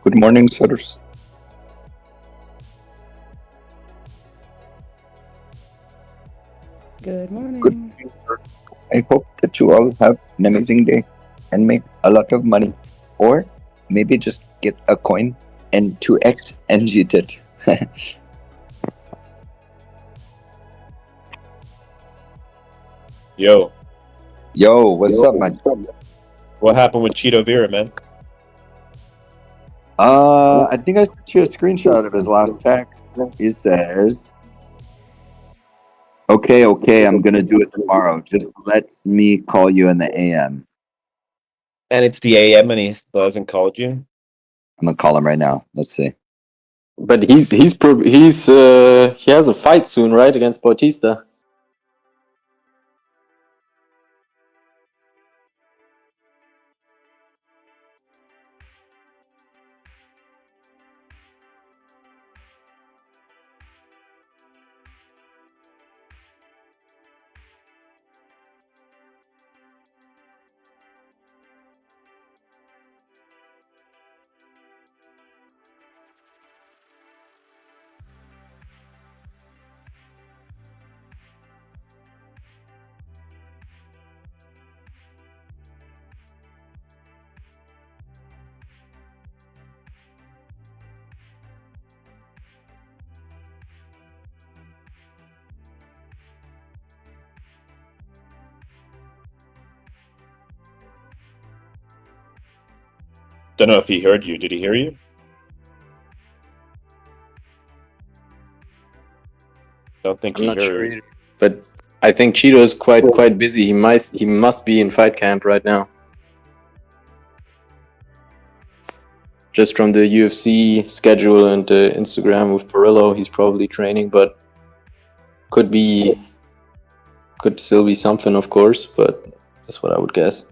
Good morning, sirs. Good Good morning. morning, sir. I hope that you all have an amazing day and make a lot of money. Or maybe just get a coin and 2x and eat it. Yo, Yo, what's up, man? what happened with Cheeto Vera, man? I think I sent you a screenshot of his last text. He says, okay, I'm gonna do it tomorrow. Just let me call you in the AM. And it's the AM and he hasn't called you? I'm gonna call him right now. Let's see. But he has a fight soon, right, against Bautista. Don't know if he heard you. Did he hear you? Don't think I'm he not sure heard. either. But I think Cheeto is quite busy. He must be in fight camp right now. Just from the UFC schedule and the Instagram with Perillo, he's probably training, but could still be something, of course, but that's what I would guess.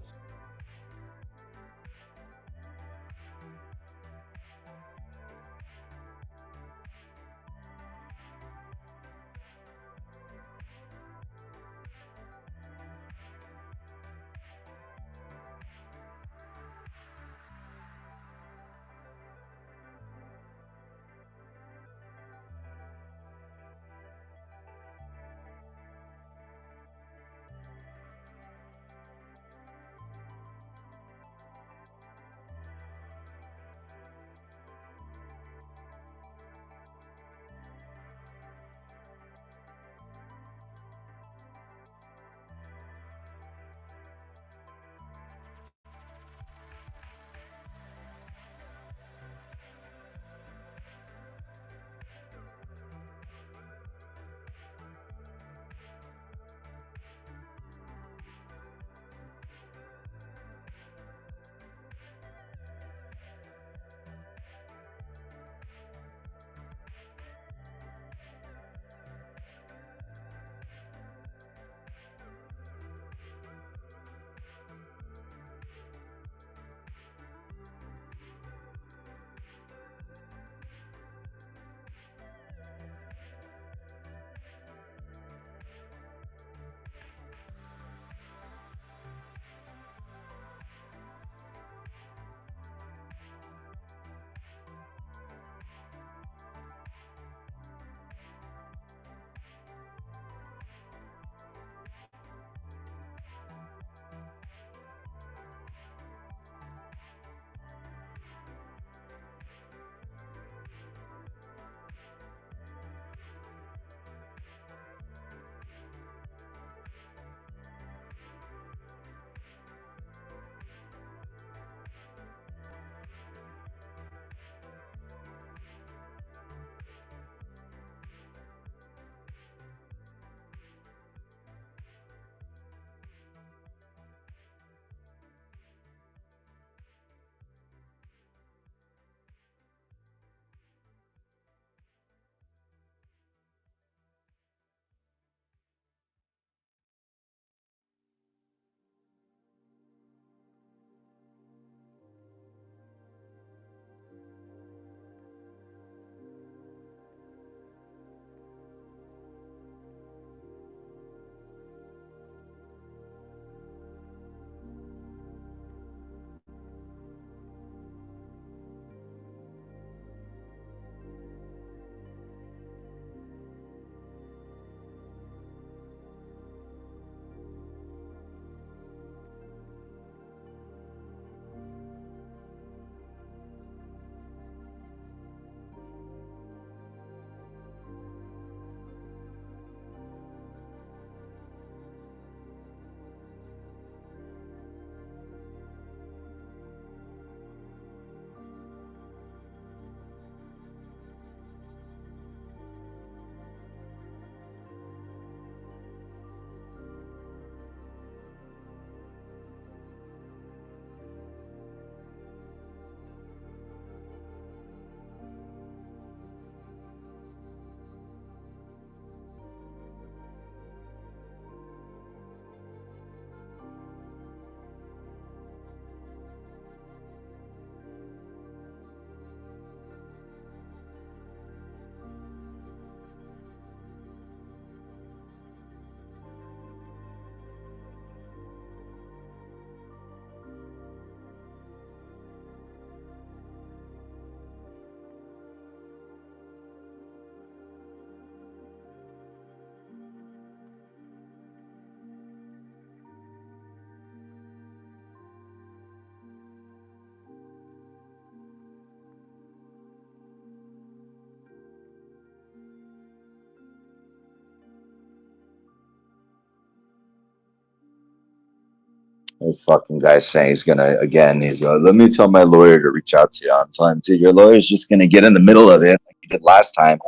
This fucking guy saying he's gonna again. He's let me tell my lawyer to reach out to you. I'm telling him, dude, your lawyer's just gonna get in the middle of it like he did last time,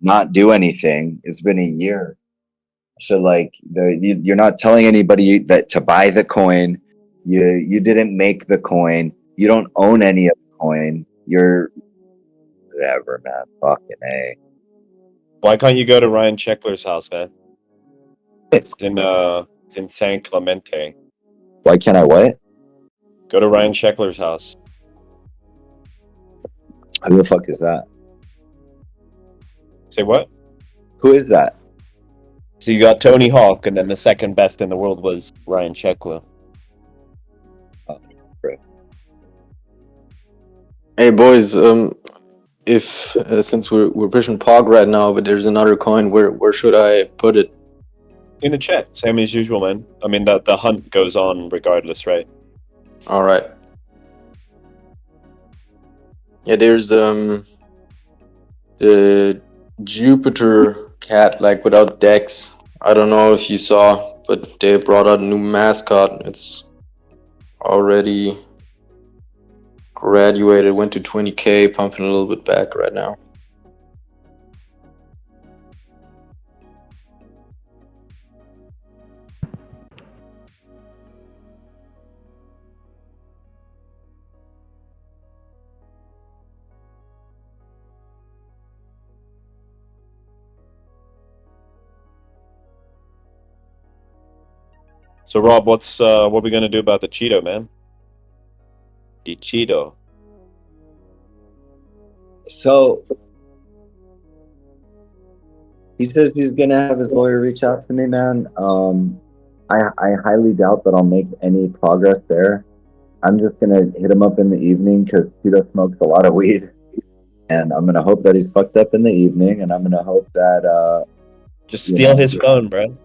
not do anything. It's been a year, so like you're not telling anybody that to buy the coin. You didn't make the coin. You don't own any of the coin. You're whatever, man. Fucking A. Why can't you go to Ryan Checkler's house, man? It's in San Clemente. Why can't I what? Go to Ryan Checkler's house. Who the fuck is that? Say what? Who is that? So you got Tony Hawk, and then the second best in the world was Ryan Checkler. Hey boys, if since we're pushing POG right now, but there's another coin, where should I put it? In the chat, same as usual, man. I mean, the hunt goes on regardless, right? All right. Yeah, there's the Jupiter cat, like without decks. I don't know if you saw, but they brought out a new mascot. It's already graduated, went to 20K, pumping a little bit back right now. So Rob, what we gonna do about the Cheeto, man? The Cheeto. So he says he's gonna have his lawyer reach out to me, man. I highly doubt that I'll make any progress there. I'm just gonna hit him up in the evening because Tito smokes a lot of weed, and I'm gonna hope that he's fucked up in the evening, and I'm gonna hope that just steal his phone, bro.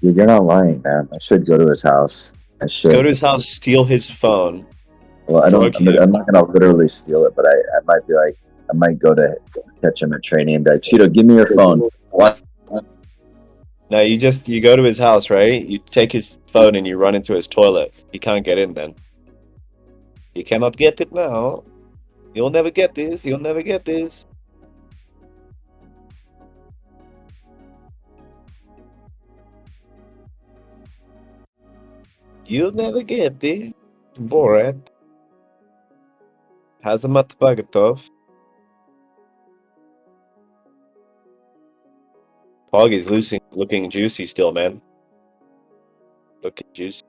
Dude, you're not lying, man. I should go to his house. I should go to his house, steal his phone. Well, I'm not gonna literally steal it, but I might be like, I might go to catch him at training and be like, Cheeto, give me your phone. What? No, you go to his house, right? You take his phone and you run into his toilet. He can't get in then. He cannot get it now. You'll never get this. You'll never get this. You'll never get this. Borat. Hazamat Bagatov. Pog is looking juicy still, man. Looking juicy.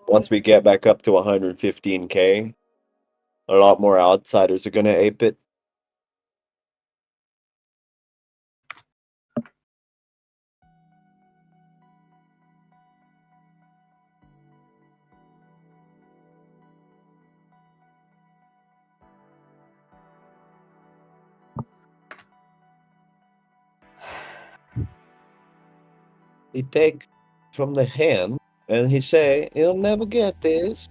Once we get back up to 115K, a lot more outsiders are gonna ape it. He take from the hand and he say, "You'll never get this."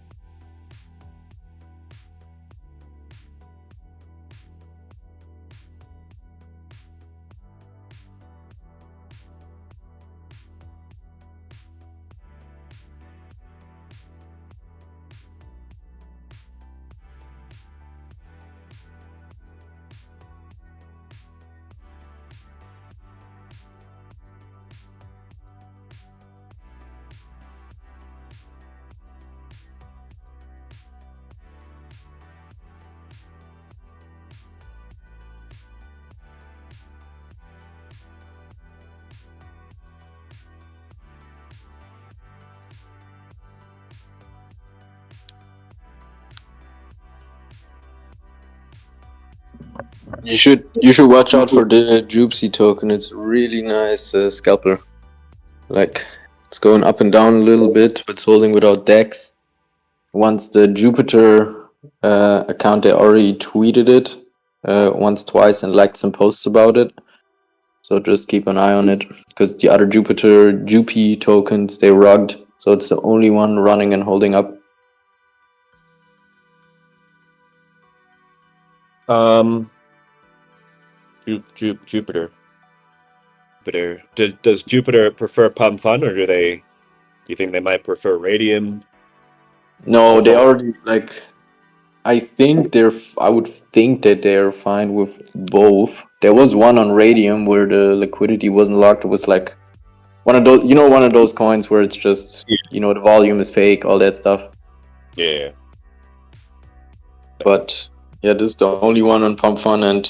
You should watch out for the Jupsy token. It's a really nice scalper. Like, it's going up and down a little bit, but it's holding without decks. Once the Jupiter account, they already tweeted it once, twice, and liked some posts about it. So just keep an eye on it, because the other Jupy tokens, they rugged. So it's the only one running and holding up. Jupiter. Jupiter. Does Jupiter prefer Pump Fun, or do you think they might prefer Radium? No, What's they up? already like. I think I would think that they're fine with both. There was one on Radium where the liquidity wasn't locked. It was like one of those, one of those coins where it's just, Yeah. the volume is fake, all that stuff. Yeah. But yeah, this is the only one on Pump Fun, and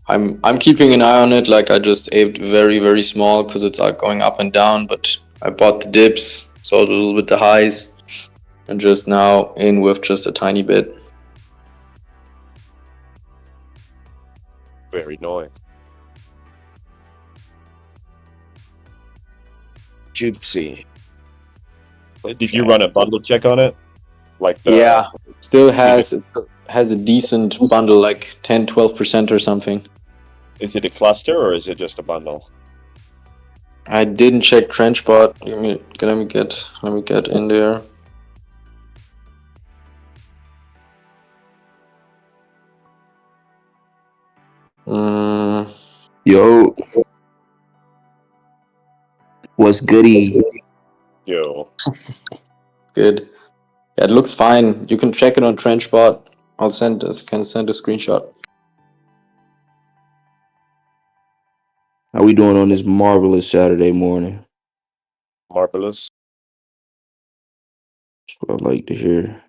I'm keeping an eye on it. Like I just aped very, very small because it's going up and down. But I bought the dips, sold a little bit the highs, and just now in with just a tiny bit. Very nice. Jupsy. Did you run a bundle check on it? Like the Yeah, still has a decent bundle, like 10-12% or something. Is it a cluster or is it just a bundle? I didn't check Trenchbot. Let me get in there. Yo, what's goody? Yo. Good. Yeah, it looks fine. You can check it on Trenchbot. Can send a screenshot. How we doing on this marvelous Saturday morning? Marvelous. That's what I like to hear.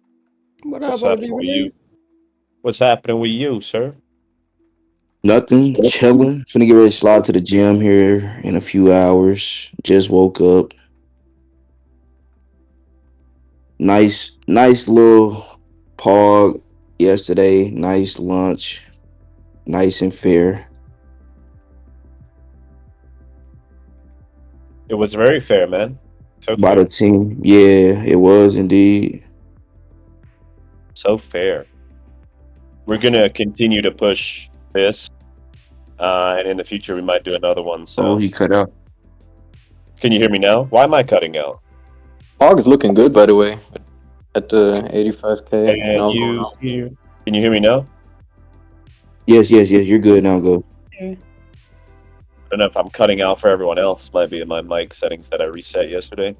What What's up, happening with OG? you? What's happening with you, sir? Nothing, chilling. Finna get ready to slide to the gym here in a few hours. Just woke up. Nice little POG yesterday. Nice lunch. Nice and fair. It was very fair, man. So By fair. the team. Yeah, it was indeed. So fair. We're gonna continue to push this, and in the future we might do another one. So, Oh, he cut out. can you hear me now? Why am I cutting out? Hog is looking good, by the way, at the 85k. Can Now you hear me now? Yes. You're good now. Go. I don't know if I'm cutting out for everyone else. Might be in my mic settings that I reset yesterday.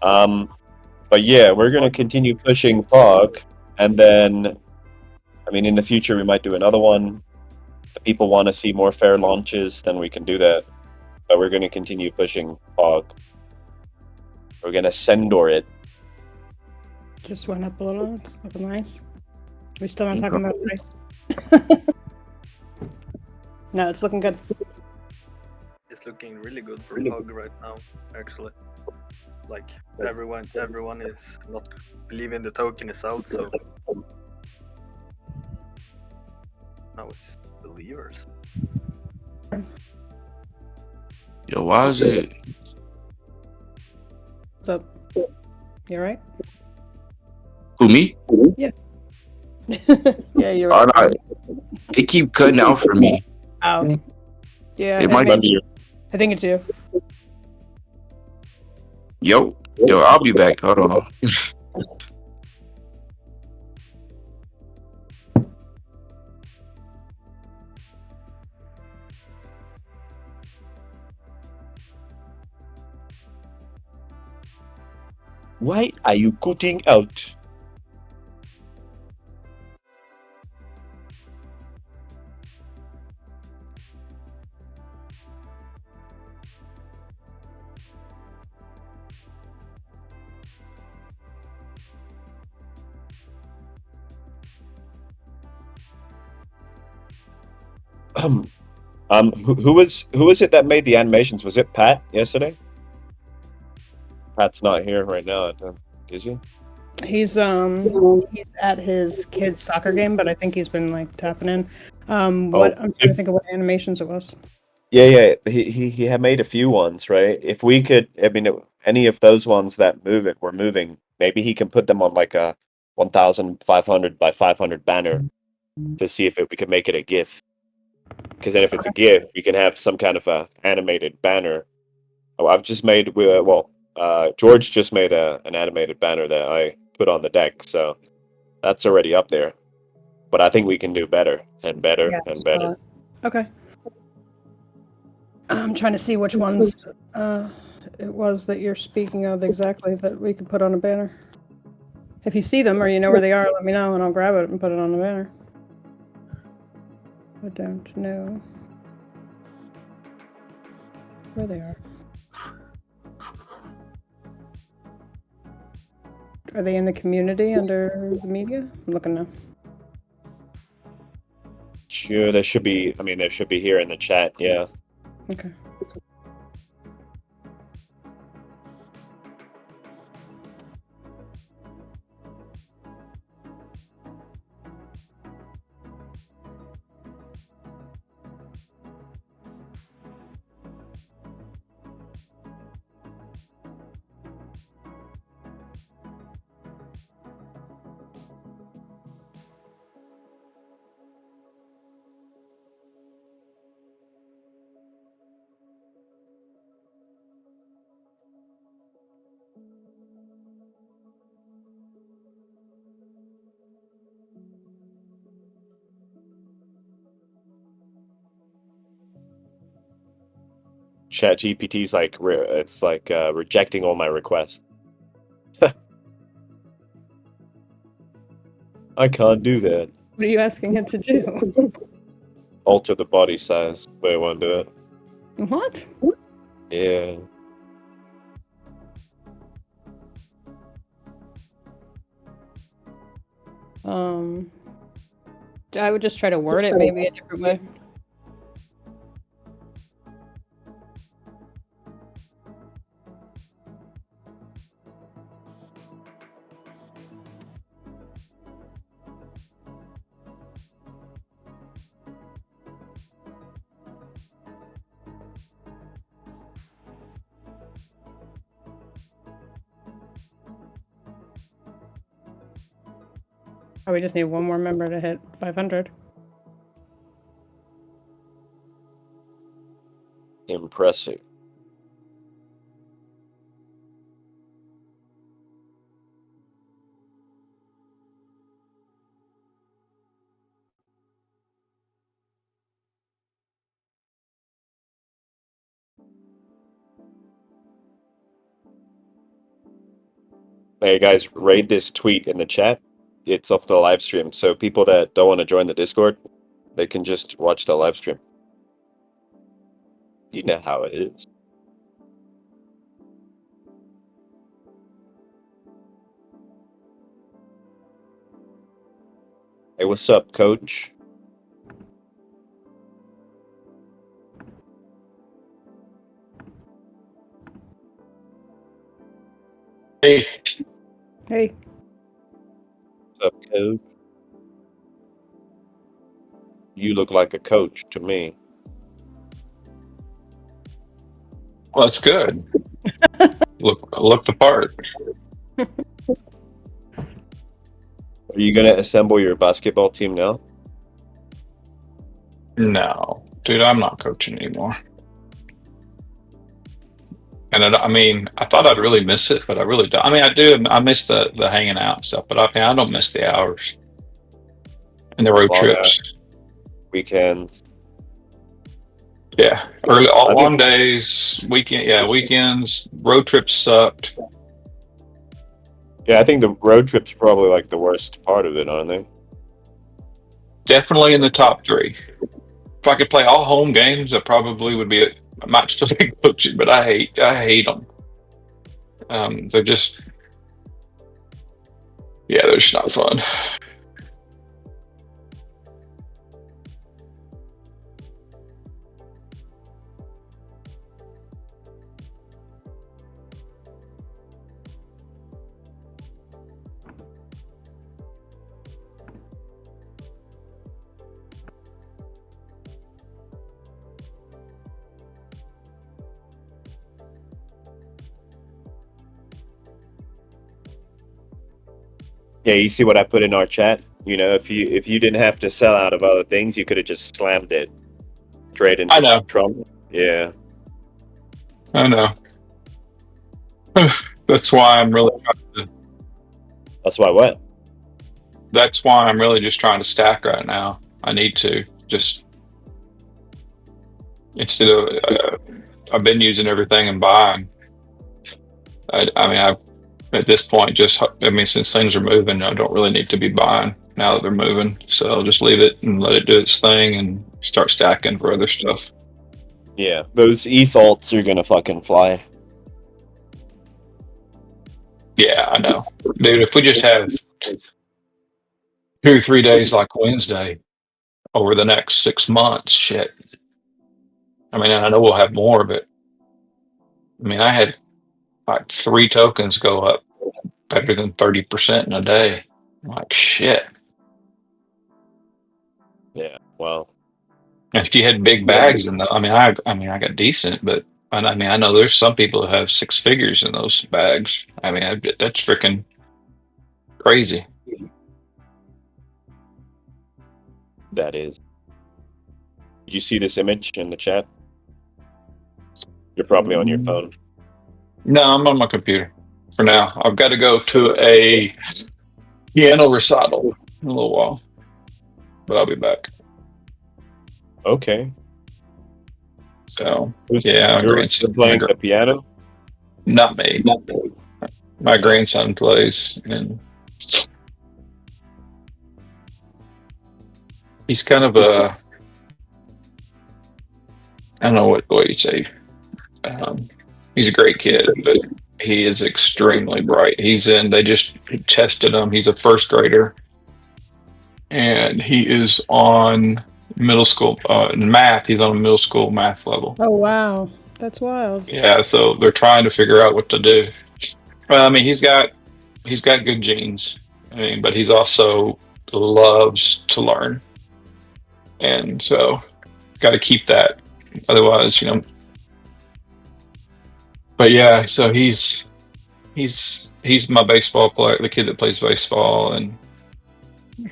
But yeah, we're gonna continue pushing POG, and then, I mean, in the future we might do another one. If people want to see more fair launches, then we can do that. But we're gonna continue pushing POG. We're gonna Sendor it. Just went up a little. It's looking nice. We still not talking about price. No, it's looking good. It's looking really good for POG right now, actually. Like everyone is not believing the token is out, so now it's believers. Yo, why is it? What's up? You alright? Who, me? Yeah, you're right. Oh, no, it keep cutting out for me. Oh, yeah. It might I think it's you. Yo, I'll be back. Hold on. Why are you cutting out? Who was it that made the animations? Was it Pat yesterday? Pat's not here right now. Is he? He's at his kid's soccer game, but I think he's been like tapping in. I'm trying to think of what animations it was. Yeah. He had made a few ones, right? If we could, I mean, any of those ones that were moving. Maybe he can put them on like a 1,500 by 500 banner to see if we could make it a GIF. Because then, if it's a GIF, we can have some kind of a animated banner. Oh, I've just made George just made an animated banner that I put on the deck, so that's already up there. But I think we can do better and better and better. Okay. I'm trying to see which ones it was that you're speaking of exactly that we could put on a banner. If you see them or you know where they are, let me know and I'll grab it and put it on the banner. I don't know where they are. Are they in the community under the media? I'm looking now. Sure, there should be. I mean, there should be here in the chat. Yeah. Okay. Chat GPT's like it's like rejecting all my requests. I can't do that. What are you asking it to do? Alter the body size. But I want to do it. What? Yeah. I would just try to word it maybe a different way. Oh, we just need one more member to hit 500. Impressive. Hey guys, raid this tweet in the chat. It's off the live stream, so people that don't want to join the Discord, they can just watch the live stream. You know how it is. Hey, what's up, coach? Hey. Hey. What's up, coach? You look like a coach to me. Well, that's good. look the part. Are you gonna assemble your basketball team now? No, dude, I'm not coaching anymore. And I mean, I thought I'd really miss it, but I really don't. I mean, I do. I miss the hanging out and stuff, but I don't miss the hours and the road trips. Weekends. Yeah, long days, weekends. Road trips sucked. Yeah, I think the road trip's probably like the worst part of it, aren't they? Definitely in the top 3. If I could play all home games, I probably would be. I might still be coaching, but I hate them. They're just, they're just not fun. Yeah, you see what I put in our chat? You know, if you didn't have to sell out of other things, you could have just slammed it straight into Trump. Yeah. I know. That's why I'm really trying to. That's why what? That's why I'm really just trying to stack right now. I need to just instead of I've been using everything and buying. I mean, at this point, since things are moving, I don't really need to be buying now that they're moving. So I'll just leave it and let it do its thing and start stacking for other stuff. Yeah, those e-faults are gonna fucking fly. Yeah, I know. Dude, if we just have 2 or 3 days like Wednesday over the next 6 months, shit. I mean, I know we'll have more, but I mean, I had like 3 tokens go up better than 30% in a day. I'm like, shit. Yeah, well, And if you had big bags, I got decent, but I mean, I know there's some people who have 6 figures in those bags. I mean, that's freaking crazy. that is. Did you see this image in the chat? You're probably on your phone. No, I'm on my computer for now. I've got to go to a piano recital in a little while, but I'll be back. Okay. So, Who's yeah, you're playing the piano? Not me. My grandson plays, and he's kind of a, I don't know what you say. He's a great kid, but he is extremely bright. They just tested him. He's a first grader, and he is on middle school in math. He's on a middle school math level. Oh wow, that's wild. Yeah, so they're trying to figure out what to do. Well, I mean, he's got good genes. I mean, but he's also loves to learn, and so got to keep that. Otherwise, But yeah, so he's my baseball player, the kid that plays baseball and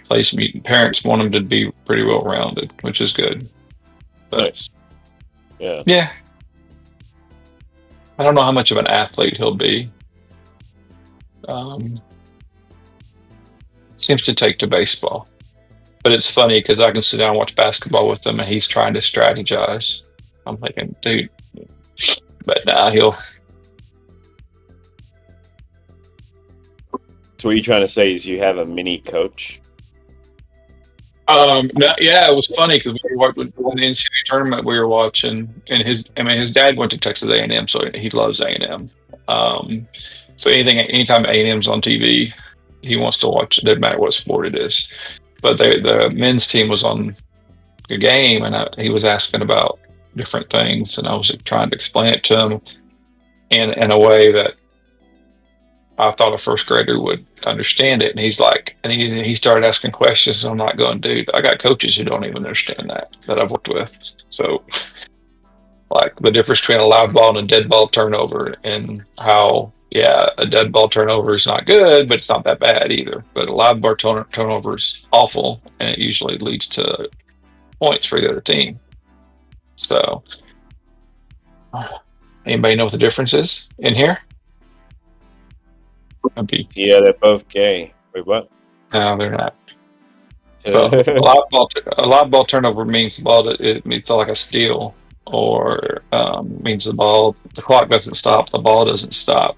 plays mutant. Parents want him to be pretty well rounded, which is good. But nice. Yeah. Yeah. I don't know how much of an athlete he'll be. Seems to take to baseball. But it's funny because I can sit down and watch basketball with him and he's trying to strategize. I'm thinking, dude, but nah, he'll. So what you're trying to say is you have a mini coach? No, yeah, it was funny because we were watching the NCAA tournament we were watching, and his dad went to Texas A&M, so he loves A&M. So anytime A&M's on TV, he wants to watch. It doesn't matter what sport it is. But the men's team was on a game, and he was asking about different things, and I was trying to explain it to him in a way that I thought a first grader would understand it. And he's like, and he started asking questions. And I'm not going, dude, I got coaches who don't even understand that I've worked with. So, like the difference between a live ball and a dead ball turnover, and how, yeah, a dead ball turnover is not good, but it's not that bad either. But a live ball turnover is awful, and it usually leads to points for the other team. So, anybody know what the difference is in here? Yeah, they're both gay. Wait, what? No, they're not. So a live ball turnover means it's like a steal, or means the clock doesn't stop, the ball doesn't stop,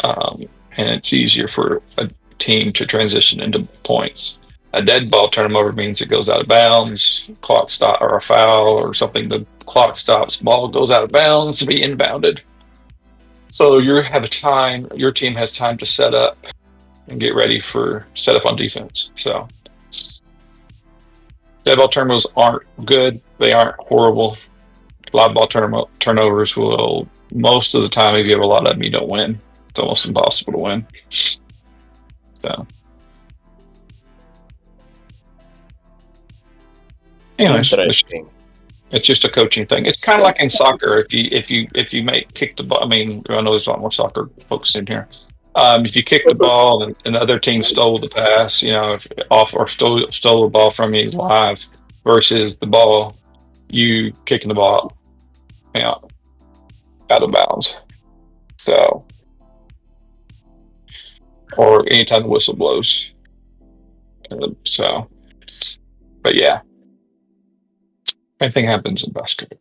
and it's easier for a team to transition into points. A dead ball turnover means it goes out of bounds, clock stop, or a foul or something. The clock stops, ball goes out of bounds to be inbounded. So your team has time to set up and get ready for set up on defense. So dead ball turnovers aren't good. They aren't horrible. Live ball turnovers will, most of the time, if you have a lot of them, you don't win. It's almost impossible to win. So, anyways, it's just a coaching thing. It's kind of like in soccer. If you kick the ball, I mean, I know there's a lot more soccer folks in here. If you kick the ball and the other team stole the pass, stole the ball from you live, versus the ball, you kicking the ball, out of bounds. So, or anytime the whistle blows. But yeah. Same thing happens in basketball.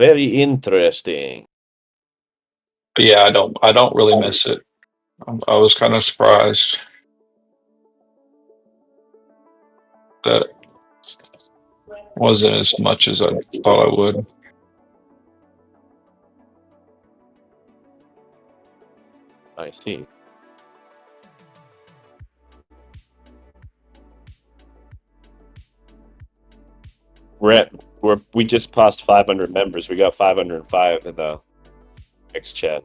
Very interesting. But yeah, I don't really miss it. I was kind of surprised that wasn't as much as I thought I would. I see. We just passed 500 members. We got 505 in the X chat.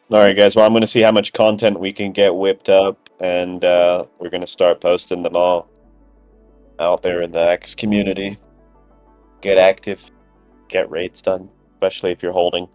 All right, guys. Well, I'm going to see how much content we can get whipped up, and we're going to start posting them all out there in the X community. Get active, get raids done, especially if you're holding.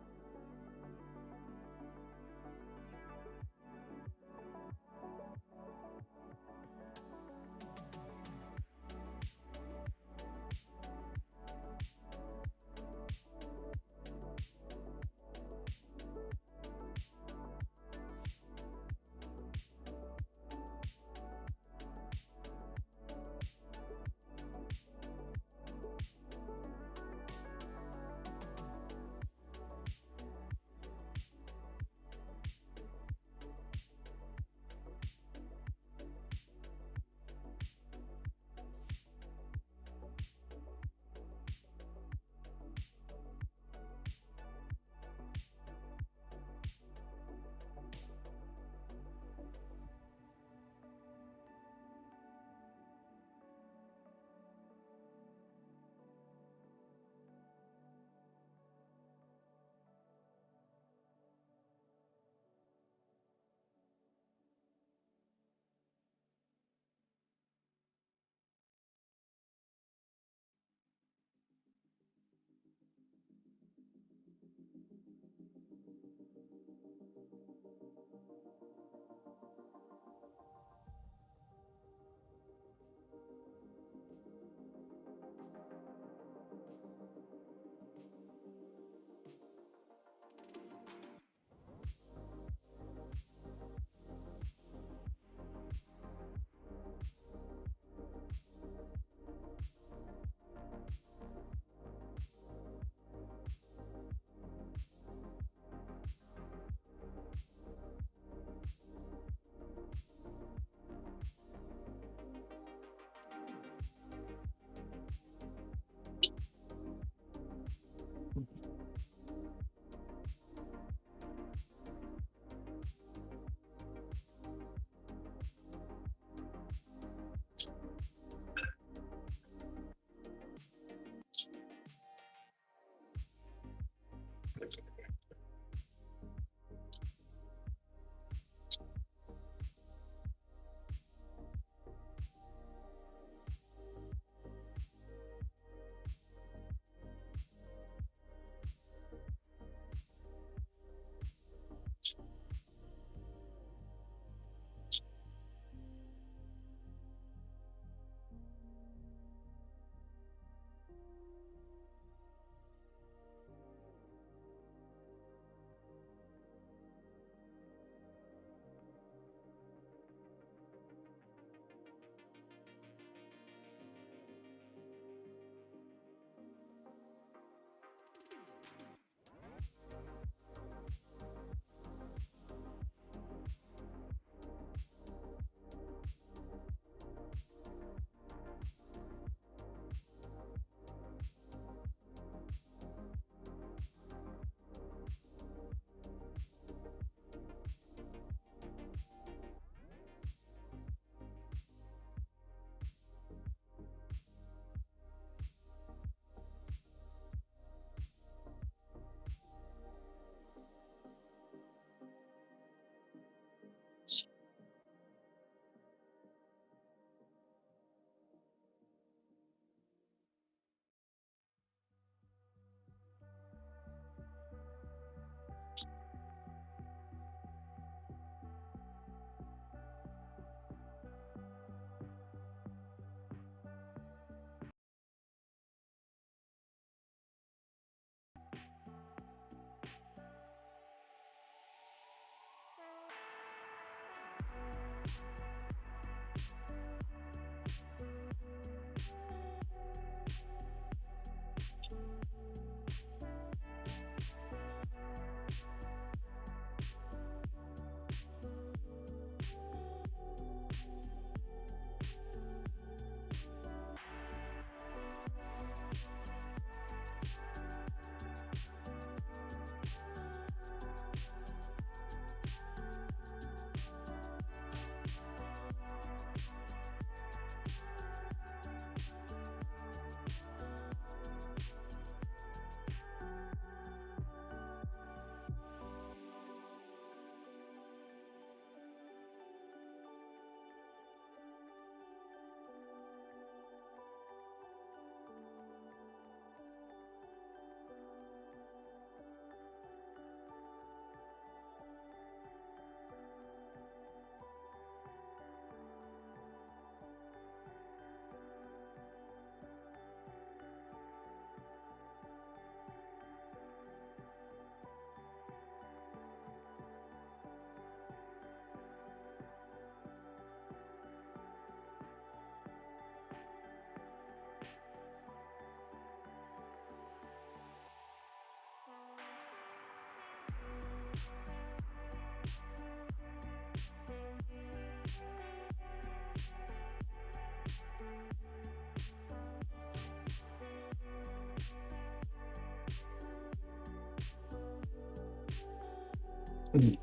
I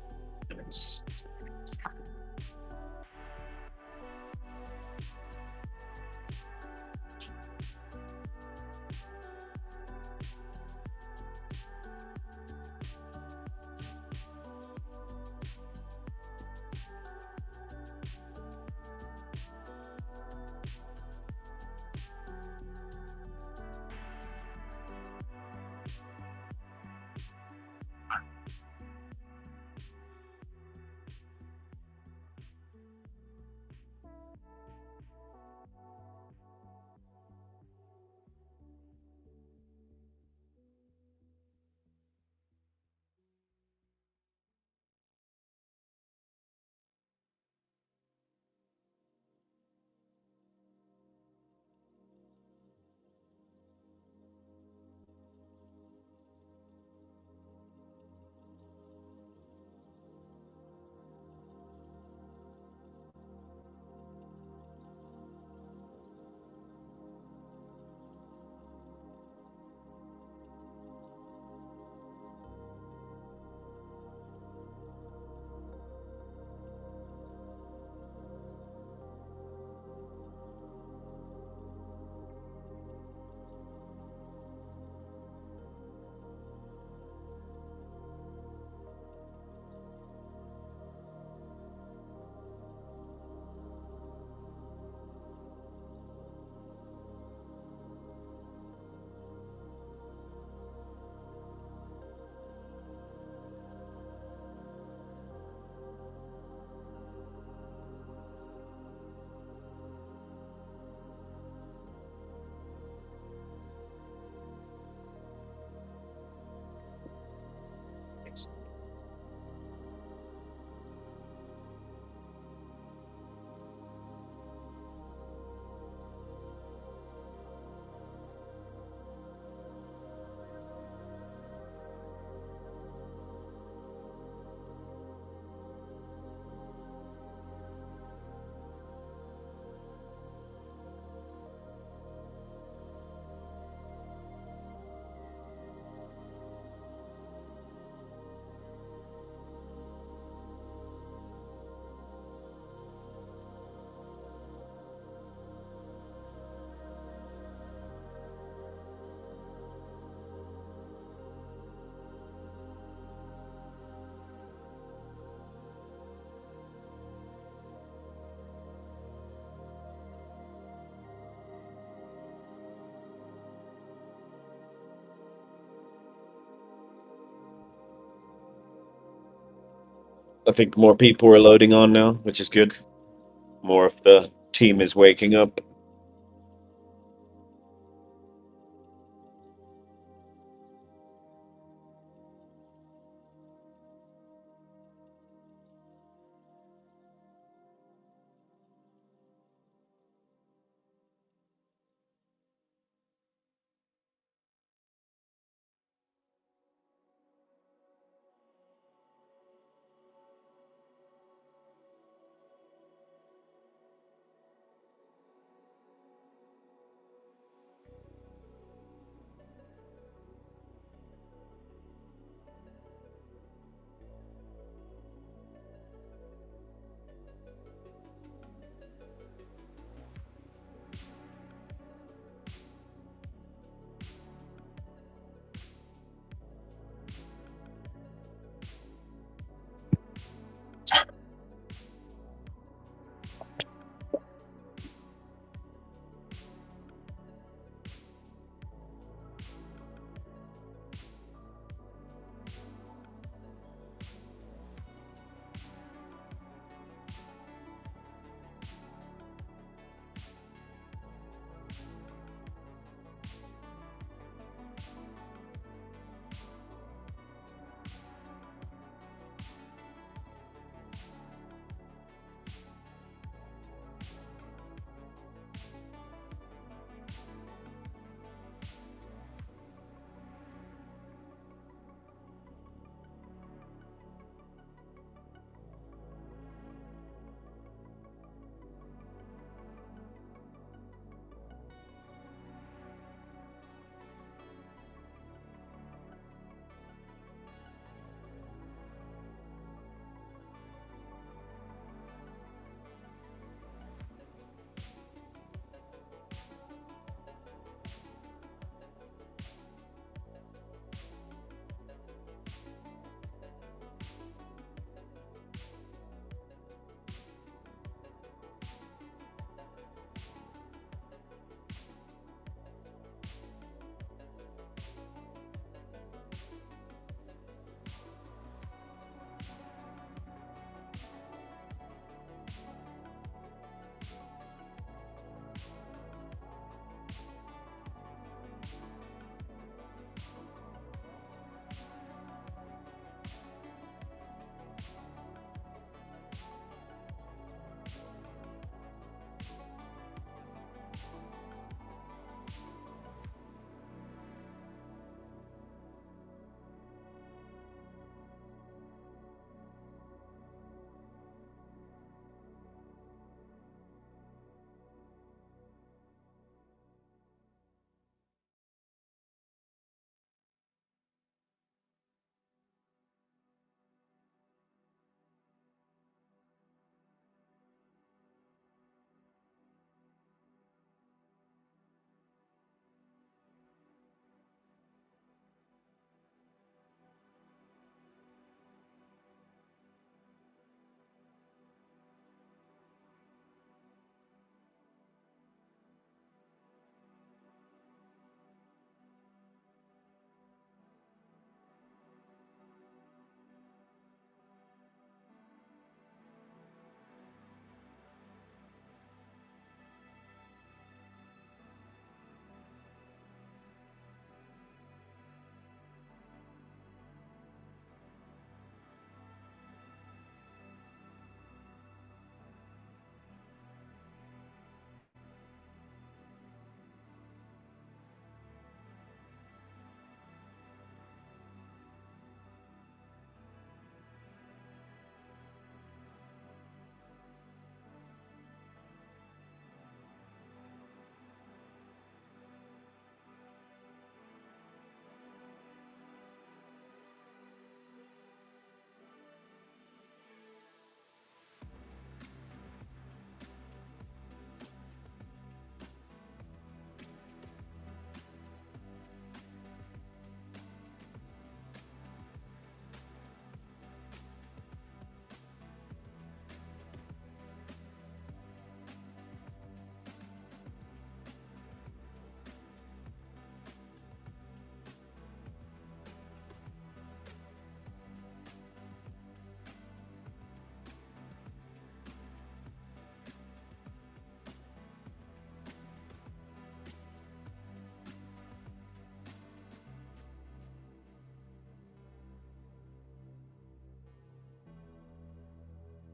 think more people are loading on now, which is good. More of the team is waking up.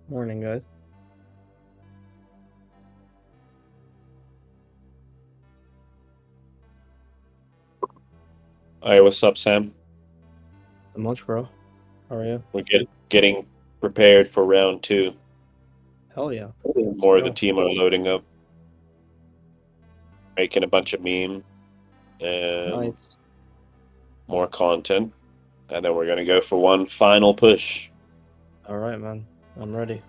Morning, guys. Hey, what's up, Sam? So much, bro. How are you? We're getting prepared for round 2. Hell yeah. More of the go. team are loading up, making a bunch of memes and Nice. more content, and then we're gonna go for one final push. All right, man. I'm ready.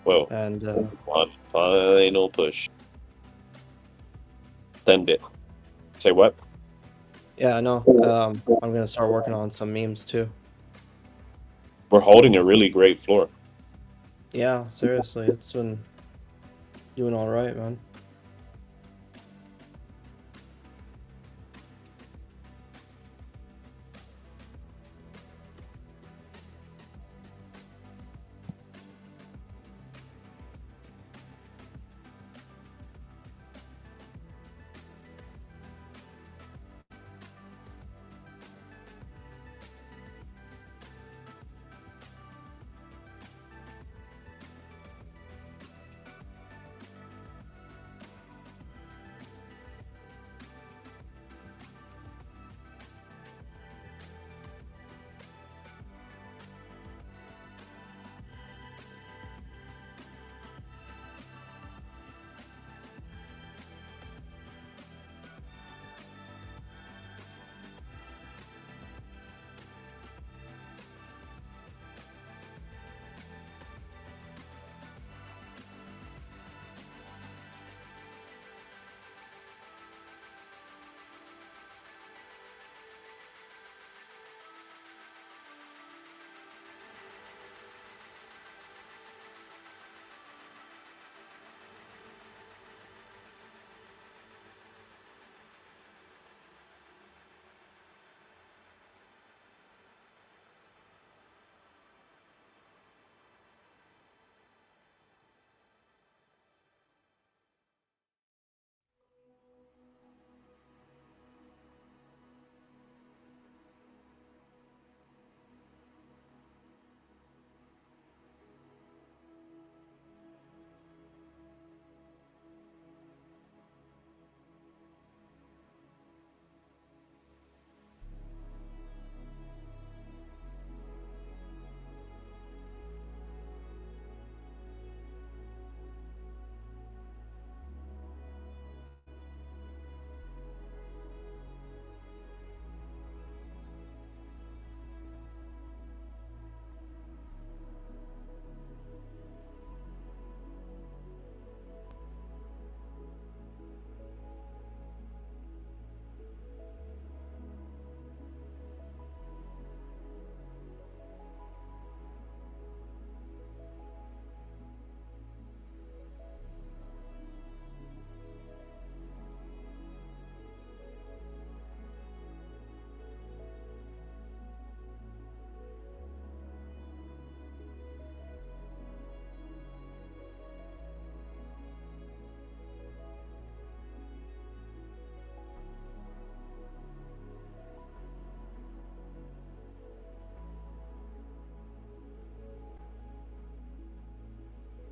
Whoa, And one final push. Send it. Say what? yeah, I know. I'm gonna start working on some memes too. We're holding a really great floor. Yeah, seriously, it's been doing all right, man.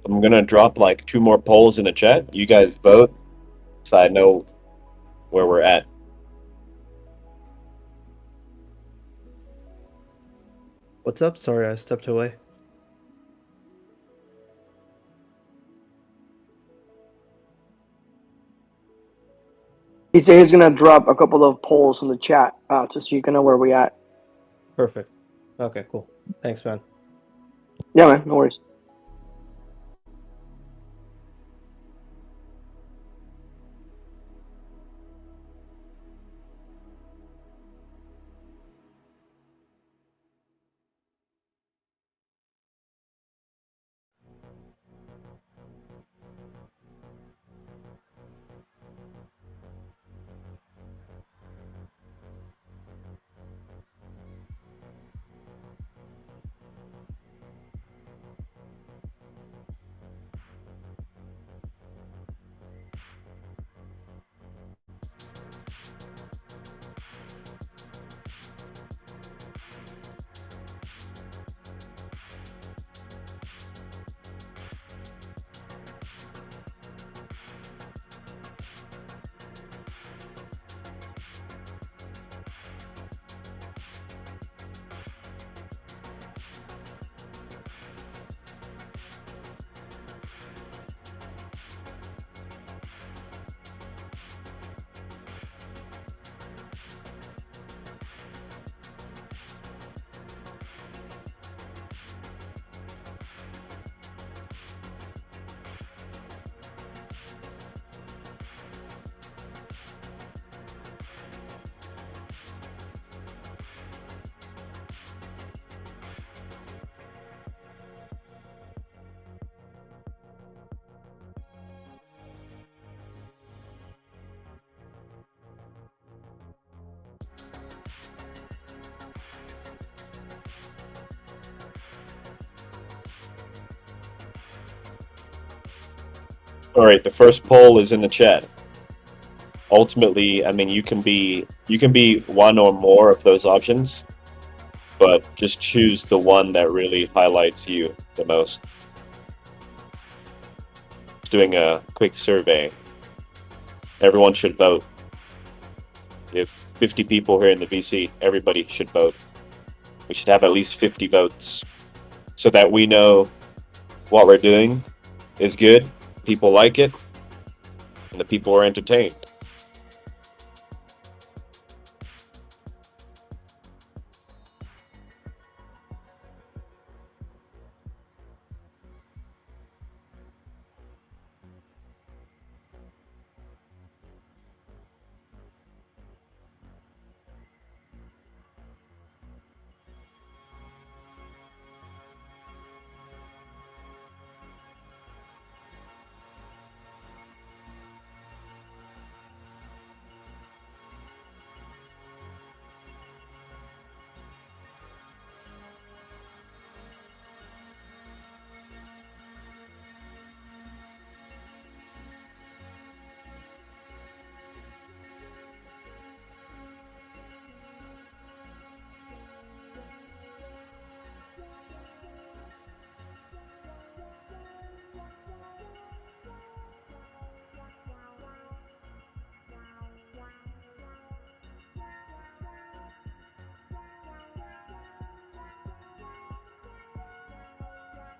I'm gonna drop like 2 more polls in the chat. You guys vote, so I know where we're at. What's up? Sorry, I stepped away. He said he's gonna drop a couple of polls in the chat, just so you can know where we at. Perfect. Okay, cool. Thanks, man. Yeah, man, no worries. All right, the first poll is in the chat. Ultimately, I mean, you can be one or more of those options, but just choose the one that really highlights you the most. Just doing a quick survey. Everyone should vote. If 50 people here in the VC, everybody should vote. We should have at least 50 votes so that we know what we're doing is good, people like it, and the people are entertained.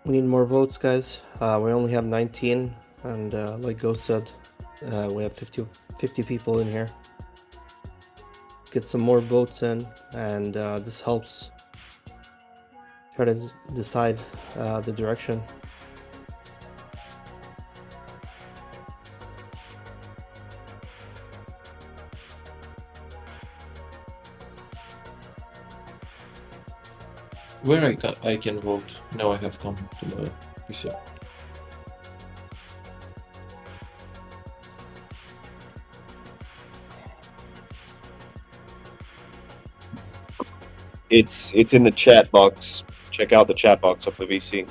We need more votes, guys. We only have 19, and like Ghost said, we have 50 people in here. Get some more votes in, and this helps try to decide the direction. Where I can vote? Now I have come to the PC. It's in the chat box. Check out the chat box of the VC.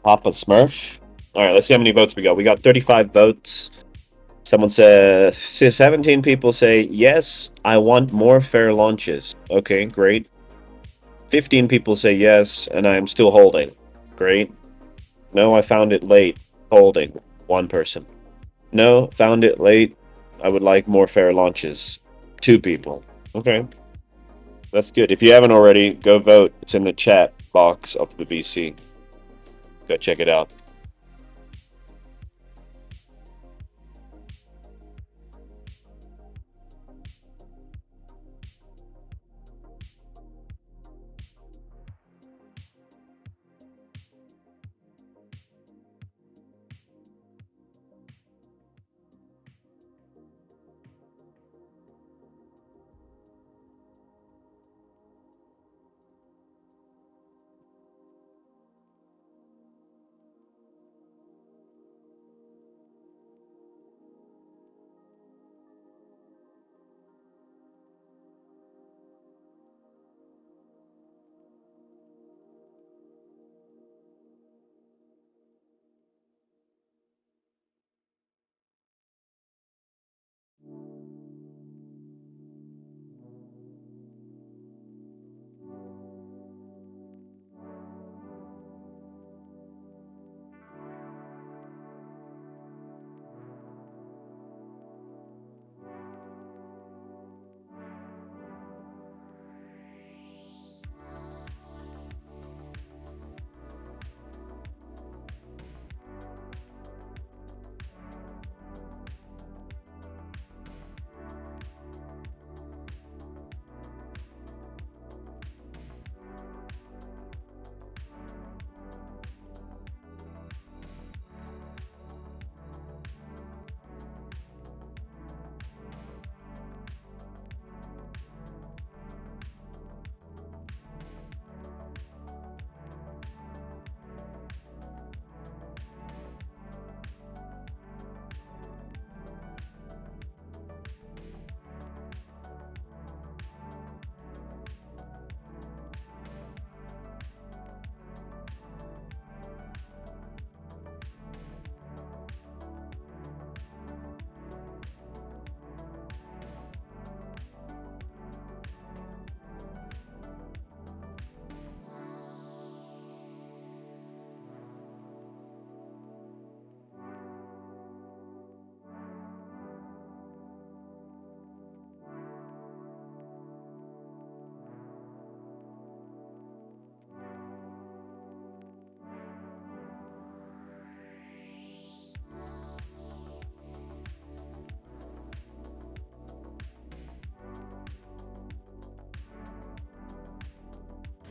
Papa Smurf. All right, let's see how many votes we got. We got 35 votes. Someone says 17 people say yes. I want more fair launches. Okay, great. 15 people say yes, and I am still holding. Great. No, I found it late. Holding. One person. No, found it late. I would like more fair launches. 2 people. Okay. That's good. If you haven't already, go vote. It's in the chat box of the VC. Go check it out.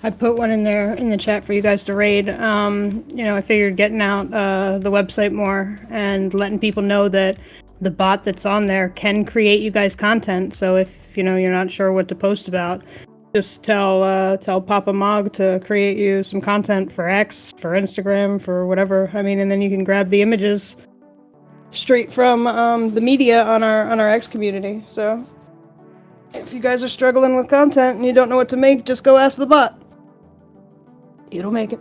I put one in there in the chat for you guys to raid. I figured getting out the website more and letting people know that the bot that's on there can create you guys content. So if you're not sure what to post about, just tell Papa Mog to create you some content for X, for Instagram, for whatever. And then you can grab the images straight from the media on our X community. So if you guys are struggling with content and you don't know what to make, just go ask the bot. It'll make it.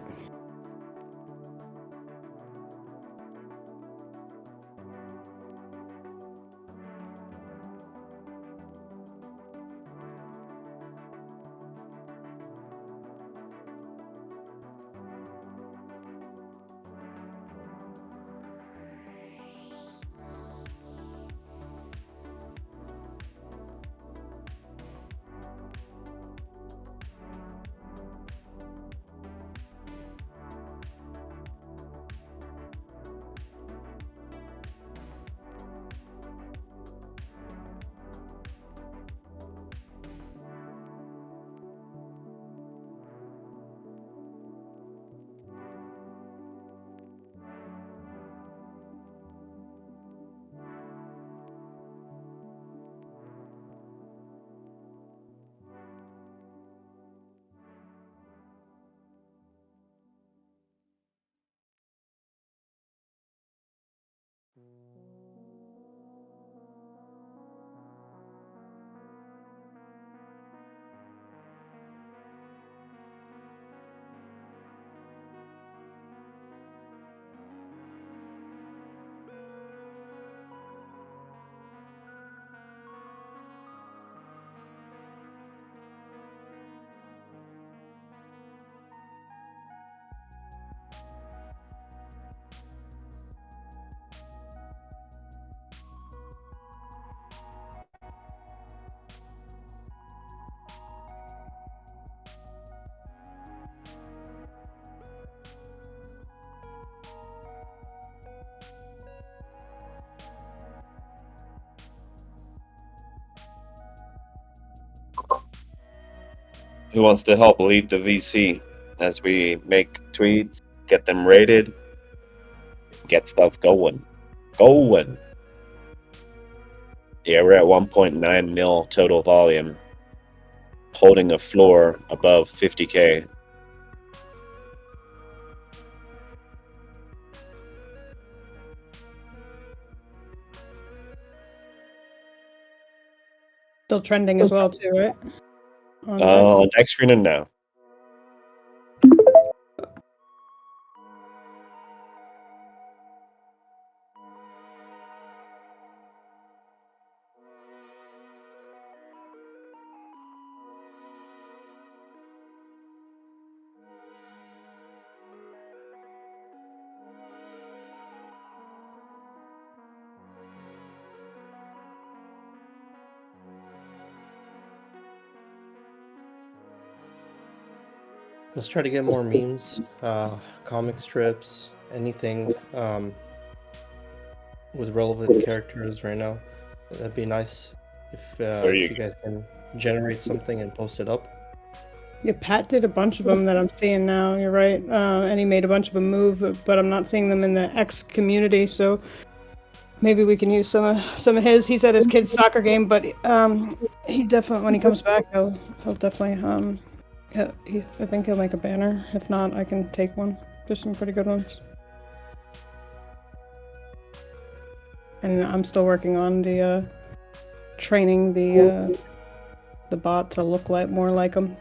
Who wants to help lead the VC as we make tweets, get them rated, get stuff going? Going. Yeah, we're at 1.9 mil total volume, holding a floor above 50K. Still trending as well, too, right? On deck screen and now. Let's try to get more memes, comic strips, anything with relevant characters right now. That'd be nice if you guys can generate something and post it up. Yeah, Pat did a bunch of them that I'm seeing now. You're right, and he made a bunch of them move, but I'm not seeing them in the X community. So maybe we can use some of his. He's at his kid's soccer game, but he definitely, when he comes back, he'll definitely I think he'll make a banner. If not, I can take one. There's some pretty good ones. And I'm still working on the training the bot to look more like him,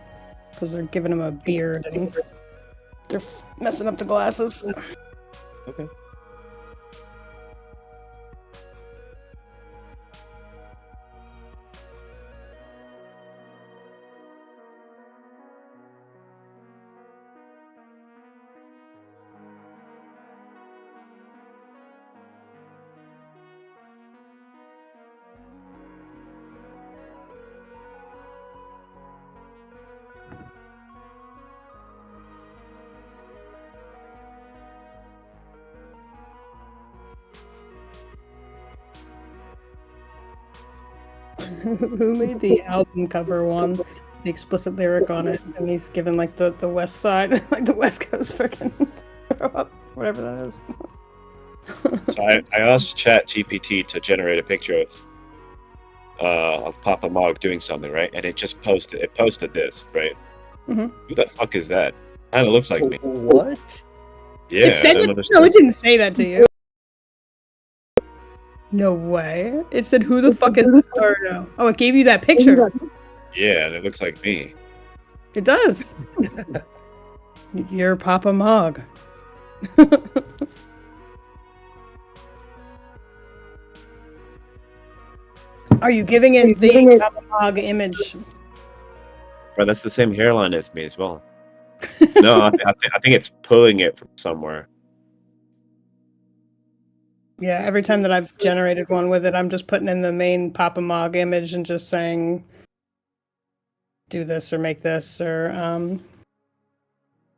because they're giving him a beard and they're messing up the glasses. Okay. Who made the album cover one? The explicit lyric on it, and he's given like the West Side, like the West Coast freaking whatever that is. So I asked ChatGPT to generate a picture of Papa Mog doing something, right? And it just posted this, right? Mm-hmm. Who the fuck is that? Kind of looks like me. What? Yeah. It said no, it didn't say that to you. No way. It said, "Who the fuck is?" Or no? Oh, it gave you that picture. Yeah, and it looks like me. It does. You're Papa Mog. Are you giving it the Papa Mog image? Bro, that's the same hairline as me as well. No, I think it's pulling it from somewhere. Yeah, every time that I've generated one with it, I'm just putting in the main Papa Mog image and just saying, do this or make this, or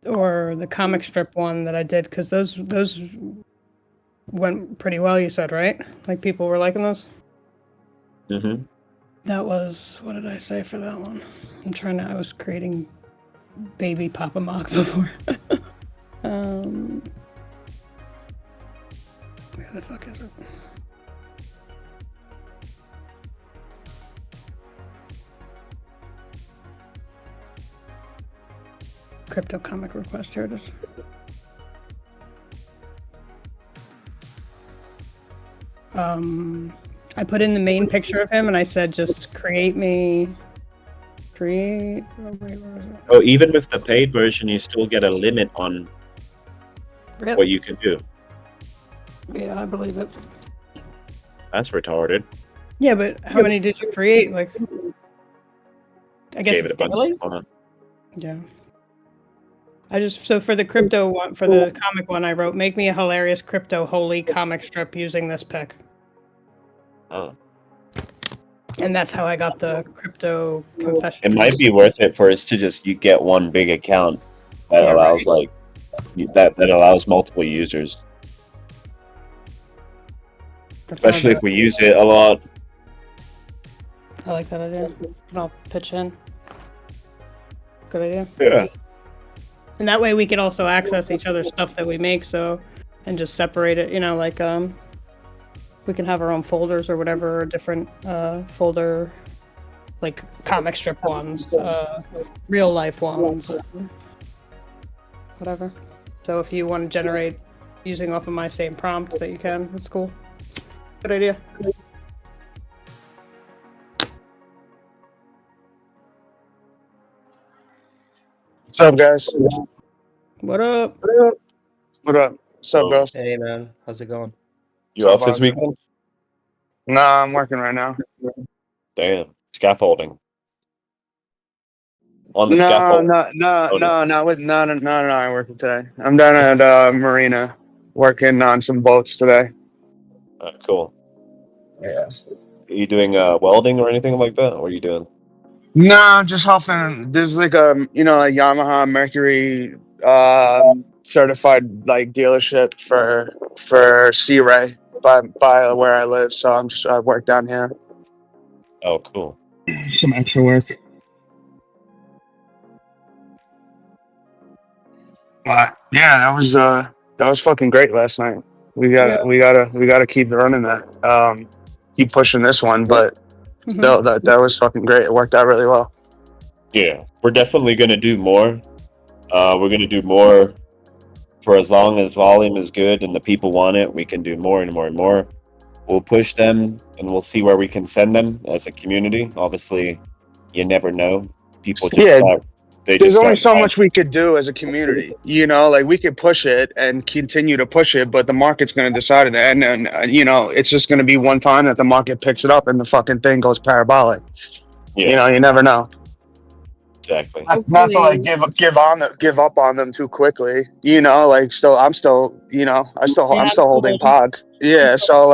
the comic strip one that I did, because those went pretty well, you said, right? Like, people were liking those? Mm-hmm. That was, what did I say for that one? I was creating baby Papa Mog before. Where the fuck is it? Crypto comic request, here it is. I put in the main picture of him and I said, just create. Oh, wait, where is it? Oh, even with the paid version, you still get a limit on what you can do. Yeah, I believe it. That's retarded. Yeah, but how many did you create? Like, I guess Gave it a bunch daily? of fun. Yeah. So for the crypto one, for the comic one, I wrote, make me a hilarious crypto holy comic strip using this pic. Oh. And that's how I got the crypto confession. It might be worth it for us to you get one big account that allows that allows multiple users. Especially if we use it a lot. I like that idea. And I'll pitch in. Good idea. Yeah. And that way we could also access each other's stuff that we make, and just separate it, like we can have our own folders or whatever, or different folder, like comic strip ones, real life ones, whatever. So if you want to generate using off of my same prompt, that you can. That's cool. Good idea. What's up, guys? What up? What up? What's up, guys? Hey man, how's it going? You off this weekend? Nah, I'm working right now. Damn. Scaffolding. On the No, scaffold. no, I'm working today. I'm down at Marina working on some boats today. Cool. Yeah. Are you doing welding or anything like that? What are you doing? No, I'm just helping. There's like a Yamaha Mercury certified like dealership for Sea Ray by where I live. So I work down here. Oh, cool. Some extra work. Yeah, that was fucking great last night. We gotta keep running that. Keep pushing this one, but still, that was fucking great. It worked out really well. Yeah, we're definitely gonna do more. We're gonna do more for as long as volume is good and the people want it. We can do more and more and more. We'll push them and we'll see where we can send them as a community. Obviously, you never know. People just there's only so much we could do as a community, like we could push it and continue to push it, but the market's going to decide it. And it's just going to be one time that the market picks it up and the fucking thing goes parabolic. Yeah. You never know. Exactly. Not to like give up on them too quickly. I'm still holding POG. Yeah. So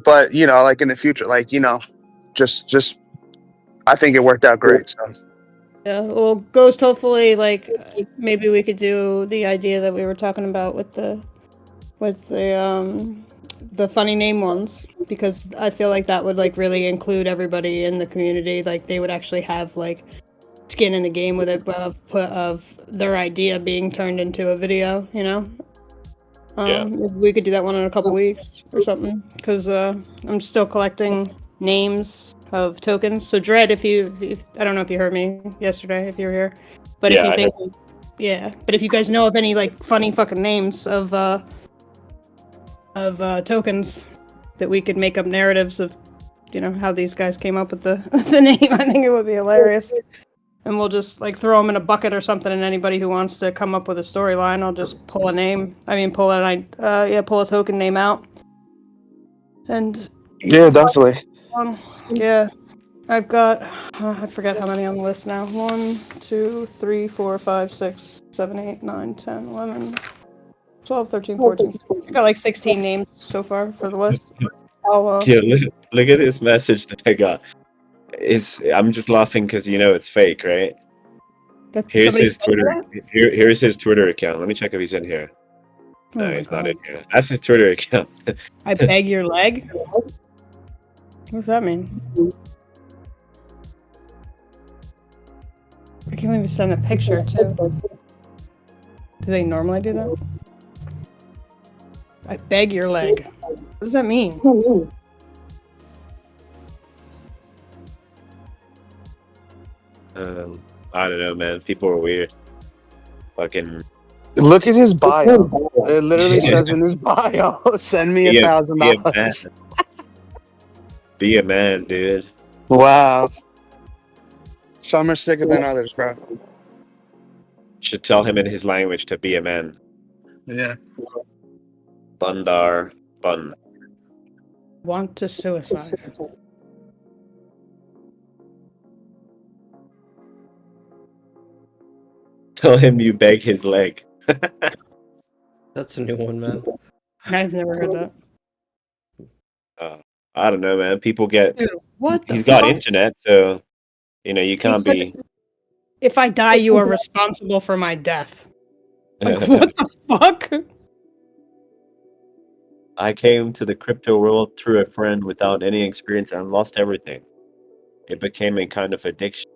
but like in the future, just I think it worked out great. So. Yeah, well, Ghost, hopefully, maybe we could do the idea that we were talking about with the funny name ones, because I feel like that would really include everybody in the community. Like they would actually have skin in the game with it, of their idea being turned into a video. We could do that one in a couple weeks or something, because I'm still collecting names of tokens. So Dread, if I don't know if you heard me yesterday, if you were here, but if you think, but if you guys know of any funny fucking names of tokens that we could make up narratives of, how these guys came up with the name, I think it would be hilarious. And we'll just throw them in a bucket or something, and anybody who wants to come up with a storyline, I'll just pull a token name out. And yeah, definitely. Yeah, I've got, I forget how many on the list now. 1, 2, 3, 4, 5, 6, 7, 8, 9, 10, 11, 12, 13, 14. I got 16 names so far for the list. Yeah, look at this message that I got. I'm just laughing because it's fake, right? Here's his Twitter. Here's his Twitter account. Let me check if he's in here. No, he's not in here. That's his Twitter account. I beg your leg? What's that mean? I can't even send a picture too. Do they normally do that? I beg your leg. What does that mean? I don't know, man. People are weird. Fucking. Look at his bio. It literally says in his bio, "Send me $1,000." Be a man, dude. Wow. Some are sicker than others, bro. Should tell him in his language to be a man. Yeah. Bundar bun. Want to suicide. Tell him you beg his leg. That's a new one, man. I've never heard that. I don't know, man. People get. Dude, what he's got internet, so you can't be. If I die, you are responsible for my death. What the fuck? I came to the crypto world through a friend without any experience and lost everything. It became a kind of addiction.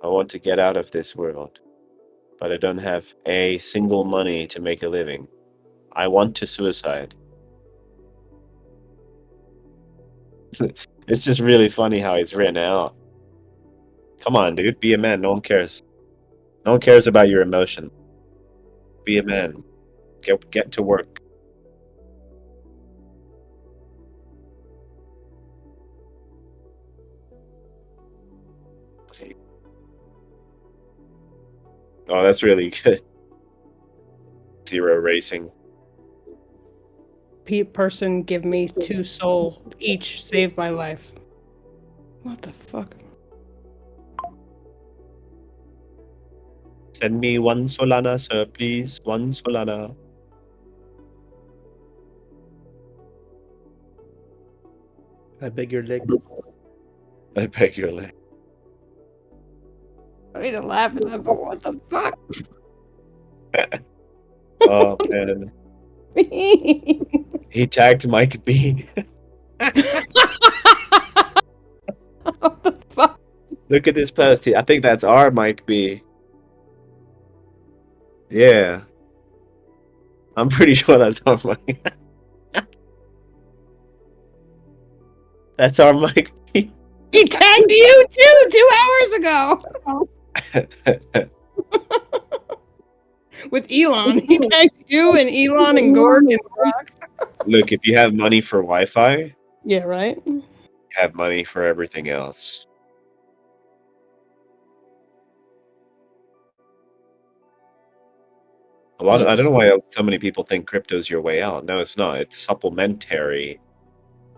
I want to get out of this world, but I don't have a single money to make a living. I want to suicide. It's just really funny how it's written out. Come on, dude. Be a man. No one cares. No one cares about your emotion. Be a man. Get to work. Let's see. Oh, that's really good. Zero racing. Person give me 2 soul each, save my life. What the fuck? Send me 1 Solana, sir, please. 1 Solana. I beg your leg. I beg your leg. I need to laugh at that, but what the fuck? Oh, man. He tagged Mike B. What the fuck? Look at this post. I think that's our Mike B. Yeah. I'm pretty sure that's our Mike. That's our Mike B. He tagged you too 2 hours ago. With Elon. He tagged you and Elon and Gorg and Brock. Look, if you have money for Wi-Fi, Yeah, right? you have money for everything else. I don't know why so many people think crypto's your way out. No, it's not. It's supplementary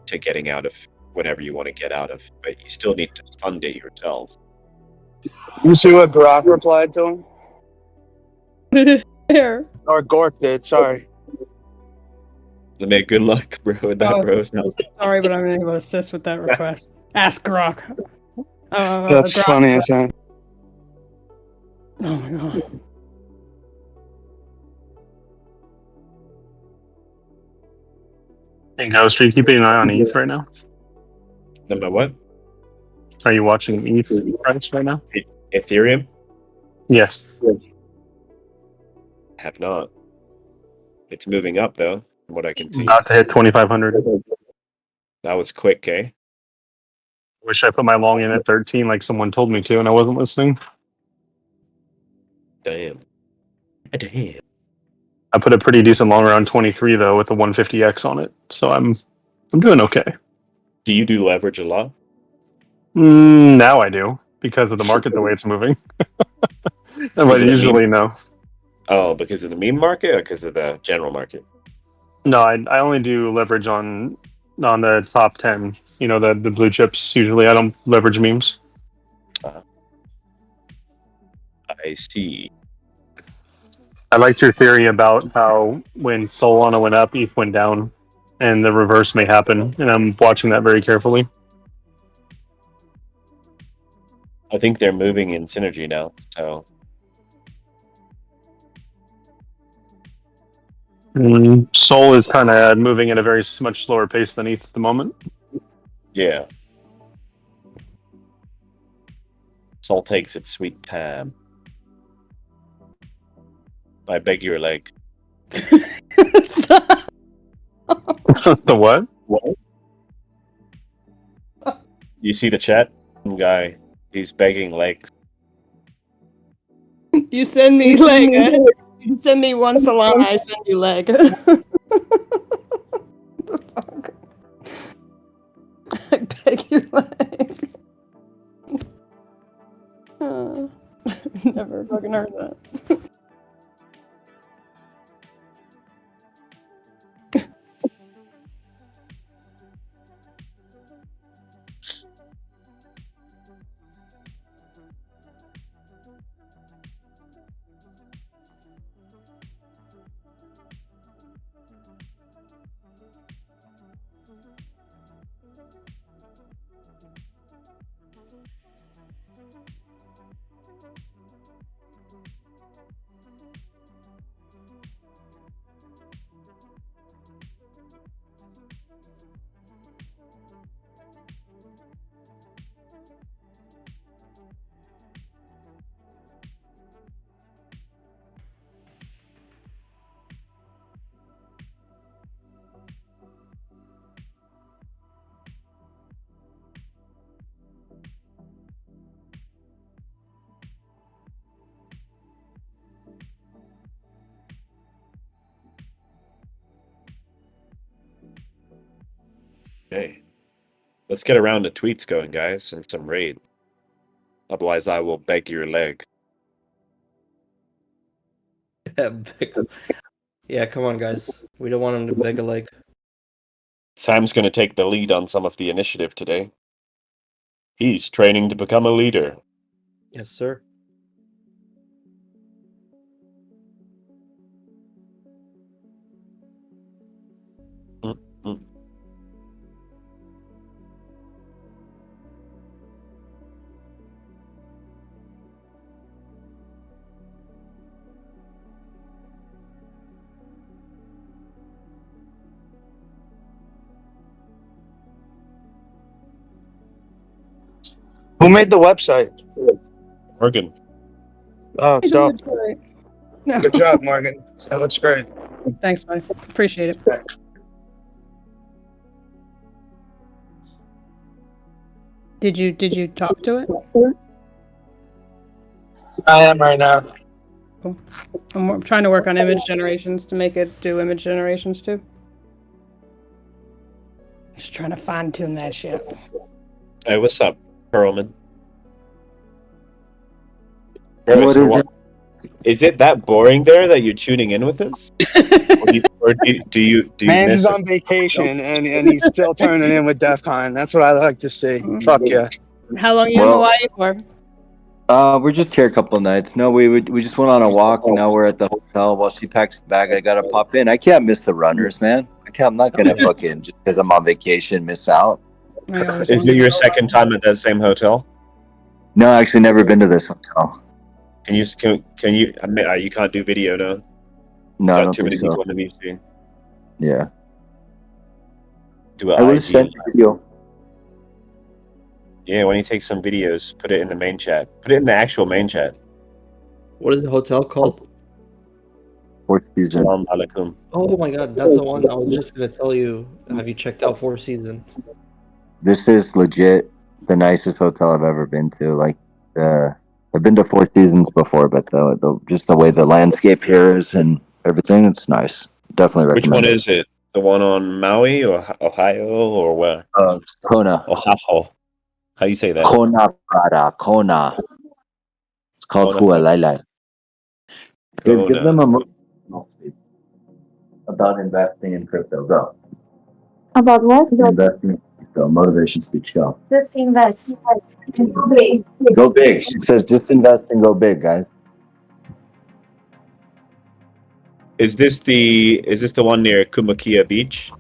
to getting out of whatever you want to get out of, but you still need to fund it yourself. You see what Grok replied to him? Here. Or Gork did, sorry. Lemay, good luck, bro, with that, bro. Sorry, but I'm unable to assist with that request. Ask Grok. That's Grok. funny as hell. Oh my god. Hey, Ghost, are you keeping an eye on ETH right now? Number what? Are you watching ETH price right now? Ethereum? Yes. Have not. It's moving up, though, from what I can see. About to hit 2,500. That was quick, eh? Wish I put my long in at 13 like someone told me to and I wasn't listening. Damn. Damn. I put a pretty decent long around 23 though with a 150x on it, so I'm doing okay. Do you do leverage a lot? Now I do because of the market the way it's moving. But usually no. Oh, because of the meme market or because of the general market? No, I only do leverage on the top 10. You know, the blue chips. Usually I don't leverage memes. I see. I liked your theory about how when Solana went up, ETH went down, and the reverse may happen, and I'm watching that very carefully. I think they're moving in synergy now, so... Sol is kind of moving at a very much slower pace than ETH at the moment. Yeah. Sol takes its sweet time. I beg your leg. The what? What? You see the chat? Some guy, he's begging legs. You send me leg. You send me 1 Solana, I send you leg. The fuck? I beg your leg. Never fucking heard that. Okay. Let's get around to tweets going, guys, and some raid. Otherwise, I will beg your leg. Yeah, come on, guys. We don't want him to beg a leg. Sam's going to take the lead on some of the initiative today. He's training to become a leader. Yes, sir. Mm-mm. Who made the website? Morgan. Oh, it's dope. No. Good job, Morgan. That looks great. Thanks, buddy. Appreciate it. Did you talk to it? I am right now. Cool. I'm trying to work on image generations to make it do image generations too. Just trying to fine tune that shit. Hey, what's up, Perlman? What is it? Is it that boring there that you're tuning in with us? or do you Mans miss is it? on vacation and he's still turning in with Defcon. That's what I like to see. Fuck yeah. How long you in Hawaii for? We're just here a couple nights. No, we just went on a walk. Now we're at the hotel. While she packs the bag, I gotta pop in. I can't miss the runners, man. I'm not gonna fucking just because I'm on vacation miss out. Is it your second time at that same hotel? No, I actually never been to this hotel. Can you? I mean, you can't do video, no. No, I Got don't too think many so. people in the meeting. Yeah. Do I an would IG. send you a video. Yeah, when you take some videos, put it in the main chat. Put it in the actual main chat. What is the hotel called? Fourth Season. Salam alaikum. Oh my god, that's the one I was just gonna tell you. Have you checked out Four Seasons? This is legit the nicest hotel I've ever been to. Like, I've been to Four Seasons before, but just the way the landscape here is and everything, it's nice. Definitely Which recommend one it. is it? The one on Maui or Ohio or where? Kona. Oahu. How you say that? Kona Prada. Kona. It's called Kona. Hualai'ai. Give Kona. them a about investing in crypto. Go. About what? Investing in crypto. Motivation speech. Go. Just invest. Go big. Go big. She says just invest and go big, guys. Is this the one near Kumakia Beach?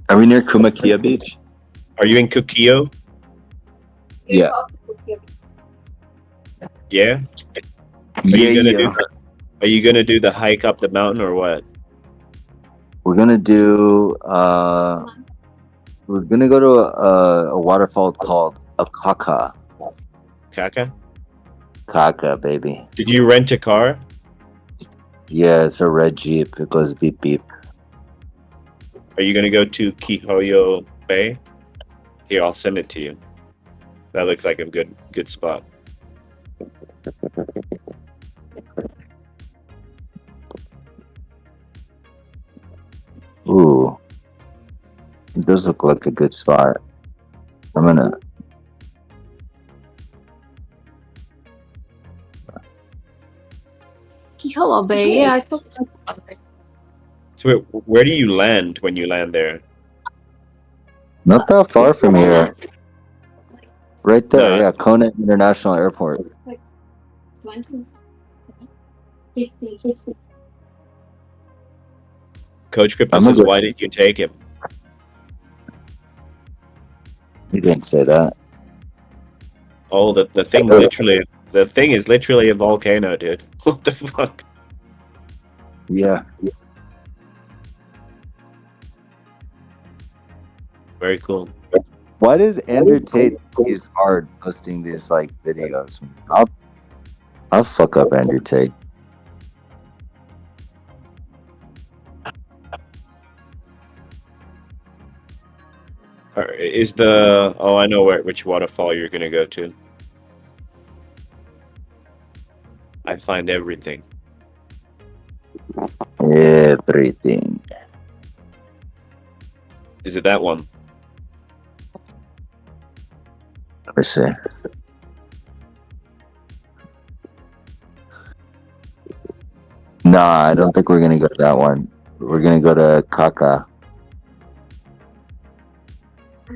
Are we near Kumakia Beach? Are you in Kukio? Yeah. Yeah. Are you gonna do the hike up the mountain or what? We're gonna do. We're gonna go to a waterfall called Akaka. Kaka? Kaka, baby. Did you rent a car? Yeah, it's a red Jeep. It goes beep beep. Are you gonna go to Kihoyo Bay? Here, I'll send it to you. That looks like a good spot. Ooh, it does look like a good spot. I'm gonna. Hello, Bay. Yeah, I talked to you. So where do you land when you land there? Not that far from here. Right there, No. yeah, Kona International Airport. It's like 20, 50. Coach Crypto I'm says, gonna- why did you take him? He didn't say that. Oh, the thing is literally a volcano, dude. What the fuck? Yeah. Very cool. Why does Andrew Tate is hard posting these like videos? I'll fuck up Andrew Tate. Is the I know which waterfall you're gonna go to. I find everything. Everything. Is it that one? Let me see. Nah, I don't think we're gonna go to that one. We're gonna go to Kaka.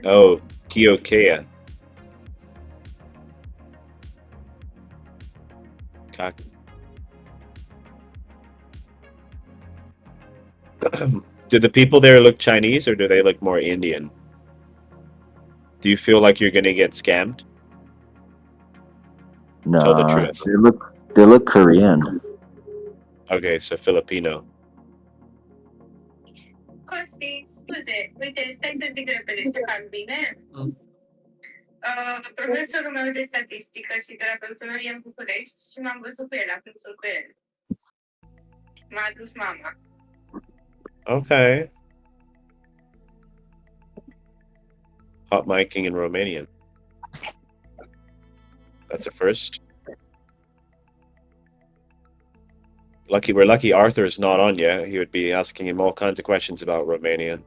Oh, Kiokea. Do the people there look Chinese or do they look more Indian? Do you feel like you're gonna get scammed? Tell the Nah, truth. they look Korean. Okay, so Filipino. Costi, uite, stai să zic repede ce fac bine. Profesorul meu de statistică și terapeutul meu e în București și m-am văzut cu el, am văzut cu el. M-a adus mama. Okay. Hot micing in Romanian. That's a first. We're lucky Arthur's not on yet. He would be asking him all kinds of questions about Romania.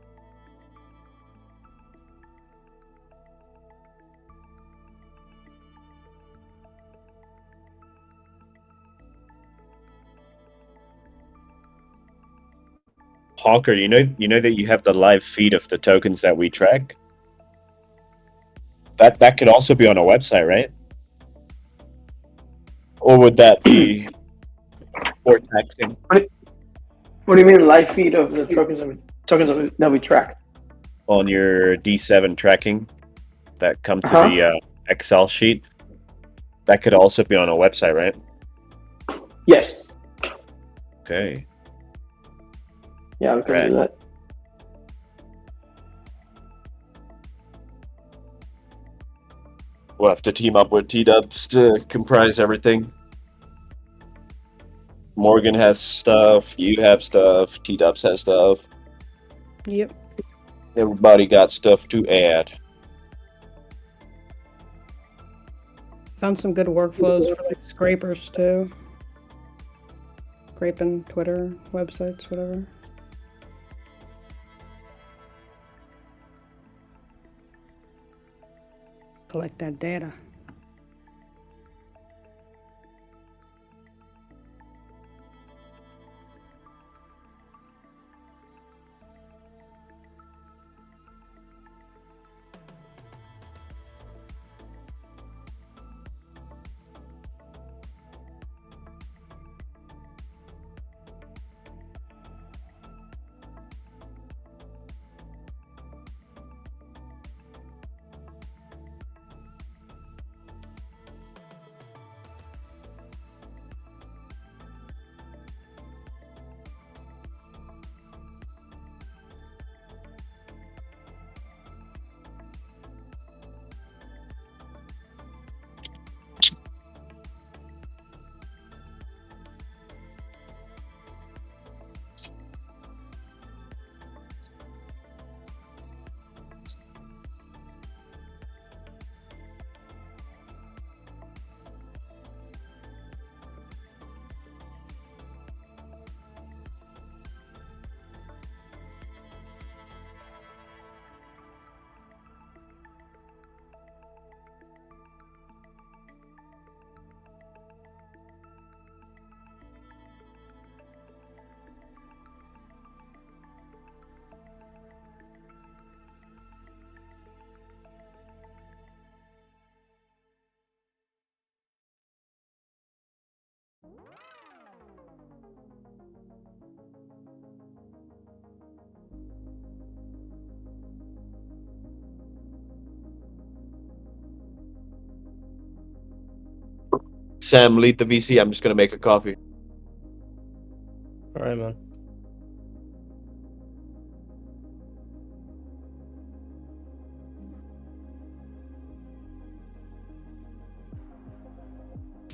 Hawker, you know that you have the live feed of the tokens that we track? That could also be on a website, right? Or would that be for taxing? What do you mean live feed of the tokens that we track? On your D7 tracking that come to the Excel sheet? That could also be on a website, right? Yes. Okay. Yeah, we can do that. We'll have to team up with T-Dubs to comprise everything. Morgan has stuff, you have stuff, T-Dubs has stuff. Yep. Everybody got stuff to add. Found some good workflows for like scrapers too. Scraping Twitter, websites, whatever. Collect that data. Sam, lead the VC. I'm just gonna make a coffee. All right, man.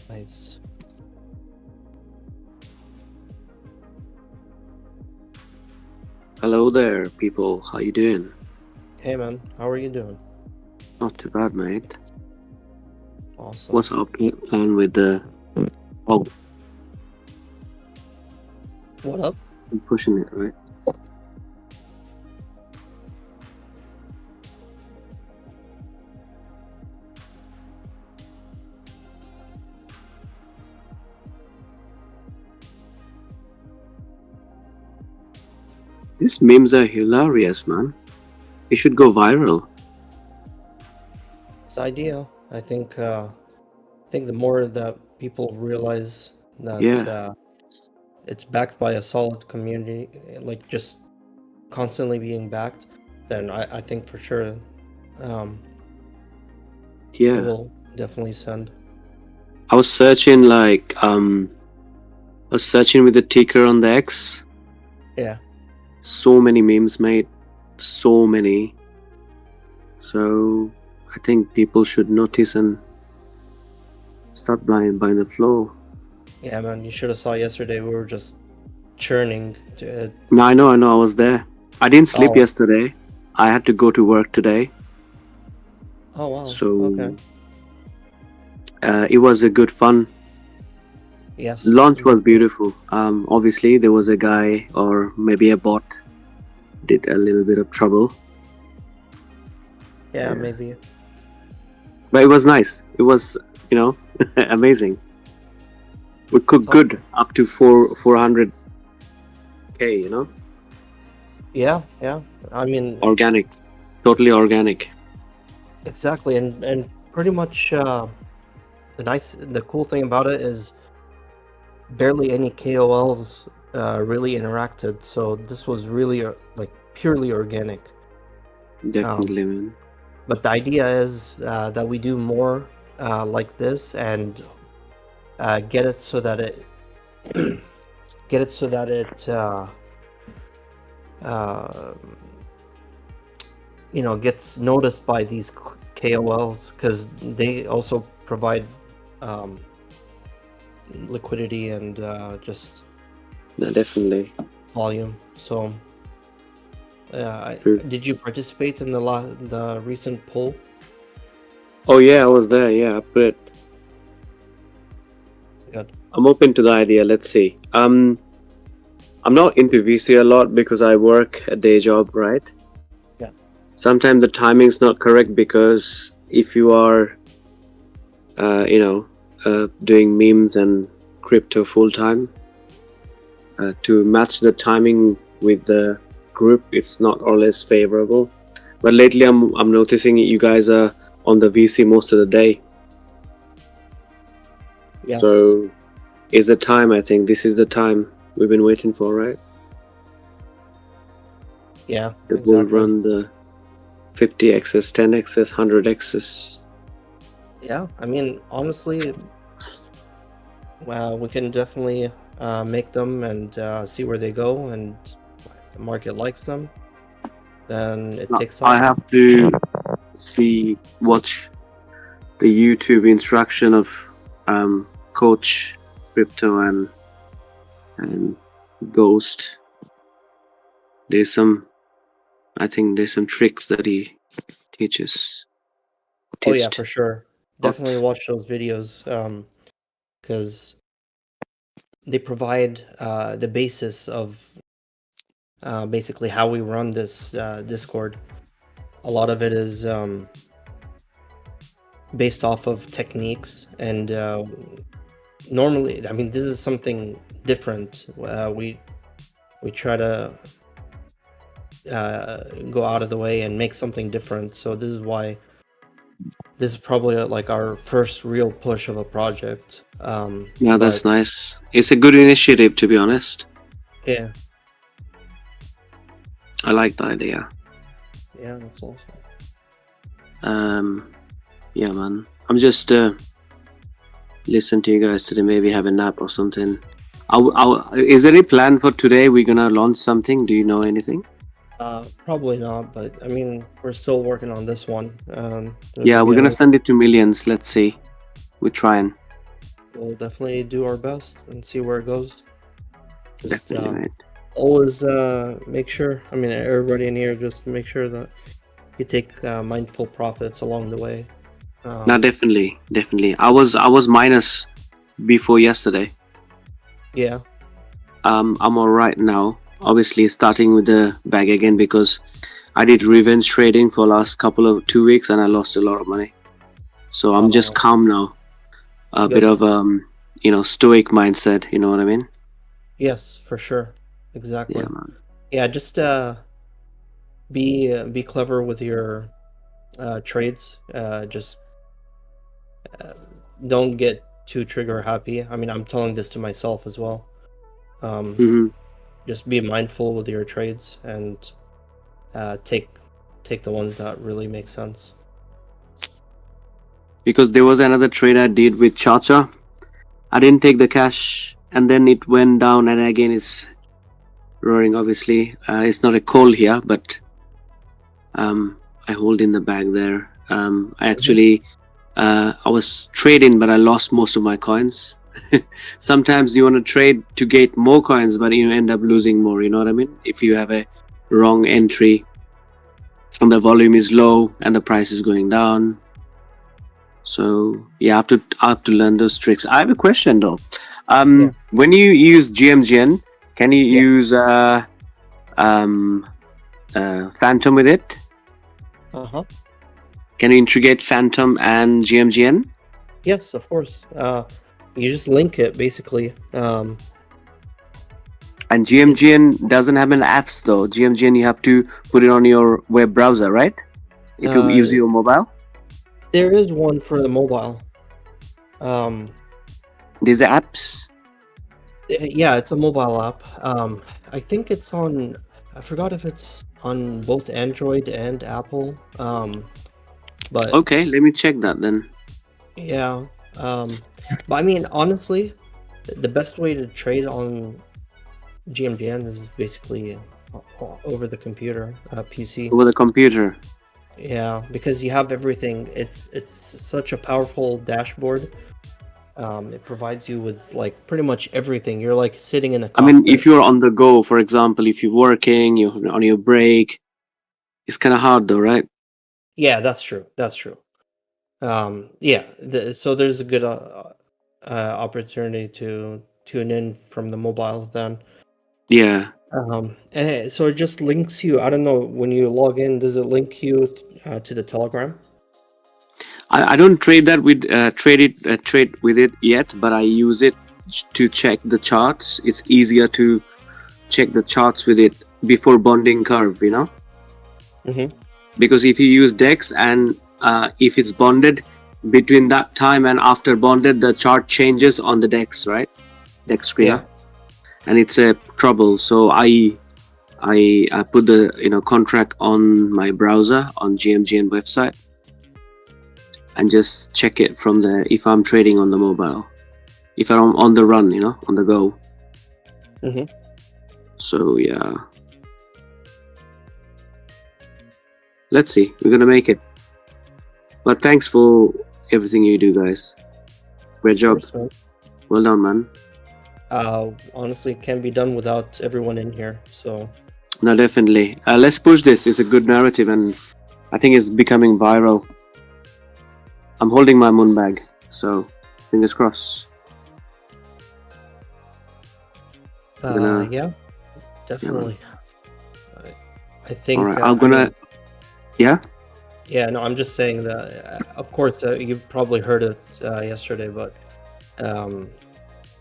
Nice. Hello there, people. How you doing? Hey, man. How are you doing? Not too bad, mate. Awesome. What's up on with the... Oh, What up? I'm pushing it, right? These memes are hilarious, man. It should go viral. It's ideal. I think the more that people realize that Yeah. it's backed by a solid community, like just constantly being backed, then I think for sure it Yeah. will definitely send. I was searching with the ticker on the X. Yeah. So many memes, mate. So many. So I think people should notice and start buying the flow. Yeah, man, you should have saw yesterday. We were just churning. No, I know. I was there. I didn't sleep Oh. yesterday. I had to go to work today. Oh wow. So Okay. it was a good fun. Yes. Launch was beautiful. Obviously there was a guy or maybe a bot did a little bit of trouble. Yeah, maybe. But it was nice. It was, amazing. We cooked good up to 400k, Yeah. I mean, organic, totally organic. exactly, and pretty much the cool thing about it is barely any KOLs really interacted. So this was really like purely organic. Definitely, man. But the idea is that we do more like this and get it so that it gets noticed by these KOLs, because they also provide liquidity and just No, definitely. volume. So did you participate in the recent poll? Oh yeah, I was there. Yeah, I put it. Good. I'm open to the idea. Let's see. I'm not into VC a lot because I work a day job, right? Yeah. Sometimes the timing's not correct, because if you are, doing memes and crypto full time, to match the timing with the group, it's not always favorable. But lately, I'm noticing you guys are on the VC most of the day. Yes. So, is the time? I think this is the time we've been waiting for, right? Yeah, The exactly. bull run, the 50x's, 10x's, 100x's. Yeah, I mean, honestly, we can definitely make them and see where they go, and if the market likes them, then it takes off. I have to watch the YouTube instruction of Coach Crypto and Ghost. I think there's some tricks that he teaches. Oh yeah, for sure. Definitely watch those videos, because they provide the basis of basically how we run this Discord. A lot of it is based off of techniques, and normally, I mean, this is something different. We try to go out of the way and make something different. So this is why this is probably like our first real push of a project. Yeah, that's nice. It's a good initiative, to be honest. Yeah. I like the idea. Yeah, that's awesome. Yeah, man. I'm just listen to you guys today. Maybe have a nap or something. Is there any plan for today? We're gonna launch something. Do you know anything? Probably not, but I mean, we're still working on this one. Yeah, we're gonna send it to millions. Let's see. We're trying. We'll definitely do our best and see where it goes. Just, Definitely, mate. always make sure. I mean, everybody in here, just make sure that you take mindful profits along the way. No, definitely. I was minus before yesterday. Yeah. I'm all right now. Obviously, starting with the bag again, because I did revenge trading for last 2 weeks and I lost a lot of money. So I'm just calm now. A bit of stoic mindset. You know what I mean? Yes, for sure. Exactly. Yeah, man. Yeah, just be clever with your trades. Just don't get too trigger happy. I mean, I'm telling this to myself as well. Just be mindful with your trades and take the ones that really make sense. Because there was another trade I did with Chacha. I didn't take the cash, and then it went down, and again it's roaring. Obviously, it's not a call here, but I hold in the bag there. I actually I was trading, but I lost most of my coins. Sometimes you want to trade to get more coins, but you end up losing more. You know what I mean? If you have a wrong entry and the volume is low and the price is going down. So yeah, I have to learn those tricks. I have a question though. When you use GMGN, can you use Phantom with it? Can you integrate Phantom and GMGN? Yes, of course. You just link it basically. And GMGN doesn't have an apps though. GMGN you have to put it on your web browser, right? If you use your mobile. There is one for the mobile. There's apps. Yeah, it's a mobile app. I think it's on. I forgot if it's on both Android and Apple. But okay, let me check that then. Yeah. But I mean, honestly, the best way to trade on GMGN is basically over the computer, PC. Over the computer. Yeah, because you have everything. It's such a powerful dashboard. It provides you with like pretty much everything. You're like sitting in a cockpit. I mean, if you're on the go, for example, if you're working, you're on your break, it's kind of hard though, right? Yeah, that's true. That's true. Yeah, so there's a good opportunity to tune in from the mobile then. Yeah. So it just links you. I don't know, when you log in, does it link you to the Telegram? I don't trade that with trade with it yet, but I use it to check the charts. It's easier to check the charts with it before bonding curve, you know. Because if you use DEX and if it's bonded between that time and after bonded, the chart changes on the DEX, right? DEX screener, and it's a trouble. So I put the contract on my browser on GMGN website and just check it from the if I'm trading on the mobile, if I'm on the run, on the go. So yeah. Let's see. We're gonna make it. But thanks for everything you do, guys. Great job. Well done, man. Honestly, it can't be done without everyone in here. So. No, definitely. Let's push this. It's a good narrative, and I think it's becoming viral. I'm holding my moon bag, so fingers crossed. Yeah, definitely. I think. All right, I'm gonna. Yeah. Yeah, no, I'm just saying that. Of course, you've probably heard it yesterday, but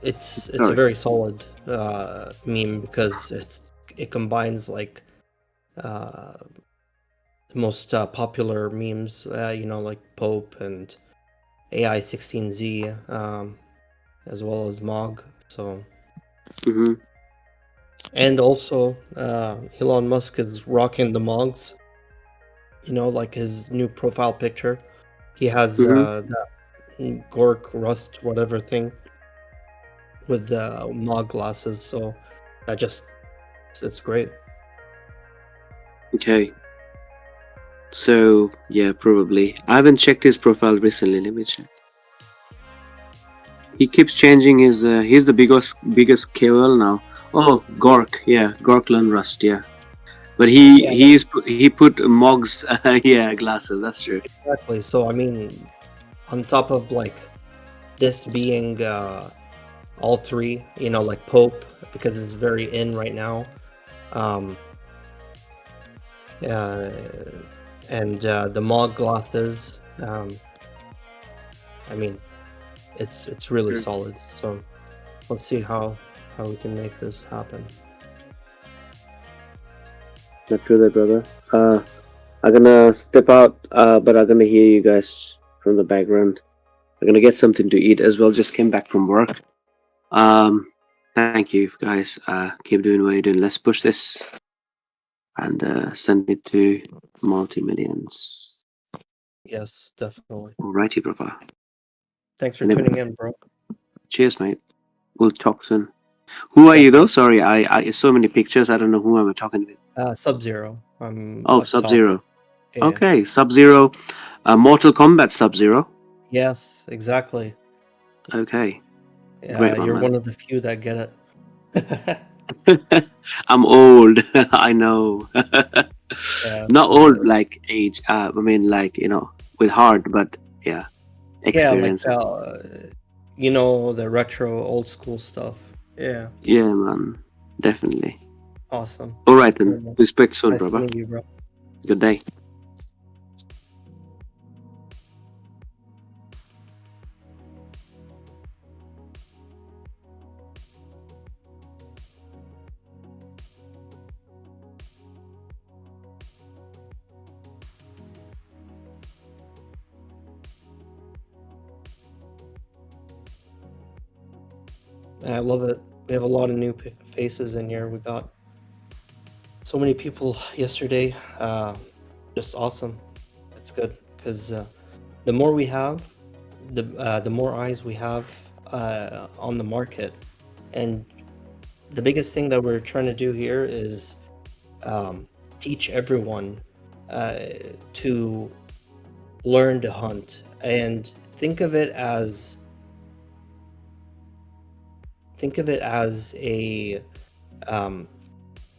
it's a very solid meme because it combines like the most popular memes, like Pope and AI16Z, as well as Mog. So. And also, Elon Musk is rocking the Mogs. Like his new profile picture. He has that Gork Rust whatever thing with the Mog glasses. So it's great. Okay. So yeah, probably. I haven't checked his profile recently. Let me check. He keeps changing his. He's the biggest KOL now. Oh, Gork. Yeah, Gork Learn Rust. Yeah. But he put Mog's glasses. That's true. Exactly. So I mean, on top of like this being all three, like Pope because it's very in right now, and the Mog glasses. I mean, it's really solid. So let's see how we can make this happen. I feel that, brother. I'm gonna step out, but I'm gonna hear you guys from the background. I'm gonna get something to eat as well. Just came back from work. Thank you, guys. Keep doing what you're doing. Let's push this and send it to multi-millions. Yes, definitely. Alrighty, brother. Thanks for Anyway, tuning in, bro. cheers, mate. We'll talk soon. Who are you though? Definitely. Sorry, I so many pictures. I don't know who I'm talking with. Sub-Zero. I'm Oh, up top. Sub-Zero. Yeah. Okay, Sub-Zero. Mortal Kombat Sub-Zero. Yes, exactly. Okay. Yeah, Great one, you're man. one of the few that get it. I'm old. I know. Yeah, Not for old sure. like age. I mean, like, you know, with heart, but yeah, Yeah, like experience. you know, the retro old school stuff. Yeah. Yeah, man. Definitely. Awesome. All That's right, cool, then. man. We speak soon, Nice brother. meeting you, bro. Good day. I love it. We have a lot of new faces in here. We got so many people yesterday. Just awesome. It's good because the more we have, the more eyes we have on the market, and the biggest thing that we're trying to do here is teach everyone to learn to hunt and think of it as a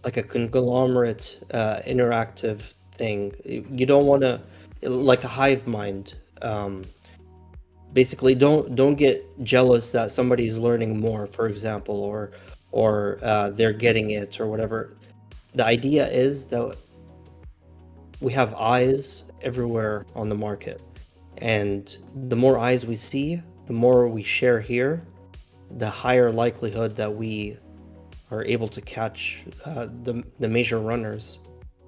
like a conglomerate interactive thing. You don't want to like a hive mind. Basically, don't get jealous that somebody's learning more, for example, or they're getting it or whatever. The idea is that we have eyes everywhere on the market, and the more eyes we see, the more we share here, the higher likelihood that we are able to catch the major runners.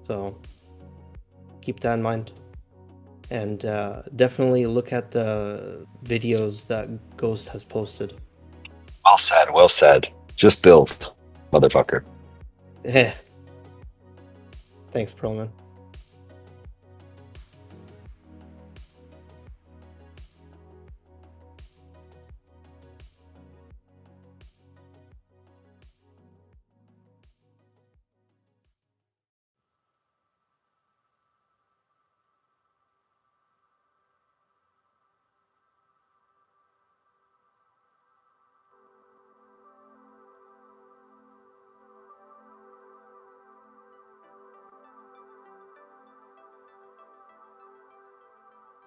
So keep that in mind, and definitely look at the videos that Ghost has posted. Well said. Well said. Just build, motherfucker. Thanks, Perlman.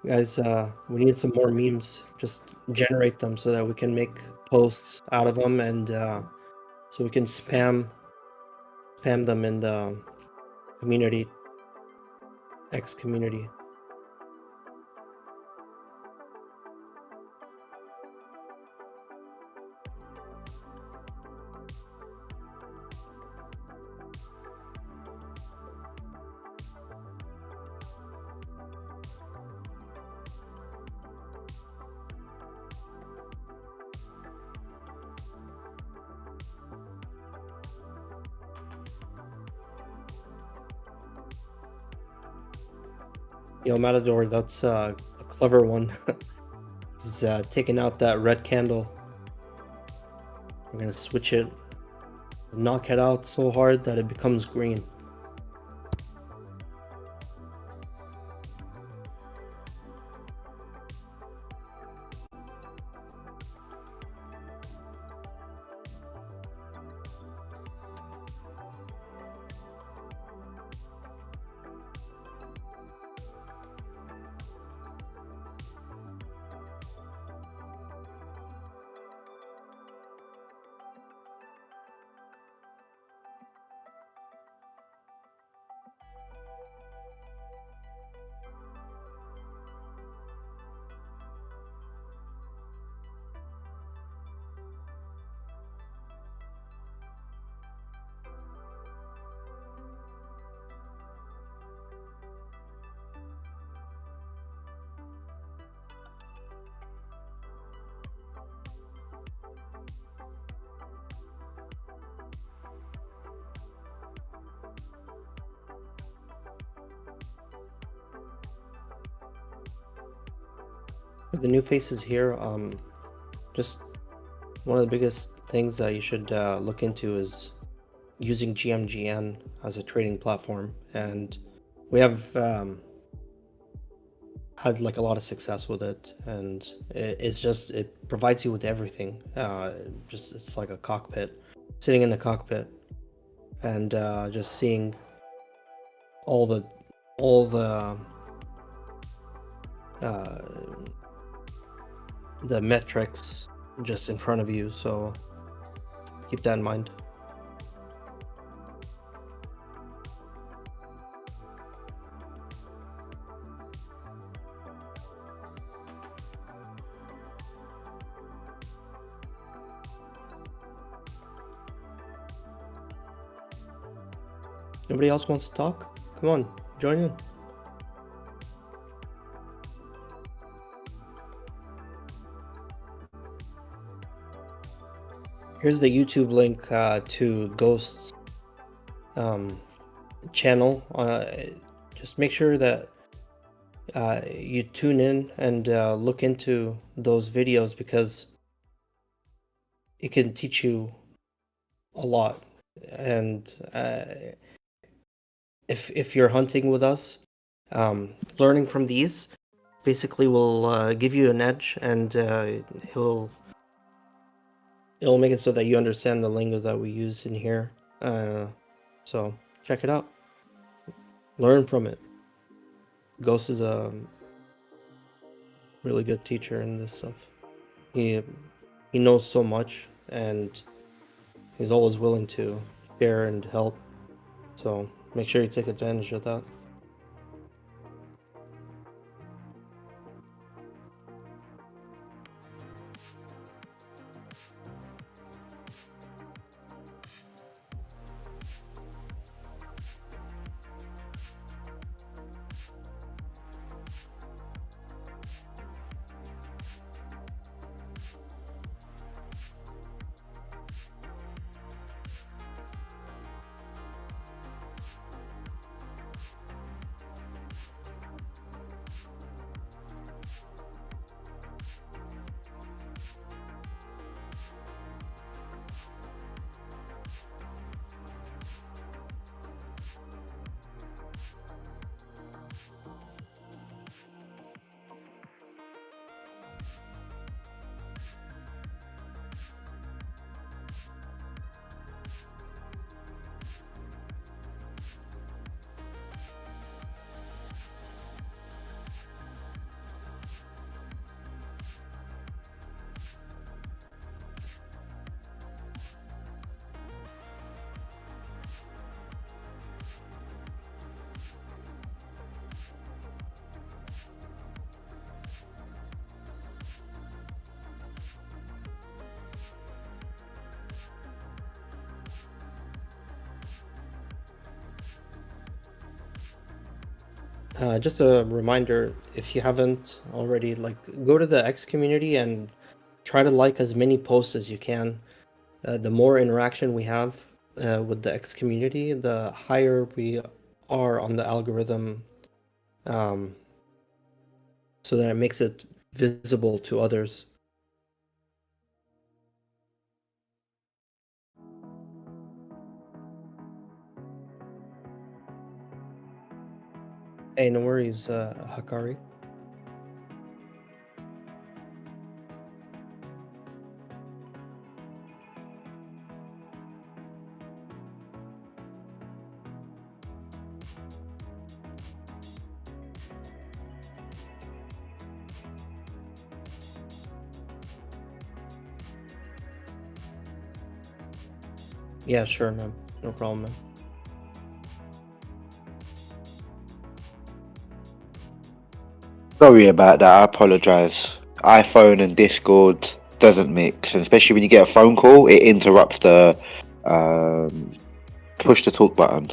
Guys, we need some more memes. Just generate them so that we can make posts out of them, and so we can spam them in the community, X community. Yo, Matador, that's a clever one. He's taking out that red candle. I'm gonna switch it, knock it out so hard that it becomes green. For the new faces here, just one of the biggest things that you should look into is using GMGN as a trading platform, and we have had like a lot of success with it, and it provides you with everything. It's like a cockpit, sitting in the cockpit, and just seeing all the metrics just in front of you. So keep that in mind. Nobody else wants to talk? Come on, join in. Here's the YouTube link to Ghost's channel. Just make sure that you tune in and look into those videos, because it can teach you a lot. And if you're hunting with us, learning from these basically will give you an edge, and it'll make it so that you understand the lingo that we use in here. So check it out, learn from it. Ghost is a really good teacher in this stuff. He knows so much, and he's always willing to share and help. So make sure you take advantage of that. Just a reminder, if you haven't already, go to the X community and try to like as many posts as you can. The more interaction we have with the X community, the higher we are on the algorithm, so that it makes it visible to others. Hey, no worries, Hakari. Yeah, sure, man. No problem, man. Sorry about that. I apologize. iPhone and Discord doesn't mix, and especially when you get a phone call, it interrupts the push to talk button.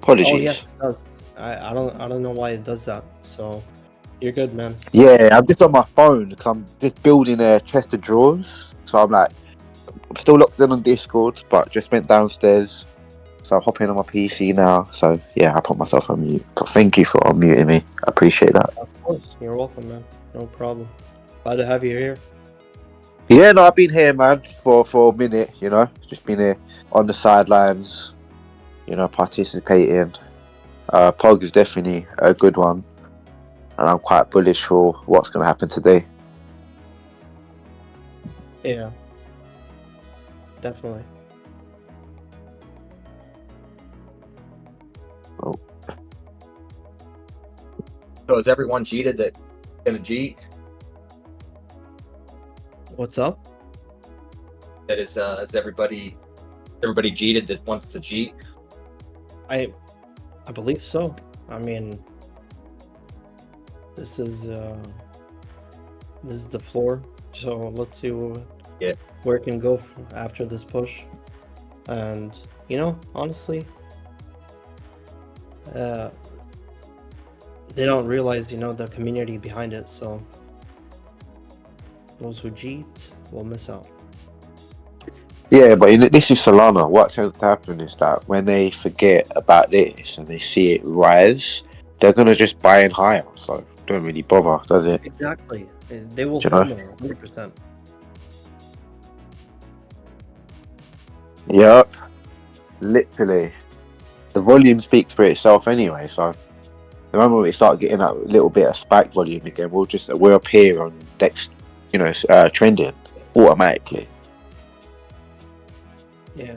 Apologies. Oh yes, it does. I don't know why it does that. So you're good, man. Yeah, I'm just on my phone because I'm just building a chest of drawers. So I'm still locked in on Discord, but just went downstairs. So I'm hopping on my PC now. So yeah, I put myself on mute. But thank you for unmuting me. I appreciate that. Of course, you're welcome, man. No problem. Glad to have you here. Yeah, no, I've been here, man, for a minute. You know, just been here on the sidelines. You know, participating. POG is definitely a good one, and I'm quite bullish for what's going to happen today. Yeah. Definitely. Oh. So is everyone cheated that gonna cheat? What's up? That is everybody cheated that wants to cheat? I believe so. I mean, this is the floor. So let's see where it can go after this push. And you know, honestly, they don't realize, you know, the community behind it. So those who cheat will miss out. Yeah, but this is Solana. What tends to happen is that when they forget about this and they see it rise, they're gonna just buy in higher. So don't really bother, does it? Exactly. They will Do you know? FOMO 100%. Yep. Literally. The volume speaks for itself anyway, so the moment we start getting that little bit of spike volume again, we'll appear on Dex, you know, trending automatically. Yeah.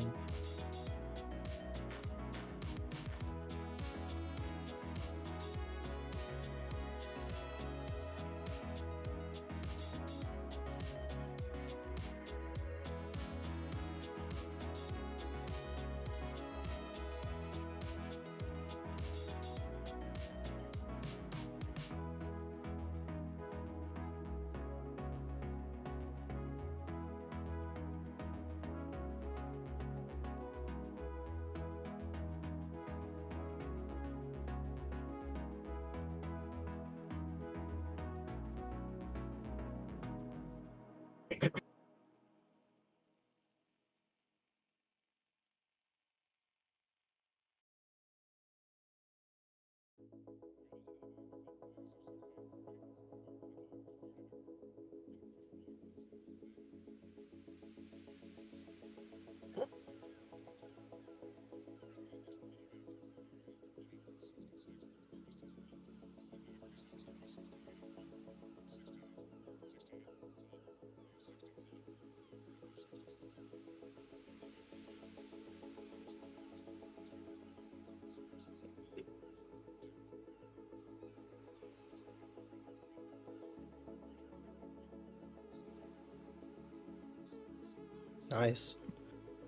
Nice.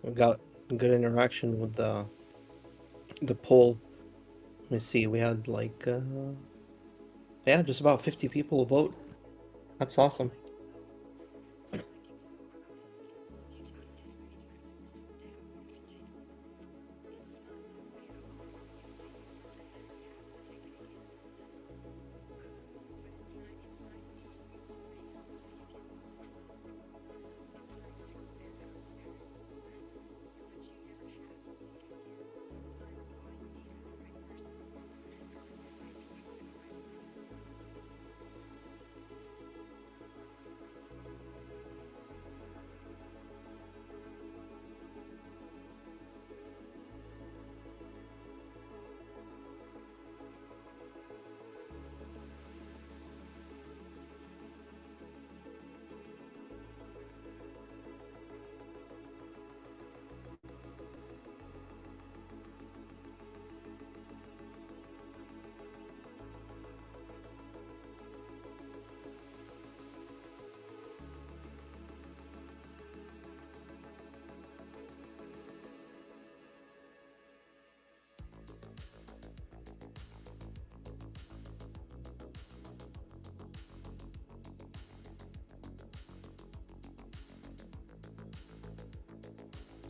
We got good interaction with the poll. Let me see. We had like yeah, just about 50 people vote. That's awesome.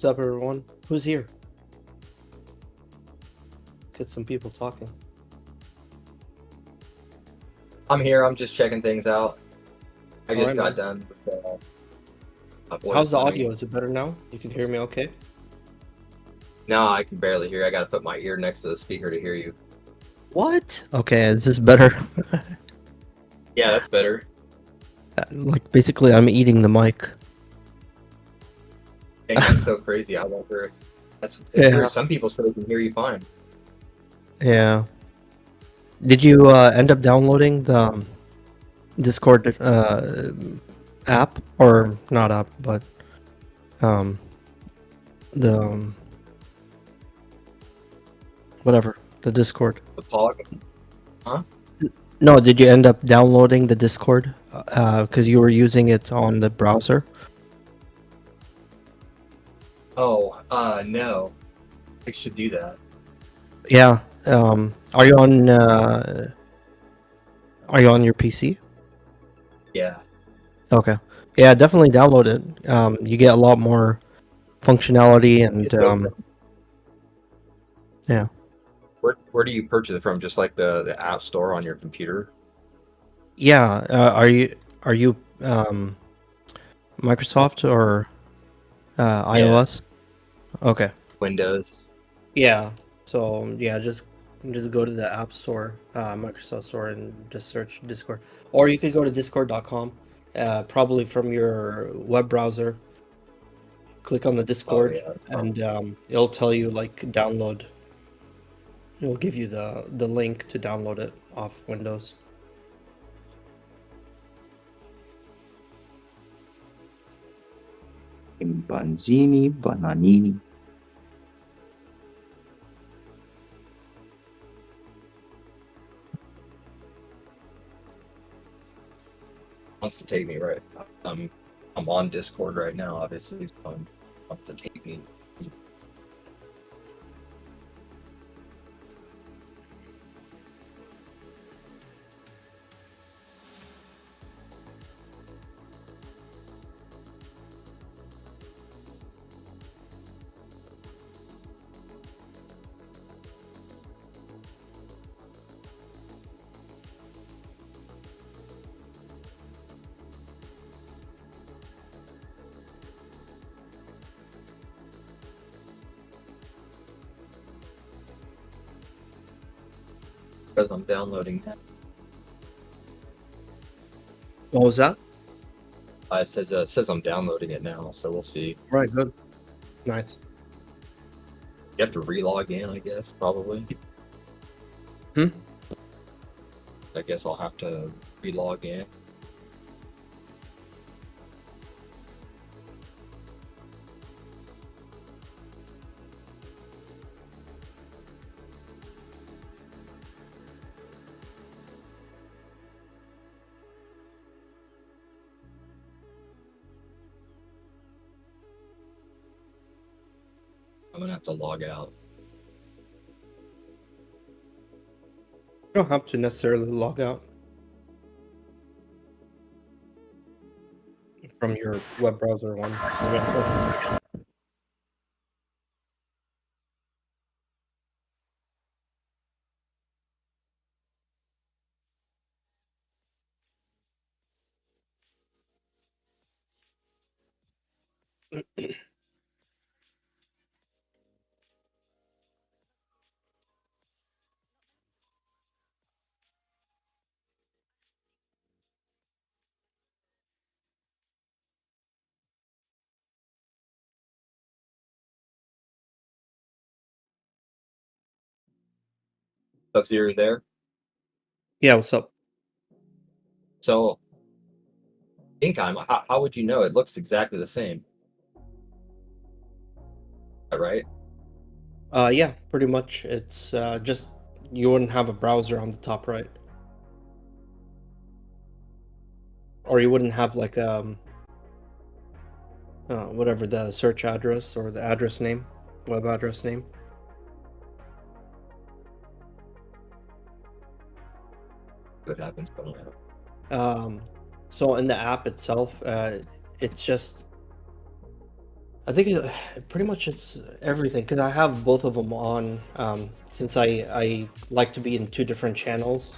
What's up, everyone? Who's here? Get some people talking. I'm here. I'm just checking things out. I just Alright, got man. done with the How's the voice audio? limit. Is it better now? You can hear me okay? No, I can barely hear. I gotta put my ear next to the speaker to hear you. What? Okay, is this better? Yeah, that's better. Like basically, I'm eating the mic. Dang, that's so crazy. I wonder if that's Yeah. weird. Some people say they can hear you fine. Yeah. Did you end up downloading the Discord app, or not app, but the whatever, the Discord? The POG? Huh? No, did you end up downloading the Discord? Because you were using it on the browser. Oh, no. I should do that. Yeah. Are you on your PC? Yeah. Okay. Yeah, definitely download it. You get a lot more functionality and yeah. Where do you purchase it from? Just like the app store on your computer? Yeah. Are you Microsoft or iOS? Okay. Windows. Yeah. So yeah, just go to the App Store, Microsoft Store, and just search Discord. Or you could go to discord.com, probably from your web browser. Click on the Discord, and it'll tell you like download. It'll give you the link to download it off Windows. Banzini, bananini. Wants to take me right. I'm on Discord right now, obviously. So wants to take me. Because I'm downloading that. What was that? It says I'm downloading it now, so we'll see. Right, good. Nice. You have to relog in, I guess, probably. Hmm? I guess I'll have to relog in. I'm gonna have to log out. You don't have to necessarily log out from your web browser one. Sub-Zero there. Yeah, what's up? So, Inkheim, how would you know? It looks exactly the same. Right? Yeah, pretty much. It's just you wouldn't have a browser on the top right, or you wouldn't have like whatever the search address or the address name, web address name. What happens? So in the app itself, it's just, I think pretty much it's everything, because I have both of them on. Since I like to be in two different channels,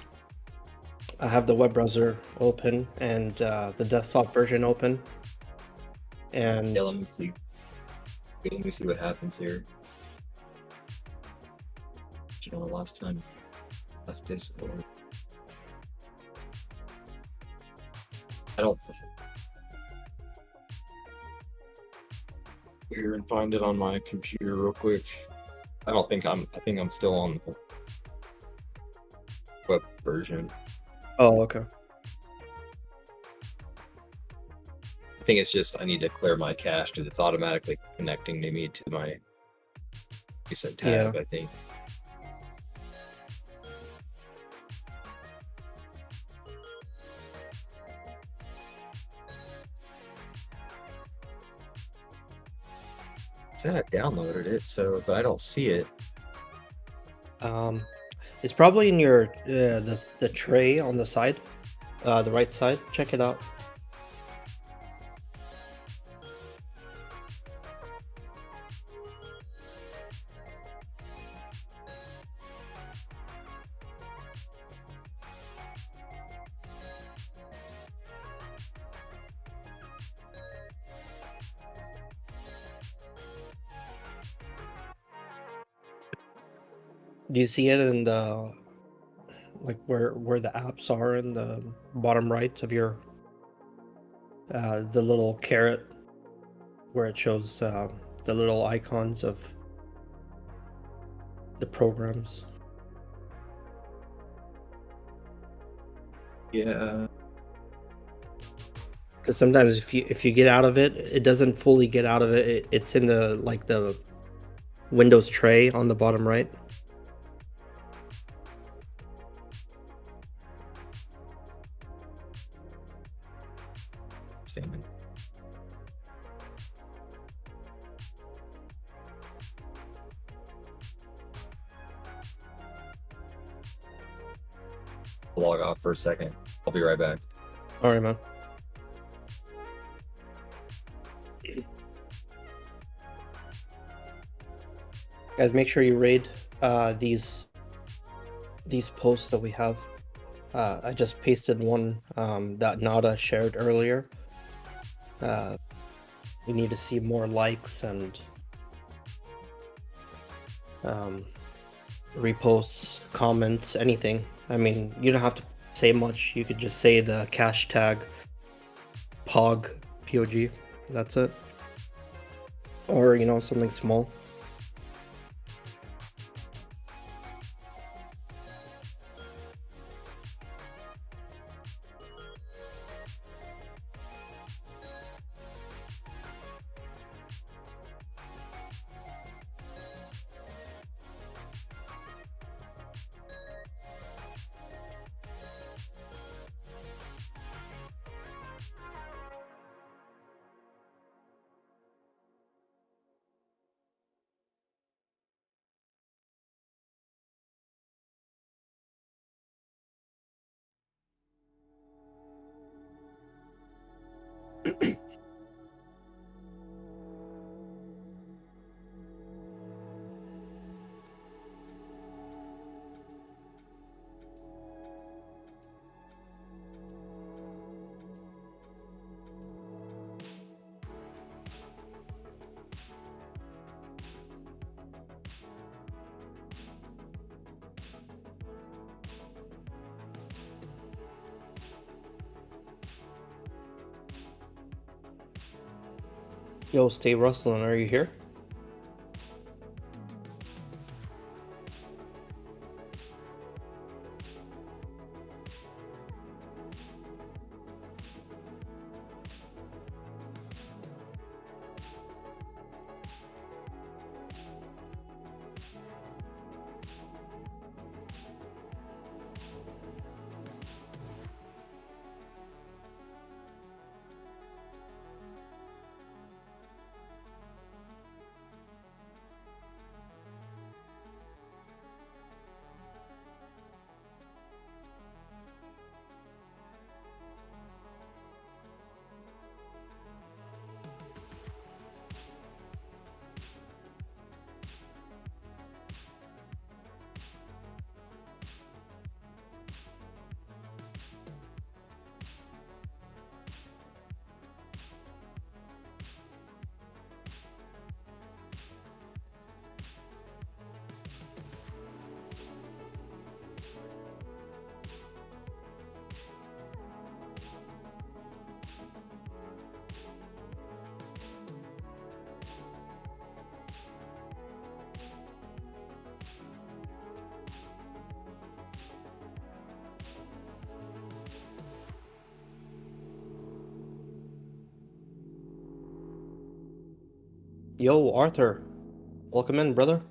I have the web browser open and the desktop version open. And yeah, let me see. Let me see what happens here. You know, last time I left Discord. don't. Here and find it on my computer real quick. I don't think I'm. I think I'm still on the web version. Oh, okay. I think it's just I need to clear my cache because it's automatically connecting me to my recent tab. Yeah. I think. Said I downloaded it, so but I don't see it. It's probably in your the tray on the side, the right side. Check it out. Do you see it in the like where the apps are in the bottom right of your the little caret where it shows the little icons of the programs? Yeah. Because sometimes if you get out of it, it doesn't fully get out of it. It's in the like the Windows tray on the bottom right. Salmon. Log off for a second. I'll be right back. All right, man. Guys, make sure you raid these posts that we have. I just pasted one that Nada shared earlier. We need to see more likes and reposts, comments, anything. I mean, you don't have to say much. You could just say the cash tag POG. That's it. Or, you know, something small. Yo, stay rustling. Are you here? Yo, Arthur. Welcome in, brother.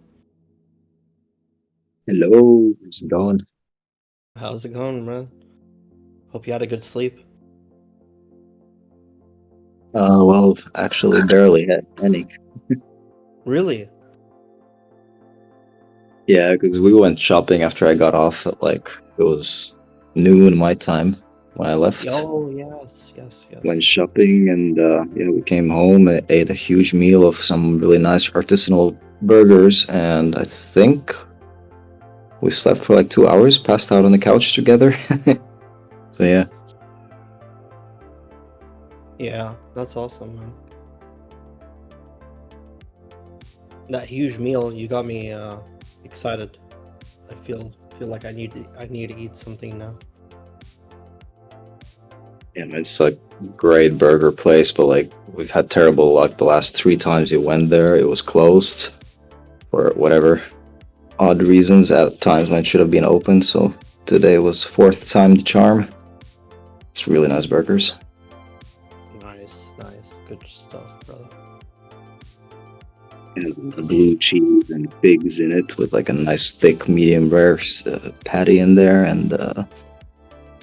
Hello, how's it going? How's it going, man? Hope you had a good sleep. Well, actually, barely had any. Really? Yeah, because we went shopping after I got off at it was noon my time when I left. Oh, yes. Went shopping and yeah, we came home and ate a huge meal of some really nice artisanal burgers, and I think we slept for 2 hours, passed out on the couch together. So yeah. Yeah, that's awesome, man. That huge meal, you got me excited. I feel like I need to eat something now. Yeah, it's a great burger place, but we've had terrible luck the last 3 times we went there. It was closed for whatever odd reasons at times when it should have been open. So today was 4th time the charm. It's really nice burgers. Nice, good stuff, brother. And blue cheese and figs in it with a nice thick medium rare patty in there, and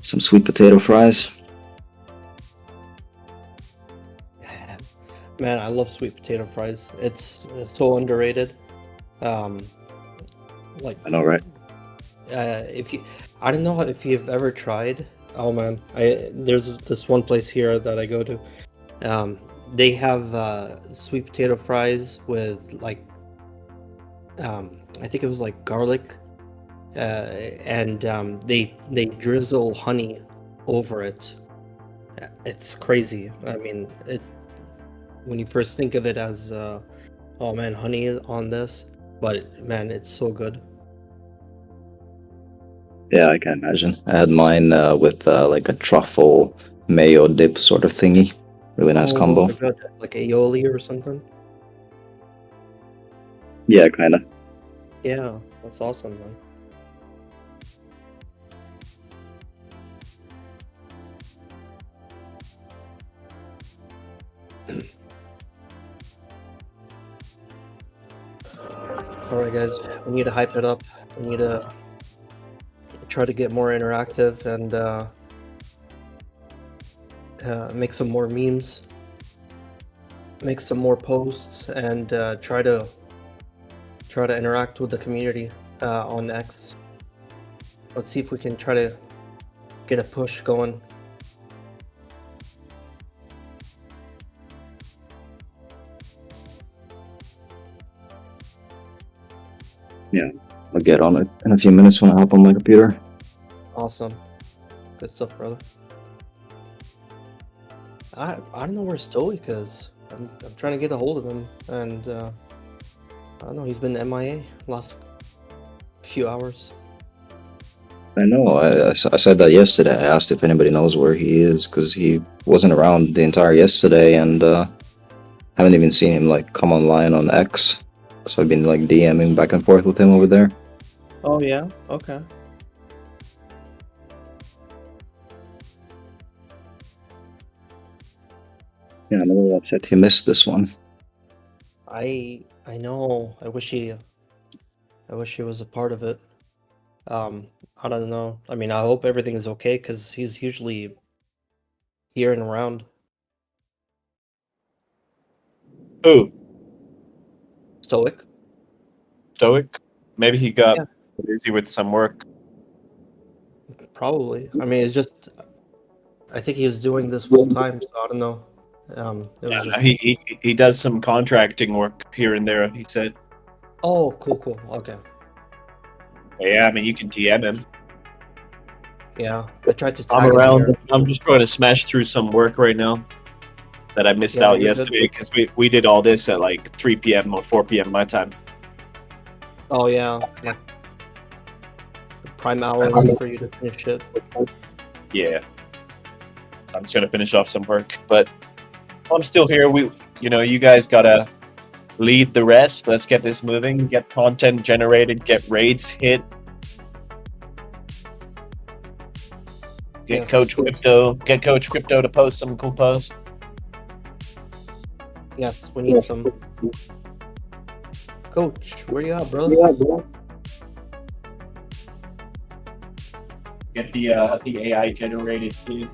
some sweet potato fries. Man, I love sweet potato fries. It's so underrated. I know, right? I don't know if you've ever tried. Oh man, there's this one place here that I go to. They have sweet potato fries with I think it was garlic, and they drizzle honey over it. It's crazy. I mean, when you first think of it as oh man, honey on this, but man, it's so good. Yeah, I can imagine. I had mine with a truffle mayo dip sort of thingy. Really nice combo. My God, like aioli or something. Yeah, kind of. Yeah, that's awesome, man. Alright guys, we need to hype it up. We need to try to get more interactive and make some more memes, make some more posts, and try to interact with the community on X. Let's see if we can try to get a push going. Yeah, I'll get on it in a few minutes when I hop on my computer. Awesome. Good stuff, brother. I don't know where Stoic is. I'm trying to get a hold of him, and I don't know, he's been MIA last few hours. I know, I said that yesterday. I asked if anybody knows where he is, because he wasn't around the entire yesterday, and haven't even seen him come online on X. So I've been DMing back and forth with him over there. Oh yeah? Okay. Yeah, I'm a little upset he missed this one. I know. I wish he was a part of it. I don't know. I mean, I hope everything is okay, because he's usually here and around. Who? Stoic. Maybe he got busy with some work. Probably. I mean, it's just, I think he was doing this full time, so I don't know. He does some contracting work here and there, he said. Oh, cool. Okay. Yeah, I mean, you can DM him. Yeah, I tried to. I'm around. I'm just trying to smash through some work right now that I missed out yesterday, because we did all this at 3 p.m. or 4 p.m. my time. Oh yeah, the prime hours for you to finish it. Yeah, I'm just gonna finish off some work, but I'm still here. You guys gotta lead the rest. Let's get this moving. Get content generated. Get raids hit. Get Coach Crypto. Get Coach Crypto to post some cool posts. Yes, we need some. Coach, where you at, bro? Get the AI generated food.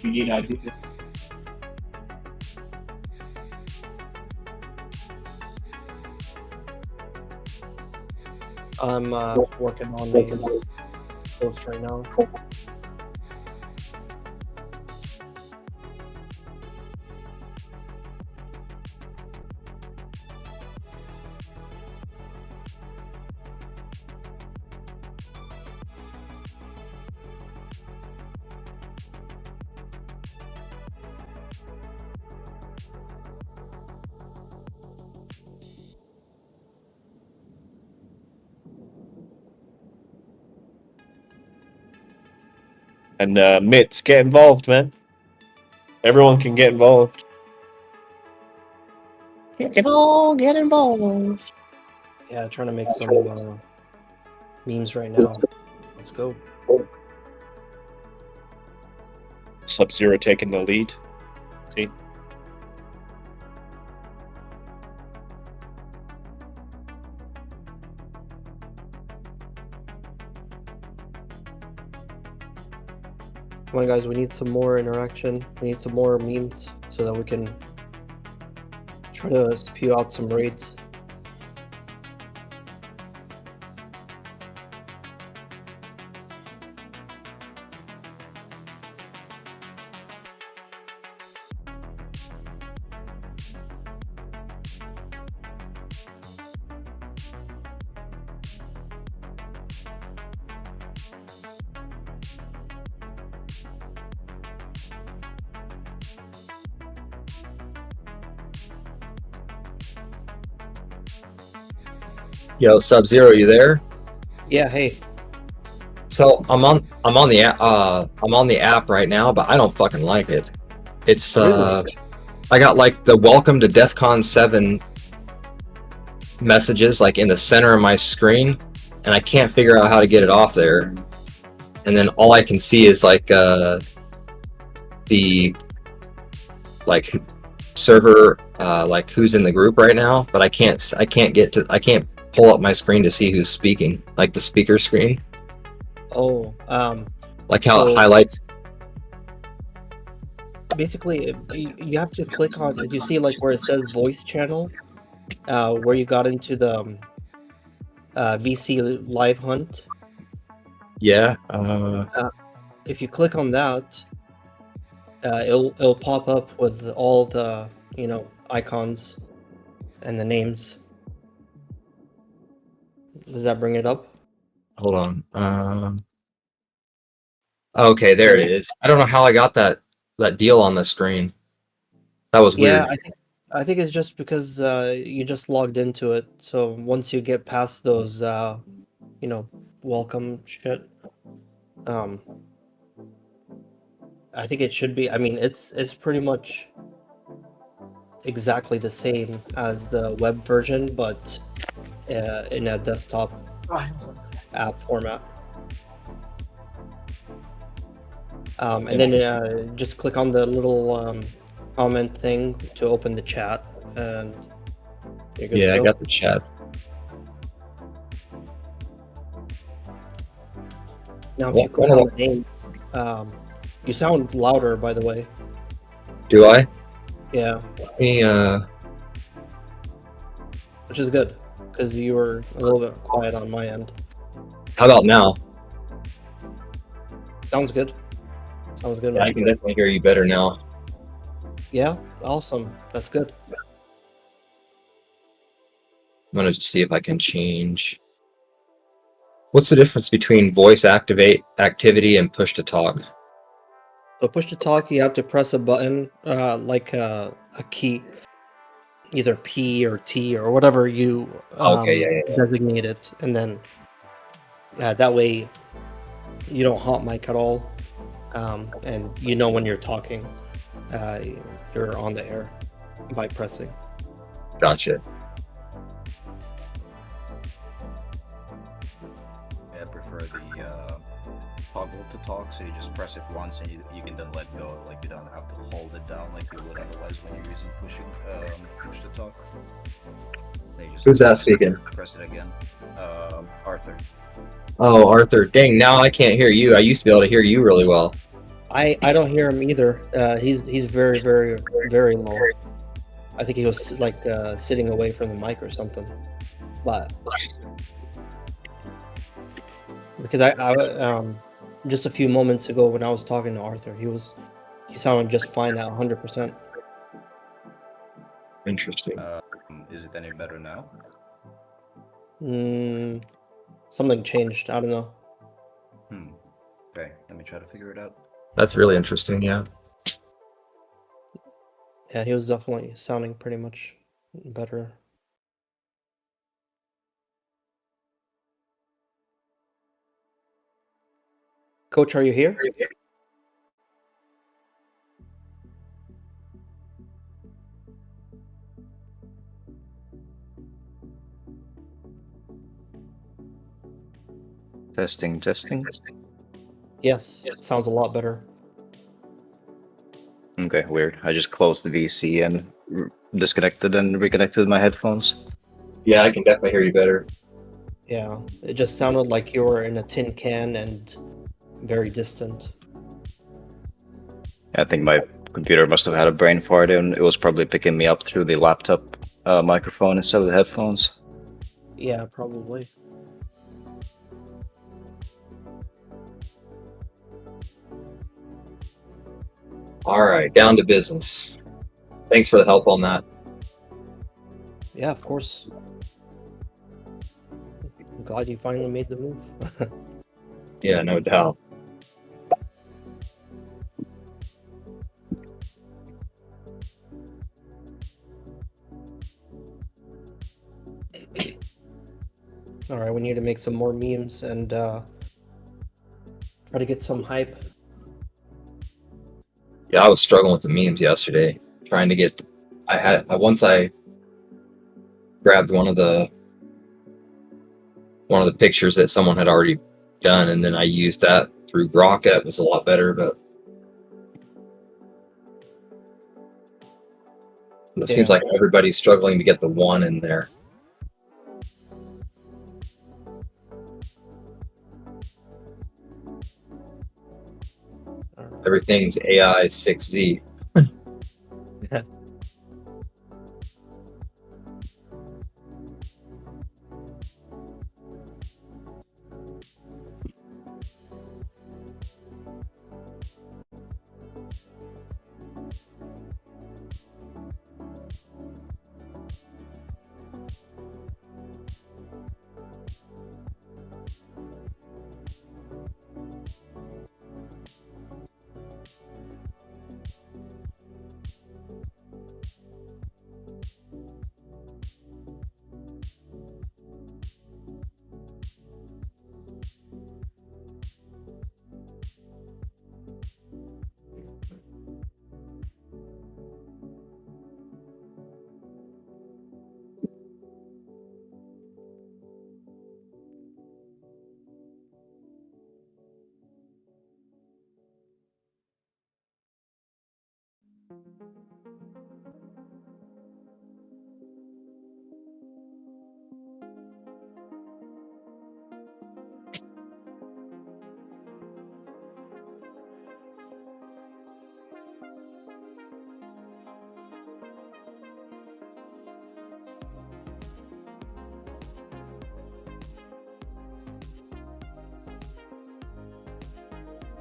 You need ideas. I'm working on the post right now. And Mitts, get involved, man. Everyone can get involved. You can all get involved. Yeah, trying to make some memes right now. Let's go. Sub-Zero taking the lead. See? Come on, guys, we need some more interaction. We need some more memes so that we can try to spew out some raids. Yo, Sub-Zero, you there? Yeah, hey. So I'm on the app right now, but I don't fucking like it. It's Really? I got like the welcome to Defcon7 messages like in the center of my screen, and I can't figure out how to get it off there. And then all I can see is like the like server like who's in the group right now, but I can't pull up my screen to see who's speaking, like the speaker screen. Oh, Like how it highlights. basically, you have to click on. Do you see like where it says voice channel, where you got into the VC live hunt? Yeah. If you click on that, it'll pop up with all the icons and the names. Does that bring it up? Hold on. Okay, there it is. I don't know how I got that deal on the screen. That was weird. Yeah, I think it's just because you just logged into it. So once you get past those, welcome shit, I think it should be. I mean, it's pretty much exactly the same as the web version, but in a desktop app format. And then just click on the little comment thing to open the chat, and you're good to Yeah, I go. got the chat. Now, if you click on the names, you sound louder, by the way. Do I? Yeah. Let me Which is good, because you were a little bit quiet on my end. How about now? Sounds good. Sounds good. Yeah, I can definitely hear you better now. Yeah, awesome. That's good. I'm gonna see if I can change. What's the difference between voice activity and push to talk? So push to talk, you have to press a button, like a key, either P or T or whatever you Okay, yeah. designate it, and then that way you don't hot mic at all, and you know when you're talking, you're on the air by pressing. Gotcha. I prefer the toggle hold to talk, so you just press it once and you can then let go. Like you don't have to hold it down like you would otherwise when you're using push to talk. Then you just Who's that speaking? press it again. Arthur. Oh, Arthur. Dang, now I can't hear you. I used to be able to hear you really well. I don't hear him either. He's very low. I think he was like sitting away from the mic or something. But because I just a few moments ago when I was talking to Arthur, he sounded just fine at 100%. Interesting. Is it any better now? Something changed. I don't know. Okay, let me try to figure it out. That's really interesting, yeah. Yeah, he was definitely sounding pretty much better. Coach, are you here? Testing. Yes, sounds a lot better. Okay, weird. I just closed the VC and disconnected and reconnected my headphones. Yeah, I can definitely hear you better. Yeah, it just sounded like you were in a tin can and very distant. I think my computer must have had a brain fart and it was probably picking me up through the laptop microphone instead of the headphones. Yeah, probably. All right, down to business. Thanks for the help on that. Yeah, of course. I'm glad you finally made the move. Yeah, no doubt. All right, we need to make some more memes and try to get some hype. Yeah, I was struggling with the memes yesterday, trying to get. Once I grabbed one of the pictures that someone had already done, and then I used that through Grok. It was a lot better, but it seems like everybody's struggling to get the one in there. Everything's AI 6Z.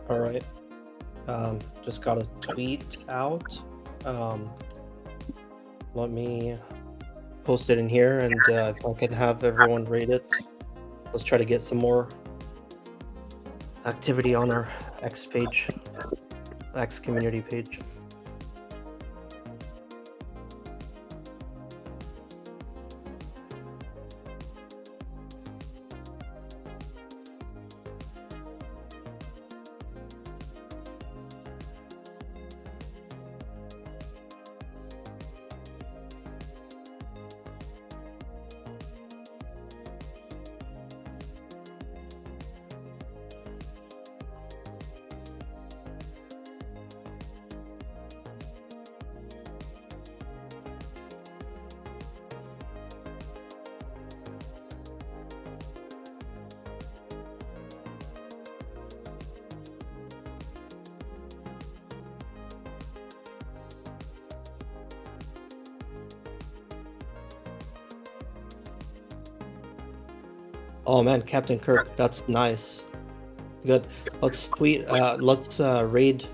All right. Just got a tweet out. Let me post it in here, and if I can have everyone rate it, let's try to get some more activity on our X page, X community page. Oh man, Captain Kirk, that's nice. Good. Let's raid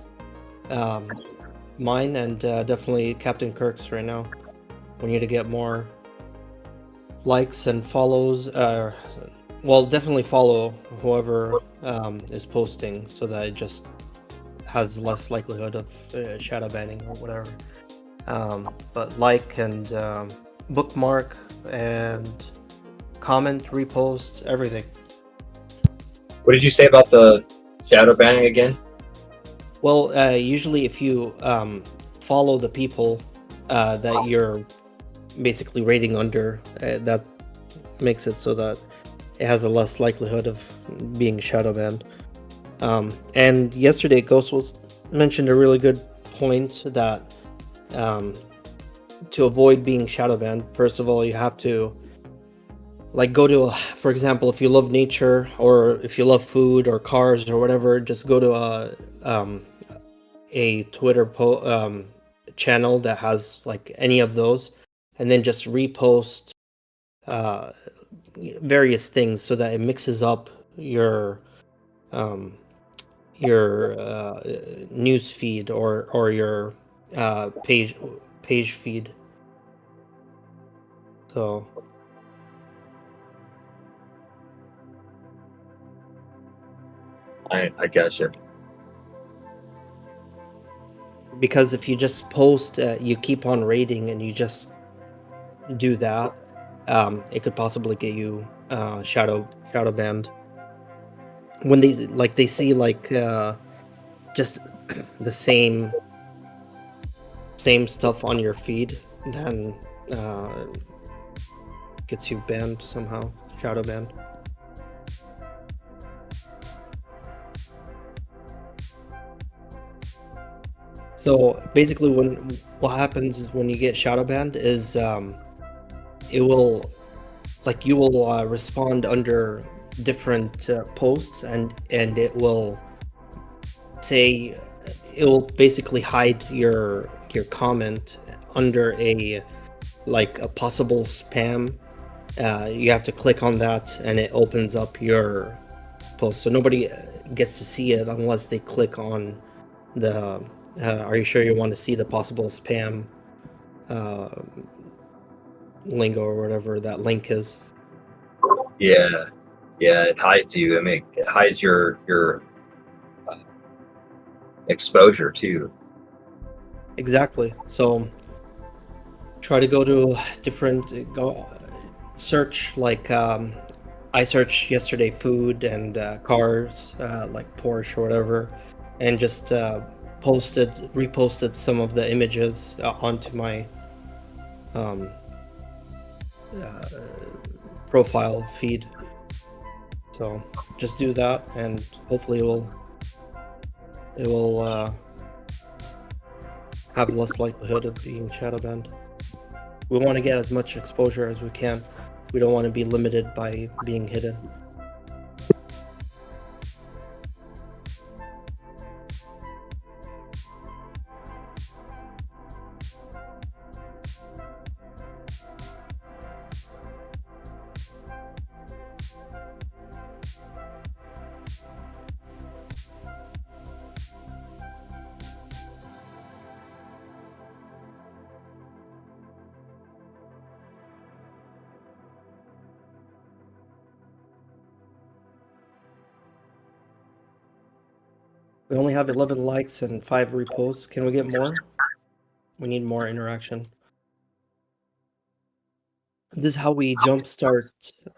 mine and definitely Captain Kirk's right now. We need to get more likes and follows. Well, definitely follow whoever is posting so that it just has less likelihood of shadow banning or whatever. But like and bookmark and comment, repost, everything. What did you say about the shadow banning again? Well, usually if you follow the people that you're basically rating under, that makes it so that it has a less likelihood of being shadow banned. And yesterday, Ghost was mentioned a really good point that to avoid being shadow banned, first of all, you have to like go to, for example, if you love nature or if you love food or cars or whatever, just go to a Twitter channel that has like any of those, and then just repost various things so that it mixes up your news feed or your page feed. So I gotcha. because if you just post, you keep on rating and you just do that, it could possibly get you shadow banned. When they see like just the same stuff on your feed, then gets you banned somehow, shadow banned. So basically, what happens is when you get shadow banned is it will like you will respond under different posts and it will say it will basically hide your comment under a possible spam. You have to click on that and it opens up your post, so nobody gets to see it unless they click on the are you sure you want to see the possible spam lingo or whatever that link is. Yeah, it hides you. I mean, it hides your exposure too. Exactly. So try to go to different search like I searched yesterday food and cars like Porsche or whatever, and just reposted some of the images onto my profile feed. So just do that and hopefully it will have less likelihood of being shadow banned. We want to get as much exposure as we can. We don't want to be limited by being hidden. We only have 11 likes and 5 reposts. Can we get more? We need more interaction. This is how we jumpstart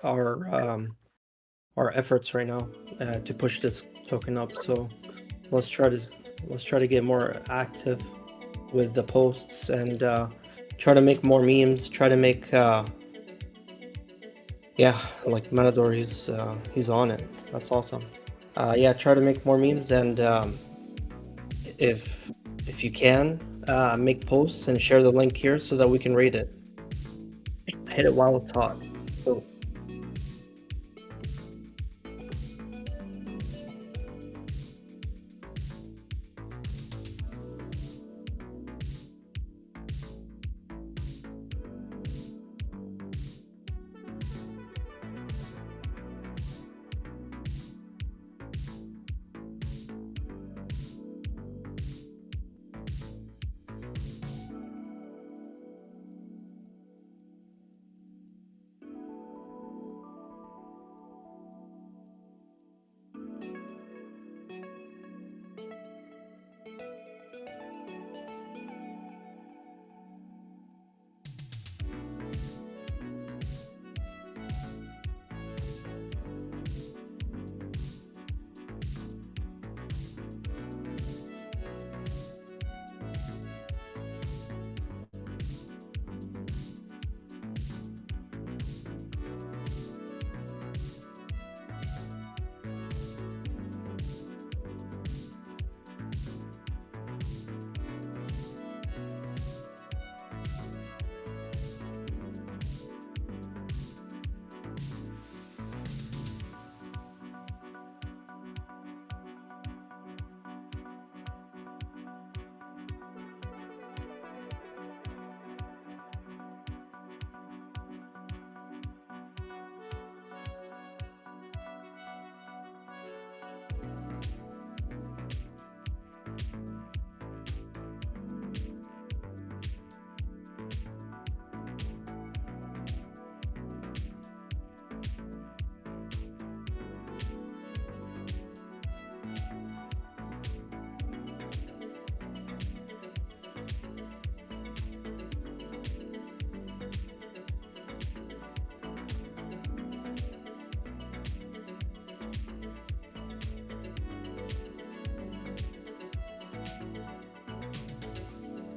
our efforts right now to push this token up. So let's try to get more active with the posts and try to make more memes. Try to make like Matador, he's on it. That's awesome. Try to make more memes and if you can make posts and share the link here so that we can rate it. Hit it while it's hot. So.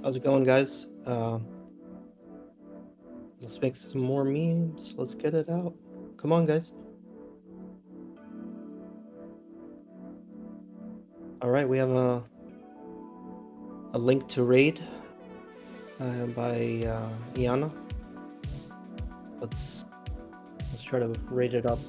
How's it going, guys? Let's make some more memes. Let's get it out. Come on, guys. All right, we have a link to raid by Iana. Let's try to raid it up.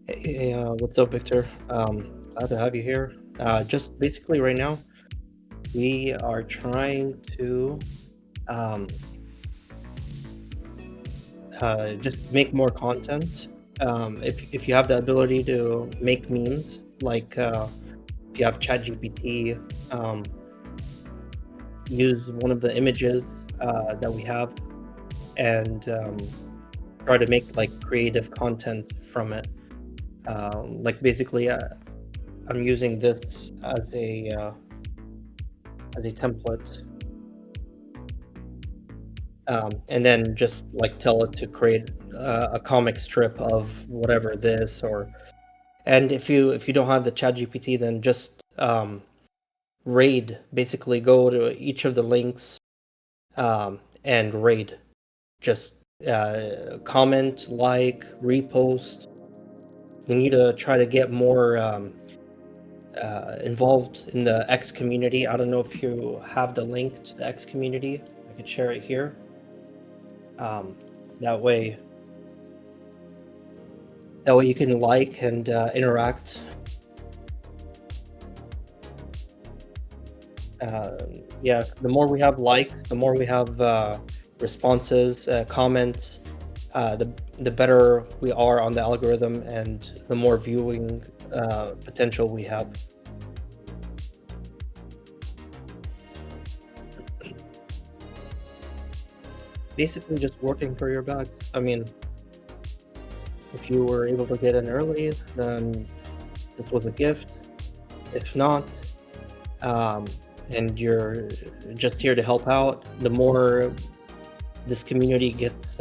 Hey, what's up, Victor? Glad to have you here. Just basically right now, we are trying to just make more content. If you have the ability to make memes, like if you have ChatGPT, use one of the images that we have and try to make like creative content from it. Like basically, I'm using this as a template, and then just like tell it to create a comic strip of whatever this or. And if you don't have the ChatGPT, then just raid. Basically, go to each of the links and raid. Just comment, like, repost. We need to try to get more involved in the X community. I don't know if you have the link to the X community. I could share it here. That way you can like and interact. Yeah, the more we have likes, the more we have responses, comments, the better we are on the algorithm and the more viewing potential we have. Basically just working for your bags. I mean, if you were able to get in early, then this was a gift. If not, and you're just here to help out, the more this community gets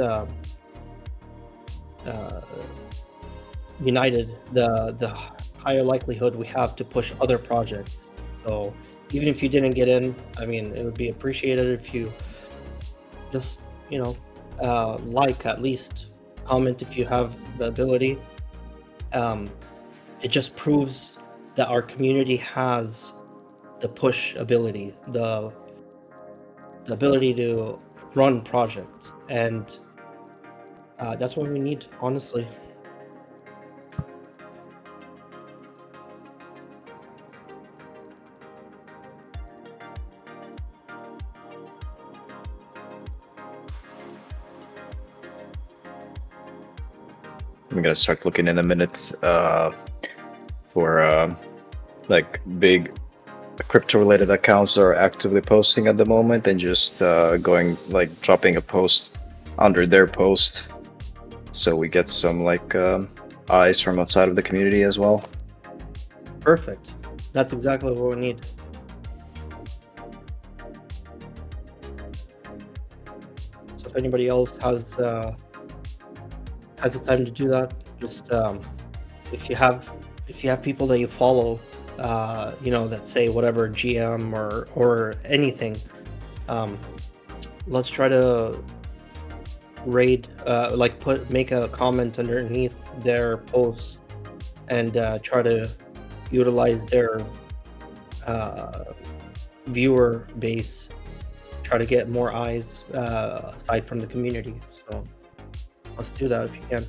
united, the higher likelihood we have to push other projects. So even if you didn't get in, I mean, it would be appreciated if you just, like, at least comment if you have the ability. It just proves that our community has the push ability, the ability to run projects, and that's what we need, honestly. I'm gonna start looking in a minute for like big crypto-related accounts that are actively posting at the moment, and just dropping a post under their post, so we get some eyes from outside of the community as well. Perfect. That's exactly what we need. So if anybody else has the time to do that, just if you have people that you follow, that say whatever GM or anything, let's try to raid, make a comment underneath their posts and try to utilize their viewer base, try to get more eyes aside from the community. So let's do that if you can.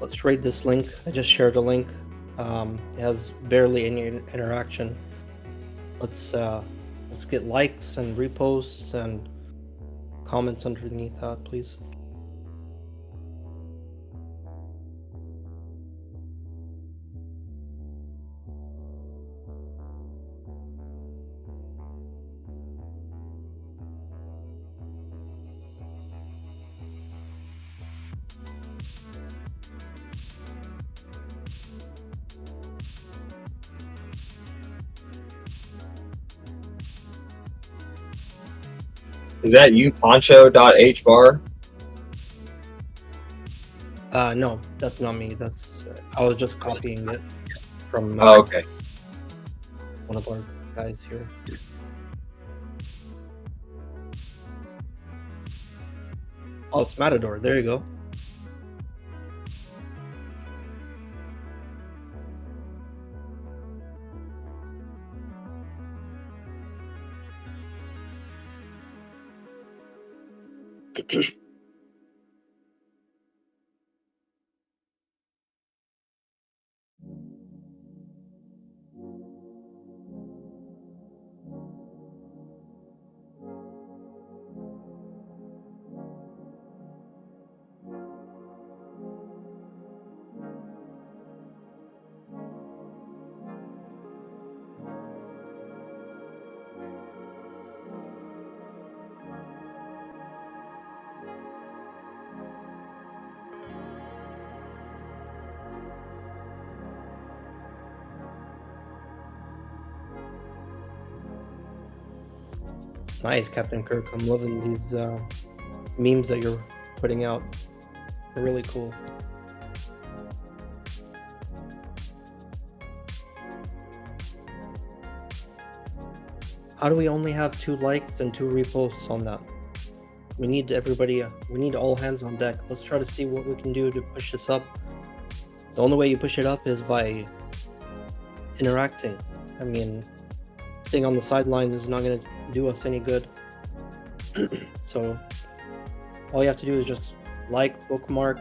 Let's rate this link. I just shared a link. It has barely any interaction. Let's get likes and reposts and comments underneath that, please. Is that you, Poncho.hbar? No, that's not me. That's I was just copying it from Oh, okay. one of our guys here. Oh, it's Matador. There you go. Nice, Captain Kirk. I'm loving these memes that you're putting out. They're really cool. How do we only have 2 likes and 2 reposts on that? We need everybody, we need all hands on deck. Let's try to see what we can do to push this up. The only way you push it up is by interacting. I mean, staying on the sideline is not going to do us any good. So all you have to do is just like, bookmark,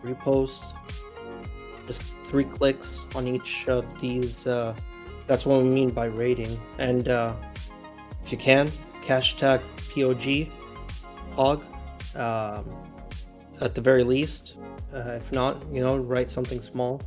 repost, just 3 clicks on each of these. That's what we mean by rating. And if you can, hashtag POG at the very least. If not, write something small.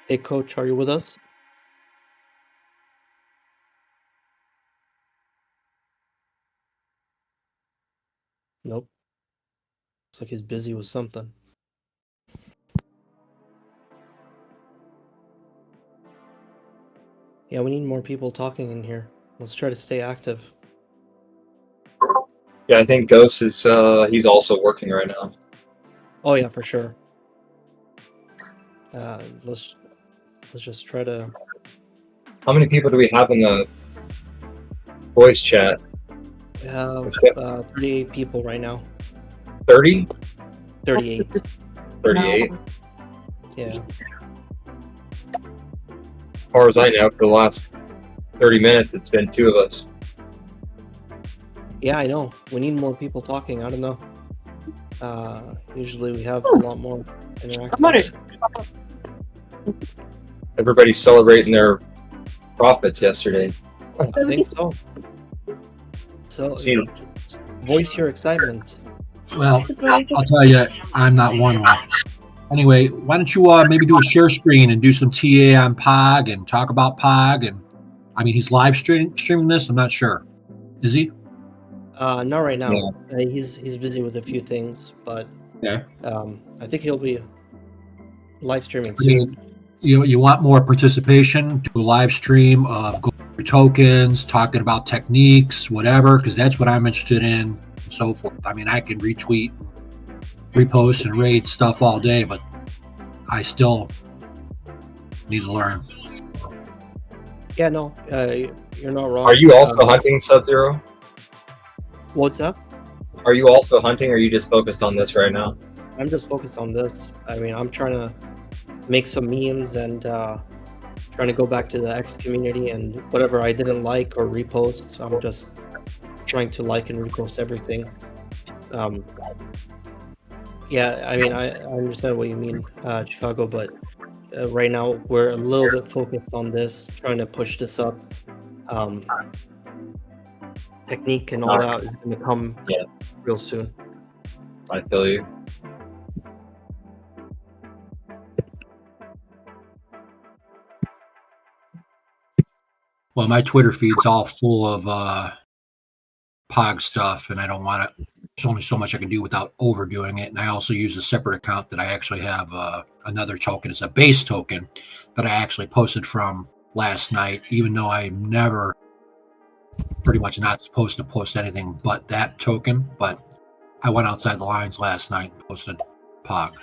Hey, Coach, are you with us? Nope. Looks like he's busy with something. Yeah, we need more people talking in here. Let's try to stay active. Yeah, I think Ghost is he's also working right now. Oh yeah, for sure. Let's just try to. How many people do we have in the voice chat? We have 38 people right now. 30? 38. 38? Yeah. As far as I know, for the last 30 minutes, it's been 2 of us. Yeah, I know. We need more people talking. I don't know. Usually we have a lot more interaction. Everybody's celebrating their profits yesterday. I think so. So, voice your excitement. Well, I'll tell you, I'm not one of them. Anyway, why don't you maybe do a share screen and do some TA on POG and talk about POG? And I mean, he's live streaming this. I'm not sure. Is he? Not right now. Yeah. He's busy with a few things, but Yeah. I think he'll be live streaming I soon. mean, you want more participation? Do a live stream of going through tokens, talking about techniques, whatever, because that's what I'm interested in, and so forth. I mean, I can retweet, repost, and raid stuff all day, but I still need to learn. Yeah, no, you're not wrong. Are you also hunting Sub-Zero? What's up? Are you also hunting, or are you just focused on this right now? I'm just focused on this. I mean, I'm trying to make some memes and trying to go back to the X community, and whatever I didn't like or repost, I'm just trying to like and repost everything. Yeah, I mean, I understand what you mean, Chicago, but right now we're a little bit focused on this, trying to push this up. Technique and all that is going to come real soon. I feel you. Well, my Twitter feed's all full of POG stuff, and I don't want to. There's only so much I can do without overdoing it. And I also use a separate account that I actually have another token. It's a base token that I actually posted from last night, even though I'm never pretty much not supposed to post anything but that token. But I went outside the lines last night and posted POG.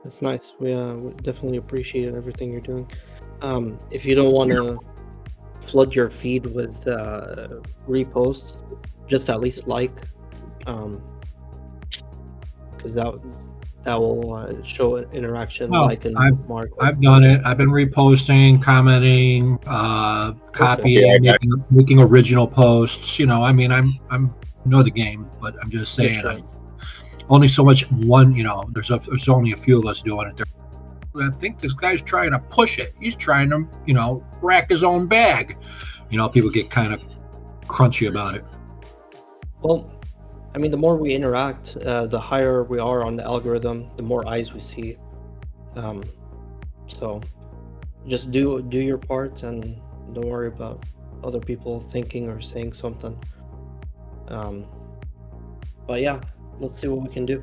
That's nice. We definitely appreciate everything you're doing. If you don't want to flood your feed with reposts, just at least like, because that will show interaction. Well, like and mark. I've done it. I've been reposting, commenting, copying, making original posts. You know, I mean, I know the game, but I'm just saying, Sure. only so much one. You know, there's only a few of us doing it. I think this guy's trying to push it. He's trying to, you know, rack his own bag. You know, people get kind of crunchy about it. Well, I mean, the more we interact, the higher we are on the algorithm, the more eyes we see. So just do your part and don't worry about other people thinking or saying something. But yeah, let's see what we can do.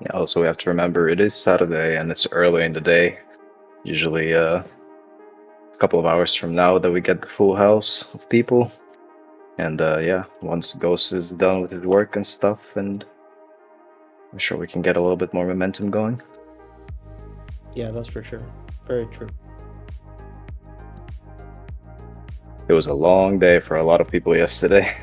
Yeah, also we have to remember it is Saturday and it's early in the day. Usually a couple of hours from now that we get the full house of people. And yeah, once Ghost is done with his work and stuff, and I'm sure we can get a little bit more momentum going. Yeah, that's for sure. Very true. It was a long day for a lot of people yesterday.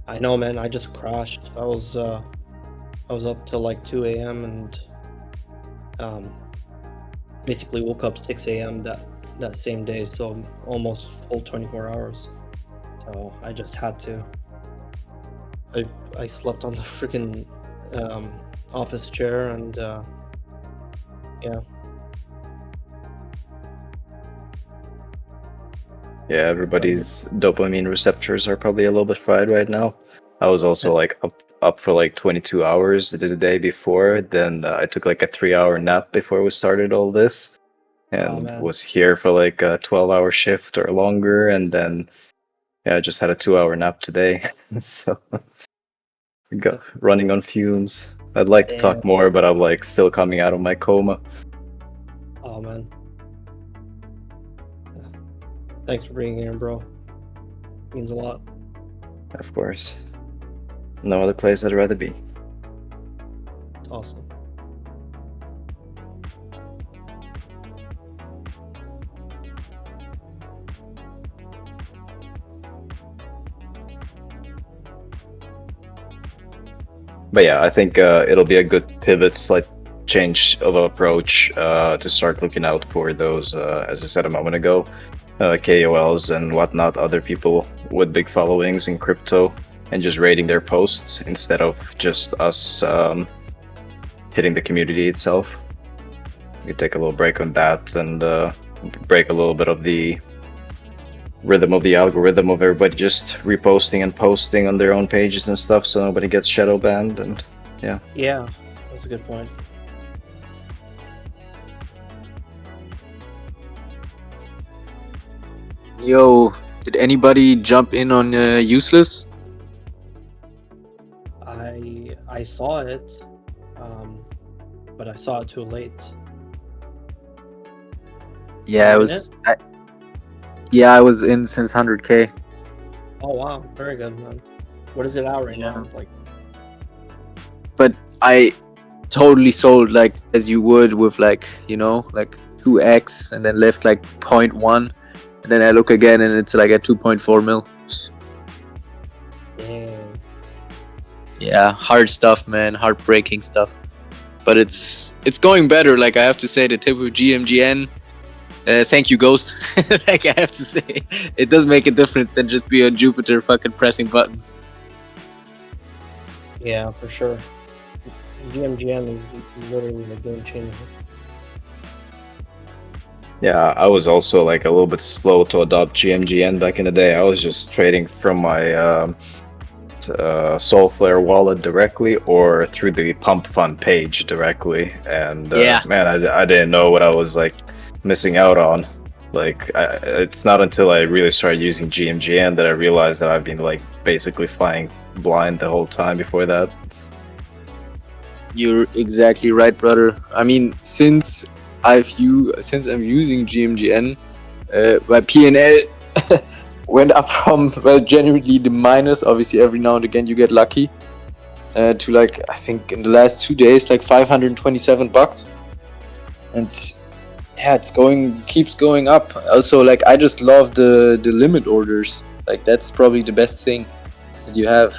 I know, man. I just crashed. I was up till like 2 a.m. and basically woke up 6 a.m. that same day, so almost full 24 hours. So I just had to. I slept on the freaking office chair, and yeah. Yeah, everybody's dopamine receptors are probably a little bit fried right now. I was also like up for like 22 hours the day before. Then I took like a 3-hour nap before we started all this, and was here for like a 12-hour shift or longer. And then yeah, I just had a 2-hour nap today. So got running on fumes. I'd like to talk more, but I'm like still coming out of my coma. Oh man. Thanks for bringing it in, bro. Means a lot. Of course. No other place I'd rather be. Awesome. But yeah, I think it'll be a good pivot, slight change of approach to start looking out for those, as I said a moment ago, KOLs and whatnot, other people with big followings in crypto, and just rating their posts instead of just us hitting the community itself. We could take a little break on that and break a little bit of the rhythm of the algorithm of everybody just reposting and posting on their own pages and stuff, so nobody gets shadow banned. And yeah. Yeah, that's a good point. Yo, did anybody jump in on Useless? I saw it, but I saw it too late. Yeah, You I in was. I was in since 100K. Oh wow, very good, man. What is it out right now? Like, But I totally sold like as you would with like, you know, like 2x and then left like 0.1 and then I look again and it's like at 2.4 mil. damn. Yeah, hard stuff, man. Heartbreaking stuff. But it's going better. Like I have to say, the tip of GMGN. Thank you, Ghost. Like I have to say, it does make a difference than just be on Jupiter fucking pressing buttons. Yeah, for sure. GMGM is literally a game changer. Yeah, I was also like a little bit slow to adopt GMGN back in the day. I was just trading from my Soulflare wallet directly or through the Pump Fund page directly, and man, I didn't know what I was like missing out on. Like, it's not until I really started using GMGN that I realized that I've been like basically flying blind the whole time before that. You're exactly right, brother. I mean, since I'm using GMGN, my PNL went up from, well, generally the minus, obviously every now and again you get lucky, to like, I think in the last 2 days, like $527. And yeah, keeps going up. Also, like, I just love the limit orders. Like, that's probably the best thing that you have.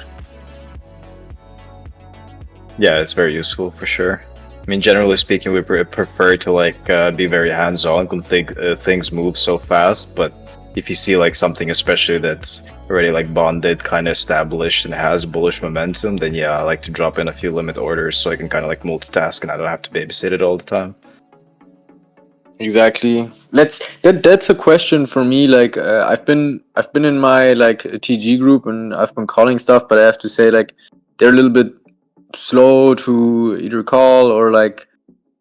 Yeah, it's very useful for sure. I mean, generally speaking, we prefer to like be very hands-on when things move so fast. But if you see like something, especially that's already like bonded, kind of established, and has bullish momentum, then yeah, I like to drop in a few limit orders so I can kind of like multitask and I don't have to babysit it all the time. Exactly. That's a question for me. Like, I've been in my like TG group and I've been calling stuff, but I have to say like they're a little bit slow to either call or like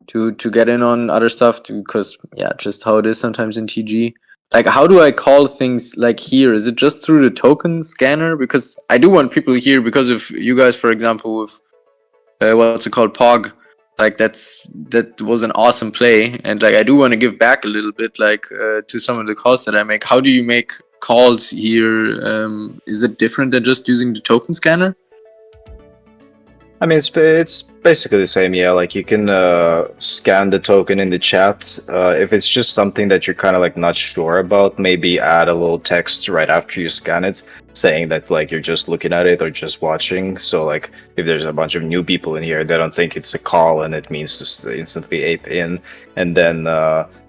to get in on other stuff because yeah, just how it is sometimes in TG. Like, how do I call things like here? Is it just through the token scanner? Because I do want people here because of you guys, for example, with what's it called, POG. Like that was an awesome play, and like I do want to give back a little bit, like to some of the calls that I make. How do you make calls here? Is it different than just using the token scanner? I mean, it's basically the same, yeah. Like, you can scan the token in the chat. If it's just something that you're kind of like not sure about, maybe add a little text right after you scan it, saying that like you're just looking at it or just watching. So like, if there's a bunch of new people in here, they don't think it's a call and it means to instantly ape in. And then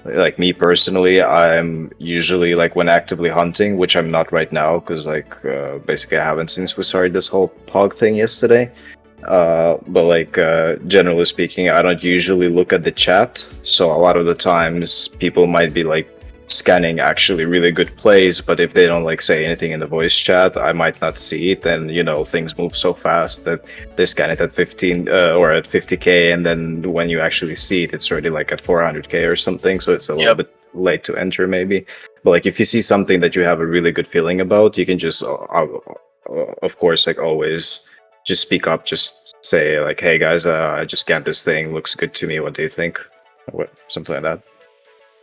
like me personally, I'm usually like when actively hunting, which I'm not right now because like basically I haven't since we started this whole POG thing yesterday. But like generally speaking, I don't usually look at the chat, so a lot of the times people might be like scanning actually really good plays, but if they don't like say anything in the voice chat, I might not see it. And you know, things move so fast that they scan it at 15 or at 50k, and then when you actually see it, it's already like at 400k or something, so it's a little bit late to enter maybe. But like, if you see something that you have a really good feeling about, you can just of course, like always, just speak up, just say like, hey guys, I just scanned this thing, looks good to me, what do you think? Or something like that.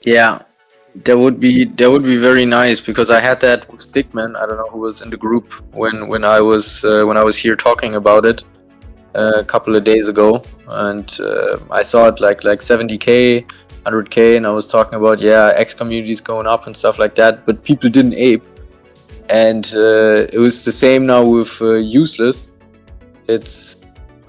Yeah, That would be very nice, because I had that with Stickman. I don't know who was in the group when I was here talking about it a couple of days ago, and I saw it like 70k, 100k, and I was talking about X communities going up and stuff like that, but people didn't ape, and it was the same now with useless.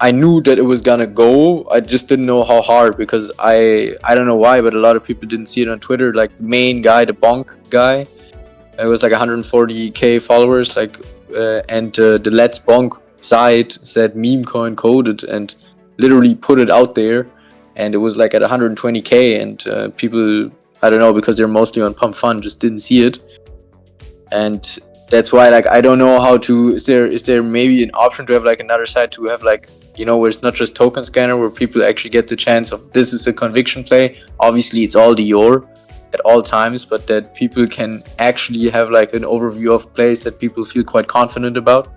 I knew that it was gonna go. I just didn't know how hard, because I don't know why, but a lot of people didn't see it on Twitter. Like the main guy, the Bonk guy, it was like 140k followers. And the Let's Bonk site said meme coin coded and literally put it out there, and it was like at 120k, and people, I don't know, because they're mostly on Pump Fun, just didn't see it, and that's why I don't know how to. Is there maybe an option to have another site to have where it's not just token scanner, where people actually get the chance of this is a conviction play. Obviously, it's all Dior at all times, but that people can actually have an overview of plays that people feel quite confident about.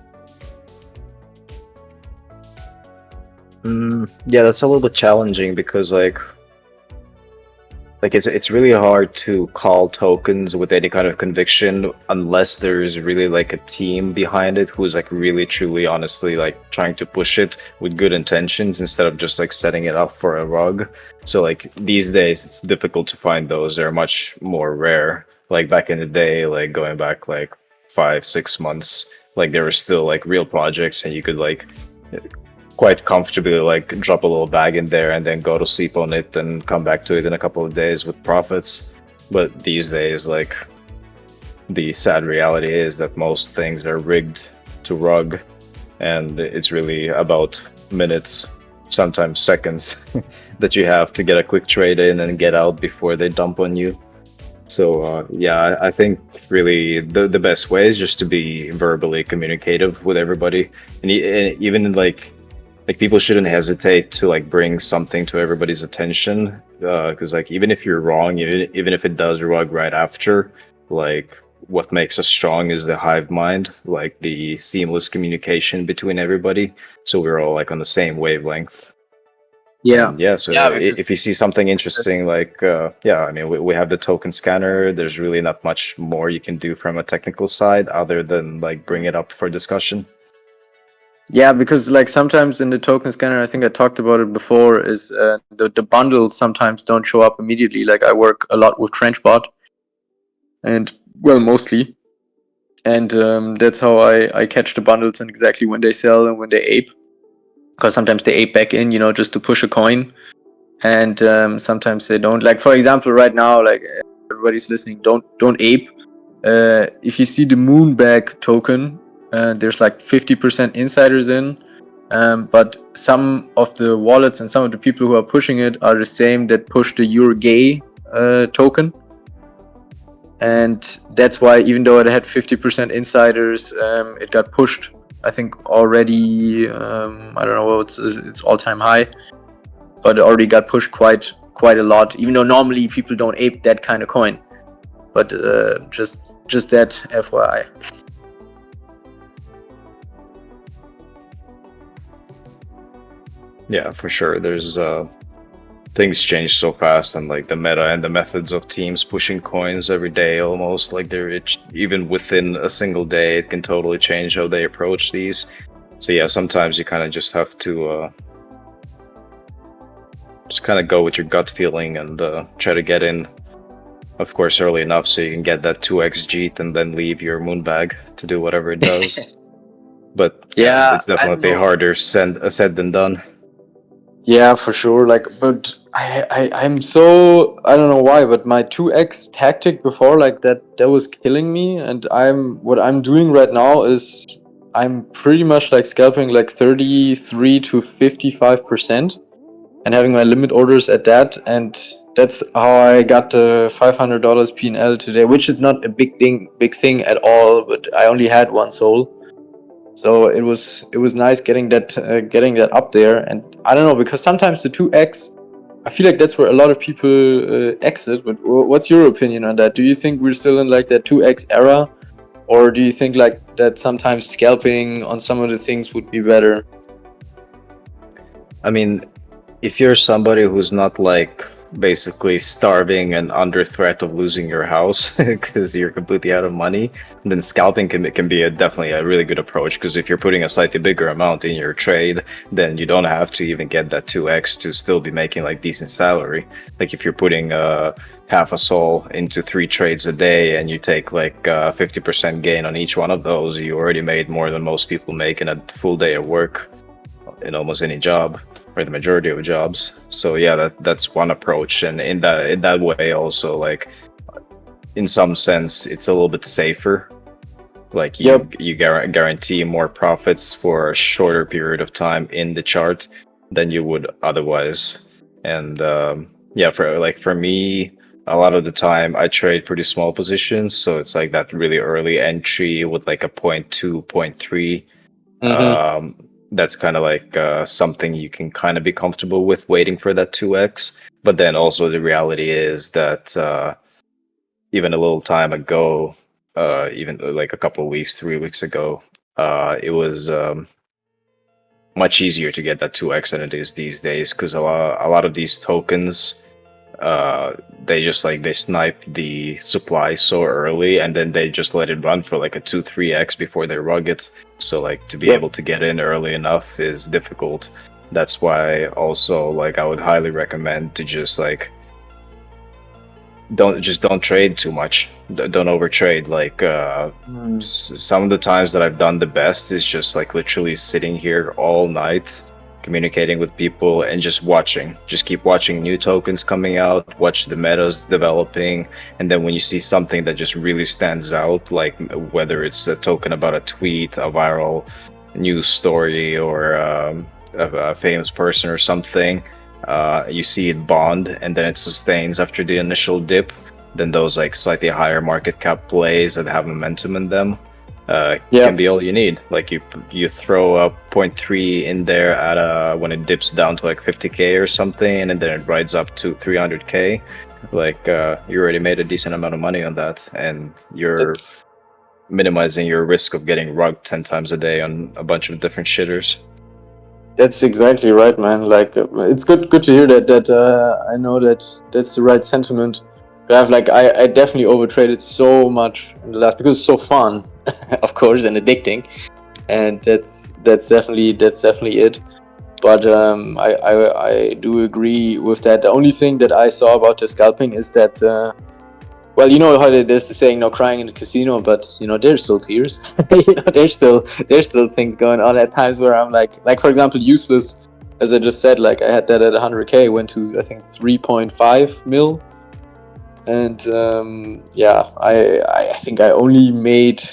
Yeah, that's a little bit challenging because it's really hard to call tokens with any kind of conviction unless there's really a team behind it who's really truly honestly trying to push it with good intentions instead of just setting it up for a rug. So these days it's difficult to find those. They're much more rare. Back in the day, going back 5-6 months, there were still real projects, and you could quite comfortably drop a little bag in there and then go to sleep on it and come back to it in a couple of days with profits. But these days, the sad reality is that most things are rigged to rug, and it's really about minutes, sometimes seconds, that you have to get a quick trade in and get out before they dump on you. So I think really the best way is just to be verbally communicative with everybody, and even people shouldn't hesitate to bring something to everybody's attention, because even if you're wrong, even if it does rug right after, what makes us strong is the hive mind, the seamless communication between everybody, so we're all on the same wavelength. So if you see something interesting, we have the token scanner. There's really not much more you can do from a technical side other than bring it up for discussion. Yeah, because sometimes in the token scanner, I think I talked about it before, is the bundles sometimes don't show up immediately. I work a lot with Trenchbot, and mostly, and that's how I catch the bundles and exactly when they sell and when they ape, because sometimes they ape back in, just to push a coin, and sometimes they don't. For example, right now, everybody's listening, don't ape. If you see the Moonbag token, there's 50% insiders in, but some of the wallets and some of the people who are pushing it are the same that push the You're Gay token, and that's why even though it had 50% insiders, it got pushed, I think already, I don't know, it's all-time high, but it already got pushed quite a lot, even though normally people don't ape that kind of coin, but just that FYI. Yeah, for sure. There's things change so fast, and the meta and the methods of teams pushing coins every day almost, even within a single day, it can totally change how they approach these. So yeah, sometimes you kind of just have to just kind of go with your gut feeling and try to get in, of course, early enough so you can get that 2x Jeet and then leave your Moonbag to do whatever it does. But yeah, it's definitely harder said than done. Yeah, for sure. But I'm so, I don't know why, but my 2x tactic before, that was killing me. And what I'm doing right now is I'm pretty much scalping 33 to 55% and having my limit orders at that. And that's how I got the $500 P&L today, which is not a big thing at all, but I only had one soul. So it was nice getting that up there, and I don't know, because sometimes the 2x, I feel that's where a lot of people exit. But what's your opinion on that? Do you think we're still in that 2x era, or do you think that sometimes scalping on some of the things would be better? I mean, if you're somebody who's not basically starving and under threat of losing your house because you're completely out of money, then scalping can be definitely a really good approach, because if you're putting a slightly bigger amount in your trade, then you don't have to even get that 2x to still be making like decent salary. Like if you're putting half a soul into 3 trades a day and you take like 50% gain on each one of those, you already made more than most people make in a full day of work in almost any job, or the majority of jobs. So yeah, that's one approach, and in that way also, like in some sense it's a little bit safer. Like you guarantee more profits for a shorter period of time in the chart than you would otherwise. And yeah, for me, a lot of the time I trade pretty small positions, so it's like that really early entry with like a 0.2, 0.3. That's kind of like something you can kind of be comfortable with waiting for that 2x. But then also the reality is that even a little time ago, even like a couple of weeks, 3 weeks ago, it was much easier to get that 2x than it is these days, because a lot of these tokens, they snipe the supply so early, and then they just let it run for like a 2-3x before they rug it. So like to be able to get in early enough is difficult. That's why also like I would highly recommend to just like don't trade too much. Don't overtrade. Like some of the times that I've done the best is just like literally sitting here all night, communicating with people and just watching. Just keep watching new tokens coming out, watch the metas developing, and then when you see something that just really stands out, like whether it's a token about a tweet, a viral news story, or a famous person or something, you see it bond and then it sustains after the initial dip, then those like slightly higher market cap plays that have momentum in them can be all you need. Like you throw a 0.3 in there at when it dips down to like 50k or something, and then it rides up to 300k. Like you already made a decent amount of money on that, and you're minimizing your risk of getting rugged 10 times a day on a bunch of different shitters. That's exactly right, man. Like it's good to hear that I know that that's the right sentiment. I definitely overtraded so much in the last, because it's so fun, of course, and addicting, and that's definitely it. But I do agree with that. The only thing that I saw about the scalping is that well, you know how there's the saying, no crying in the casino, but you know there's still tears. You know, there's still things going on at times where I'm like for example, useless, as I just said, like I had that at 100k, went to I think 3.5 mil, and yeah, I think I only made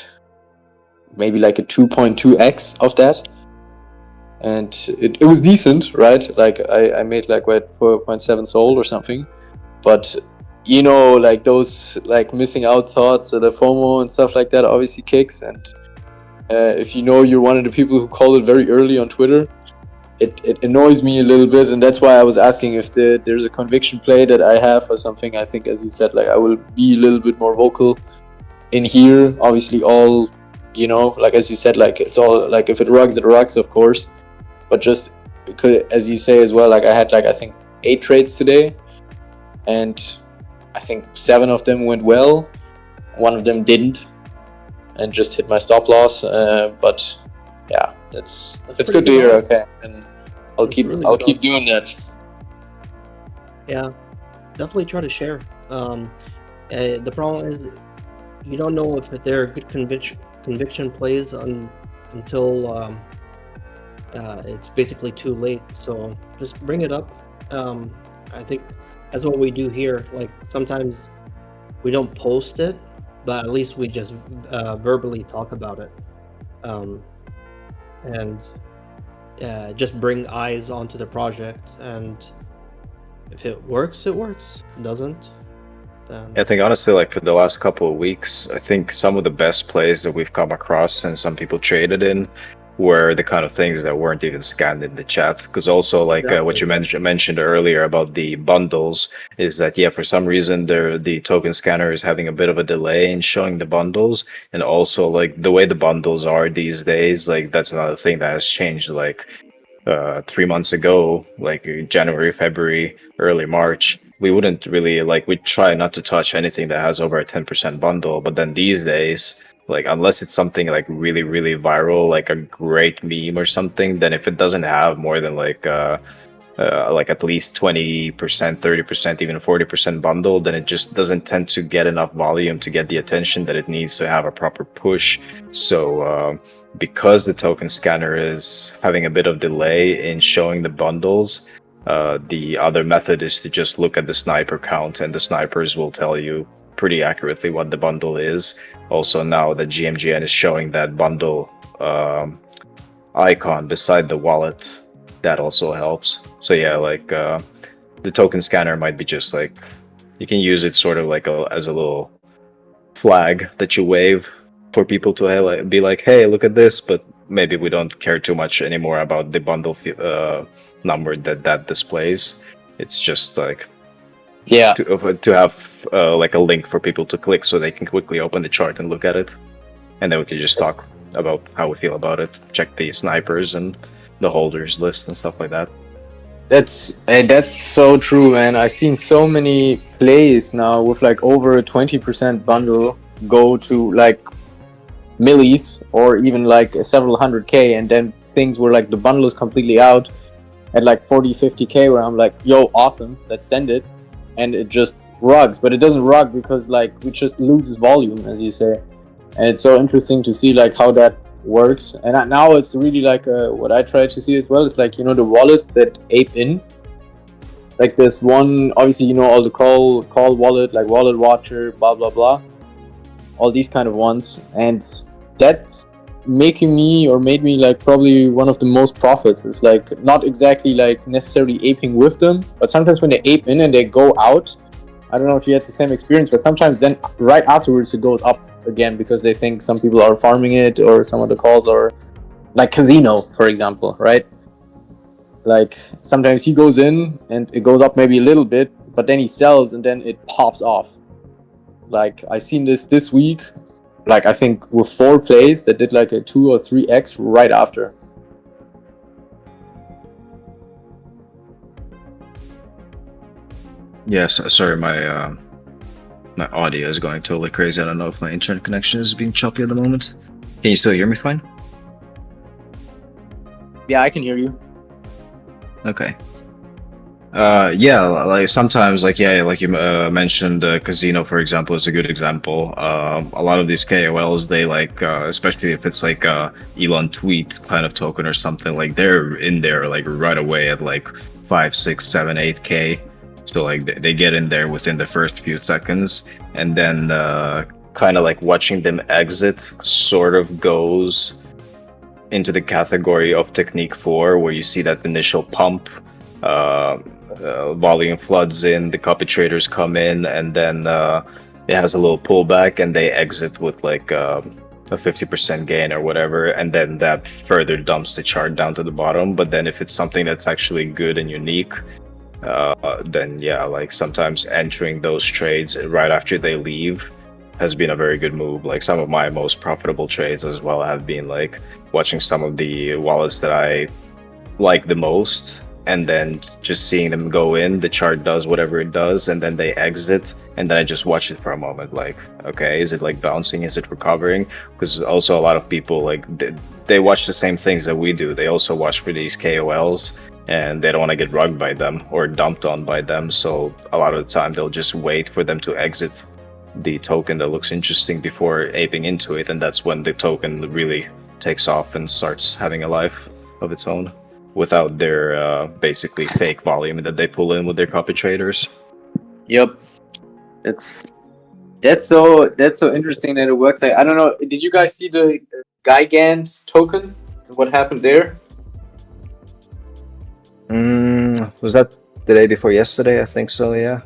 maybe like a 2.2x of that, and it was decent, right? Like I made like 4.7 soul or something, but you know, like those like missing out thoughts, the FOMO and stuff like that obviously kicks. And if you know you're one of the people who called it very early on Twitter, it annoys me a little bit, and that's why I was asking if there's a conviction play that I have or something. I think, as you said, like I will be a little bit more vocal in here. Obviously, all, you know, like as you said, like it's all like if it rugs, it rugs, of course. But just because, as you say as well, like I had like I think 8 trades today, and I think 7 of them went well, 1 of them didn't, and just hit my stop loss. But yeah, it's good to hear. Okay, and I'll keep doing that. Yeah, definitely try to share. The problem is you don't know if they're good conviction plays until it's basically too late. So just bring it up. I think that's what we do here. Like sometimes we don't post it, but at least we just verbally talk about it, and just bring eyes onto the project. And if it works, it works. If it doesn't, then I think honestly, like for the last couple of weeks, I think some of the best plays that we've come across and some people traded in were the kind of things that weren't even scanned in the chat. Because also, like what you mentioned earlier about the bundles, is that yeah, for some reason the token scanner is having a bit of a delay in showing the bundles, and also like the way the bundles are these days, like that's another thing that has changed. Like 3 months ago, like January, February, early March, we wouldn't really like, we try not to touch anything that has over a 10% bundle. But then these days, like unless it's something like really, really viral, like a great meme or something, then if it doesn't have more than like at least 20%, 30%, even 40% bundle, then it just doesn't tend to get enough volume to get the attention that it needs to have a proper push. So because the token scanner is having a bit of delay in showing the bundles, the other method is to just look at the sniper count, and the snipers will tell you pretty accurately what the bundle is. Also, now that GMGN is showing that bundle icon beside the wallet, that also helps. So yeah, like the token scanner might be just like, you can use it sort of like as a little flag that you wave for people to be like, hey, look at this, but maybe we don't care too much anymore about the bundle number that displays. It's just like to have like a link for people to click so they can quickly open the chart and look at it, and then we can just talk about how we feel about it, check the snipers and the holders list and stuff like that. That's so true, man. I've seen so many plays now with like over a 20% bundle go to like millis or even like several 100k, and then things where like the bundle is completely out at like 40-50k, where I'm like, yo, awesome, let's send it, and it just rugs. But it doesn't rug because like it just loses volume, as you say. And it's so interesting to see like how that works. And now it's really like what I try to see as well is like, you know, the wallets that ape in. Like this one, obviously, you know, all the call wallet, like Wallet Watcher, blah blah blah, all these kind of ones, and that's made me like probably one of the most profits. It's like not exactly like necessarily aping with them, but sometimes when they ape in and they go out, I don't know if you had the same experience, but sometimes then right afterwards it goes up again because they think some people are farming it, or some of the calls are like casino, for example, right? Like sometimes he goes in and it goes up maybe a little bit, but then he sells and then it pops off. Like I seen this week, like I think with 4 plays that did like a 2 or 3x right after. Yes, sorry, my audio is going totally crazy. I don't know if my internet connection is being choppy at the moment. Can you still hear me fine? Yeah, I can hear you. Okay. Yeah, like sometimes, like you mentioned, casino, for example, is a good example. A lot of these KOLs, they like, especially if it's like Elon tweet kind of token or something, like they're in there like right away at like 5, 6, 7, 8k. So like they get in there within the first few seconds, and then kind of like watching them exit sort of goes into the category of technique 4, where you see that initial pump, volume floods in, the copy traders come in, and then it has a little pullback and they exit with like a 50% gain or whatever, and then that further dumps the chart down to the bottom. But then if it's something that's actually good and unique, then yeah, like sometimes entering those trades right after they leave has been a very good move. Like some of my most profitable trades as well have been like watching some of the wallets that I like the most, and then just seeing them go in, the chart does whatever it does, and then they exit, and then I just watch it for a moment, like, okay, is it like bouncing, is it recovering? Because also a lot of people, like they watch the same things that we do. They also watch for these KOLs, and they don't want to get rugged by them or dumped on by them, so a lot of the time they'll just wait for them to exit the token that looks interesting before aping into it, and that's when the token really takes off and starts having a life of its own without their basically fake volume that they pull in with their copy traders. Yep, that's so interesting that it works. Like, I don't know, did you guys see the Gigant token? What happened there? Was that the day before yesterday? I think so. Yeah.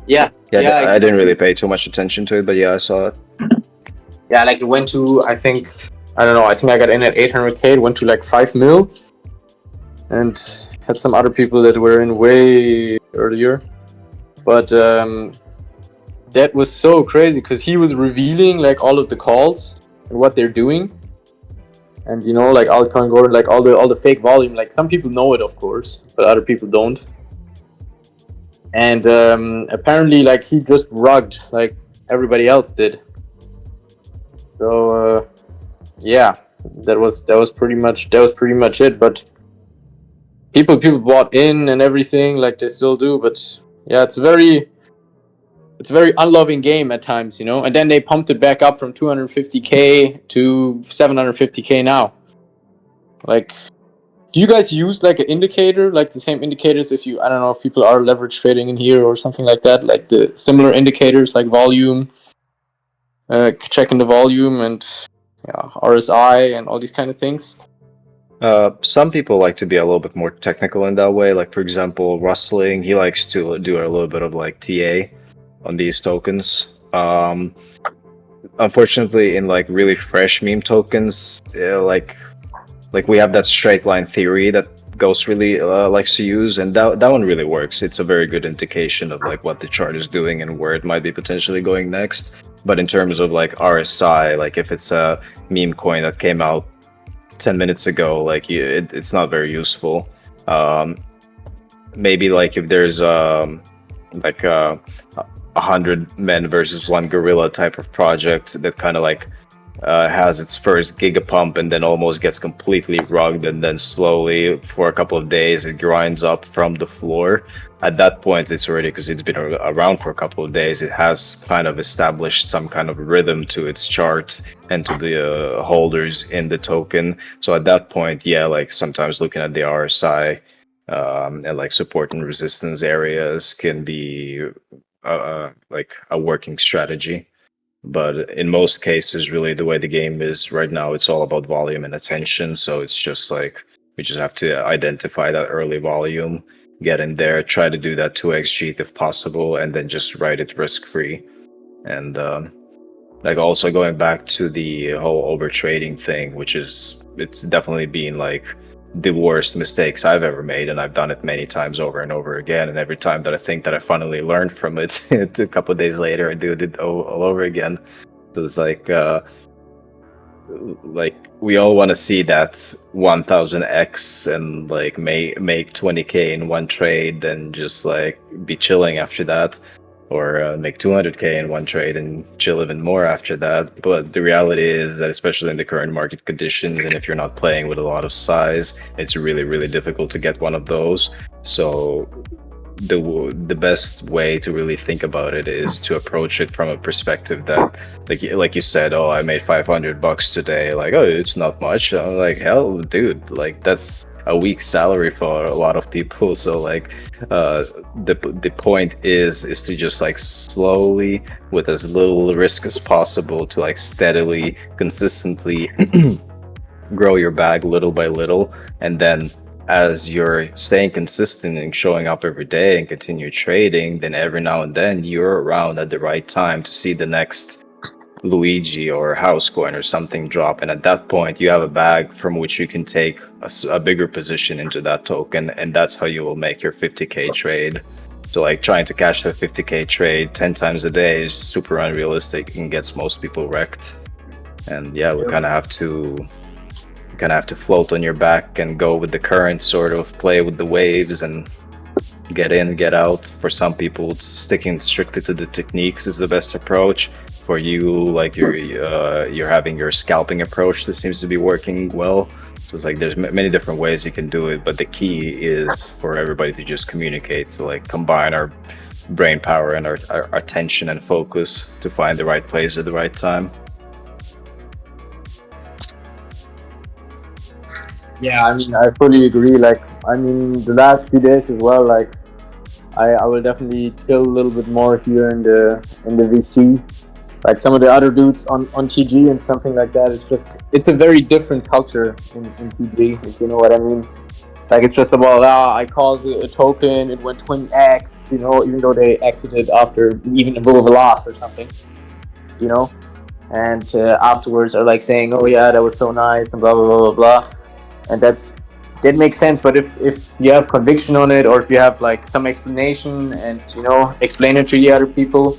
Yeah. I didn't really pay too much attention to it, but yeah, I saw it. Yeah, like it went to, I think I got in at 800k. It went to like 5 mil, and had some other people that were in way earlier. But that was so crazy because he was revealing like all of the calls and what they're doing, and you know, like altcoin Gordon, like all the fake volume. Like some people know it, of course, but other people don't. and apparently like he just rugged like everybody else did. So yeah, that was pretty much it. But people bought in and everything, like they still do. But yeah, it's a very unloving game at times, you know. And then they pumped it back up from 250k to 750k now. Like, do you guys use like an indicator, like the same indicators if I don't know if people are leverage trading in here or something like that, like the similar indicators like volume, checking the volume and RSI and all these kind of things? Some people like to be a little bit more technical in that way. Like, for example, Rustling, he likes to do a little bit of like TA on these tokens. Unfortunately, in like really fresh meme tokens, like we have that straight line theory that Ghost really likes to use, and that one really works. It's a very good indication of like what the chart is doing and where it might be potentially going next. But in terms of like RSI, like if it's a meme coin that came out 10 minutes ago, like it's not very useful. Maybe like if there's like 100 men versus one gorilla type of project that kind of like has its first gigapump and then almost gets completely rugged, and then slowly for a couple of days it grinds up from the floor. At that point, it's already, because it's been around for a couple of days, it has kind of established some kind of rhythm to its chart and to the holders in the token. So at that point, yeah, like sometimes looking at the RSI and like support and resistance areas can be like a working strategy. But in most cases, really, the way the game is right now, it's all about volume and attention. So it's just like we just have to identify that early volume, get in there, try to do that 2xg if possible, and then just ride it risk-free. And like also going back to the whole over trading thing, which is, it's definitely been like the worst mistakes I've ever made, and I've done it many times over and over again. And every time that I think that I finally learned from it, a couple of days later, I do it all over again. So it's like we all want to see that 1000x and like make 20k in one trade and just like be chilling after that, or make 200k in one trade and chill even more after that. But the reality is that, especially in the current market conditions, and if you're not playing with a lot of size, it's really, really difficult to get one of those. So the best way to really think about it is to approach it from a perspective that, like you said, oh, I made $500 today. Like, oh, it's not much. I'm like, hell, dude, like that's a week's salary for a lot of people. So like the point is to just like slowly, with as little risk as possible, to like steadily, consistently grow your bag little by little. And then as you're staying consistent and showing up every day and continue trading, then every now and then you're around at the right time to see the next Luigi or house coin or something drop, and at that point you have a bag from which you can take a bigger position into that token, and that's how you will make your 50k trade. So like trying to cash the 50k trade 10 times a day is super unrealistic and gets most people wrecked. And yeah, we kind of have to float on your back and go with the current, sort of play with the waves and get in, get out. For some people, sticking strictly to the techniques is the best approach. For you, like you're having your scalping approach that seems to be working well. So it's like there's many different ways you can do it, but the key is for everybody to just communicate, to like combine our brain power and our attention and focus to find the right place at the right time. Yeah, I mean, I fully agree. Like, I mean, the last few days as well, like, I will definitely chill a little bit more here in the VC. Like some of the other dudes on TG and something like that, it's a very different culture in TG, if you know what I mean. Like, it's just about, I called a token, it went 20x, you know, even though they exited after even a bit of a loss or something, you know. And afterwards are like saying, oh yeah, that was so nice and blah, blah, blah, blah, blah. And that makes sense. But if you have conviction on it, or if you have like some explanation and, you know, explain it to the other people,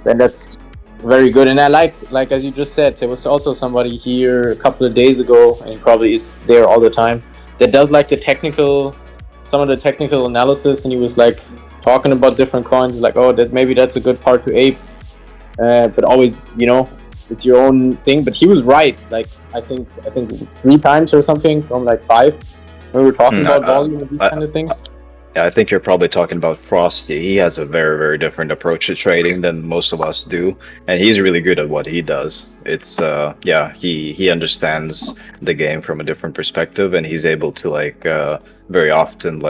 then that's very good. And I like as you just said, there was also somebody here a couple of days ago, and he probably is there all the time, that does like some of the technical analysis, and he was like talking about different coins, like, oh, that maybe that's a good part to ape, but always, it's your own thing. But he was right. Like I think 3 times or something from like 5. We were talking about volume and these kind of things. Yeah, I think you're probably talking about Frosty. He has a very, very different approach to trading than most of us do, and he's really good at what he does. It's he understands the game from a different perspective, and he's able to very often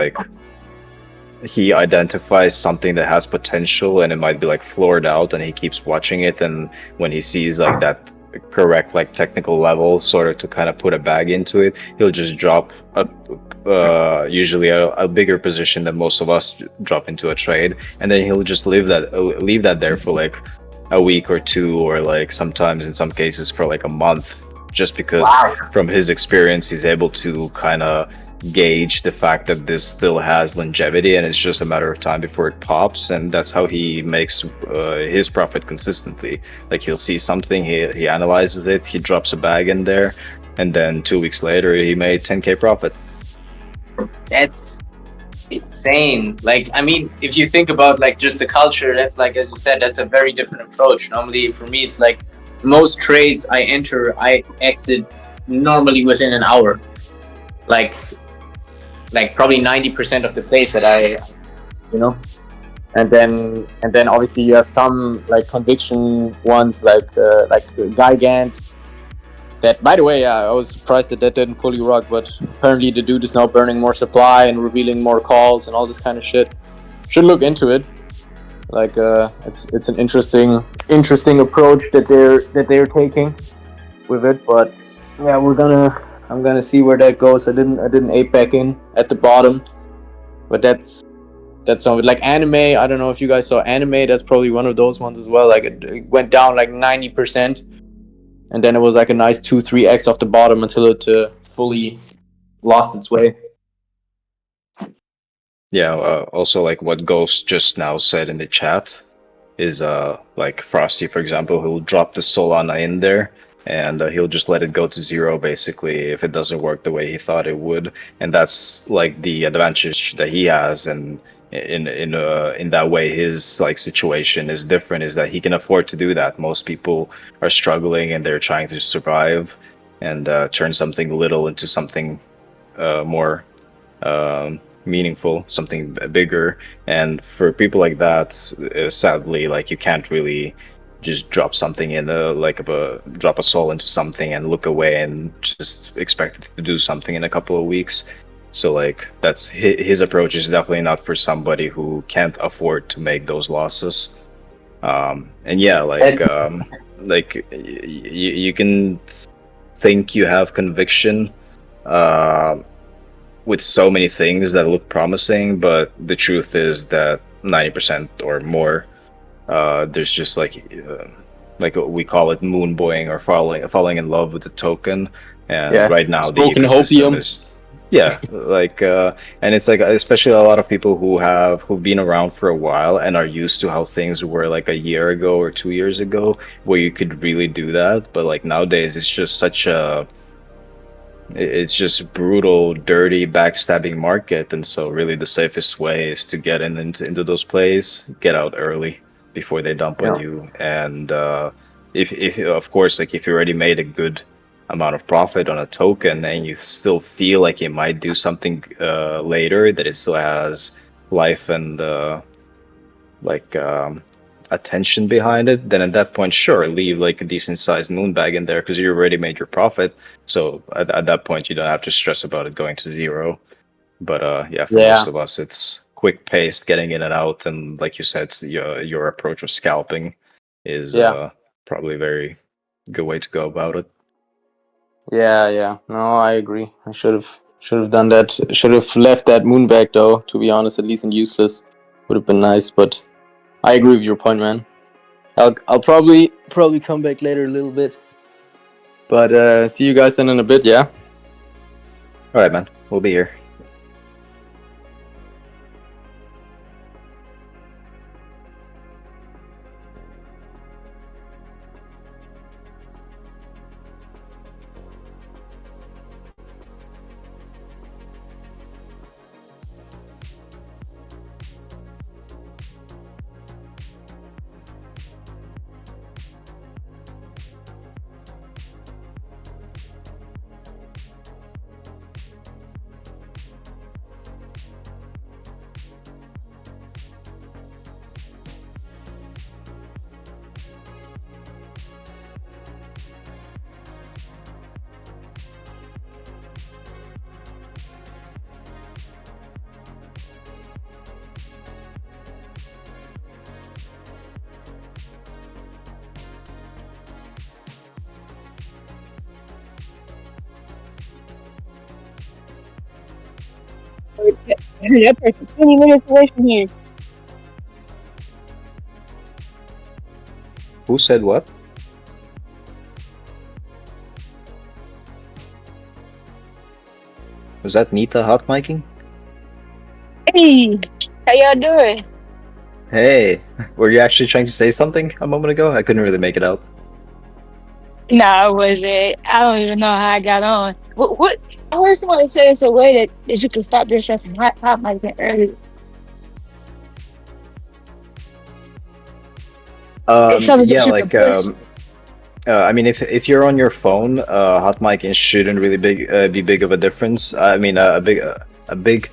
he identifies something that has potential, and it might be like floored out, and he keeps watching it, and when he sees like that correct technical level sort of to kind of put a bag into it, he'll just drop usually a bigger position than most of us drop into a trade, and then he'll just leave that there for like a week or 2, or sometimes in some cases for like a month, just because from his experience he's able to kind of gauge the fact that this still has longevity and it's just a matter of time before it pops, and that's how he makes his profit consistently. Like he'll see something, he analyzes it, he drops a bag in there, and then 2 weeks later he made 10k profit. That's insane. Like, I mean, if you think about just the culture, that's as you said, that's a very different approach. Normally for me it's most trades I enter, I exit normally within an hour. Like probably 90% of the plays that and then obviously you have some conviction ones like Gigant. That, by the way, I was surprised that didn't fully rock, but apparently the dude is now burning more supply and revealing more calls and all this kind of shit. Should look into it. It's an interesting approach that they're taking with it, but yeah, I'm gonna see where that goes. I didn't ape back in at the bottom, but that's some of it. Like anime, I don't know if you guys saw anime. That's probably one of those ones as well. Like it went down 90%, and then it was a nice 2-3x off the bottom until it fully lost its way. Yeah. Also, what Ghost just now said in the chat is Frosty, for example, he'll drop the Solana in there, and he'll just let it go to 0 basically if it doesn't work the way he thought it would, and that's the advantage that he has. And in that way his situation is different, is that he can afford to do that. Most people are struggling and they're trying to survive and turn something little into something more meaningful, something bigger. And for people like that, sadly, you can't really just drop something in drop a soul into something and look away and just expect it to do something in a couple of weeks. So that's his approach is definitely not for somebody who can't afford to make those losses. And yeah, you can think you have conviction with so many things that look promising, but the truth is that 90% or more, there's just we call it moon boying or falling in love with the token. And right now the ecosystem is and it's especially a lot of people who've been around for a while and are used to how things were a year ago or 2 years ago, where you could really do that. But nowadays it's just it's just brutal, dirty, backstabbing market. And so really the safest way is to get into those plays, get out early before they dump on you. And if of course, if you already made a good amount of profit on a token and you still feel it might do something later, that it still has life and attention behind it, then at that point, sure, leave a decent sized moon bag in there, because you already made your profit. So at that point you don't have to stress about it going to 0. But for most of us, it's quick paced, getting in and out, and like you said, your approach of scalping is probably a very good way to go about it. Yeah. No, I agree. I should have done that. Should have left that moon bag though, to be honest, at least in useless. Would have been nice, but I agree with your point, man. I'll probably come back later a little bit. But see you guys then in a bit, yeah? Alright, man. We'll be here. That person's 20 minutes away from here. Who said what? Was that Nita hot miking? Hey, how y'all doing? Hey, were you actually trying to say something a moment ago? I couldn't really make it out. No, I wasn't. I don't even know how I got on. What? I heard someone say it's a way that you can stop yourself from hot micing early. It's something that Yeah, you can like push. I mean, if you're on your phone, hot miking shouldn't really be big of a difference. I mean, a big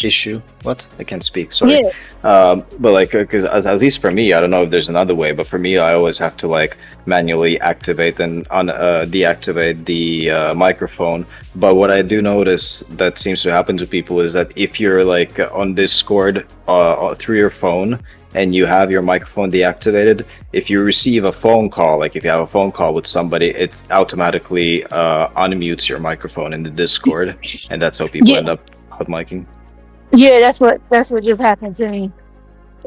issue. What? I can't speak. Sorry. Yeah. But like, because at least for me, I don't know if there's another way, but for me, I always have to like manually activate and deactivate the microphone. But what I do notice that seems to happen to people is that if you're like on Discord through your phone and you have your microphone deactivated, if you receive a phone call, like if you have a phone call with somebody, it automatically unmutes your microphone in the Discord, and that's how people Yeah. end up hot miking. Yeah, that's what just happened to me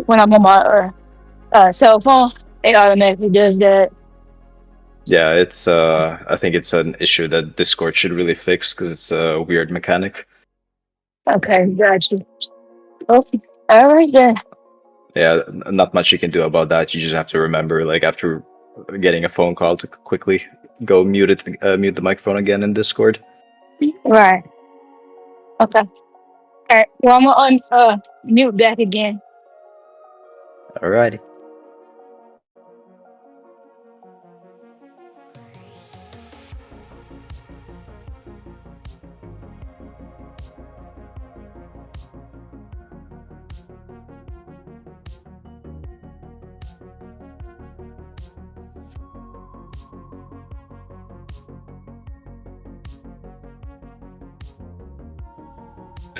when I'm on my cell phone. It automatically does that. Yeah, it's I think it's an issue that Discord should really fix because it's a weird mechanic. Okay, gotcha. Okay, all right then. Yeah, not much you can do about that. You just have to remember, like after getting a phone call, to quickly go mute the microphone again in Discord. Right. Okay. All right. Well, I'm gonna mute back again. Alrighty.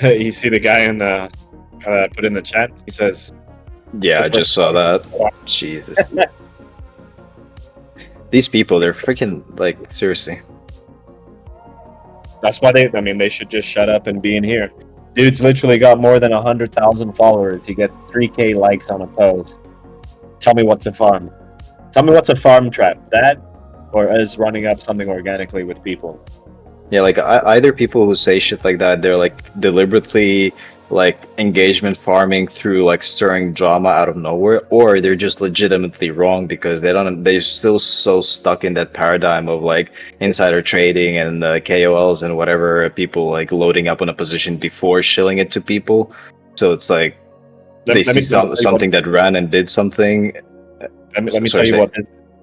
You see the guy in the put in the chat? He says, Yeah, I just saw that. Jesus. These people, they're freaking, like, seriously. That's why they should just shut up and be in here. Dude's literally got more than 100,000 followers. He gets 3K likes on a post. Tell me what's a farm. Tell me what's a farm trap. That, or is running up something organically with people. Yeah, like either people who say shit like that, they're like deliberately like engagement farming through like stirring drama out of nowhere, or they're just legitimately wrong because they're still so stuck in that paradigm of like insider trading and KOLs and whatever, people like loading up on a position before shilling it to people. So it's like they see something that ran and did something. Let me tell you what.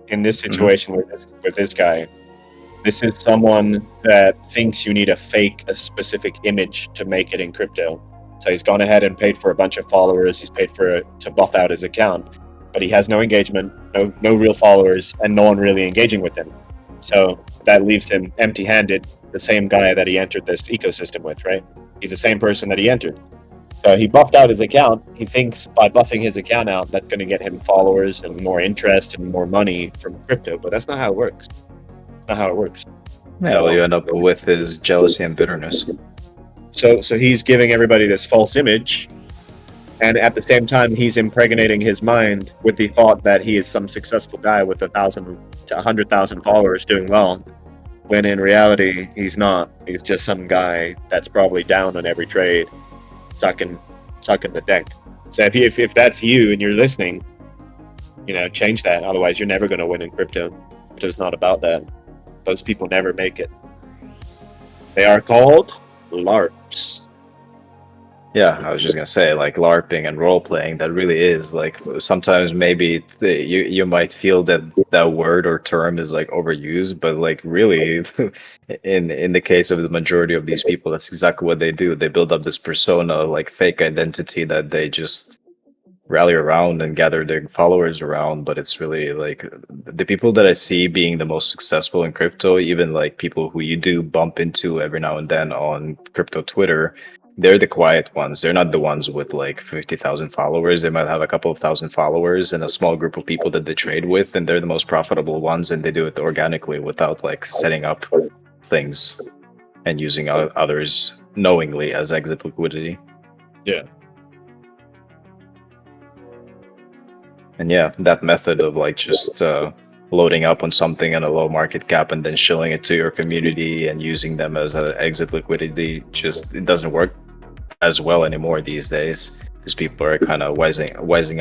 In this situation with this guy, this is someone that thinks you need a specific image to make it in crypto. So he's gone ahead and paid for a bunch of followers. He's paid to buff out his account, but he has no engagement, no real followers, and no one really engaging with him. So that leaves him empty-handed. The same guy that he entered this ecosystem with, right? He's the same person that he entered. So he buffed out his account. He thinks by buffing his account out, that's going to get him followers and more interest and more money from crypto. But that's not how it works. That's not how it works. Yeah, well, you end up with his jealousy and bitterness. So he's giving everybody this false image, and at the same time, he's impregnating his mind with the thought that he is some successful guy with 1,000 to 100,000 followers doing well, when in reality, he's not. He's just some guy that's probably down on every trade, sucking the deck. So if that's you and you're listening, change that. Otherwise, you're never going to win in crypto. Crypto's not about that. Those people never make it. They are called LARPs. Yeah, I was just gonna say, like LARPing and role playing. That really is like sometimes maybe you might feel that that word or term is like overused, but like really, in the case of the majority of these people, that's exactly what they do. They build up this persona, like fake identity that they just rally around and gather their followers around. But it's really like the people that I see being the most successful in crypto, even like people who you do bump into every now and then on crypto Twitter, they're the quiet ones. They're not the ones with like 50,000 followers. They might have a couple of thousand followers and a small group of people that they trade with, and they're the most profitable ones, and they do it organically without like setting up things and using others knowingly as exit liquidity. Yeah. And yeah, that method of like just loading up on something at a low market cap and then shilling it to your community and using them as an exit liquidity, just it doesn't work as well anymore these days because people are kind of wisening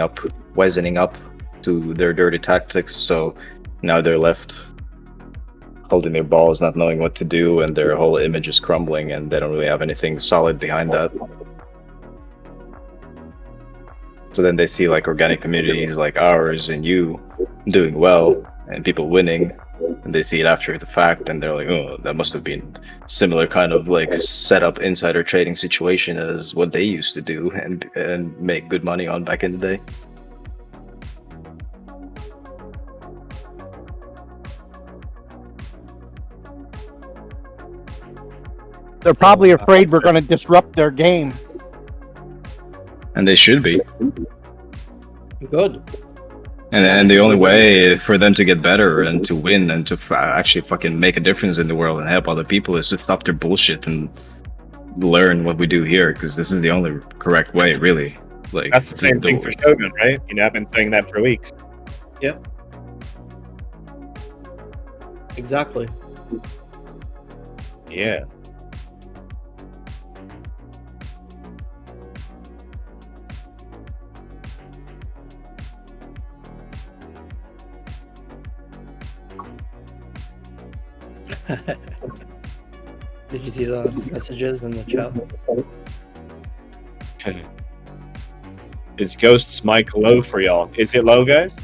up to their dirty tactics. So now they're left holding their balls, not knowing what to do, and their whole image is crumbling, and they don't really have anything solid behind that. So then they see like organic communities like ours and you doing well and people winning, and they see it after the fact and they're like, oh, that must have been similar kind of like setup insider trading situation as what they used to do and make good money on back in the day. They're probably afraid we're going to disrupt their game. And they should be. Good. And the only way for them to get better and to win and to actually fucking make a difference in the world and help other people is to stop their bullshit and learn what we do here, because this is the only correct way, really. Like that's the same thing for Shogun, right? You know, I've been saying that for weeks. Yeah. Exactly. Yeah. Did you see the messages in the chat? Is Ghost's mic low for y'all? Is it low, guys?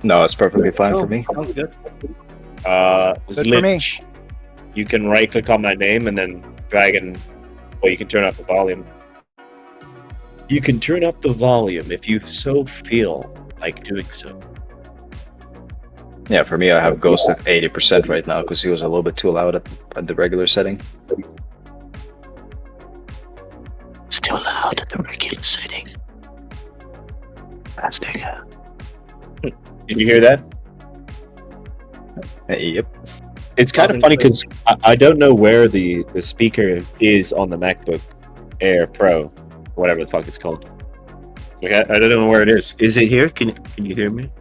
No, it's perfectly fine for me. Sounds good. Good for me. Lich, you can right click on my name and then drag and, well, you can turn up the volume. You can turn up the volume if you so feel like doing so. Yeah, for me, I have Ghost at 80% right now because he was a little bit too loud at the regular setting. It's too loud at the regular setting. Ass nigga. Did you hear that? Yep. It's kind of funny because I don't know where the speaker is on the MacBook Air Pro, whatever the fuck it's called. Like, I don't know where it is. Is it here? Can you hear me?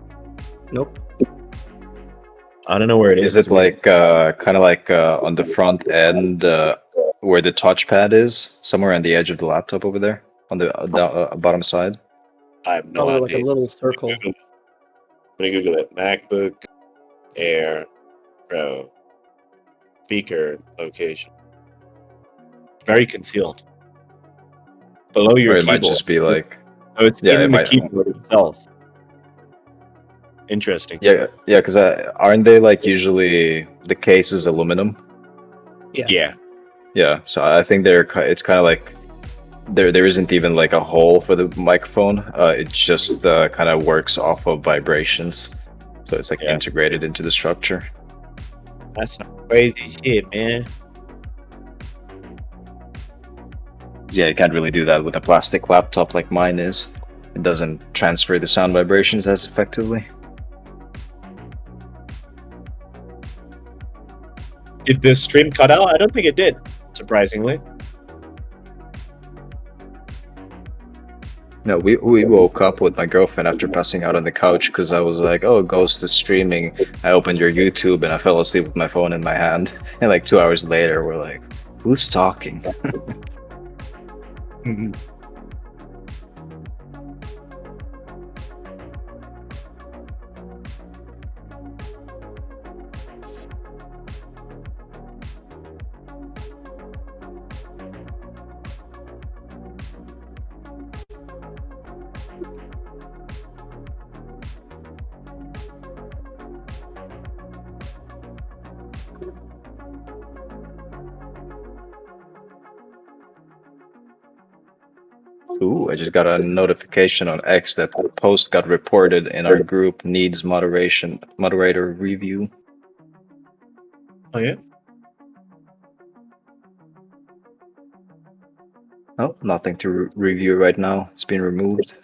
Nope. I don't know where it is. Is it like kind of like on the front end where the touchpad is, somewhere on the edge of the laptop over there on the bottom side? I have no Probably idea. like a little circle. Let me Google it. MacBook Air Pro speaker location. Very concealed. Below your Or it keyboard. might just be like, Oh, it's yeah, in it the might. keyboard itself. Interesting. Yeah, because aren't they like usually the case is aluminum? Yeah. Yeah, so I think it's kind of like there isn't even like a hole for the microphone. It just kind of works off of vibrations, so it's like integrated into the structure. That's some crazy shit, man. Yeah, you can't really do that with a plastic laptop like mine is. It doesn't transfer the sound vibrations as effectively. Did the stream cut out? I don't think it did, surprisingly. No, we woke up with my girlfriend after passing out on the couch because I was like, oh, Ghost is streaming. I opened your YouTube and I fell asleep with my phone in my hand. And like 2 hours later, we're like, who's talking? Ooh, I just got a notification on X that the post got reported in our group needs moderator review. Oh yeah? Oh, nothing to review right now. It's been removed.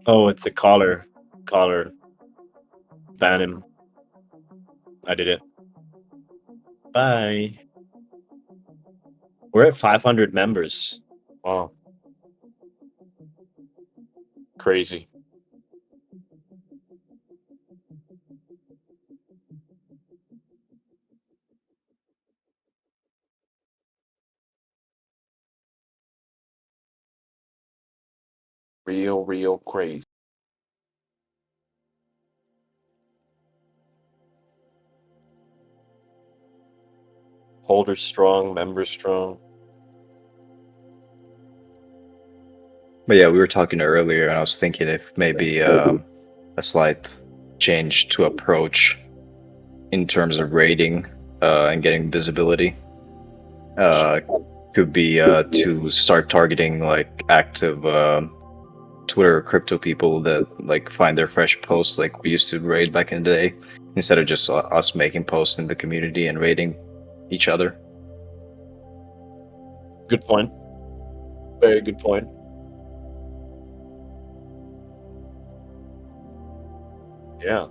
Oh, it's a caller. Ban him. I did it. Bye. We're at 500 members. Wow. Crazy. Real crazy. Holders strong, members strong. But yeah, we were talking earlier, and I was thinking if maybe a slight change to approach in terms of rating and getting visibility could be to start targeting like active Twitter or crypto people that like find their fresh posts like we used to raid back in the day, instead of just us making posts in the community and raiding each other. Good point. Very good point. Yeah.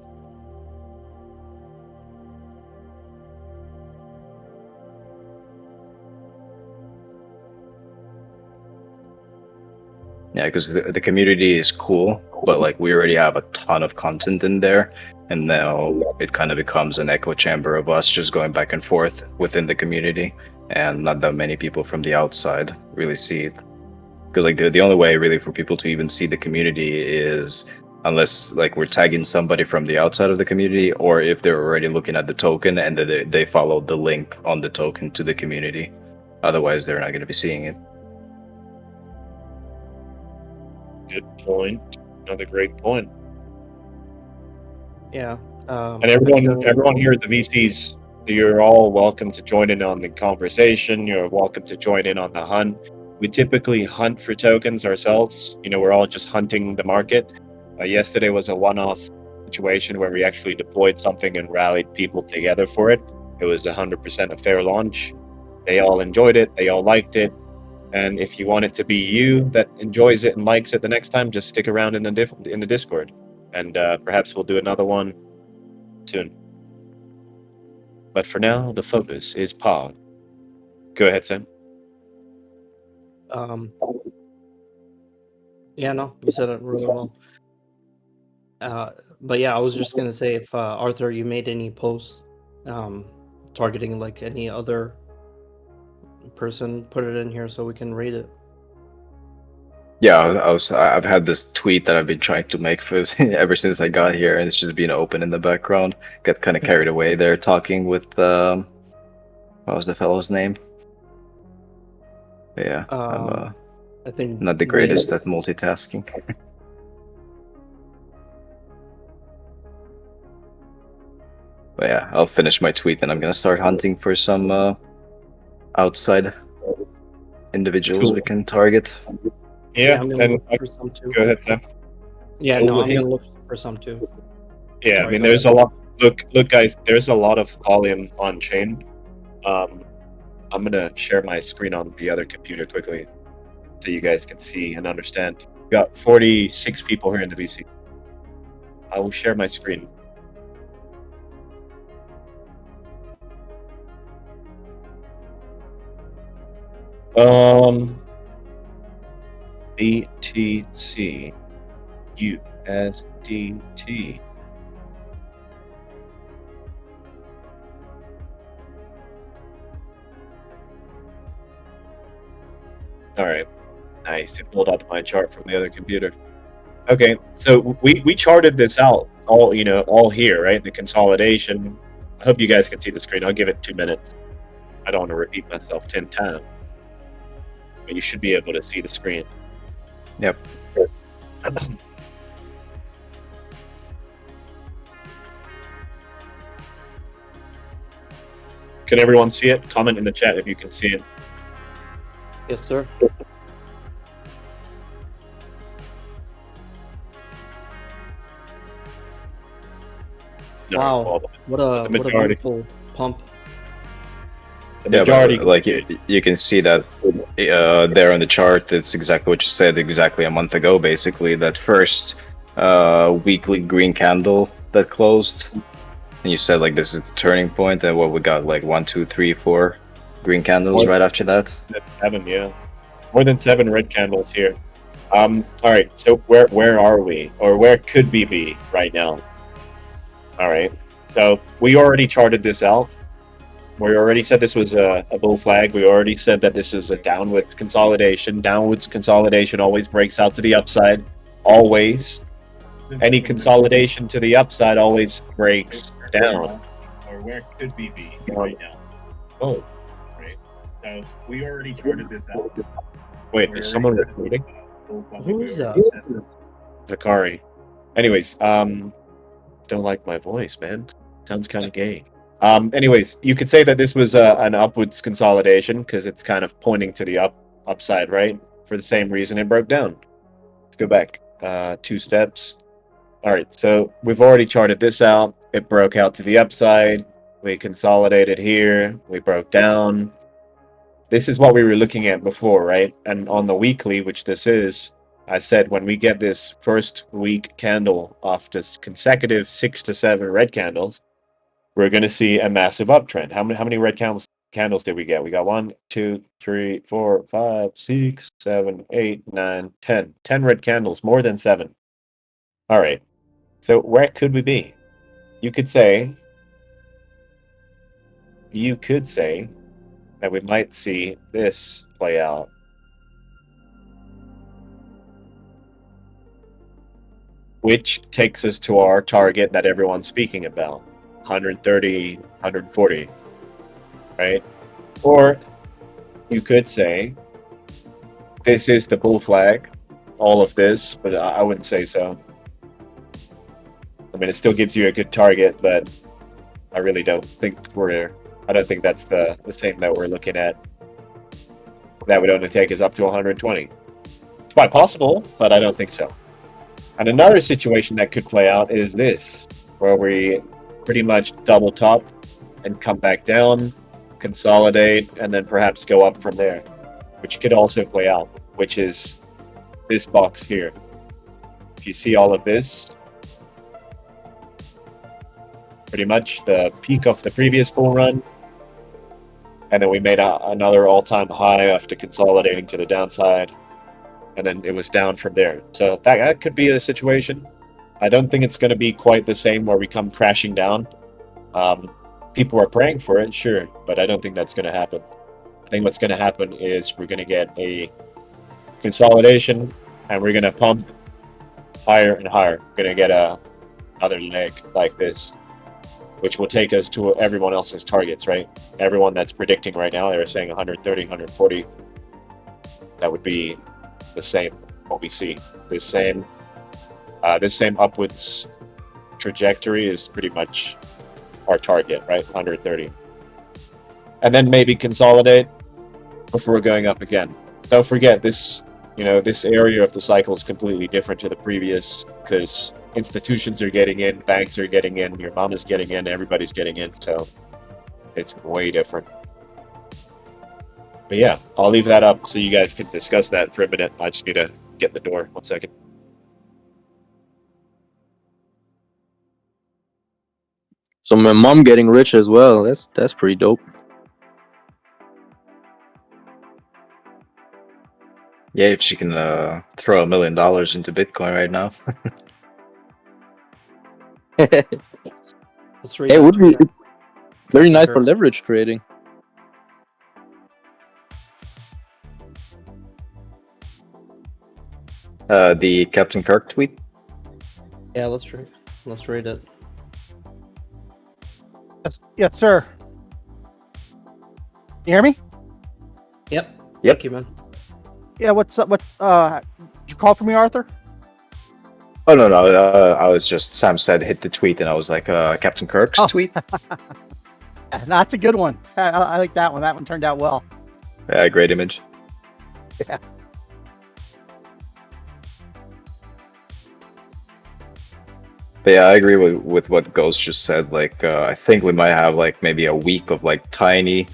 Yeah, because the community is cool, but like we already have a ton of content in there, and now it kind of becomes an echo chamber of us just going back and forth within the community, and not that many people from the outside really see it. Because like the only way really for people to even see the community is unless like we're tagging somebody from the outside of the community, or if they're already looking at the token and they follow the link on the token to the community. Otherwise, they're not going to be seeing it. Good point. Another great point. Yeah. And everyone here at the VCs, you're all welcome to join in on the conversation. You're welcome to join in on the hunt. We typically hunt for tokens ourselves. You know, we're all just hunting the market. Yesterday was a one-off situation where we actually deployed something and rallied people together for it. It was 100% a fair launch. They all enjoyed it. They all liked it. And if you want it to be you that enjoys it and likes it the next time, just stick around in the Discord, and perhaps we'll do another one soon. But for now, the focus is POG. Go ahead, Sam. Yeah, no, you said it really well. But yeah, I was just gonna say, if Arthur, you made any posts targeting like any other person, put it in here so we can rate it. Yeah, I've had this tweet that I've been trying to make for ever since I got here, and it's just been open in the background. Got kind of carried away there talking with what was the fellow's name? But yeah, I'm I think not the greatest at multitasking. But yeah, I'll finish my tweet and I'm gonna start hunting for some outside individuals we can target. Yeah, I'm gonna and look for some too. go ahead, Sam. Yeah, Oh, no, I'm hey. gonna look for some too. Yeah, Sorry, I mean, go there's ahead. a lot. Look, guys, there's a lot of volume on chain. I'm gonna share my screen on the other computer quickly, so you guys can see and understand. We've got 46 people here in the VC. I will share my screen. BTC USDT. All right, nice. It pulled out my chart from the other computer. Okay, so we charted this out all here, right? The consolidation. I hope you guys can see the screen. I'll give it 2 minutes. I don't want to repeat myself 10 times, but you should be able to see the screen. Yep. Can everyone see it? Comment in the chat if you can see it. Yes, sir. No, Wow, what a majority. beautiful pump. The Yeah, majority. but, like you can see that there on the chart, it's exactly what you said exactly a month ago. Basically, that first weekly green candle that closed, and you said like this is the turning point, and what we got like 1, 2, 3, 4 Green candles More right after that. than 7, yeah. More than 7 red candles here. All right. So where are we, or where could we be right now? All right. So we already charted this out. We already said this was a bull flag. We already said that this is a downwards consolidation. Downwards consolidation always breaks out to the upside. Always. Any consolidation to the upside always breaks down. Or where could we be right now? Oh, right. So we already charted this out. Wait, is someone recording? Who's that? Hikari. Anyways, don't like my voice, man. Sounds kind of gay. Anyways, you could say that this was an upwards consolidation because it's kind of pointing to the upside, right? For the same reason it broke down. Let's go back 2 steps. All right, so we've already charted this out. It broke out to the upside. We consolidated here. We broke down. This is what we were looking at before, right? And on the weekly, which this is, I said when we get this first week candle off this consecutive 6 to 7 red candles, we're going to see a massive uptrend. How many red candles did we get? We got 1, 2, 3, 4, 5, 6, 7, 8, 9, 10. 10 red candles, more than 7. All right. So where could we be? You could say that we might see this play out. Which takes us to our target that everyone's speaking about, 130, 140, right? Or you could say this is the bull flag, all of this, but I wouldn't say so. I mean, it still gives you a good target, but I really don't think I don't think that's the same that we're looking at. That would only take us up to 120. It's quite possible, but I don't think so. And another situation that could play out is this, where we pretty much double top and come back down, consolidate, and then perhaps go up from there, which could also play out, which is this box here. If you see all of this, pretty much the peak of the previous bull run, and then we made another all-time high after consolidating to the downside, and then it was down from there. So that could be a situation. I don't think it's going to be quite the same where we come crashing down. People are praying for it, sure, but I don't think that's going to happen. I think what's going to happen is we're going to get a consolidation, and we're going to pump higher and higher. We're going to get another leg like this, which will take us to everyone else's targets, right? Everyone that's predicting right now, they're saying 130, 140. That would be the same, what we see. This same upwards trajectory is pretty much our target, right? 130. And then maybe consolidate before going up again. Don't forget this, this area of the cycle is completely different to the previous because institutions are getting in, banks are getting in, your mom is getting in, everybody's getting in, so it's way different. But yeah, I'll leave that up so you guys can discuss that for a minute. I just need to get in the door. 1 second. So my mom getting rich as well. That's pretty dope. Yeah, if she can throw $1 million into Bitcoin right now. It would be very nice for leverage trading. The Captain Kirk tweet? Yeah, let's trade it. Yes, sir. You hear me? Yep. Yep. Thank you, man. Yeah, what's up? Did you call for me, Arthur? Oh, no. I was just, Sam said hit the tweet, and I was like, Captain Kirk's tweet? That's a good one. I like that one. That one turned out well. Yeah, great image. Yeah. But yeah, I agree with what Ghost just said. Like, I think we might have like maybe a week of like tiny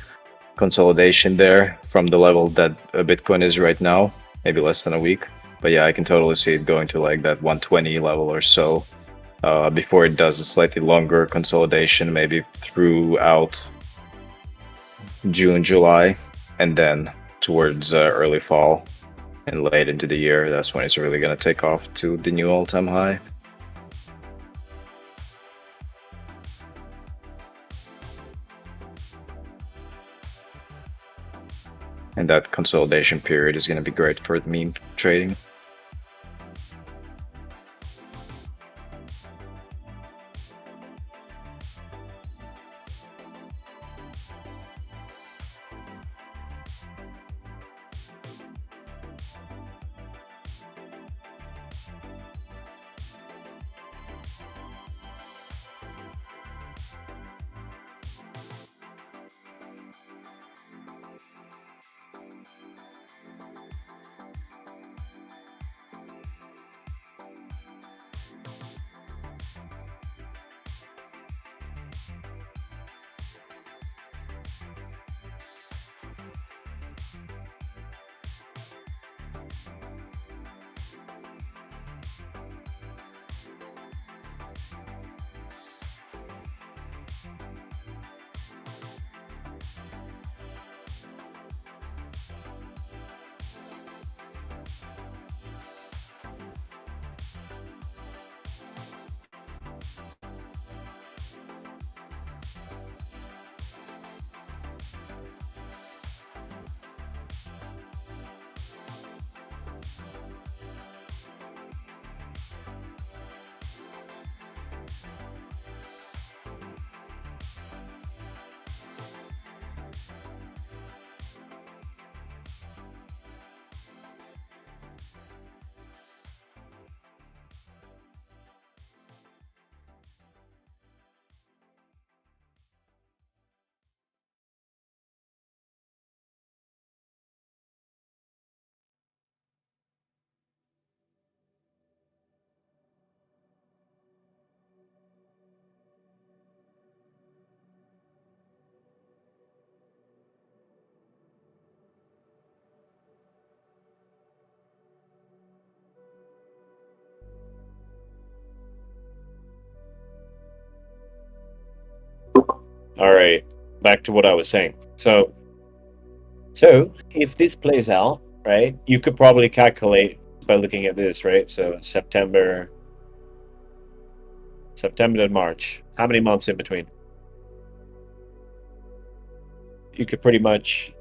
consolidation there from the level that Bitcoin is right now, maybe less than a week. But yeah, I can totally see it going to like that 120 level or so before it does a slightly longer consolidation, maybe throughout June, July, and then towards early fall and late into the year, that's when it's really going to take off to the new all-time high. And that consolidation period is going to be great for the meme trading. All right, back to what I was saying. So if this plays out, right, you could probably calculate by looking at this, right? So September to March. How many months in between? You could pretty much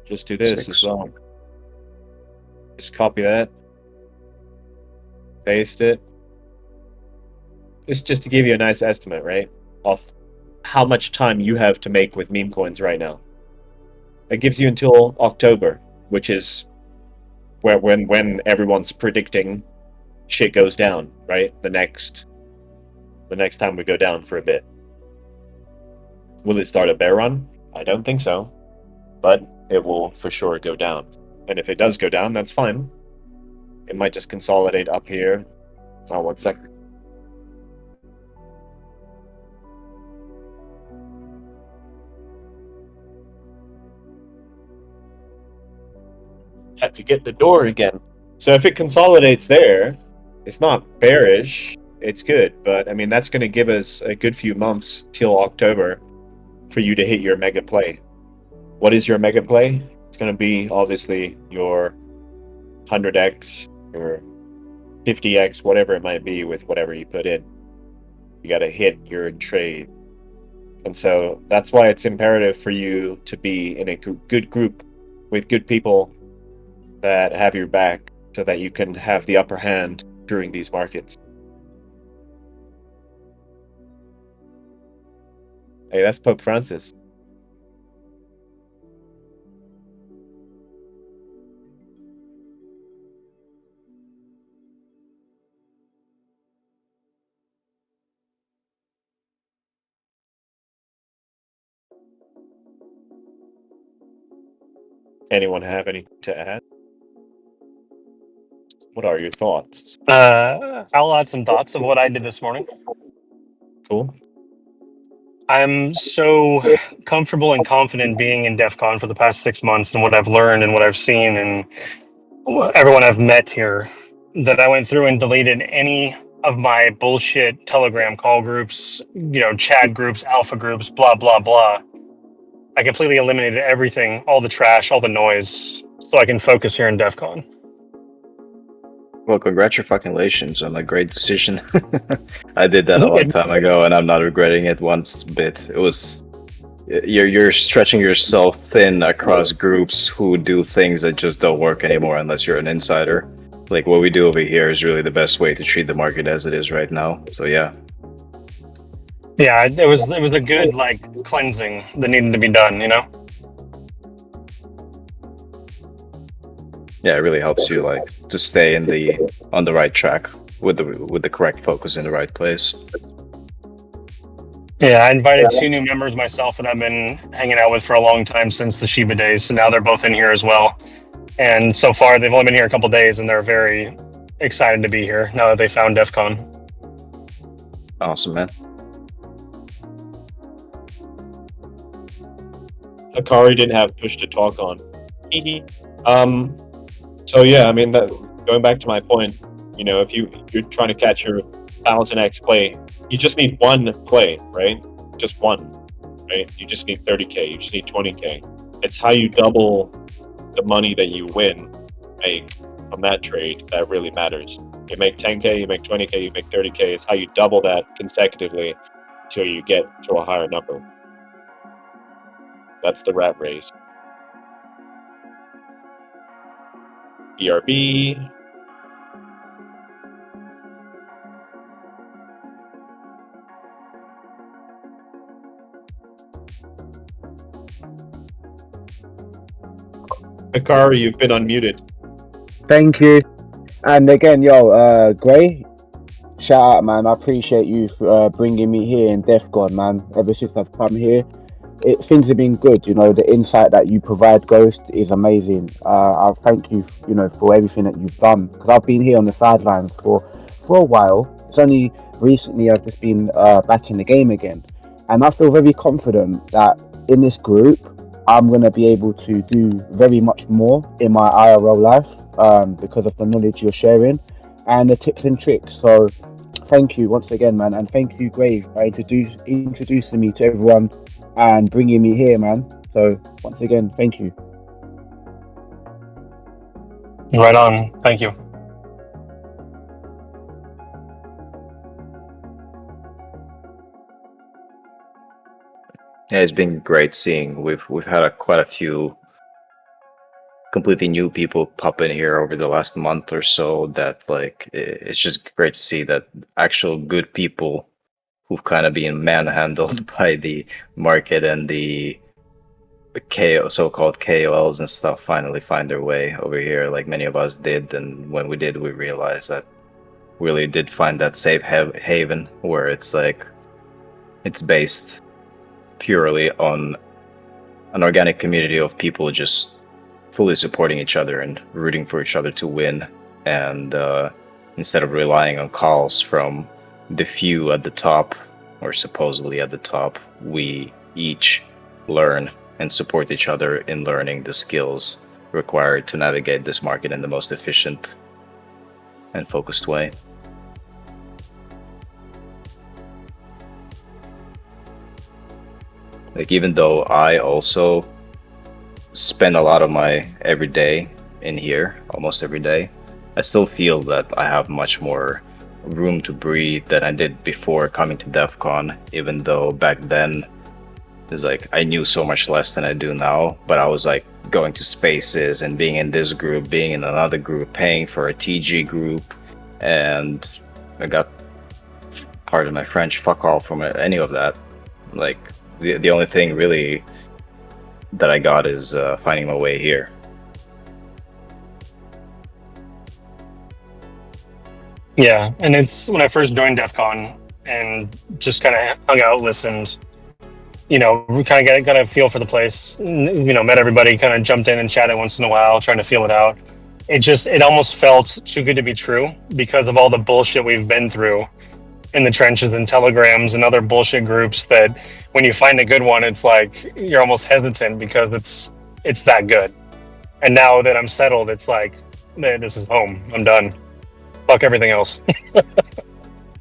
just do this as well. Just copy that, paste it. It's just to give you a nice estimate, right, of how much time you have to make with meme coins right now. It gives you until October, which is when everyone's predicting shit goes down, right? The next time we go down for a bit. Will it start a bear run? I don't think so, but it will for sure go down. And if it does go down, that's fine. It might just consolidate up here. Oh, 1 second. Had to get the door again. So if it consolidates there, it's not bearish, it's good. But I mean, that's going to give us a good few months till October for you to hit your mega play. What is your mega play? It's going to be obviously your 100x or 50x, whatever it might be with whatever you put in. You got to hit your trade. And so that's why it's imperative for you to be in a good group with good people that have your back so that you can have the upper hand during these markets. Hey, that's Pope Francis. Anyone have anything to add? What are your thoughts? I'll add some thoughts of what I did this morning. Cool. I'm so comfortable and confident being in DEFCON for the past 6 months and what I've learned and what I've seen and everyone I've met here that I went through and deleted any of my bullshit Telegram call groups, chat groups, alpha groups, blah, blah, blah. I completely eliminated everything, all the trash, all the noise, so I can focus here in DEF CON. Well, congratulations on a great decision. I did that a long time ago, and I'm not regretting it one bit. It was you're stretching yourself thin across groups who do things that just don't work anymore unless you're an insider. Like what we do over here is really the best way to treat the market as it is right now. So yeah. Yeah, it was a good like cleansing that needed to be done, you know? Yeah, it really helps you like to stay on the right track with the correct focus in the right place. Yeah, I invited 2 new members myself that I've been hanging out with for a long time since the Shiba days. So now they're both in here as well. And so far, they've only been here a couple days, and they're very excited to be here now that they found DEF CON. Awesome, man. Akari didn't have push to talk on. So yeah, I mean, that going back to my point, you know, if you're trying to catch your 1000x play, you just need one play, right? Just one, right? You just need 30k. You just need 20k. It's how you double the money that you make from that trade that really matters. You make 10k, you make 20k, you make 30k. It's how you double that consecutively until you get to a higher number. That's the rat race. BRB. Akari, you've been unmuted. Thank you. And again, Gray, shout out, man. I appreciate you bringing me here in Defcon, man. Ever since I've come here, things have been good. You know, the insight that you provide, Ghost, is amazing. I thank you, you know, for everything that you've done. Because I've been here on the sidelines for a while. It's only recently I've just been back in the game again, and I feel very confident that in this group, I'm going to be able to do very much more in my IRL life because of the knowledge you're sharing and the tips and tricks. So thank you once again, man. And thank you, Grave, by introducing me to everyone and bringing me here, man. So once again, thank you. Right on. Thank you. Yeah, it's been great seeing. We've had quite a few completely new people pop in here over the last month or so. That like it's just great to see that actual good people who've kind of been manhandled by the market and the so-called KOLs and stuff finally find their way over here, like many of us did. And when we did, we realized that we really did find that safe haven where it's like it's based purely on an organic community of people just fully supporting each other and rooting for each other to win, and instead of relying on calls from the few at the top or supposedly at the top, we each learn and support each other in learning the skills required to navigate this market in the most efficient and focused way. Like, even though I also spend a lot of my everyday in here, almost every day, I still feel that I have much more room to breathe than I did before coming to DEF CON, even though back then it's like I knew so much less than I do now. But I was like going to spaces and being in this group, being in another group, paying for a TG group, and I got, pardon my French, fuck all from any of that. Like, the only thing really that I got is finding my way here. Yeah, and it's when I first joined DEF CON and just kind of hung out, listened, you know, kind of got a feel for the place, you know, met everybody, kind of jumped in and chatted once in a while, trying to feel it out. It almost felt too good to be true because of all the bullshit we've been through in the trenches and telegrams and other bullshit groups, that when you find a good one, it's like you're almost hesitant because it's that good. And now that I'm settled, it's like, this is home. I'm done. Fuck everything else.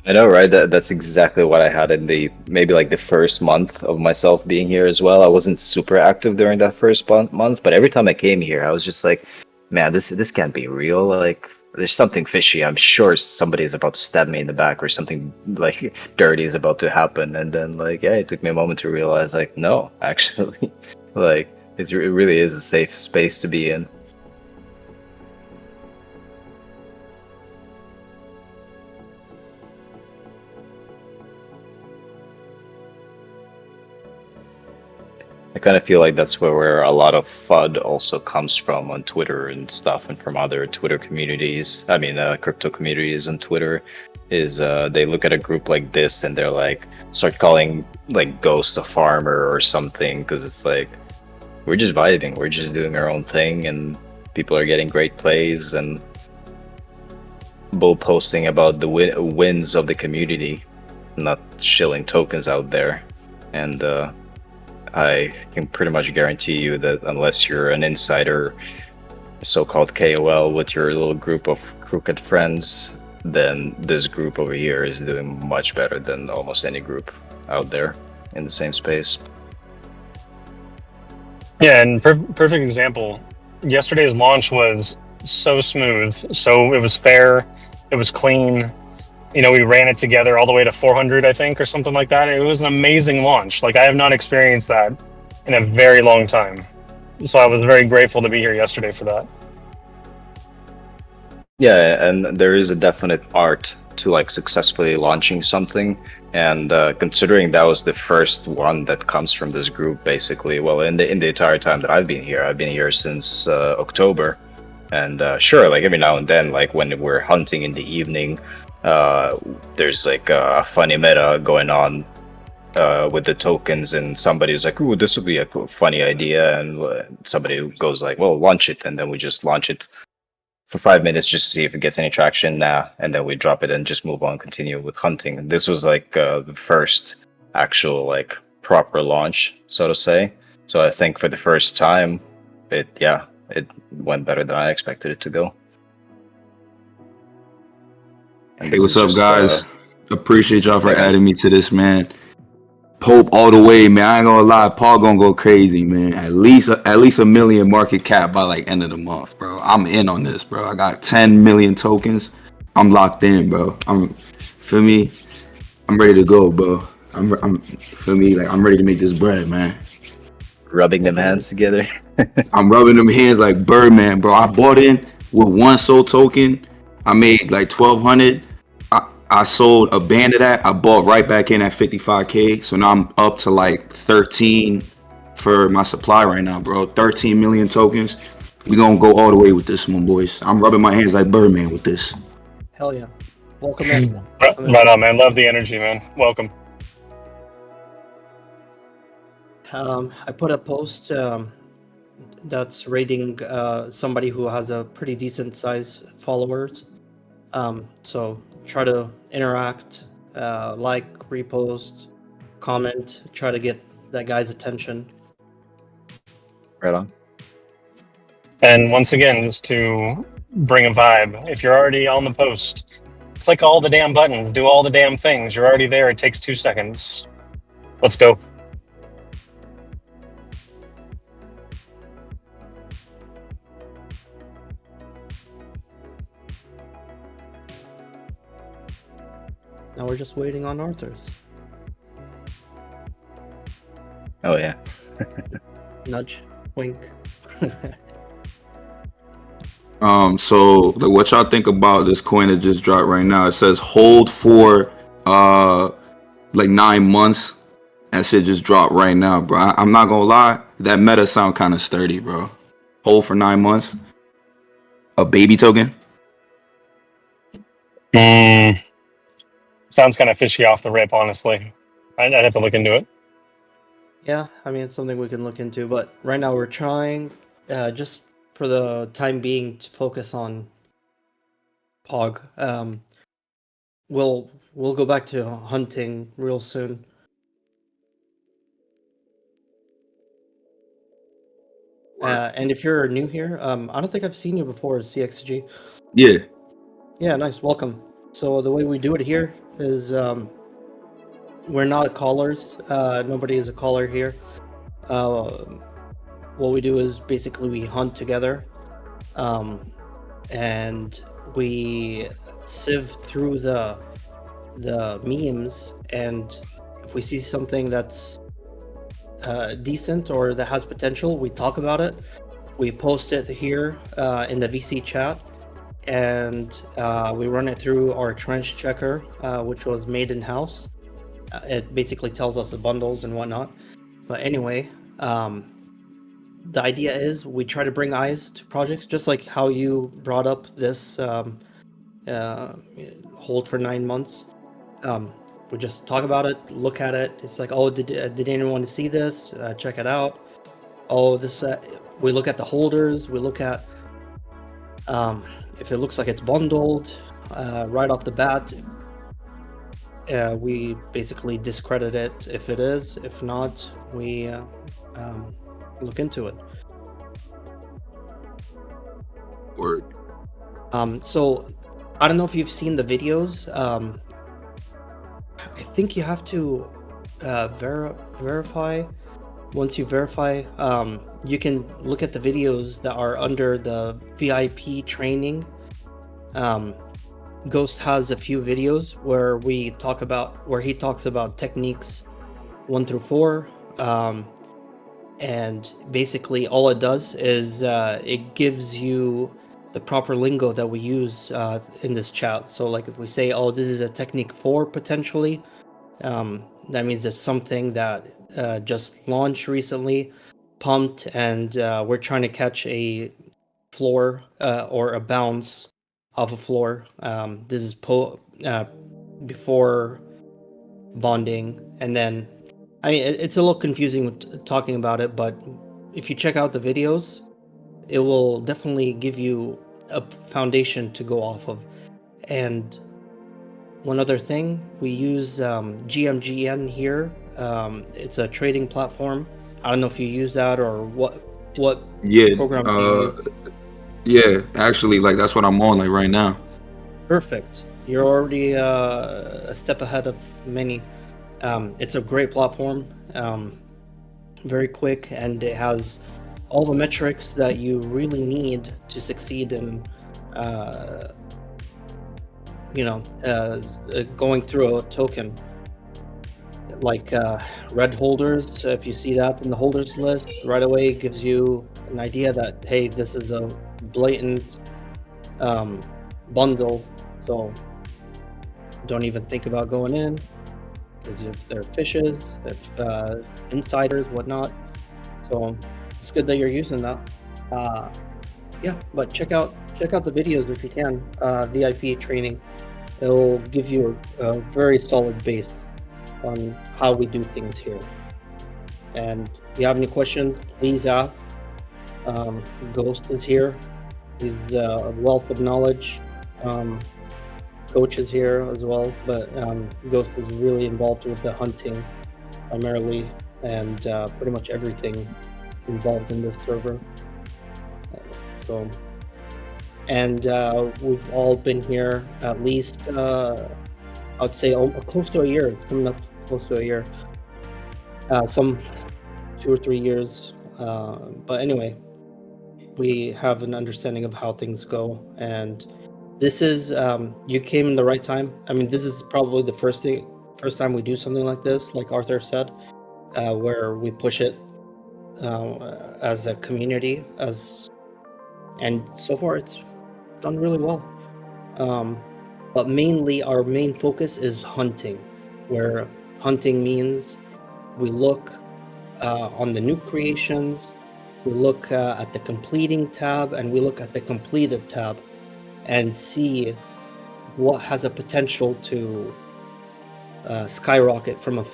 I know, right? That's exactly what I had in the maybe like the first month of myself being here as well. I wasn't super active during that first month, but every time I came here, I was just like, man, this can't be real. Like, there's something fishy. I'm sure somebody is about to stab me in the back or something like dirty is about to happen. And then like, yeah, it took me a moment to realize like, no, actually, like it really is a safe space to be in. I kind of feel like that's where a lot of FUD also comes from on Twitter and stuff, and from other Twitter communities. I mean, crypto communities on Twitter, is they look at a group like this and they're like, start calling like Ghost a farmer or something, because it's like, we're just vibing, we're just doing our own thing, and people are getting great plays and bull posting about the wins of the community, not shilling tokens out there. And I can pretty much guarantee you that unless you're an insider, so-called KOL with your little group of crooked friends, then this group over here is doing much better than almost any group out there in the same space. Yeah, and perfect example. Yesterday's launch was so smooth, so it was fair, it was clean. You know, we ran it together all the way to 400, I think, or something like that. It was an amazing launch. Like, I have not experienced that in a very long time. So I was very grateful to be here yesterday for that. Yeah, and there is a definite art to like successfully launching something. And considering that was the first one that comes from this group, basically, well, in the entire time that I've been here since October. And sure, like every now and then, like when we're hunting in the evening, there's like a funny meta going on with the tokens, and somebody's like, "Ooh, this would be a cool, funny idea," and somebody goes like, "Well, launch it," and then we just launch it for 5 minutes just to see if it gets any traction. And then we drop it and just move on, continue with hunting. This was like the first actual like proper launch, so to say. So I think for the first time, it went better than I expected it to go. And Hey, this what's is up, just, guys? Appreciate y'all for hey, man. adding me to this, man. Pope all the way, man. I ain't gonna lie, Paul gonna go crazy, man. At least a million market cap by like end of the month, bro. I'm in on this, bro. I got 10 million tokens. I'm locked in, bro. I'm ready to go, bro. I'm ready to make this bread, man. Rubbing them hands together. I'm rubbing them hands like Birdman, bro. I bought in with one soul token. I made like 1,200. I sold a band of that. I bought right back in at 55K. So now I'm up to like 13 for my supply right now, bro. 13 million tokens. We gonna go all the way with this one, boys. I'm rubbing my hands like Birdman with this. Hell yeah. Welcome in. Right on, man. Love the energy, man. Welcome. I put a post that's rating somebody who has a pretty decent size followers. So try to interact, like, repost, comment, try to get that guy's attention. Right on. And once again, just to bring a vibe, if you're already on the post, click all the damn buttons, do all the damn things. You're already there. It takes 2 seconds. Let's go. Now we're just waiting on Arthur's. Oh yeah. Nudge, wink. So like, what y'all think about this coin that just dropped right now? It says hold for like 9 months. That shit just dropped right now, bro. I'm not gonna lie, that meta sound kind of sturdy, bro. Hold for 9 months. A baby token. Sounds kind of fishy off the rip, honestly. I'd have to look into it. Yeah, I mean, it's something we can look into, but right now we're trying, just for the time being, to focus on POG. We'll go back to hunting real soon. And if you're new here, I don't think I've seen you before, CXG. Yeah. Yeah, nice. Welcome. So the way we do it here is we're not callers. Nobody is a caller here. What we do is basically we hunt together, and we sieve through the memes, and if we see something that's decent or that has potential, we talk about it. We post it here in the VC chat, and we run it through our trench checker, which was made in-house. It basically tells us the bundles and whatnot. But anyway, the idea is we try to bring eyes to projects, just like how you brought up this hold for 9 months. We just talk about it, look at it. It's like, oh, did anyone want to see this? Check it out. Oh, this. We look at the holders. We look at if it looks like it's bundled right off the bat. We basically discredit it if it is. If not, we look into it. Word. So I don't know if you've seen the videos. I think you have to verify. Once you verify, you can look at the videos that are under the VIP training. Ghost has a few videos where he talks about techniques 1 through 4, and basically all it does is it gives you the proper lingo that we use in this chat. So like if we say, oh, this is a technique 4 potentially, that means it's something that just launched recently, pumped, and we're trying to catch a floor or a bounce off a floor. This is before bonding, and then I mean it's a little confusing talking about it, but if you check out the videos, it will definitely give you a foundation to go off of. And one other thing, we use GMGN here. It's a trading platform. I don't know if you use that or what program do you use? Yeah, actually, like that's what I'm on like right now. Perfect. You're already a step ahead of many. It's a great platform, very quick, and it has all the metrics that you really need to succeed in, going through a token. Like red holders, if you see that in the holders list, right away it gives you an idea that, hey, this is a blatant bundle, so don't even think about going in, because if they're fishes, if insiders, whatnot. So it's good that you're using that. But check out the videos if you can. VIP training, it'll give you a very solid base on how we do things here. And if you have any questions, please ask. Ghost is here. He's a wealth of knowledge. Coach is here as well, but Ghost is really involved with the hunting primarily, and pretty much everything involved in this server. We've all been here at least, I'd say close to a year. It's coming up close to a year. Some 2 or 3 years. But anyway, we have an understanding of how things go, and this is you came in the right time. I mean, this is probably the first time we do something like this, like Arthur said, where we push it as a community, and so far it's done really well. But mainly our main focus is hunting, where hunting means we look on the new creations, we look at the completing tab, and we look at the completed tab and see what has a potential to skyrocket from a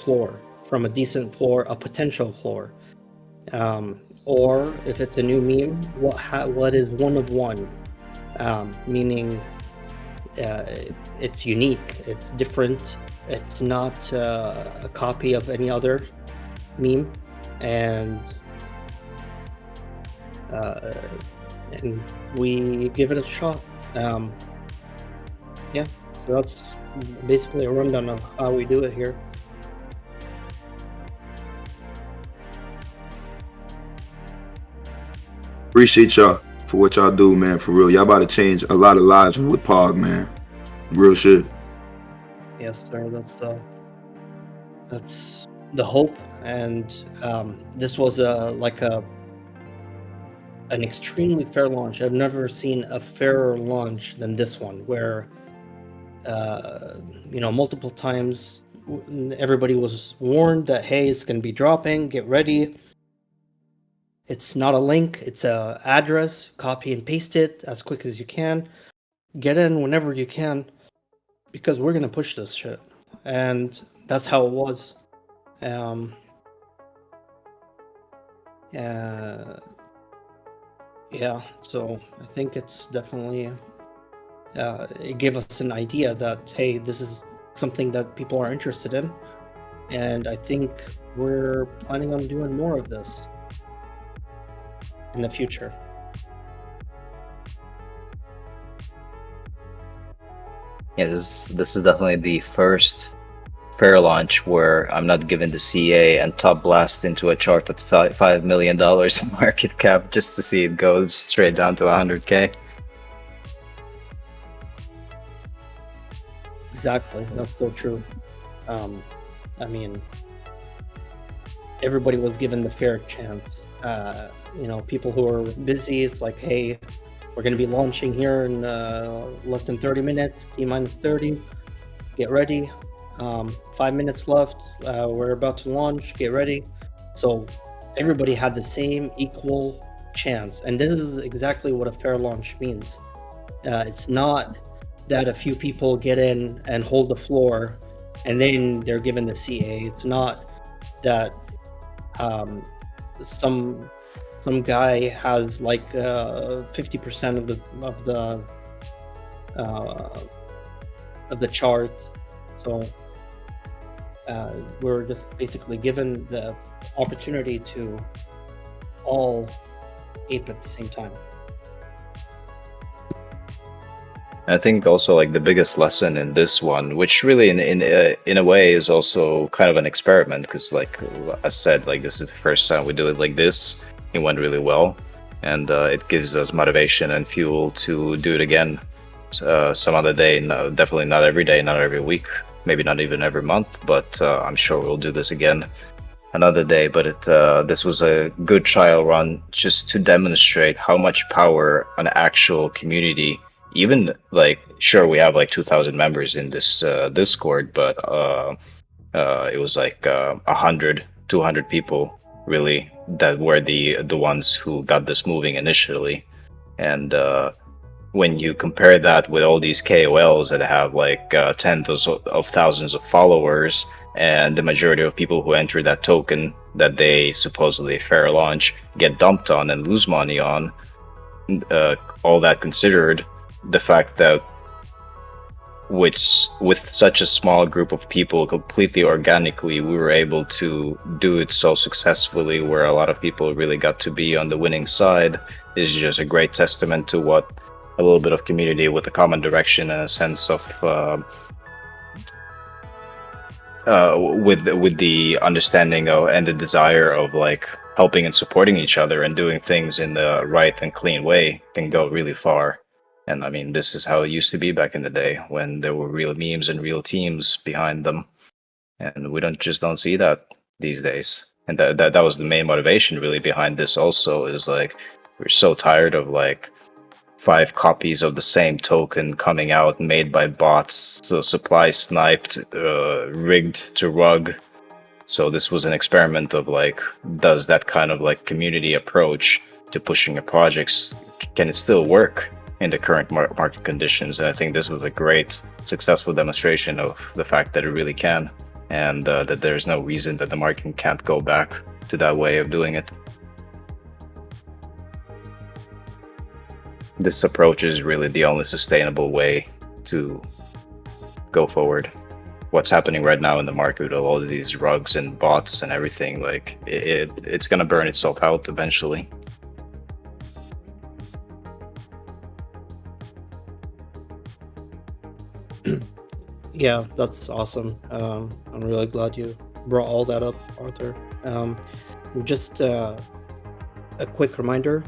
decent floor, a potential floor. Or if it's a new meme, what is one of one, meaning it's unique, it's different, it's not a copy of any other meme, and we give it a shot. So that's basically a rundown of how we do it here. Appreciate y'all for what y'all do, man. For real, y'all about to change a lot of lives with POG, man. Real shit. Yes, sir. That's the hope, and this was an extremely fair launch. I've never seen a fairer launch than this one, where multiple times everybody was warned that, hey, it's going to be dropping, get ready. It's not a link, it's a address. Copy and paste it as quick as you can, get in whenever you can, because we're going to push this shit. And that's how it was. Yeah, so I think it's definitely it gave us an idea that, hey, this is something that people are interested in, and I think we're planning on doing more of this in the future. Yeah, this is definitely the first fair launch where I'm not given the CA and top blast into a chart that's $5 million market cap just to see it go straight down to 100K. Exactly, that's so true. I mean, everybody was given the fair chance. People who are busy, it's like, hey, we're going to be launching here in less than 30 minutes, T-minus 30. Get ready. 5 minutes left. We're about to launch. Get ready. So everybody had the same equal chance. And this is exactly what a fair launch means. It's not that a few people get in and hold the floor and then they're given the CA. It's not that some guy has like 50% of the chart. So we're just basically given the opportunity to all ape at the same time. I think also like the biggest lesson in this one, which really in a way is also kind of an experiment, because like I said, like this is the first time we do it like this. It went really well, and it gives us motivation and fuel to do it again some other day. No, definitely not every day, not every week, maybe not even every month, but I'm sure we'll do this again another day. But this was a good trial run just to demonstrate how much power an actual community, even like, sure, we have like 2,000 members in this Discord, but it was like 100, 200 people really that were the ones who got this moving initially. And when you compare that with all these KOLs that have like tens of thousands of followers, and the majority of people who enter that token that they supposedly fair launch get dumped on and lose money on, all that considered, the fact that with such a small group of people, completely organically, we were able to do it so successfully, where a lot of people really got to be on the winning side, is just a great testament to what a little bit of community with a common direction and a sense of with the understanding of and the desire of like helping and supporting each other and doing things in the right and clean way can go really far. And I mean, this is how it used to be back in the day, when there were real memes and real teams behind them, and we don't see that these days. And that was the main motivation really behind this also, is like we're so tired of like 5 copies of the same token coming out made by bots, so supply sniped, rigged to rug. So this was an experiment of like, does that kind of like community approach to pushing your projects, can it still work in the current market conditions? And I think this was a great successful demonstration of the fact that it really can, and that there's no reason that the market can't go back to that way of doing it. This approach is really the only sustainable way to go forward. What's happening right now in the market with all of these rugs and bots and everything, like it's gonna burn itself out eventually. Yeah, that's awesome. I'm really glad you brought all that up, Arthur. Just a quick reminder.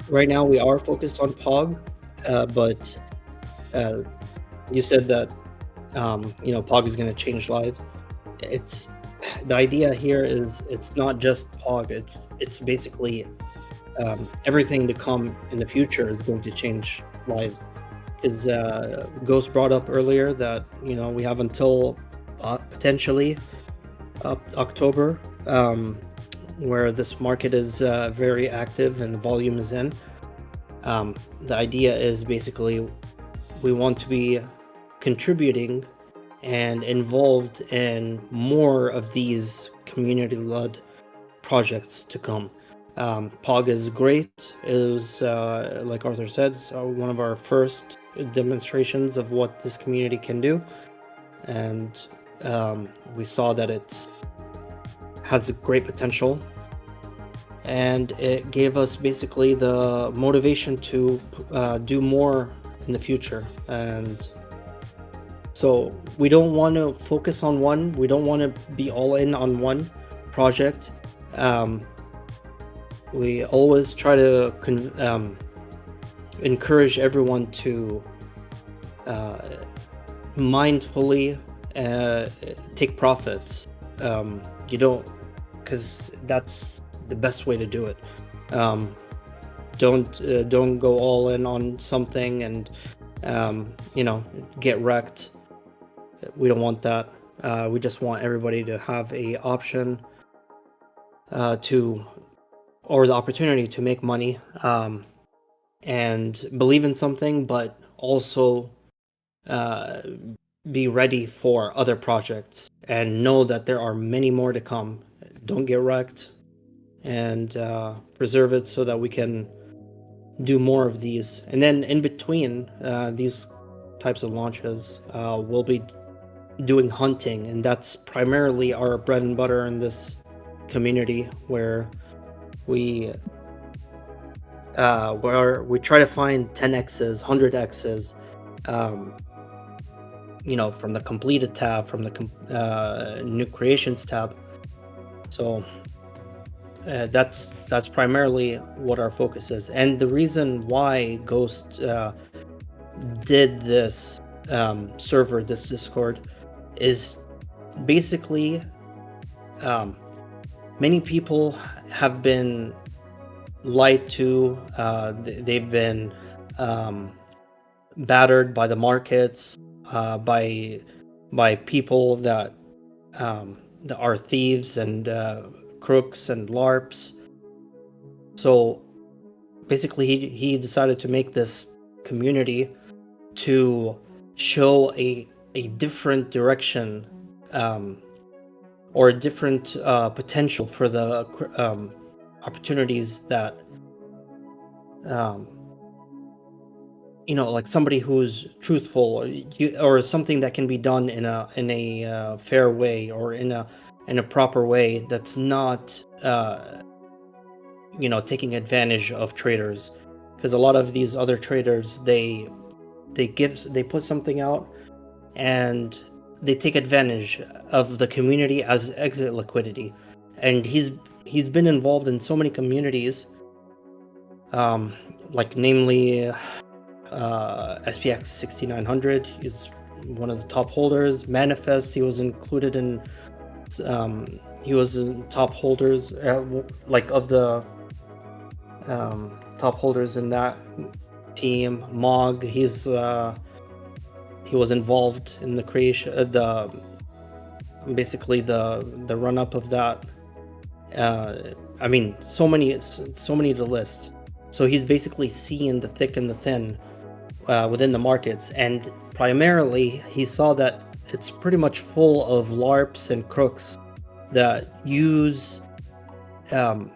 Right now we are focused on POG, but you said that POG is going to change lives. It's the idea here is it's not just POG. It's basically everything to come in the future is going to change lives. Because Ghost brought up earlier that we have until potentially October, where this market is very active and the volume is in. The idea is basically we want to be contributing and involved in more of these community-led projects to come. POG is great. It was, like Arthur said, one of our first demonstrations of what this community can do, and we saw that it has great potential, and it gave us basically the motivation to do more in the future. And so we don't want to focus on one. We don't want to be all in on one project. We always try to encourage everyone to mindfully take profits. You don't, because that's the best way to do it. Don't go all in on something and get wrecked. We don't want that. We just want everybody to have a option or the opportunity to make money and believe in something, but also be ready for other projects and know that there are many more to come. Don't get wrecked, and preserve it so that we can do more of these. And then in between these types of launches, we'll be doing hunting, and that's primarily our bread and butter in this community, where we try to find 10x's, 100x's, from the completed tab, from the new creations tab. So that's primarily what our focus is. And the reason why Ghost did this server, this Discord, is basically many people have been lied to. They've been battered by the markets, by people that are thieves and crooks and LARPs. So basically he decided to make this community to show a different direction, or a different potential for the opportunities that like somebody who's truthful, or something that can be done in a fair way, or in a proper way, that's not taking advantage of traders. Because a lot of these other traders, they put something out and they take advantage of the community as exit liquidity. And he's been involved in so many communities, like namely SPX 6900. He's one of the top holders. Manifest, he was included in he was in top holders, like of the top holders in that team. Mog, he was involved in the creation, basically the run up of that. I mean, so many to list. So he's basically seeing the thick and the thin within the markets, and primarily he saw that it's pretty much full of LARPs and crooks that use the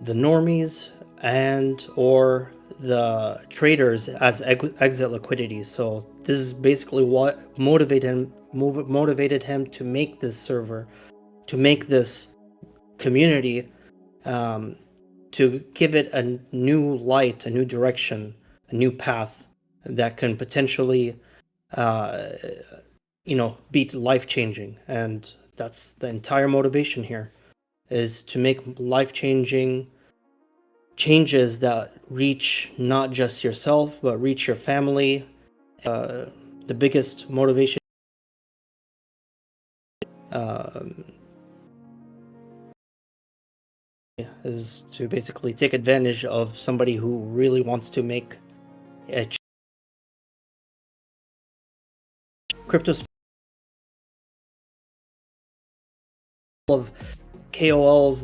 normies and or the traders as exit liquidity. So this is basically what motivated him to make this server, to make this community, to give it a new light, a new direction, a new path that can potentially be life changing, and that's the entire motivation here, is to make life changing changes that reach not just yourself but reach your family. The biggest motivation is to basically take advantage of somebody who really wants to make a crypto of KOLs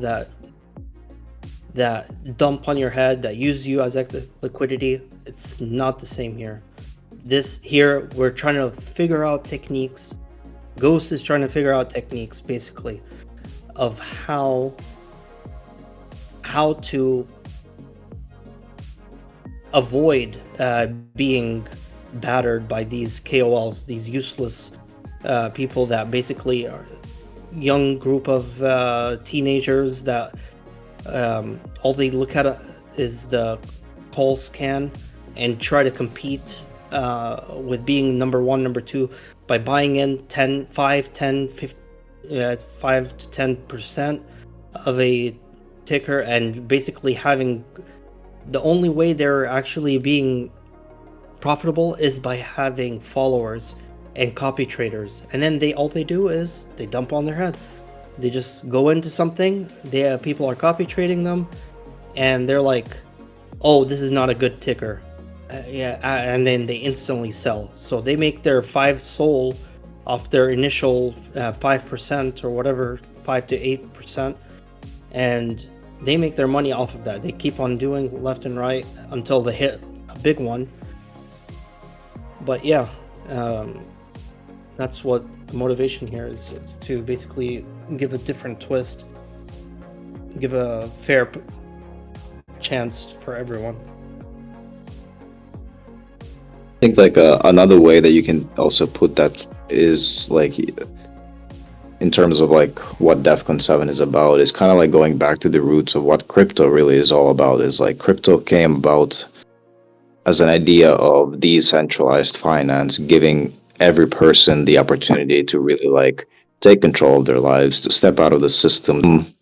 that dump on your head, that use you as liquidity. It's not the same here. Here we're trying to figure out techniques. Ghost is trying to figure out techniques, basically, of how to avoid being battered by these KOLs, these useless people that basically are young group of teenagers that all they look at is the call scan and try to compete with being number one, number two by buying in 5 to 10% of a ticker, and basically having the only way they're actually being profitable is by having followers and copy traders. And then all they do is they dump on their head. They just go into something, people are copy trading them, and they're like, oh, this is not a good ticker. And then they instantly sell. So they make their 5 SOL off their initial 5% or whatever, 5 to 8%, and they make their money off of that. They keep on doing left and right until they hit a big one. But yeah, that's what the motivation here is. It's to basically give a different twist, give a fair chance for everyone. I think like another way that you can also put that is like in terms of like what Defcon7 is about, is kind of like going back to the roots of what crypto really is all about. Is like crypto came about as an idea of decentralized finance, giving every person the opportunity to really like take control of their lives, to step out of the system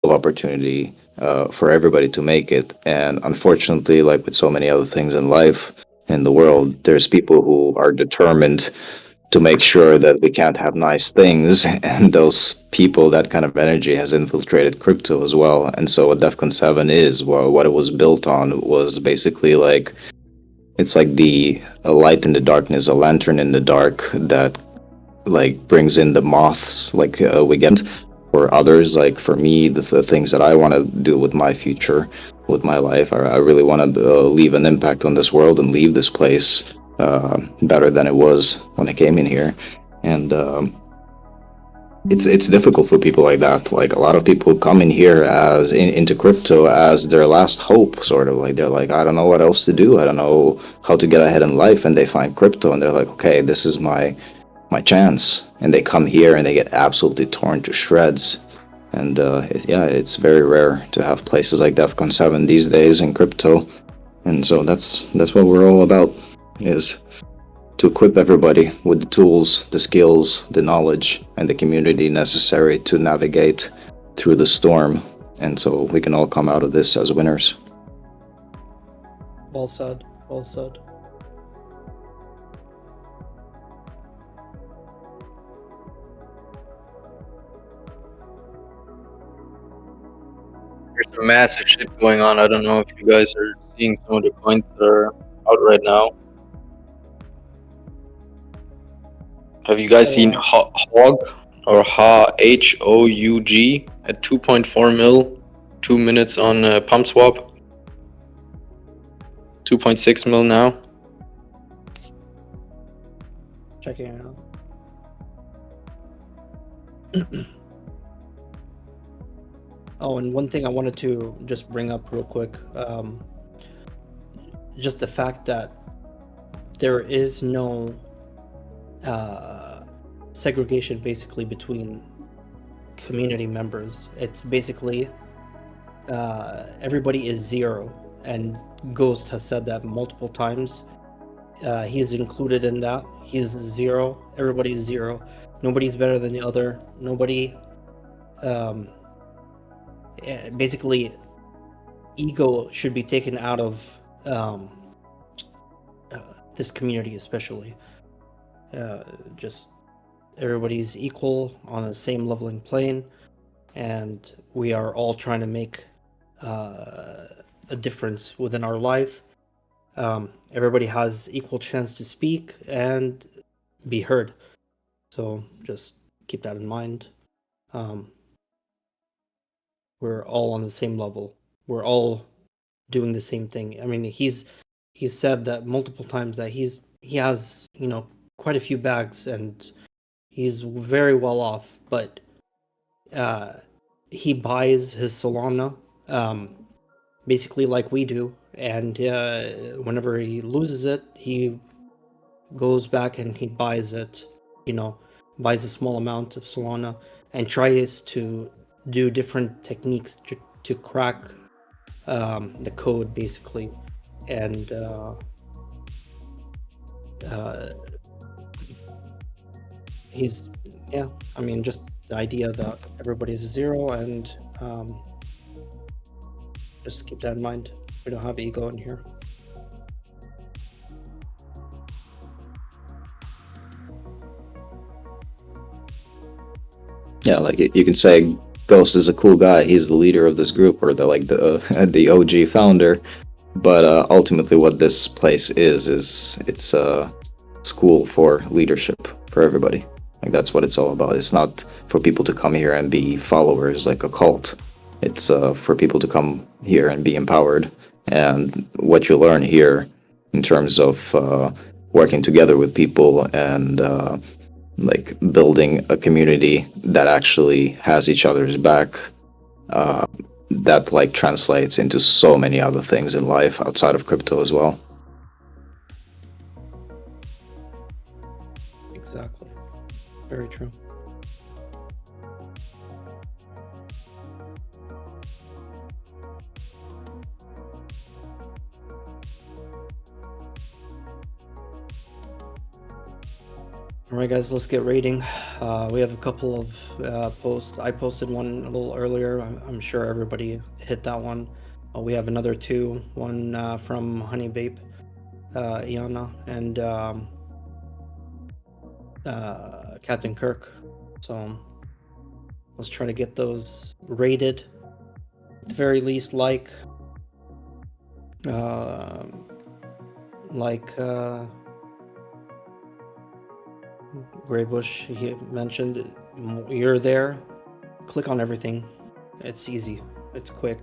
of opportunity for everybody to make it. And unfortunately, like with so many other things in life, in the world, there's people who are determined to make sure that we can't have nice things, and those people, that kind of energy has infiltrated crypto as well. And so what Defcon7 is, well, what it was built on was basically like, it's like a light in the darkness, a lantern in the dark that like brings in the moths, like we get. For others, like for me, the things that I want to do with my future, with my life, I really want to leave an impact on this world and leave this place better than it was when I came in here. And it's difficult for people like that. Like a lot of people come in here into crypto as their last hope, sort of like they're like, I don't know what else to do, I don't know how to get ahead in life, and they find crypto and they're like, okay, this is my chance, and they come here and they get absolutely torn to shreds. And it's very rare to have places like Defcon7 these days in crypto. And so that's what we're all about, is to equip everybody with the tools, the skills, the knowledge, and the community necessary to navigate through the storm, and so we can all come out of this as winners. Well said, well said. There's some massive shit going on. I don't know if you guys are seeing some of the coins that are out right now. Have you guys seen HOG or HOUG at 2.4 mil, 2 minutes on pump swap? 2.6 mil now. Checking it out. Oh, and one thing I wanted to just bring up real quick, just the fact that there is no segregation basically between community members. It's basically everybody is zero. and Ghost has said that multiple times. He's included in that. He's zero. Everybody's zero. Nobody's better than the other. Nobody. Basically, ego should be taken out of this community, especially. Just everybody's equal on the same leveling plane, and we are all trying to make a difference within our life. Everybody has equal chance to speak and be heard. So just keep that in mind. We're all on the same level. We're all doing the same thing. I mean, he's said that multiple times that he has, you know, quite a few bags and he's very well off, but he buys his Solana basically like we do, and whenever he loses it, he goes back and he buys it, you know, buys a small amount of Solana and tries to do different techniques to crack the code, basically. And he's, yeah, I mean, just the idea that everybody's a zero, and just keep that in mind. We don't have ego in here. Yeah, like you can say Ghost is a cool guy. He's the leader of this group, or the OG founder. But ultimately, what this place is it's a school for leadership for everybody. Like that's what it's all about. It's not for people to come here and be followers like a cult. It's for people to come here and be empowered. And what you learn here in terms of working together with people and like building a community that actually has each other's back, that like translates into so many other things in life outside of crypto as well. Exactly. Very true. Alright guys, let's get raiding. We have a couple of posts. I posted one a little earlier. I'm sure everybody hit that one. We have another two. One from Honey Babe, Iana, and Captain Kirk. So let's try to get those rated. At the very least, like Greybush, he mentioned, you're there, click on everything. It's easy, it's quick.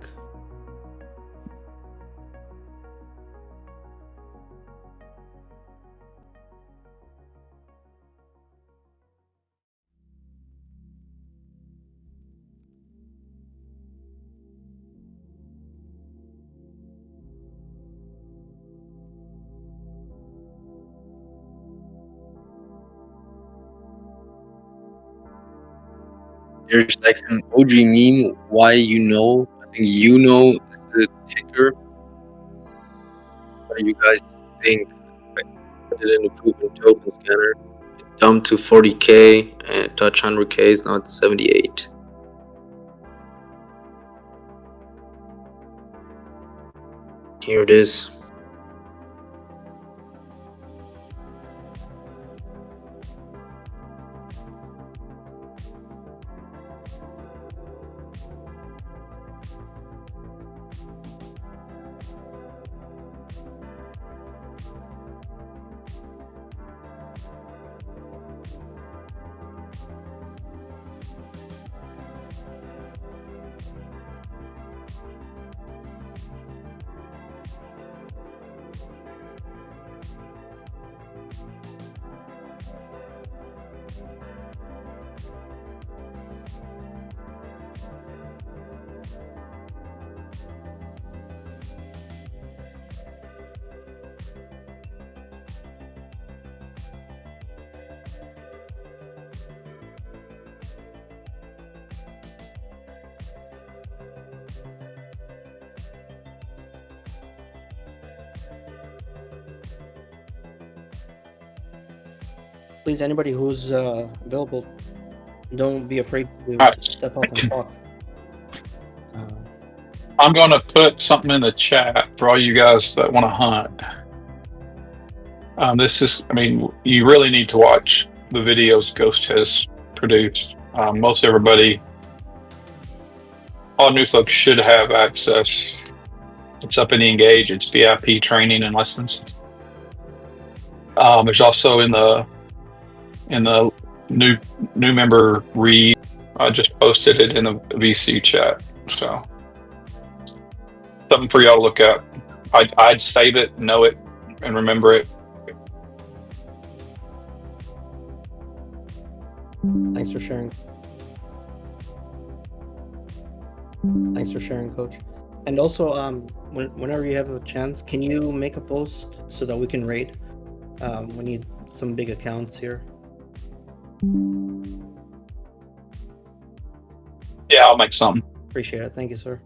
There's like an OG meme. Why you know? I think you know is the ticker. What do you guys think? I put it in a proven token scanner. It dumped to 40k and touch 100k is now at 78. Here it is. Please, anybody who's available, don't be afraid to Alright. step up and talk. I'm going to put something in the chat for all you guys that want to hunt. This is, I mean, you really need to watch the videos Ghost has produced. Most everybody, all new folks should have access. It's up in the Engage. It's VIP training and lessons. There's also in the new member read. I just posted it in the VC chat. So something for y'all to look at. I'd save it, know it, and remember it. Thanks for sharing. Thanks for sharing, Coach. And also, whenever you have a chance, can you make a post so that we can raid? We need some big accounts here. Yeah, I'll make something. Appreciate it. Thank you, sir.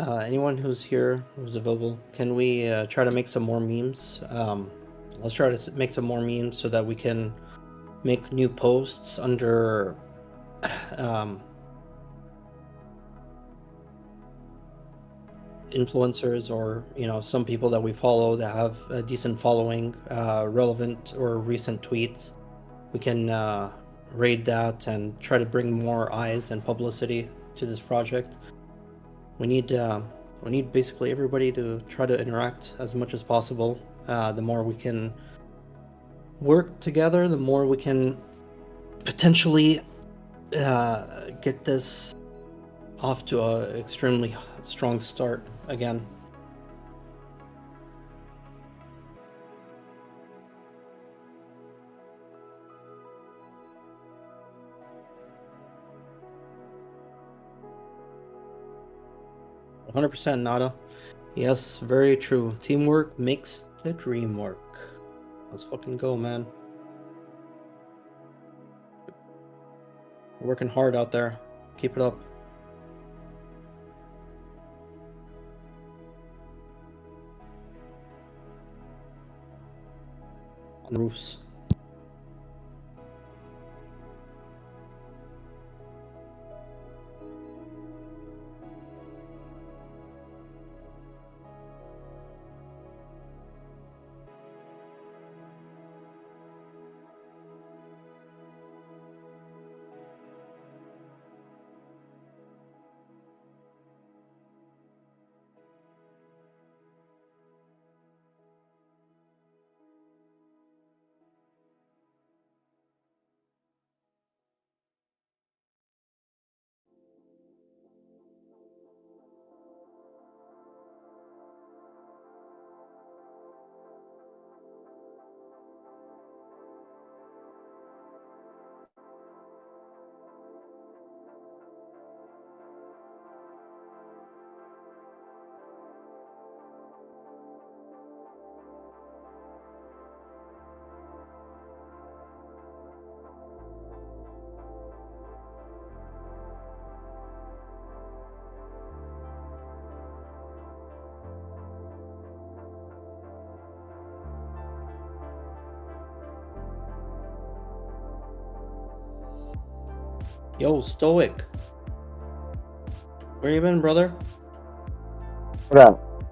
Anyone who's here, who's available, can we try to make some more memes? Let's try to make some more memes so that we can make new posts under influencers, or some people that we follow that have a decent following, relevant or recent tweets. We can raid that and try to bring more eyes and publicity to this project. We need basically everybody to try to interact as much as possible. The more we can work together, the more we can potentially get this off to an extremely strong start again. %, Nada. Yes, very true. Teamwork makes the dream work. Let's fucking go, man. We're working hard out there. Keep it up. On roofs. Yo, Stoic. Where you been, brother? What up?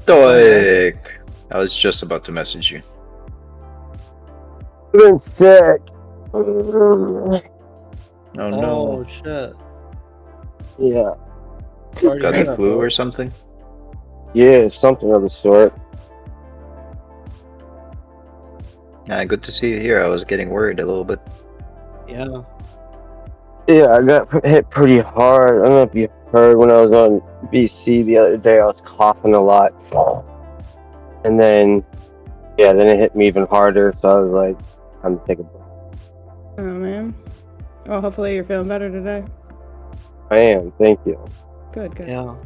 Stoic. I was just about to message you. I've been sick. Oh no. Oh shit. Yeah. Sorry to Got hear the that, flu bro. or something? Yeah, something of the sort. Good to see you here. I was getting worried a little bit. Yeah. Yeah, I got hit pretty hard. I don't know if you heard when I was on BC the other day, I was coughing a lot. And then, then it hit me even harder, so I was like, I'm gonna take a break. Oh man. Well, hopefully you're feeling better today. I am, thank you. Good, good. Yeah.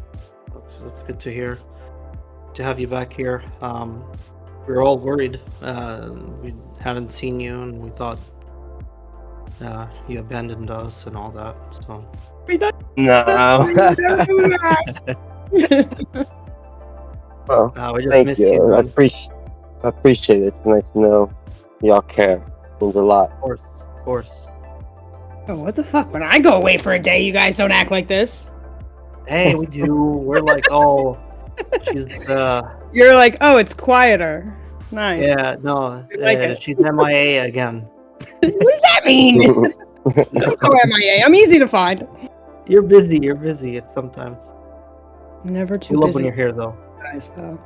That's good to hear. To have you back here. We were all worried. We hadn't seen you, and we thought you abandoned us and all that. So. No. Well, We just thank miss you. you, I man. appreciate it. It's nice to know y'all care. It means a lot. Of course. Oh, what the fuck? When I go away for a day, you guys don't act like this. Hey, we do. We're like, oh, she's You're like, oh, it's quieter. Nice. yeah, no, I like it. she's MIA again. What does that mean? Don't go MIA. I'm easy to find. You're busy sometimes. Never too We love busy. when you're here, though. Guys, though.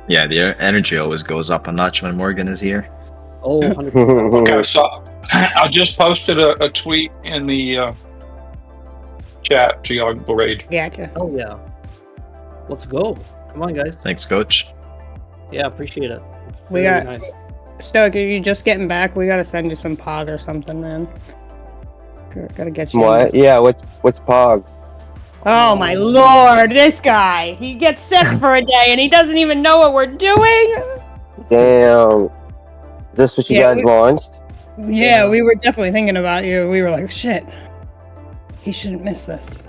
Yeah, the energy always goes up a notch when Morgan is here. Oh, 100%. Okay, so I just posted a tweet in the chat to y'all raid. Gotcha. Oh yeah. Let's go. Come on, guys. Thanks, Coach. Yeah, appreciate it. We Very got nice. Stoic. Are you just getting back? We gotta send you some POG or something, man. Gotta get you. What? Yeah, what's POG? Oh my lord, this guy! He gets sick for a day and he doesn't even know what we're doing. Damn. Is this what you Yeah, guys launched? Yeah, we were definitely thinking about you. We were like, shit. He shouldn't miss this.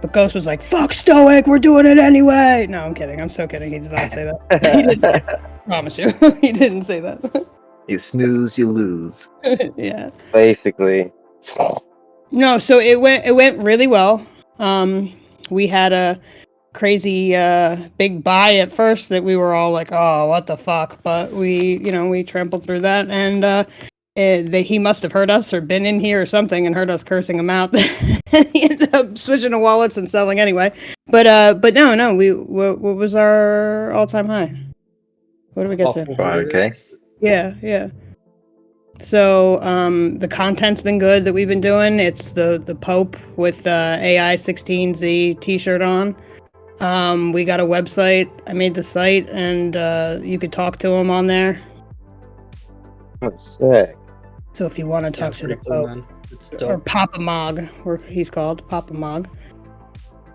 But Ghost was like, "Fuck Stoic, we're doing it anyway." No, I'm kidding. I'm so kidding. He did not say that. He didn't say that. I promise you, he didn't say that. You snooze, you lose. Yeah. Basically. No, so it went really well. We had a crazy big buy at first that we were all like, "Oh, what the fuck?" But we trampled through that, and he must have heard us or been in here or something and heard us cursing him out. He ended up switching to wallets and selling anyway. But no, what was our all-time high? What did we get to? 500K. Yeah. So the content's been good that we've been doing. It's the Pope with AI 16Z t-shirt on. We got a website. I made the site, and you could talk to him on there. Oh, sick. So if you want to talk to the Pope, or Papa Mog, or he's called Papa Mog.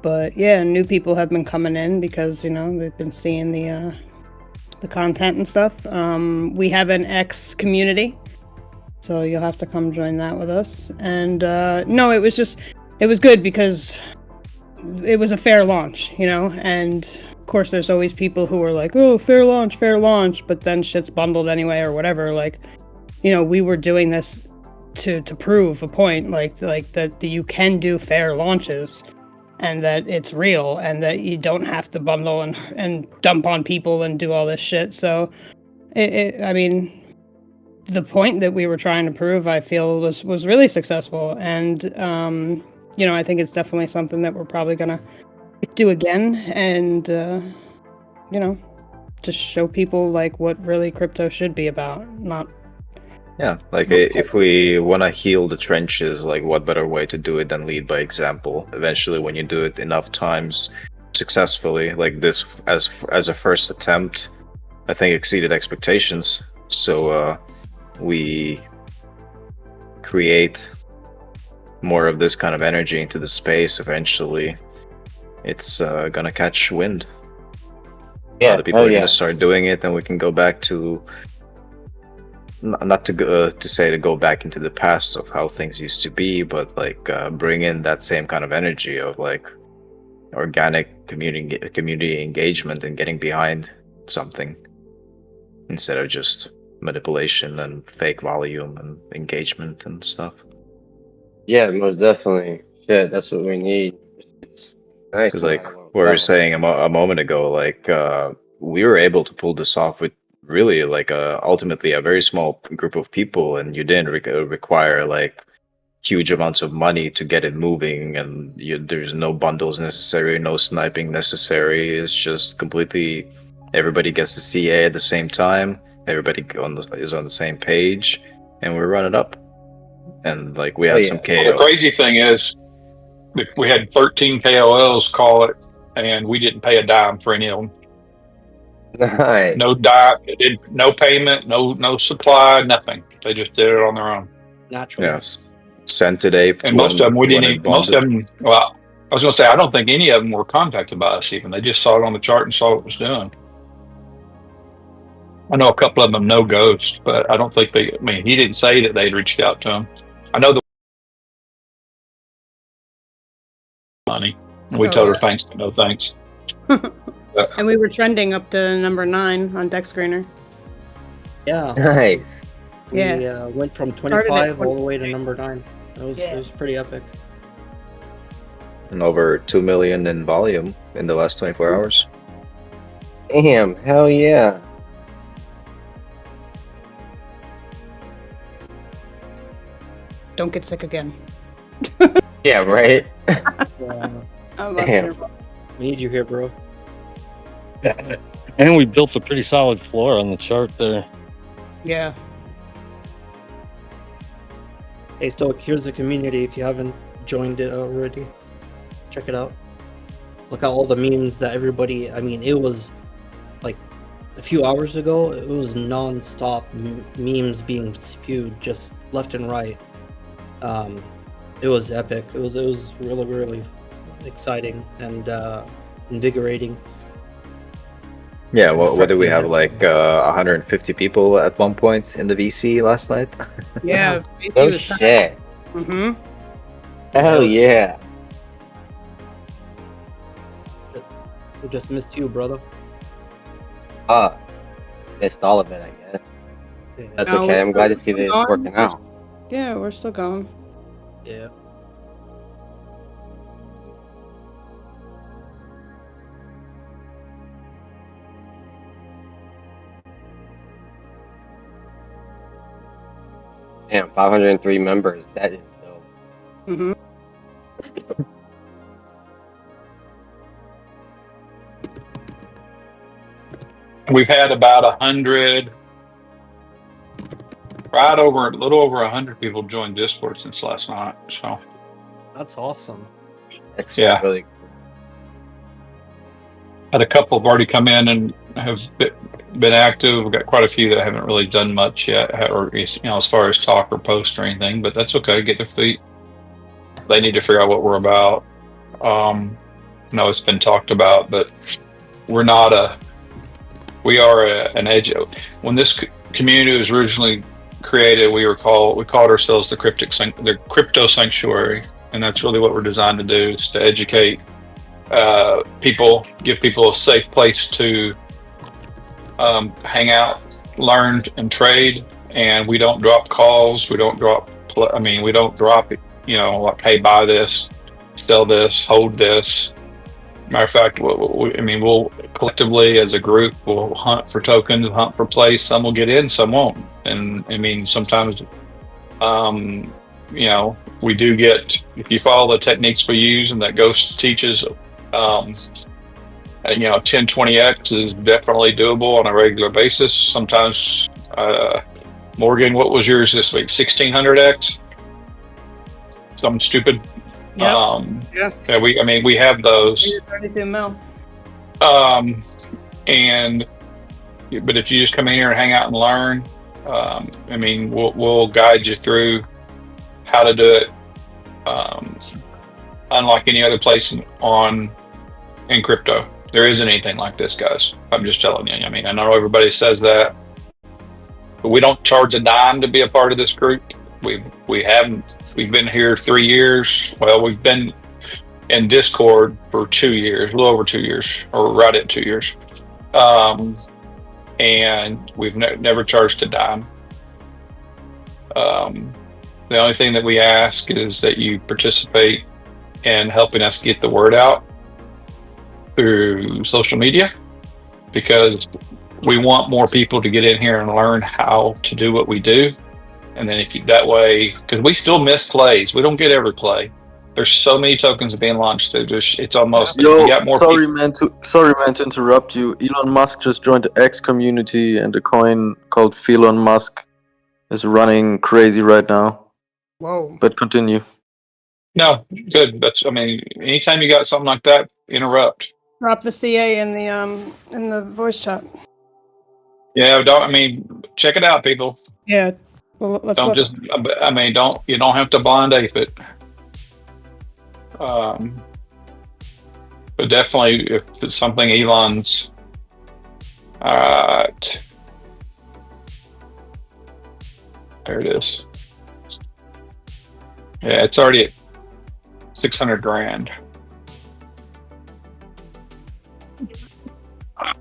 But yeah, new people have been coming in because they've been seeing the content and stuff. We have an X community, so you'll have to come join that with us. And no, it was good because it was a fair launch, and of course there's always people who are like, "Oh, fair launch," but then shit's bundled anyway or whatever. Like, we were doing this to prove a point, like that you can do fair launches and that it's real and that you don't have to bundle and dump on people and do all this shit. So I mean, the point that we were trying to prove, I feel, was really successful. And I think it's definitely something that we're probably gonna do again, and just show people like what really crypto should be about. Not Yeah, like if we want to heal the trenches, like what better way to do it than lead by example? Eventually, when you do it enough times successfully, like this as a first attempt, I think exceeded expectations. So we create more of this kind of energy into the space. Eventually, it's gonna catch wind. Yeah, Other people are gonna start doing it, and we can go back to. Not to go back into the past of how things used to be, but like bring in that same kind of energy of like organic community engagement and getting behind something instead of just manipulation and fake volume and engagement and stuff. Yeah, most definitely. Shit, that's what we need. It's nice. Because like we were saying a moment ago, like we were able to pull this off with really like ultimately a very small group of people, and you didn't require like huge amounts of money to get it moving, and there's no bundles necessary, no sniping necessary. It's just completely everybody gets the CA at the same time, everybody is on the same page, and we run it up. And like we had some KO. The crazy thing is we had 13 KOLs call it, and we didn't pay a dime for any of them. Nice. No dime, no payment, no supply, nothing. They just did it on their own. Naturally. Yes. Sent it ape. And most of them we didn't even, most of them, well, I was going to say, I don't think any of them were contacted by us even. They just saw it on the chart and saw what it was doing. I know a couple of them know Ghost, but I don't think he didn't say that they'd reached out to him. I know the money. And we told her thanks, but no thanks. And we were trending up to number 9 on Deck Screener. Yeah. Nice. We Yeah. went from Started at 25 all the way to number 9. It was pretty epic. And over 2 million in volume in the last 24 hours. Damn, hell yeah. Don't get sick again. Yeah, right? Damn. We need you here, bro. And we built a pretty solid floor on the chart there. Yeah. Hey, Stoic, here's the community if you haven't joined it already. Check it out. Look at all the memes that everybody, it was like a few hours ago, it was non-stop memes being spewed just left and right. It was epic. It was really, really exciting and invigorating. Yeah, what did we have, like 150 people at one point in the VC last night? Yeah. No shit. Mm-hmm. Hell yeah. We just missed you, brother. Missed all of it, I guess. That's No, okay. we're I'm glad to see still that it's going. working out. Yeah, we're still going. Yeah. Damn, 503 members. That is dope. Mm-hmm. We've had about 100, a little over 100 people join Discord since last night. So That's awesome. That's yeah, really had a couple have already come in and have been active. We've got quite a few that haven't really done much yet, or as far as talk or post or anything. But that's okay. Get their feet. They need to figure out what we're about. I know it's been talked about, but we're not we are an edge. When this community was originally created, we called ourselves the crypto sanctuary, and that's really what we're designed to do: is to educate people, give people a safe place to hang out, learn, and trade. And we don't drop calls. We don't drop. We don't drop. Like, hey, buy this, sell this, hold this. Matter of fact, we'll collectively as a group, we'll hunt for tokens, hunt for plays. Some will get in, some won't. And sometimes, we do get, if you follow the techniques we use and that Ghost teaches, 1020x is definitely doable on a regular basis. Sometimes, Morgan, what was yours this week? 1600x? Something stupid. Yeah. Yeah, we have those. 32 mil. But if you just come in here and hang out and learn, we'll guide you through how to do it. Unlike any other place in crypto, there isn't anything like this, guys. I'm just telling you. I know everybody says that, but we don't charge a dime to be a part of this group. We've been here 3 years. Well, we've been in Discord for 2 years, a little over 2 years, or right at 2 years. And we've never charged a dime. The only thing that we ask is that you participate in helping us get the word out through social media, because we want more people to get in here and learn how to do what we do. And then that way, because we still miss plays. We don't get every play. There's so many tokens being launched through. It's almost, Yo, you got more sorry people. man to interrupt you. Elon Musk just joined the X community, and the coin called Elon Musk is running crazy right now. Whoa. But continue. No, good. That's, anytime you got something like that, interrupt. Drop the CA in the voice chat. Yeah, check it out, people. Yeah. Well, let's Don't look. just, you don't have to blind ape it. But definitely, if it's something Elon's, all right, there it is. Yeah, it's already at 600 grand.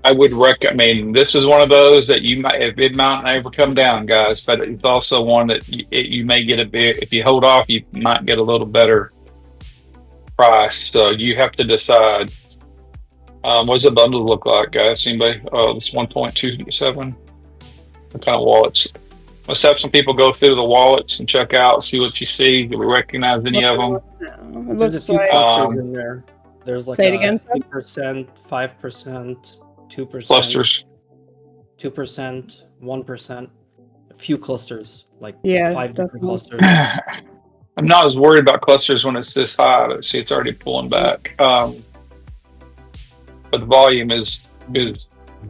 I would recommend. This is one of those that you might, if it might never come down, guys. But it's also one that you may get a bit. If you hold off, you might get a little better price. So you have to decide. What does the bundle look like, guys? Anybody? Oh, it's 1.27. What kind of wallets? Let's have some people go through the wallets and check out, see what you see. Do we recognize any of them? It There's a looks few like clusters in there. There's like Say it again, 3%, 5%, 2%. Clusters. 2%, 1%. A few clusters, like Yeah, 5 different definitely. clusters. I'm not as worried about clusters when it's this high, but see, it's already pulling back. But the volume is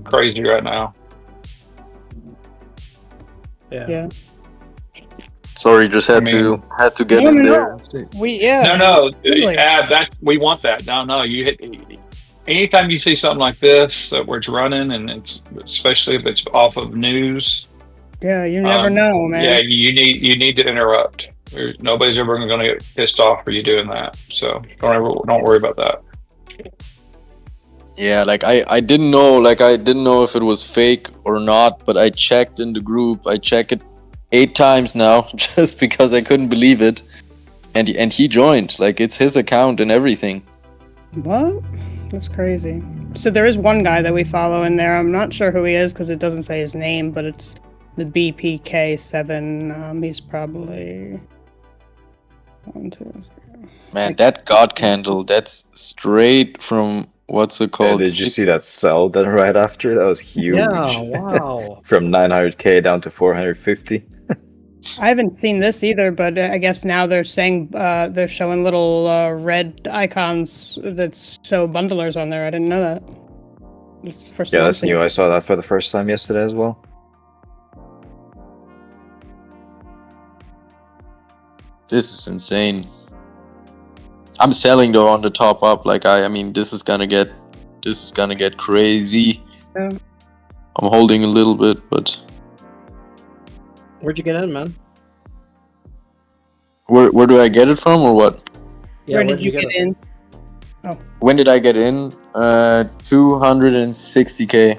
crazy right now. Yeah. Sorry, just had to get in there. No, that we want that. No, you hit. Anytime you see something like this where it's running, and it's especially if it's off of news. Yeah, you never know, man. Yeah, you need to interrupt. Nobody's ever going to get pissed off for you doing that. So don't worry about that. Yeah, like I didn't know, if it was fake or not, but I checked in the group. I checked it 8 times now, just because I couldn't believe it, and he joined. Like, it's his account and everything. What? That's crazy. So there is one guy that we follow in there. I'm not sure who he is because it doesn't say his name, but it's the BPK7. He's probably 1, 2, 3. Man, that God candle, that's straight from what's it called? Yeah, did you see that sell then right after? That was huge. Yeah, wow. From 900k down to 450. I haven't seen this either, but I guess now they're saying they're showing little red icons that show bundlers on there. I didn't know that. It's the first Yeah, time that's new. I saw that for the first time yesterday as well. This is insane. I'm selling though on the top up. Like I mean, this is gonna get crazy. Yeah. I'm holding a little bit, but Where'd you get in, man? where do I get it from, or what? Yeah, Where did you get in? Oh, When did I get in? 260k.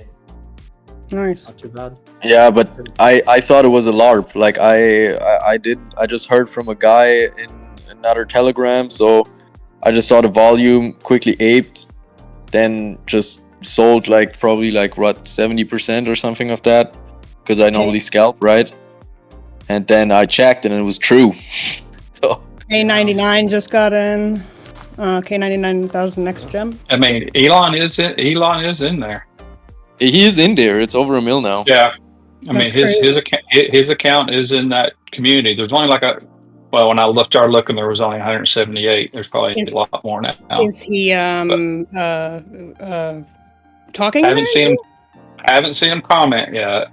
nice. Not too bad. Yeah, but I thought it was a LARP. Like I just heard from a guy in another Telegram, so I just saw the volume, quickly aped, then just sold probably 70% or something of that, because I normally scalp, right? And then I checked and it was true. K99 just got in. K99,000 next gem. I mean, Elon is in there. He is in there. It's over $1 million now. Yeah, I mean That's his account is in that community. There's only when I started looking, there was only 178. There's probably a lot more now. Is he talking? I haven't seen him comment yet,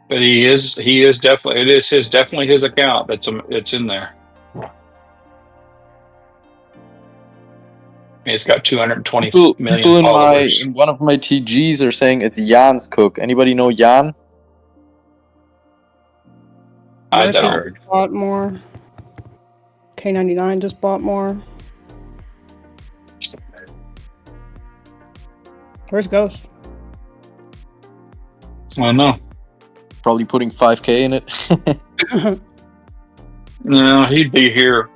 but he is definitely definitely his account it's in there. It's got 220 million People followers. in one of my TGs are saying it's Jan's cook. Anybody know Jan? I Mercy don't. bought more. K99 just bought more. Where's Ghost? I don't know. Probably putting 5k in it. No, he'd be here.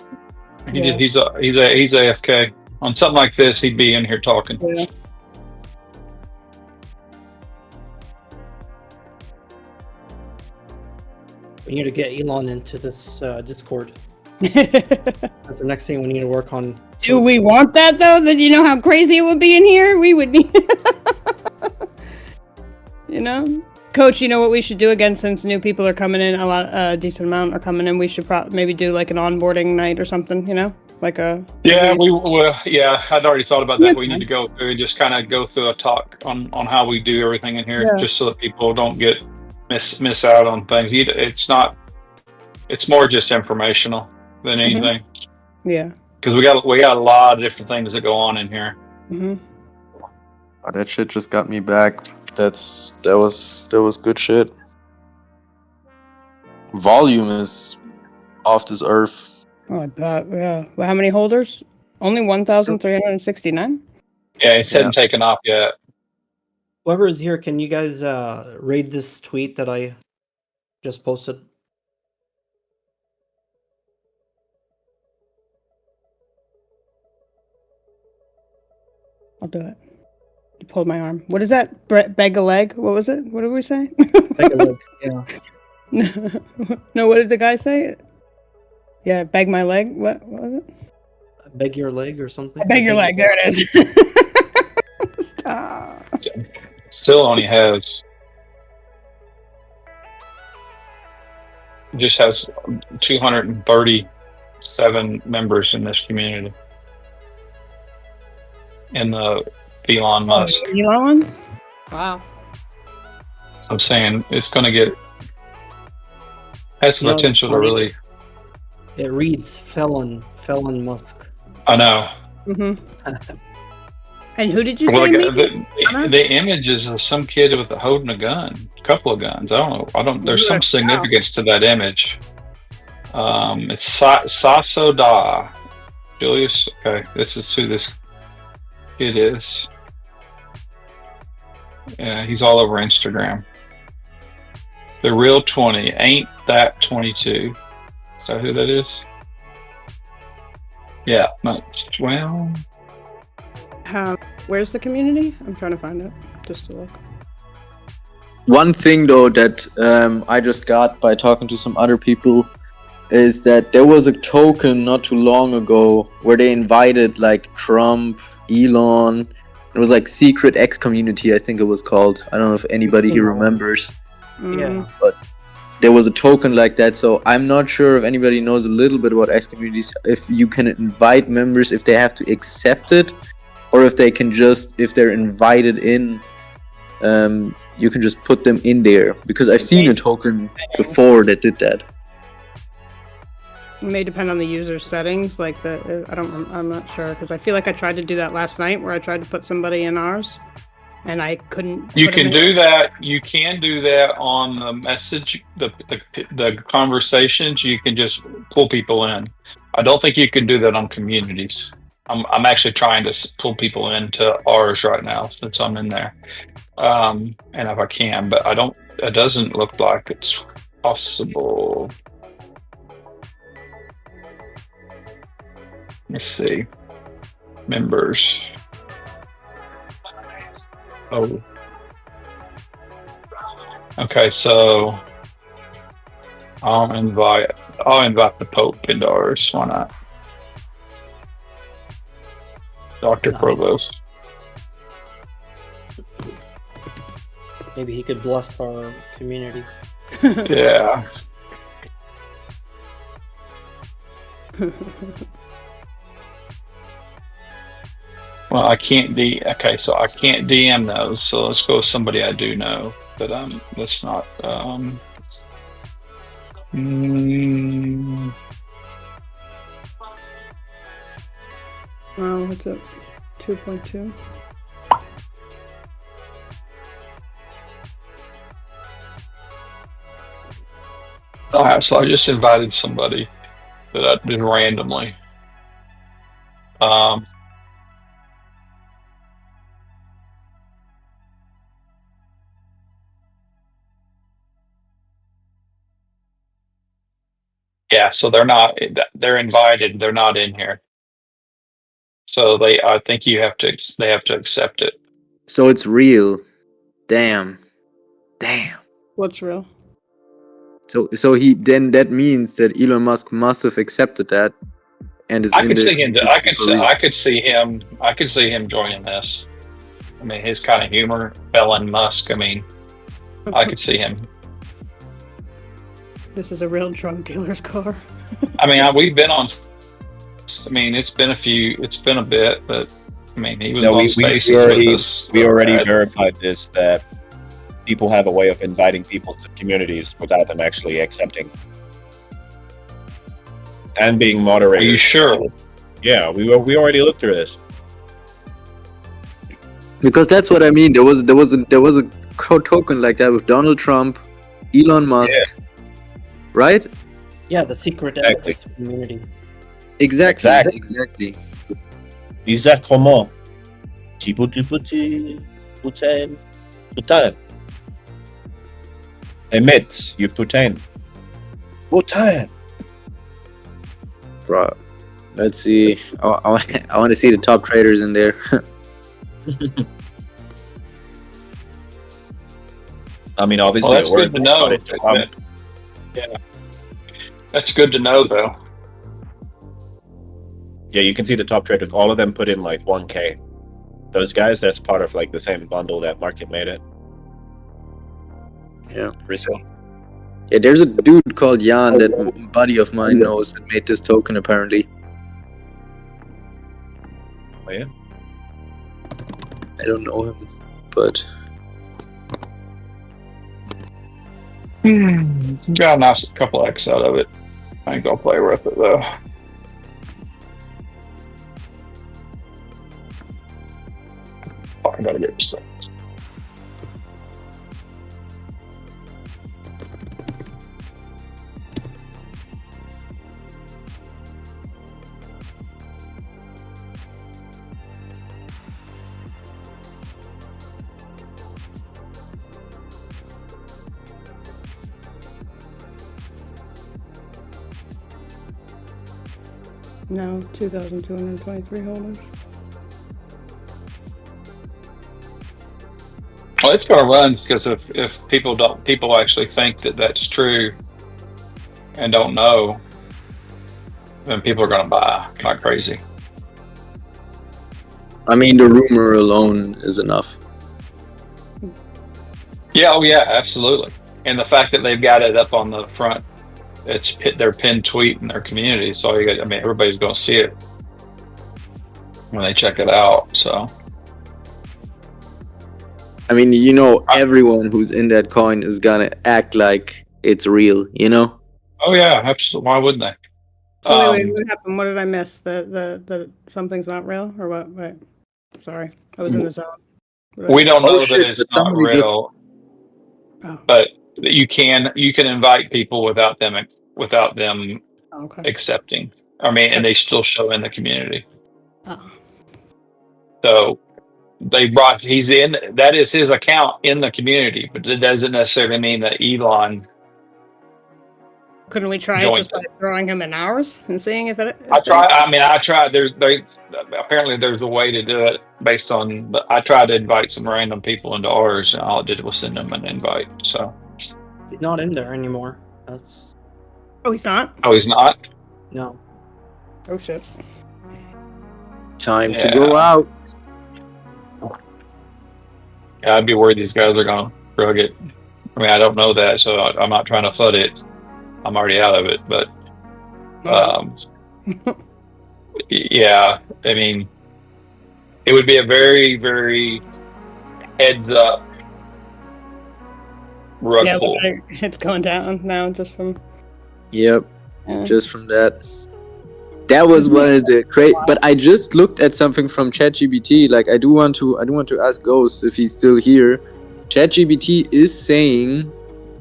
Yeah. He's AFK. On something like this, he'd be in here talking. Yeah. We need to get Elon into this Discord. That's the next thing we need to work on. Do we want that though? That you know how crazy it would be in here? We would need you know? Coach, you know what we should do again, since new people are coming in, a decent amount are coming in, we should maybe do like an onboarding night or something, you know? Like a... Yeah, I'd already thought about that. We need to go through and just kind of go through a talk on how we do everything in here, just so that people don't get miss out on things. It's more just informational than anything. Yeah. Because we got a lot of different things that go on in here. Mm-hmm. Oh, that shit just got me back. That was good shit. Volume is off this earth. Oh, I bet, yeah. Well, how many holders? Only 1,369? Yeah, it hasn't taken off yet. Whoever is here, can you guys raid this tweet that I just posted? I'll do it. You pulled my arm. What is that? Beg a leg? What was it? What did we say? Beg a leg, yeah. No, what did the guy say? Yeah, beg my leg. What was it? Beg your leg or something? Beg your leg. There it is. Stop. Still only has... Just has 237 members in this community. In the Elon Musk. Elon? Wow. So I'm saying it's going to get... Has the potential to really... It reads Felon Musk. I know. Mm-hmm. And who did you Well, say? the image is of some kid holding a gun, a couple of guns. I don't know. There's some significance to that image. It's Sasoda. Julius. Okay, this is who this kid is. Yeah, he's all over Instagram. The real 20 ain't that 22. Is that who that is? Yeah, well. Where's the community? I'm trying to find it just to look. One thing though that I just got by talking to some other people is that there was a token not too long ago where they invited like Trump, Elon. It was like Secret X Community, I think it was called. I don't know if anybody here remembers. Yeah. But there was a token like that, so I'm not sure if anybody knows a little bit about X communities, if you can invite members, if they have to accept it, or if they can just, if they're invited in, you can just put them in there. Because I've seen a token before that did that. It may depend on the user's settings. Like I'm not sure because I feel like I tried to do that last night where I tried to put somebody in ours, and I couldn't. You can do that. You can do that on the message, the conversations. You can just pull people in. I don't think you can do that on communities. I'm actually trying to pull people into ours right now since I'm in there, and if I can, but I don't. It doesn't look like it's possible. Let's see. Members. Oh. Okay, so I'll invite the Pope into ours. Why not? Dr. Provost. Maybe he could bless our community. Yeah. Well, I can't okay, so I can't DM those, so let's go with somebody I do know. But let's not Well, what's it? 2.2. Alright, so I just invited somebody that I did randomly. Yeah, so they're invited, they're not in here. So I think they have to accept it. So it's real. Damn. What's real? So that means that Elon Musk must have accepted that, and is I in could the see him. community. I could see him joining this. I mean, his kind of humor, Elon Musk. I mean, I could see him. This is a real drug dealer's car. I mean, we've been on. I mean, it's been a bit, but I mean, he was on Spaces with us. We already verified this, that people have a way of inviting people to communities without them actually accepting and being moderators. Are you sure? Yeah, we already looked through this. Because that's what I mean. There was a token like that with Donald Trump, Elon Musk, right? Yeah, the Secret X community. Exactly. Exactement. Putain. Emit, you putain. Putain. Bro, let's see. I want to see the top traders in there. I mean, obviously, Well, that's good to know. Yeah, that's good to know, though. Yeah, you can see the top traders. All of them put in like 1K. Those guys, that's part of like the same bundle that Market made it. Yeah. Recently. Yeah, there's a dude called Jan that a buddy of mine knows that made this token apparently. Oh yeah? I don't know him, but Got a nice couple X out of it. I ain't gonna play with it though. Oh, I gotta get stuff. No, 2,223 holders. Well, it's going to run because if people actually think that that's true and don't know, then people are going to buy like crazy. I mean, the rumor alone is enough. Yeah, oh yeah, absolutely. And the fact that they've got it up on the front, it's their pinned tweet in their community. So I mean, everybody's going to see it when they check it out. So. I mean, you know, everyone who's in that coin is gonna act like it's real, you know? Oh yeah, absolutely. Why wouldn't they? So wait, what happened? What did I miss? The something's not real, or what? Wait, sorry, I was in the zone. We don't know that shit, it's but not somebody just- real, but you can invite people without them accepting. I mean, and they still show in the community. Oh. So he's in. That is his account in the community, but it doesn't necessarily mean that Elon. Couldn't we try it joined just by throwing him in ours and seeing if it? I tried. Apparently there's a way to do it based on. I tried to invite some random people into ours, and all it did was send them an invite. So He's not in there anymore. That's. Oh, he's not. Oh, he's not. No. Oh shit. Time to go out. Yeah, I'd be worried these guys are gonna drug it. I mean, I don't know that, so I'm not trying to flood it. I'm already out of it, but yeah, I mean, it would be a very, very heads up rug pull. It's going down now just from. Yep. Yeah. Just from that. That was one of the great. But I just looked at something from ChatGPT. Like I do want to ask Ghost if he's still here. ChatGPT is saying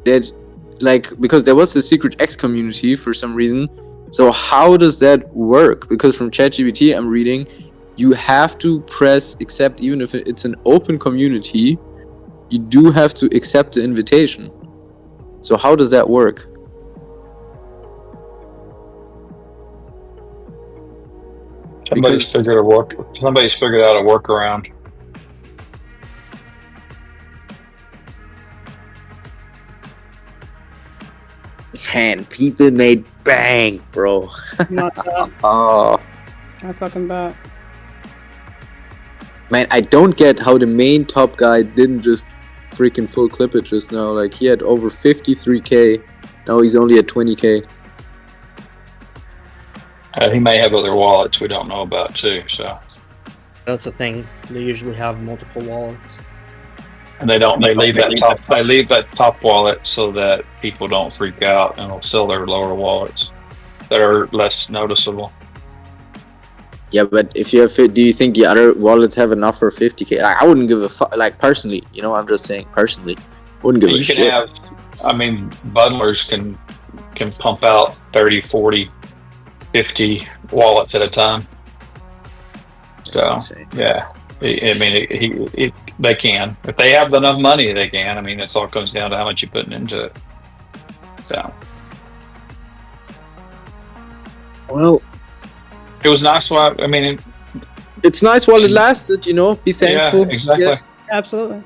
that, like, because there was a secret X community for some reason. So how does that work? Because from ChatGPT I'm reading, you have to press accept even if it's an open community. You do have to accept the invitation. So how does that work? Somebody's figured out a workaround. Man, people made bank, bro. Oh. I fucking bet. Man, I don't get how the main top guy didn't just freaking full clip it just now. Like, he had over 53k. Now he's only at 20k. He may have other wallets we don't know about too. So That's the thing. They usually have multiple wallets. and they don't. They leave that top wallet so that people don't freak out and will sell their lower wallets that are less noticeable. Yeah, but if you have, do you think the other wallets have enough for 50k? Like, I wouldn't give a fuck. Like, personally, you know, I'm just saying personally, wouldn't give a shit. You can have. I mean, bundlers can pump out 30, 40, 50 wallets at a time. So yeah, I mean, they can. If they have enough money, they can. I mean, it all comes down to how much you're putting into it. So, well, it was nice while. I mean, it's nice while it lasted. You know, be thankful. Yeah, exactly. Yes. Absolutely.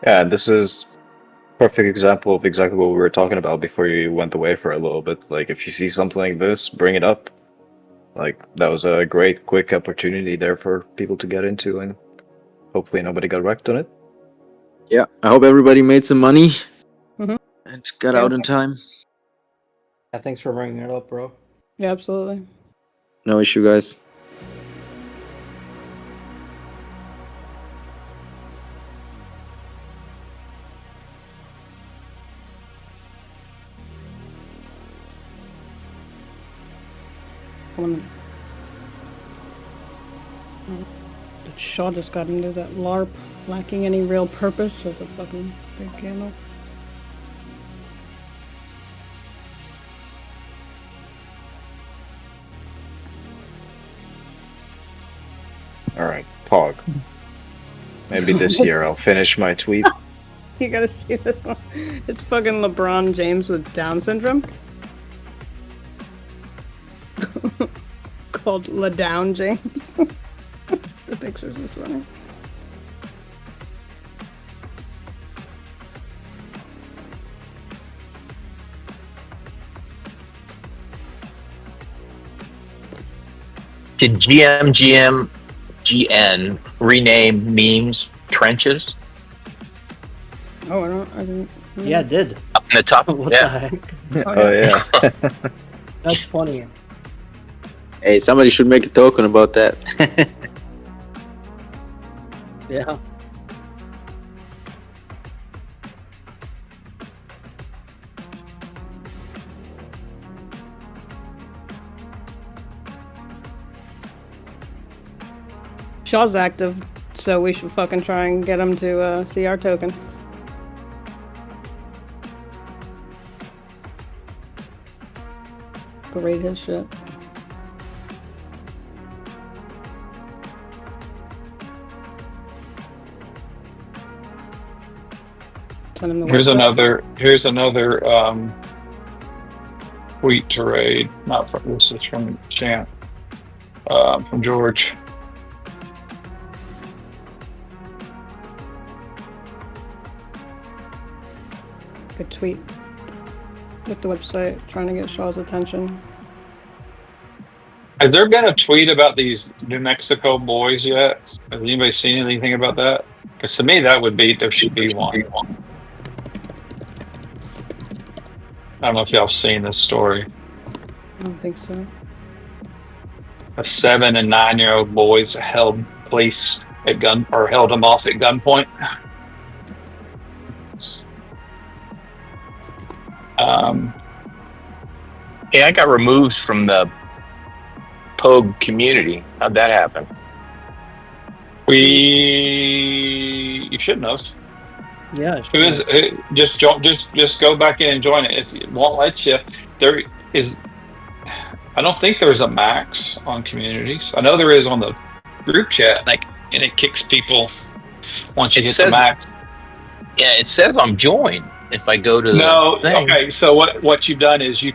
Yeah, this is perfect example of exactly what we were talking about before you went away for a little bit. Like, if you see something like this, bring it up. Like, that was a great, quick opportunity there for people to get into, and hopefully nobody got wrecked on it. Yeah, I hope everybody made some money Mhm. and got out in time. Yeah, thanks for bringing it up, bro. Yeah, absolutely. No issue, guys. That Shaw just got into that LARP, lacking any real purpose as a fucking big candle. Alright, POG. Maybe this year I'll finish my tweet. You gotta see this one. It's fucking LeBron James with Down syndrome. called La Down James. The pictures was funny. Did GM rename memes trenches? Oh, I didn't. Yeah, it did. Up in the top? What Yeah. the heck? Oh yeah. That's funny. Hey, somebody should make a token about that. Yeah. Shaw's active, so we should fucking try and get him to see our token. Parade his shit. Send him the Here's website. another tweet to raid. Not from this is from Champ. From George. Good tweet. With the website, trying to get Shaw's attention. Has there been a tweet about these New Mexico boys yet? Has anybody seen anything about that? Because to me, there should be one. I don't know if y'all have seen this story. I don't think so. A 7 and 9-year-old boys held police at held them off at gunpoint. Yeah, I got removed from the POG community. How'd that happen? You shouldn't have. Yeah. Just go back in and join it. If it won't let you, there is. I don't think there's a max on communities. I know there is on the group chat, and it kicks people once you hit the max. Yeah, it says I'm joined. If I go to the thing. Okay. So what you've done is this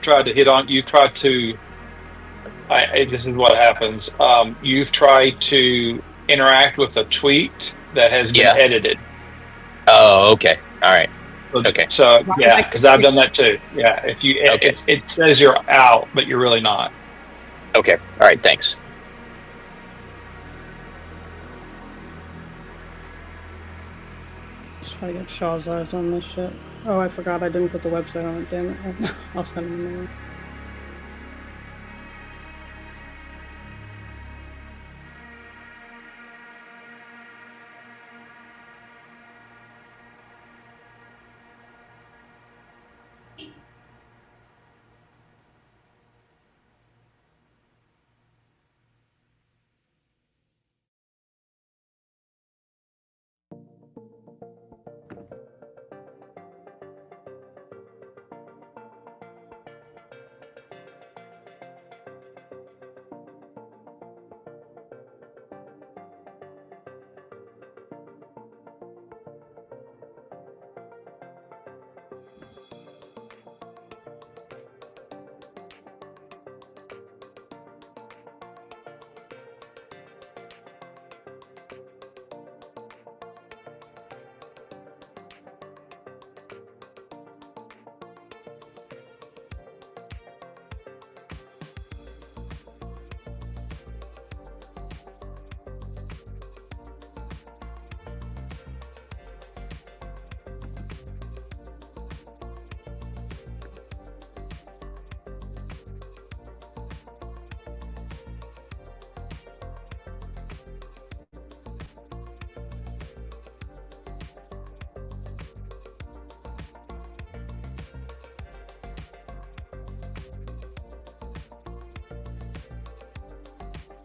is what happens. You've tried to interact with a tweet that has been edited. Oh, okay. All right. Okay. So yeah, because I've done that too. Yeah. If you it says you're out, but you're really not. Okay. All right. Thanks. Let's try to get Shaw's eyes on this shit. Oh, I forgot I didn't put the website on it. Damn it. I'll send him a mail.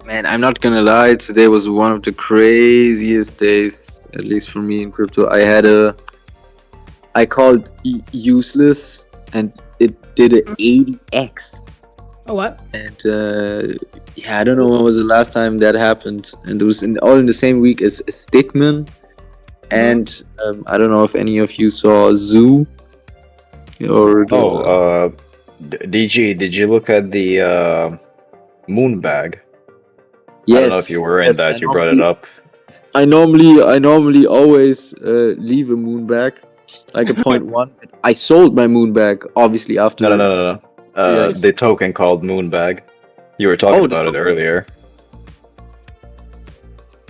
Man, I'm not gonna lie, today was one of the craziest days, at least for me in crypto. I called useless and it did an 80x. Oh, what? And yeah, I don't know when was the last time that happened. And it was all in the same week as Stickman. And I don't know if any of you saw Zoo. Or DG, did you look at the Moonbag? Yes. I don't know if you were in yes, that. You brought it up. I normally always leave a moon bag, like a 0.1. I sold my moon bag obviously after. No. Yes. The token called Moonbag. You were talking Oh, the about it earlier.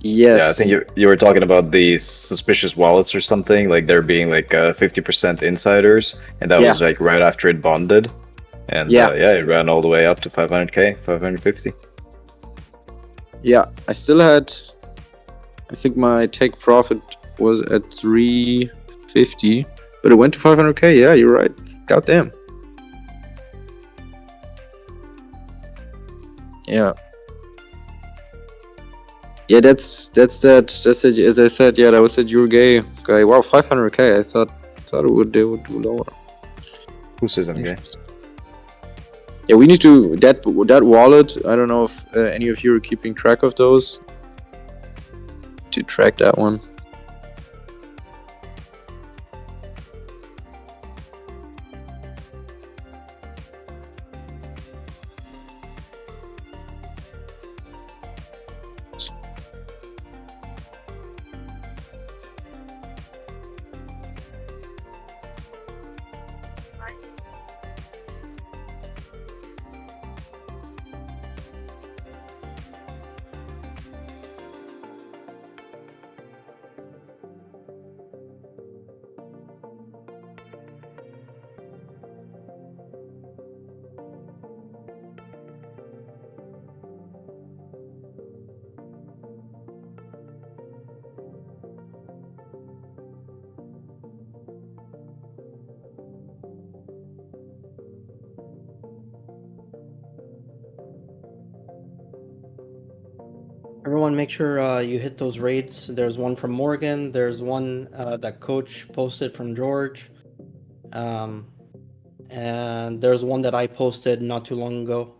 Yes. Yeah, I think you were talking about the suspicious wallets or something, like there being like 50% insiders, and that Yeah. was like right after it bonded, and Yeah. it ran all the way up to 500k, 550. Yeah, I still had. I think my take profit was at 350, but it went to 500k. Yeah, you're right. Goddamn. Yeah. Yeah, that's that. As I said, yeah, that was that Uruguay guy. Wow, 500k. I thought they would do lower. Who says I'm gay? Yeah, we need to that wallet. I don't know if any of you are keeping track of those. To track that one. Everyone, make sure you hit those raids. There's one from Morgan. There's one that Coach posted from George. And there's one that I posted not too long ago.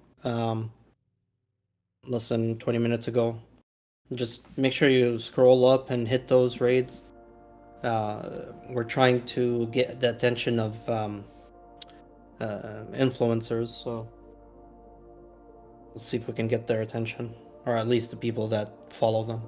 Less than 20 minutes ago. Just make sure you scroll up and hit those raids. We're trying to get the attention of influencers, so let's see if we can get their attention, or at least the people that follow them.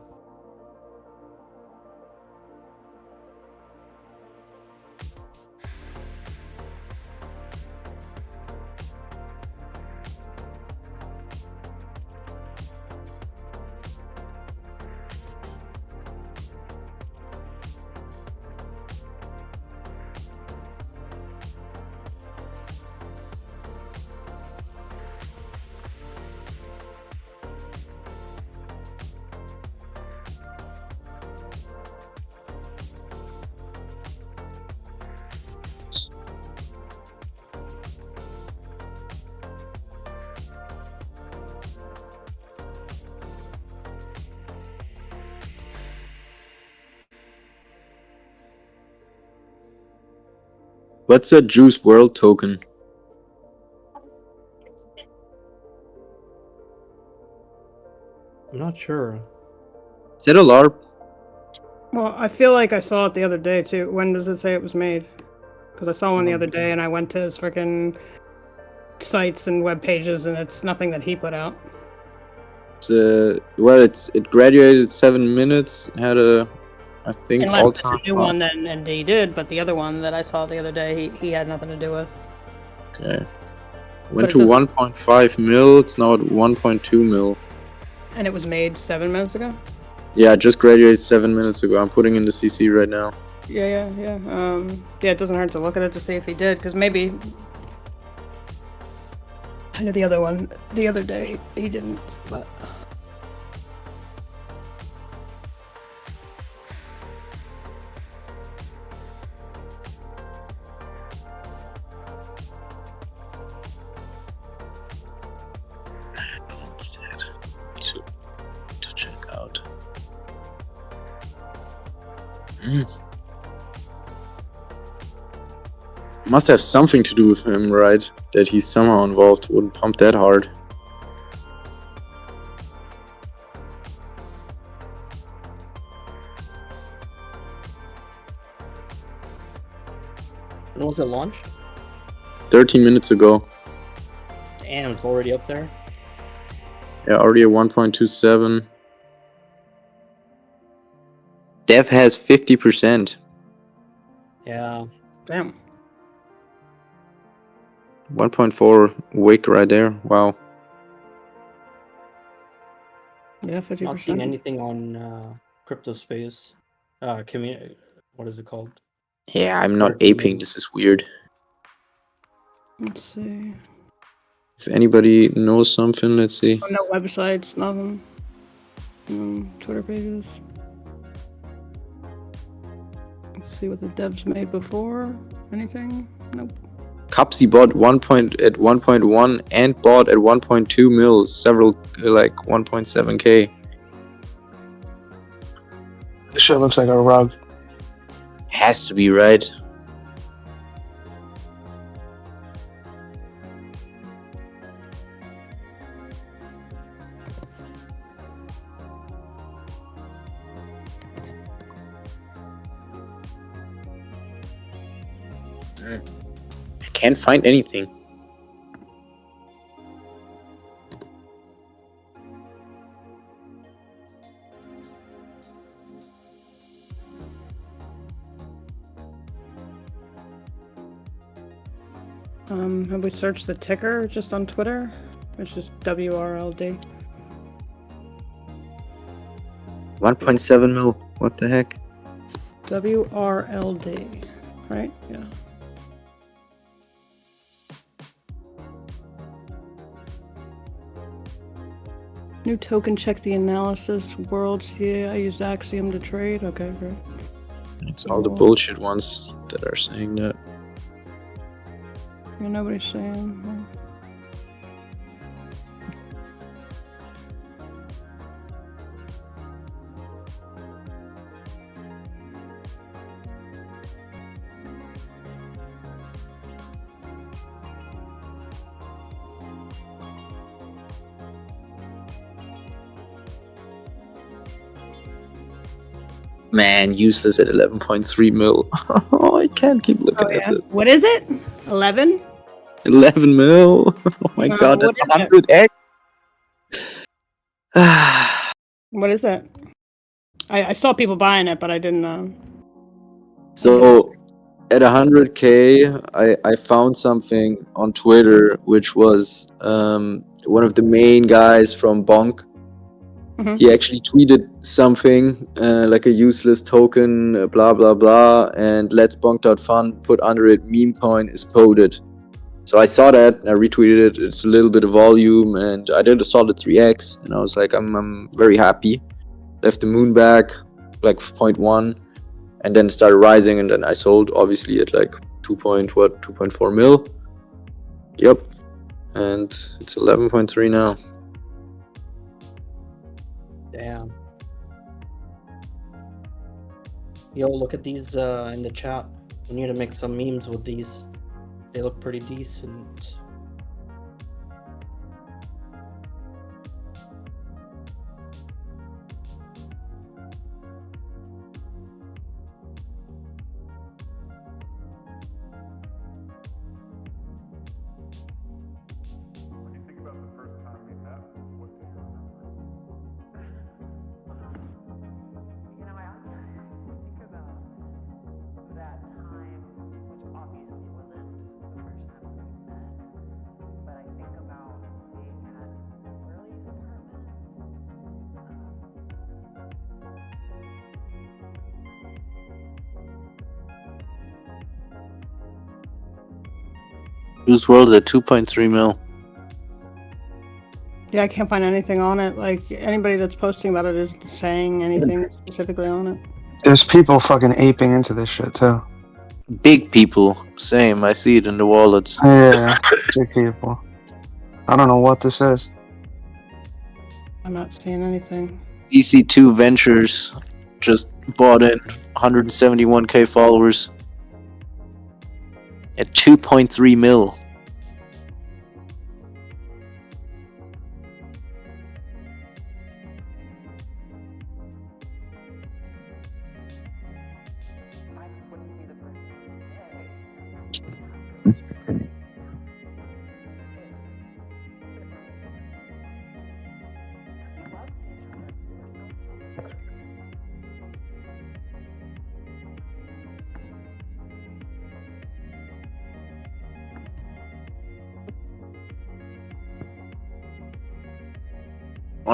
What's that Juice World token? I'm not sure. Is that a LARP? Well, I feel like I saw it the other day too. When does it say it was made? Because I saw one the other day and I went to his freaking sites and web pages and it's nothing that he put out. Well, it graduated 7 minutes. Had a, I think, Unless it's all-time a new one, then and he did. But the other one that I saw the other day, he had nothing to do with. Okay. But Went it to doesn't- 1.5 mil. It's now at 1.2 mil. And it was made 7 minutes ago. Yeah, I just graduated 7 minutes ago. I'm putting in the CC right now. Yeah. Yeah, it doesn't hurt to look at it to see if he did, because maybe. I know the other one the other day he didn't, but. To check out. Must have something to do with him, right? That he's somehow involved. Wouldn't pump that hard. When was it launched? 13 minutes ago. Damn, it's already up there. Yeah, already at 1.27. Dev has 50%. Yeah. Damn. 1.4 wick right there. Wow. Yeah, Not seeing 50%. anything on crypto space. Community. What is it called? Yeah, I'm not Twitter aping. community. This is weird. Let's see. If anybody knows something, let's see. Oh, no websites, nothing. Twitter pages. Let's see what the devs made before. Anything? Nope. Cupsy bought at 1.1 and bought at 1.2 mils, several like 1.7k. This shit looks like a rug. Has to be right. I can't find anything. Have we searched the ticker just on Twitter? It's just WRLD. 1.7 mil. What the heck? WRLD. Right? Yeah. New token, check the analysis. Worlds, yeah, I used Axiom to trade. Okay, great. It's all the bullshit ones that are saying that. Yeah, nobody's saying. Man, useless at 11.3 mil. Oh, I can't keep looking at this. What is it? 11? 11 mil. Oh my god, what that's is it? 100x. What is it? I saw people buying it, but I didn't. So at 100k, I found something on Twitter, which was one of the main guys from Bonk. Mhm. He actually tweeted something like a useless token, blah blah blah, and let's bonk.fun put under it meme coin is coded. So I saw that and I retweeted it. It's a little bit of volume, and I did a solid 3x, and I was like, I'm very happy. Left the moon back like 0.1, and then started rising, and then I sold obviously at like 2.4 mil. Yep, and it's 11.3 now. Damn. Yo, look at these in the chat. We need to make some memes with these. They look pretty decent. Juice WRLD at 2.3 mil. Yeah, I can't find anything on it. Like anybody that's posting about it isn't saying anything specifically on it. There's people fucking aping into this shit too. Big people, same. I see it in the wallets. Yeah, big people. I don't know what this is. I'm not seeing anything. EC2 Ventures just bought in 171k followers at 2.3 mil.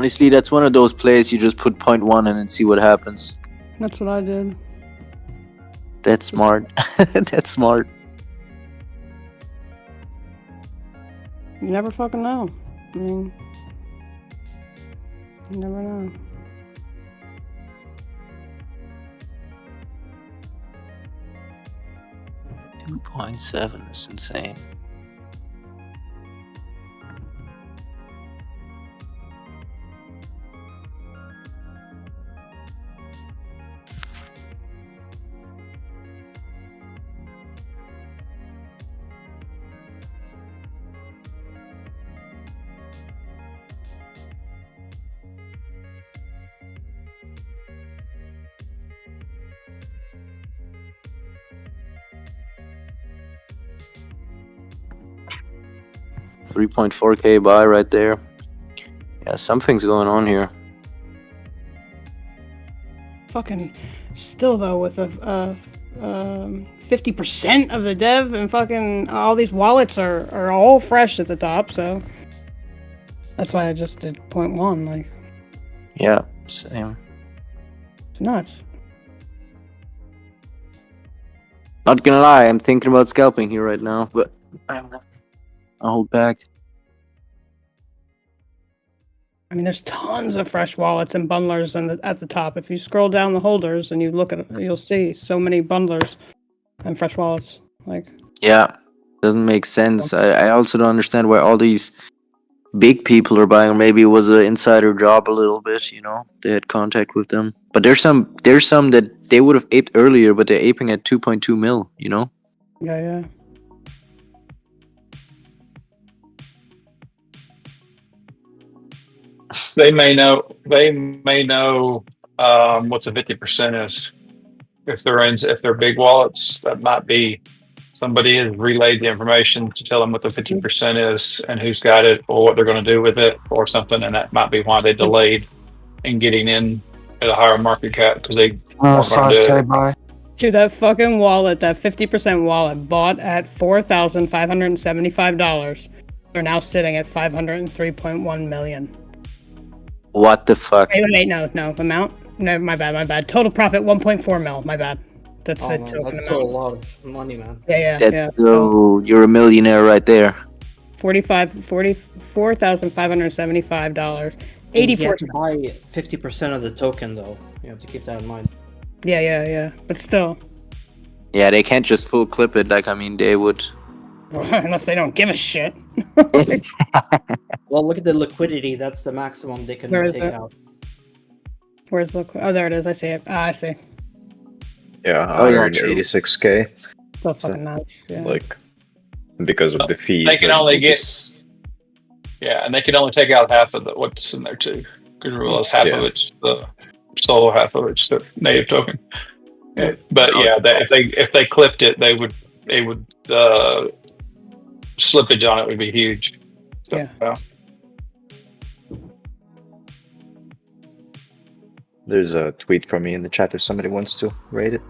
Honestly, that's one of those plays you just put 0.1 in and see what happens. That's what I did. That's smart. That's smart. You never fucking know. I mean, you never know. .7 is insane. $3.4K buy right there. Yeah, something's going on here. Fucking still though, with a 50% of the dev and fucking all these wallets are all fresh at the top, so that's why I just did 0.1. Like, Yeah, same. it's nuts. Not gonna lie, I'm thinking about scalping here right now, but I'll hold back. I mean, there's tons of fresh wallets and bundlers at the top. If you scroll down the holders and you look at it, you'll see so many bundlers and fresh wallets. Like, Yeah, doesn't make sense. I also don't understand why all these big people are buying. Or maybe it was an insider job a little bit, you know? They had contact with them. But there's some that they would have aped earlier, but they're aping at 2.2 mil, you know? yeah. They may know. They may know what the 50% is. If they're big wallets, that might be somebody has relayed the information to tell them what the 50% is and who's got it or what they're going to do with it or something, and that might be why they delayed in getting in at a higher market cap because they weren't going to do 5K it. buy. Dude, that fucking wallet, that 50% wallet, bought at $4,575. They're now sitting at 503.1 million. What the fuck? Wait, no, amount? No, my bad. Total profit 1.4 mil, my bad. That's the Man, token that's amount. still a lot of money, man. That's so you're a millionaire right there. $44,575. You 84 have to buy 50% of the token, though. You have to keep that in mind. Yeah. But still. Yeah, they can't just full clip it. Like, I mean, they would. Unless they don't give a shit. Well, look at the liquidity. That's the maximum they can Where is take it? out. Where's the... Oh, there it is. I see it. I see. Yeah, Oh, yeah, true. 186K. So fucking nice. Yeah. Like, because of the fees. They can like, only get. just- Yeah, and they can only take out half of what's in there too. Because realize half of it's the solo, half of it's the native token. Yeah, but yeah, if they clipped it, they would slippage on it would be huge. So, Yeah. There's a tweet from me in the chat if somebody wants to rate it.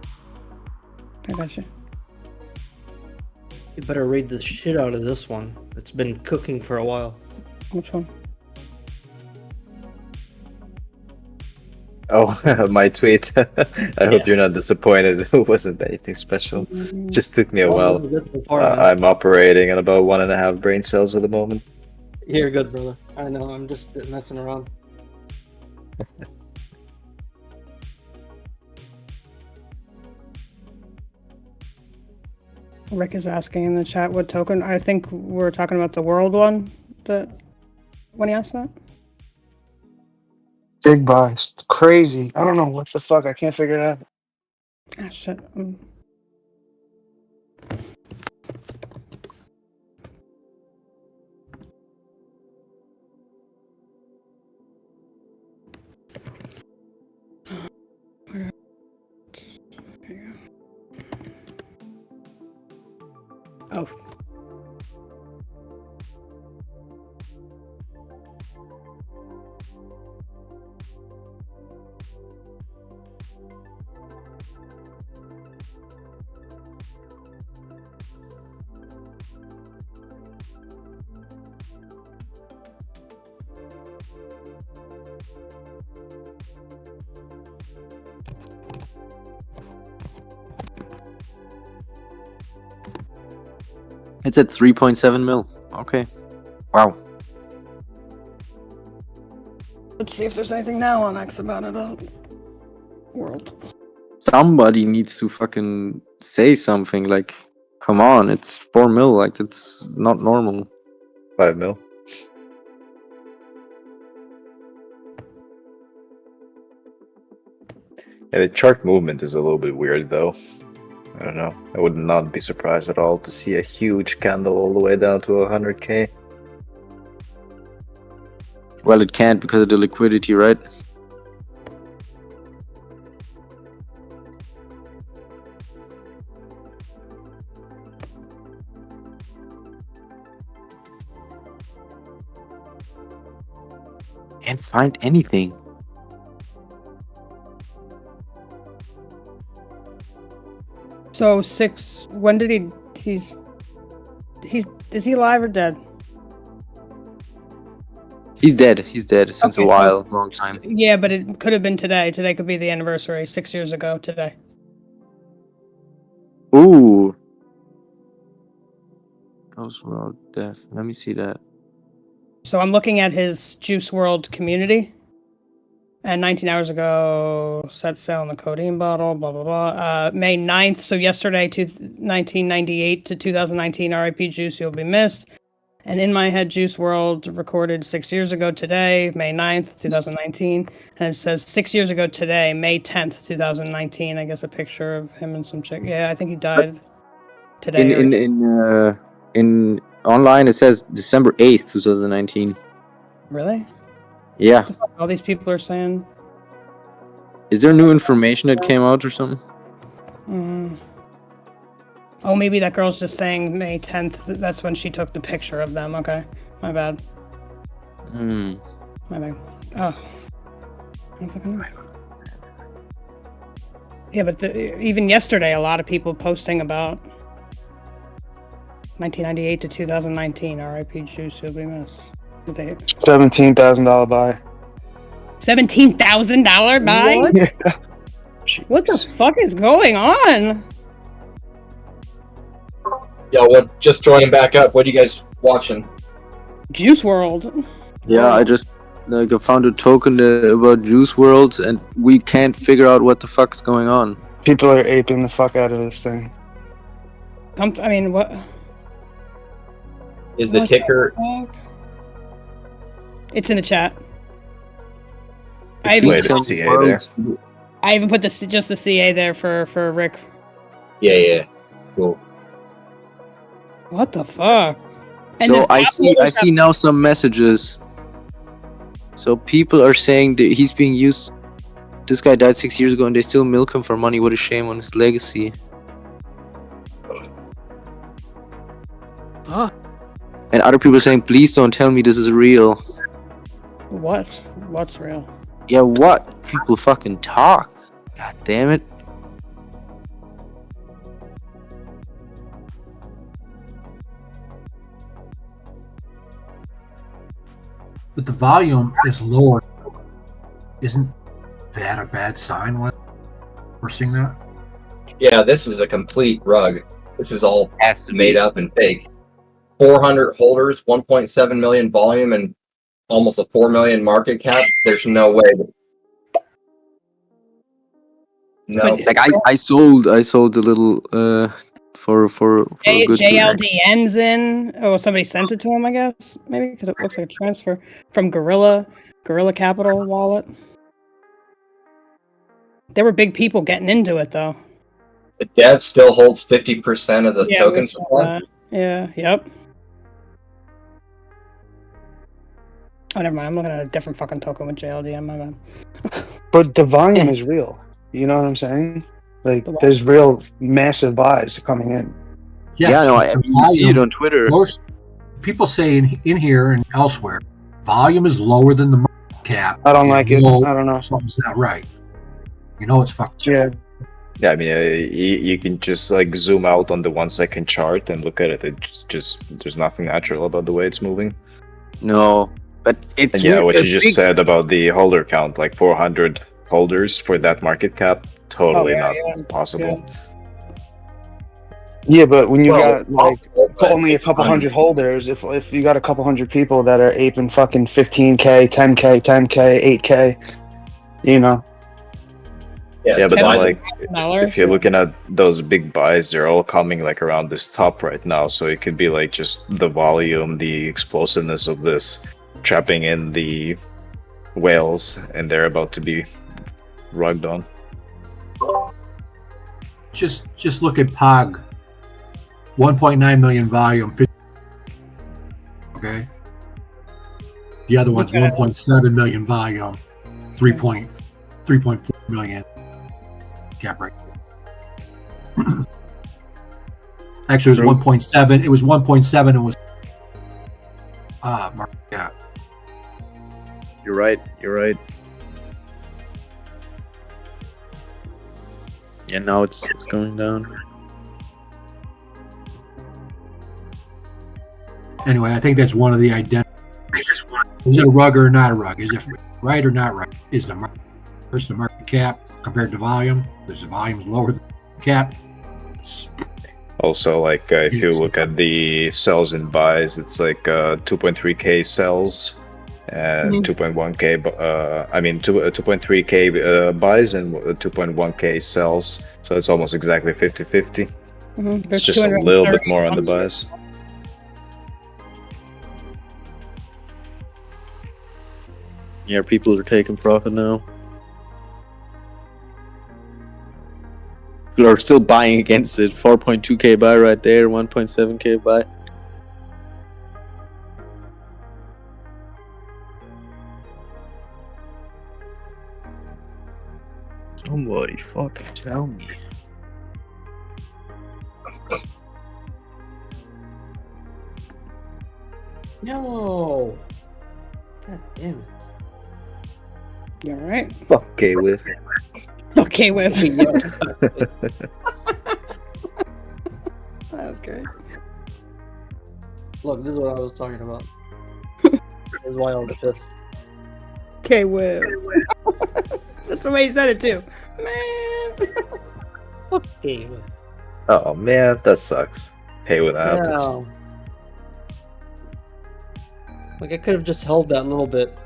I got you. You better raid the shit out of this one. It's been cooking for a while. Which one? Oh, my tweet. I hope you're not disappointed. It wasn't anything special. Just took me a Well, while. it was good so far, man. I'm operating at about 1.5 brain cells at the moment. You're good, brother. I know, I'm just messing around. Rick is asking in the chat what token. I think we're talking about the world one. When he asked that? Big buys. It's crazy. I don't know what the fuck. I can't figure it out. Ah, shit. Oh. It's at 3.7 mil. Okay. Wow. Let's see if there's anything now on X about it. World. Somebody needs to fucking say something. Like, come on, it's 4 mil. Like, it's not normal. 5 mil. Yeah, the chart movement is a little bit weird, though. I don't know. I would not be surprised at all to see a huge candle all the way down to 100k. Well, it can't because of the liquidity, right? Can't find anything. So 6. When did he? He's. Is he alive or dead? He's dead. He's dead since Okay, a while, long time. Yeah, but it could have been today. Today could be the anniversary. 6 years ago today. Ooh. Those were all death. Let me see that. So I'm looking at his Juice World community. And 19 hours ago, set sail in the codeine bottle, blah, blah, blah. May 9th, so yesterday, 1998 to 2019, RIP Juice, you'll be missed. And In My Head Juice World recorded 6 years ago today, May 9th, 2019. And it says 6 years ago today, May 10th, 2019. I guess a picture of him and some chick. Yeah, I think he died today. In online, it says December 8th, 2019. Really? Yeah. All these people are saying. Is there new information that came out or something? Oh, maybe that girl's just saying May 10th. That's when she took the picture of them. Okay. My bad. My bad. Oh. I don't fucking know. Yeah, but even yesterday, a lot of people posting about 1998 to 2019. RIP Juice will be missed. $17,000 buy. $17,000 buy? What? Yeah. What the fuck is going on? Yo, what? Just joining back up. What are you guys watching? Juice World. Yeah, I just I found a token about Juice World, and we can't figure out what the fuck's going on. People are aping the fuck out of this thing. I mean, what? Is the ticker? It's in the chat. I even put just the CA there for Rick. Yeah. Cool. What the fuck? So I see now some messages. So people are saying that he's being used. This guy died 6 years ago, and they still milk him for money. What a shame on his legacy. And other people are saying, please don't tell me this is real. What? What's real? Yeah, what? People fucking talk. God damn it. But the volume is lower. Isn't that a bad sign when we're seeing that? Yeah, this is a complete rug. This is all made up and fake. 400 holders, 1.7 million volume, and almost a 4 million market cap. There's no way. No. Like I sold a little for a good JLDN's in. Oh, somebody sent it to him, I guess. Maybe because it looks like a transfer from Gorilla Capital wallet. There were big people getting into it though. The dev still holds 50% of the token supply. Yeah. Yep. Oh, never mind. I'm looking at a different fucking token with JLDN. My bad. But the volume is real. You know what I'm saying? Like, there's real massive buys coming in. Yes, yeah, no, I see it on Twitter. People say in here and elsewhere, volume is lower than the market cap. I don't like it. I don't know. Something's not right. You know it's fucked. Yeah. Yeah, I mean, you can just like zoom out on the 1 second chart and look at it. It's just there's nothing natural about the way it's moving. No, but it's and what you just said about the holder count, like 400 holders for that market cap, totally not possible. Yeah, but when you Well, got like possible, but only a it's couple un- hundred holders, if you got a couple hundred people that are aping fucking 15K, 10K, 10K, 8K, you know. Yeah, but then like $10 if you're looking at those big buys, they're all coming like around this top right now. So it could be like just the volume, the explosiveness of this trapping in the whales, and they're about to be rugged on. Just look at POG. 1.9 million volume. Okay. The other one's 1.7 million volume. 3.4 million cap rate. Actually, it was 1.7. It was 1.7 and was market cap. You're right. You're right. Yeah, now it's going down. Anyway, I think that's one of the identities. Is it a rug or not a rug? Is it right or not right? Is the market versus the market cap compared to volume? Is the volume's lower than the cap? Also, like if you look at the sells and buys, it's like 2.3k sells and 2.1k. I mean, 2.3k buys and 2.1k sells. So it's almost exactly 50-50. It's just a little bit more on the buys. Yeah, people are taking profit now. People are still buying against it. 4.2k buy right there, 1.7k buy. Somebody fucking tell me. No. God damn it. You all right? Okay with. Okay with. That was great. Look, this is what I was talking about. This is why I was pissed. Okay with. That's the way he said it too. Man. Okay with. Oh man, that sucks. Hey, what happens? Yeah. Like I could have just held that a little bit.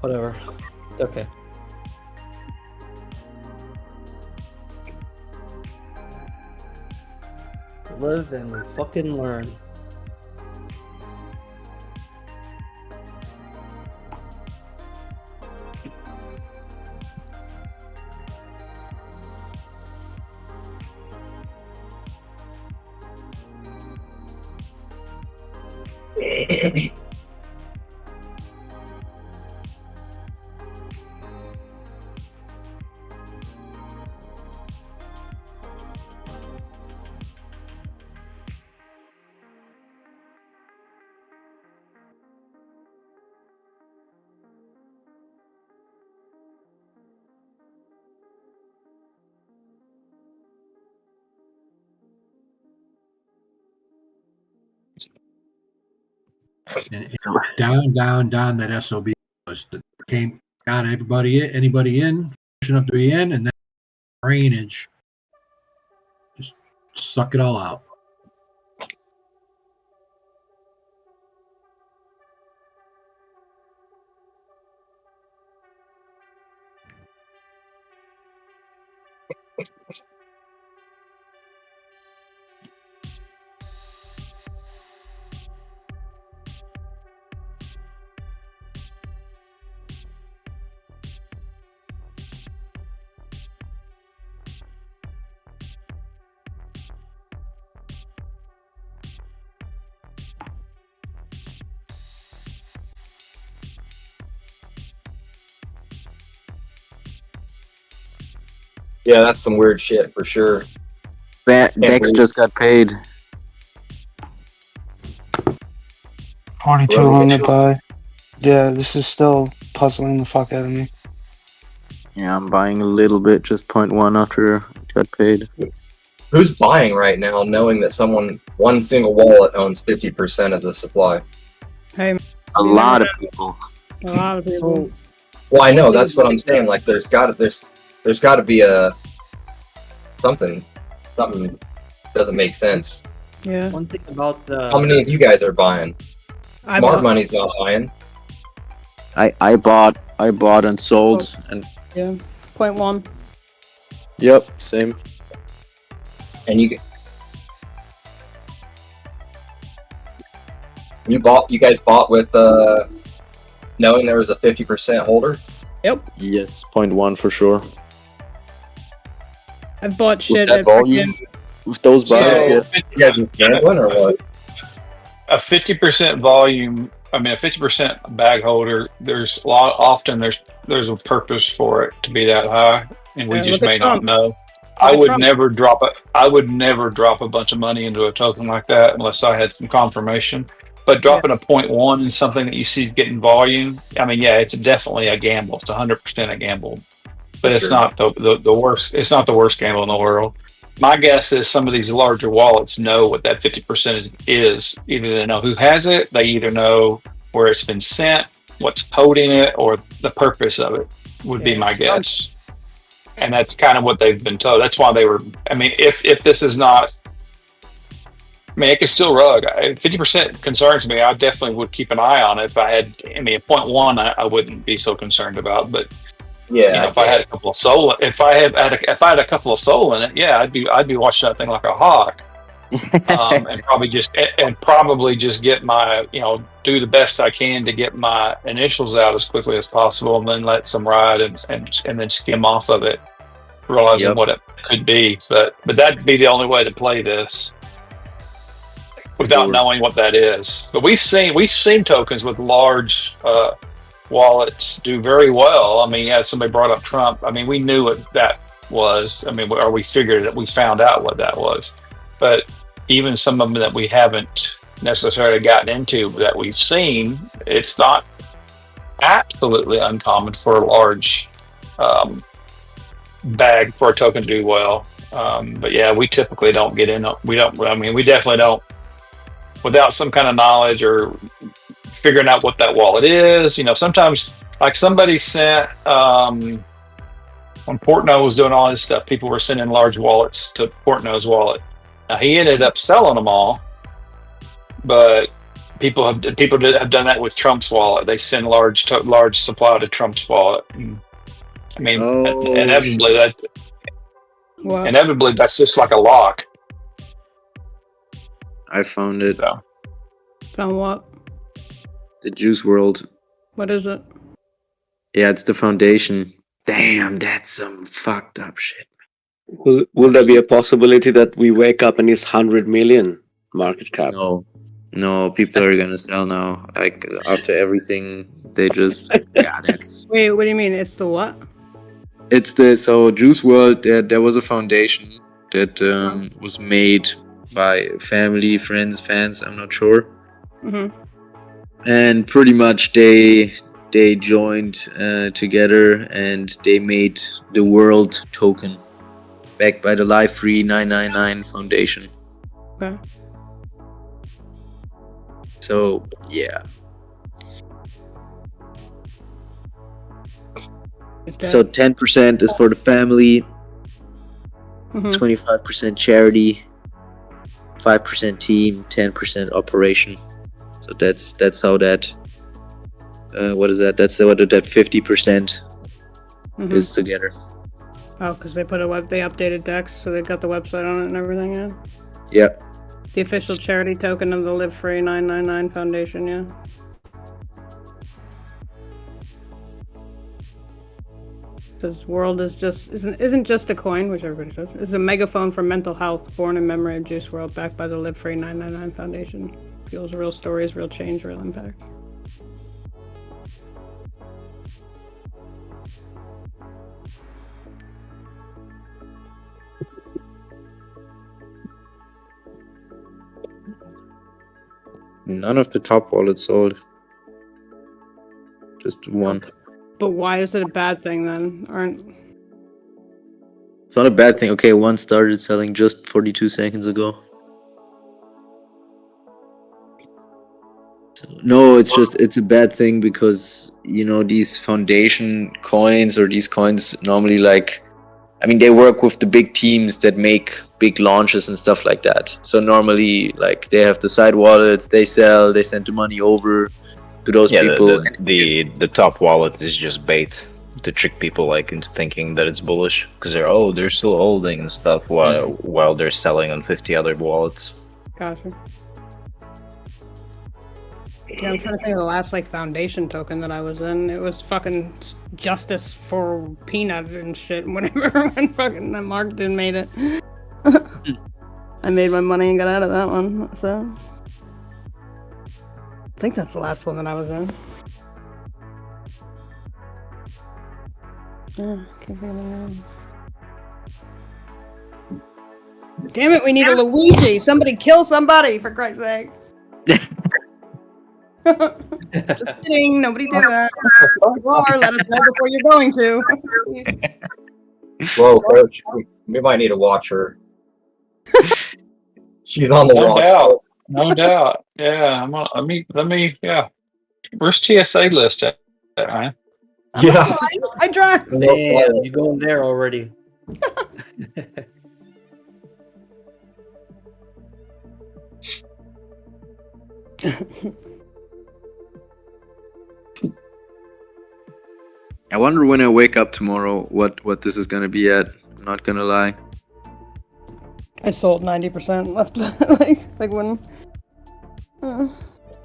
Whatever. Okay. Live and we fucking learn. And down that SOB was that got anybody in, enough to be in, and then drainage. Just suck it all out. Yeah, that's some weird shit for sure. Dex just got paid. 4,200 buy. Yeah, this is still puzzling the fuck out of me. Yeah, I'm buying a little bit, just 0.1 after it got paid. Who's buying right now, knowing that one single wallet owns 50% of the supply? Hey, a lot of people. A lot of people. Well, I know that's what I'm saying. Like, there's got to be a something. Something doesn't make sense. Yeah. One thing about the How many of you guys are buying? I Smart bought. money's not buying. I bought and sold and Yeah. 0.1. Yep, same. And you guys bought with knowing there was a 50% holder? Yep. Yes, 0.1 for sure. I've bought With shit that at volume, with those buys, So, yeah. you guys just gambling or what? A 50% volume. I mean, a 50% bag holder. There's often there's a purpose for it to be that high, and we Yeah, just look at may not Trump. know. Look I at would Trump. never drop it. I would never drop a bunch of money into a token like that unless I had some confirmation. But dropping a 0.1 in something that you see is getting volume, I mean, yeah, it's definitely a gamble. It's 100% a gamble. But it's Sure. not the worst. It's not the worst gamble in the world. My guess is some of these larger wallets know what that 50% is. Either they know who has it, they either know where it's been sent, what's coding it, or the purpose of it would be my guess. And that's kind of what they've been told. That's why they were. I mean, if this is not, I mean, it could still rug. 50% concerns me. I definitely would keep an eye on it. If I had, I mean, a 0.1, I wouldn't be so concerned about. But Yeah, you know, if I had a couple of soul, if I had a couple of soul in it, yeah, I'd be watching that thing like a hawk, and probably just get my, do the best I can to get my initials out as quickly as possible, and then let some ride and then skim off of it, realizing what it could be. But that'd be the only way to play this without knowing what that is. But we've seen tokens with large wallets do very well. I mean, yeah, somebody brought up Trump. I mean, we knew what that was. I mean, or we figured it. We found out what that was. But even some of them that we haven't necessarily gotten into that we've seen, it's not absolutely uncommon for a large bag for a token to do well. But yeah, we typically don't get in. We definitely don't without some kind of knowledge or figuring out what that wallet is. Sometimes like somebody sent when Portnoy was doing all his stuff, people were sending large wallets to Portnoy's wallet. Now he ended up selling them all, but people have done that with Trump's wallet. They send large supply to Trump's wallet. I mean, inevitably that's just like a lock. I found it. So. Found what? The Juice World. What is it? Yeah, it's the foundation. Damn, that's some fucked up shit. Will there be a possibility that we wake up and it's 100 million market cap? No, people are gonna sell now. Like after everything, they just that's. Wait, what do you mean? It's the what? It's so Juice World. There was a foundation that was made by family, friends, fans. I'm not sure. Mm-hmm. And pretty much they joined together and they made the world token backed by the Live Free 999 Foundation. Okay. So yeah. So 10% is for the family, 25% charity, 5% team, 10% operation. So that's how that. What is that? That's what that 50% is together. Oh, because they they updated Dex, so they got the website on it and everything. Yeah. Yeah. The official charity token of the Live Free 999 Foundation. Yeah. This world isn't just a coin, which everybody says. It's a megaphone for mental health, born in memory of Juice WRLD, backed by the Live Free 999 Foundation. Fuels real stories, real change, real impact. None of the top wallets sold. Just one. But why is it a bad thing then? It's not a bad thing. Okay, one started selling just 42 seconds ago. So, no, it's a bad thing because these foundation coins or these coins normally like I mean, they work with the big teams that make big launches and stuff like that. So normally, like, they have the side wallets, they sell, they send the money over to those people. The top wallet is just bait to trick people like into thinking that it's bullish because they're still holding and stuff while they're selling on 50 other wallets. Gotcha. Yeah, I'm trying to think of the last like foundation token that I was in. It was fucking Justice for Peanut and shit, whatever. When fucking Mark didn't made it. I made my money and got out of that one. So I think that's the last one that I was in. Yeah, can't figure that out. Damn it, we need a Luigi! Somebody kill somebody, for Christ's sake! Just kidding, nobody do that. If you are, let us know before you're going to. Whoa, coach. We might need to watch her. She's on the No watch. doubt. No doubt. Yeah, let me. Yeah. Where's TSA list at, right? Yeah. I drive. Damn, you going there already? I wonder when I wake up tomorrow what this is gonna be at. I'm not gonna lie. I sold 90% left, like when.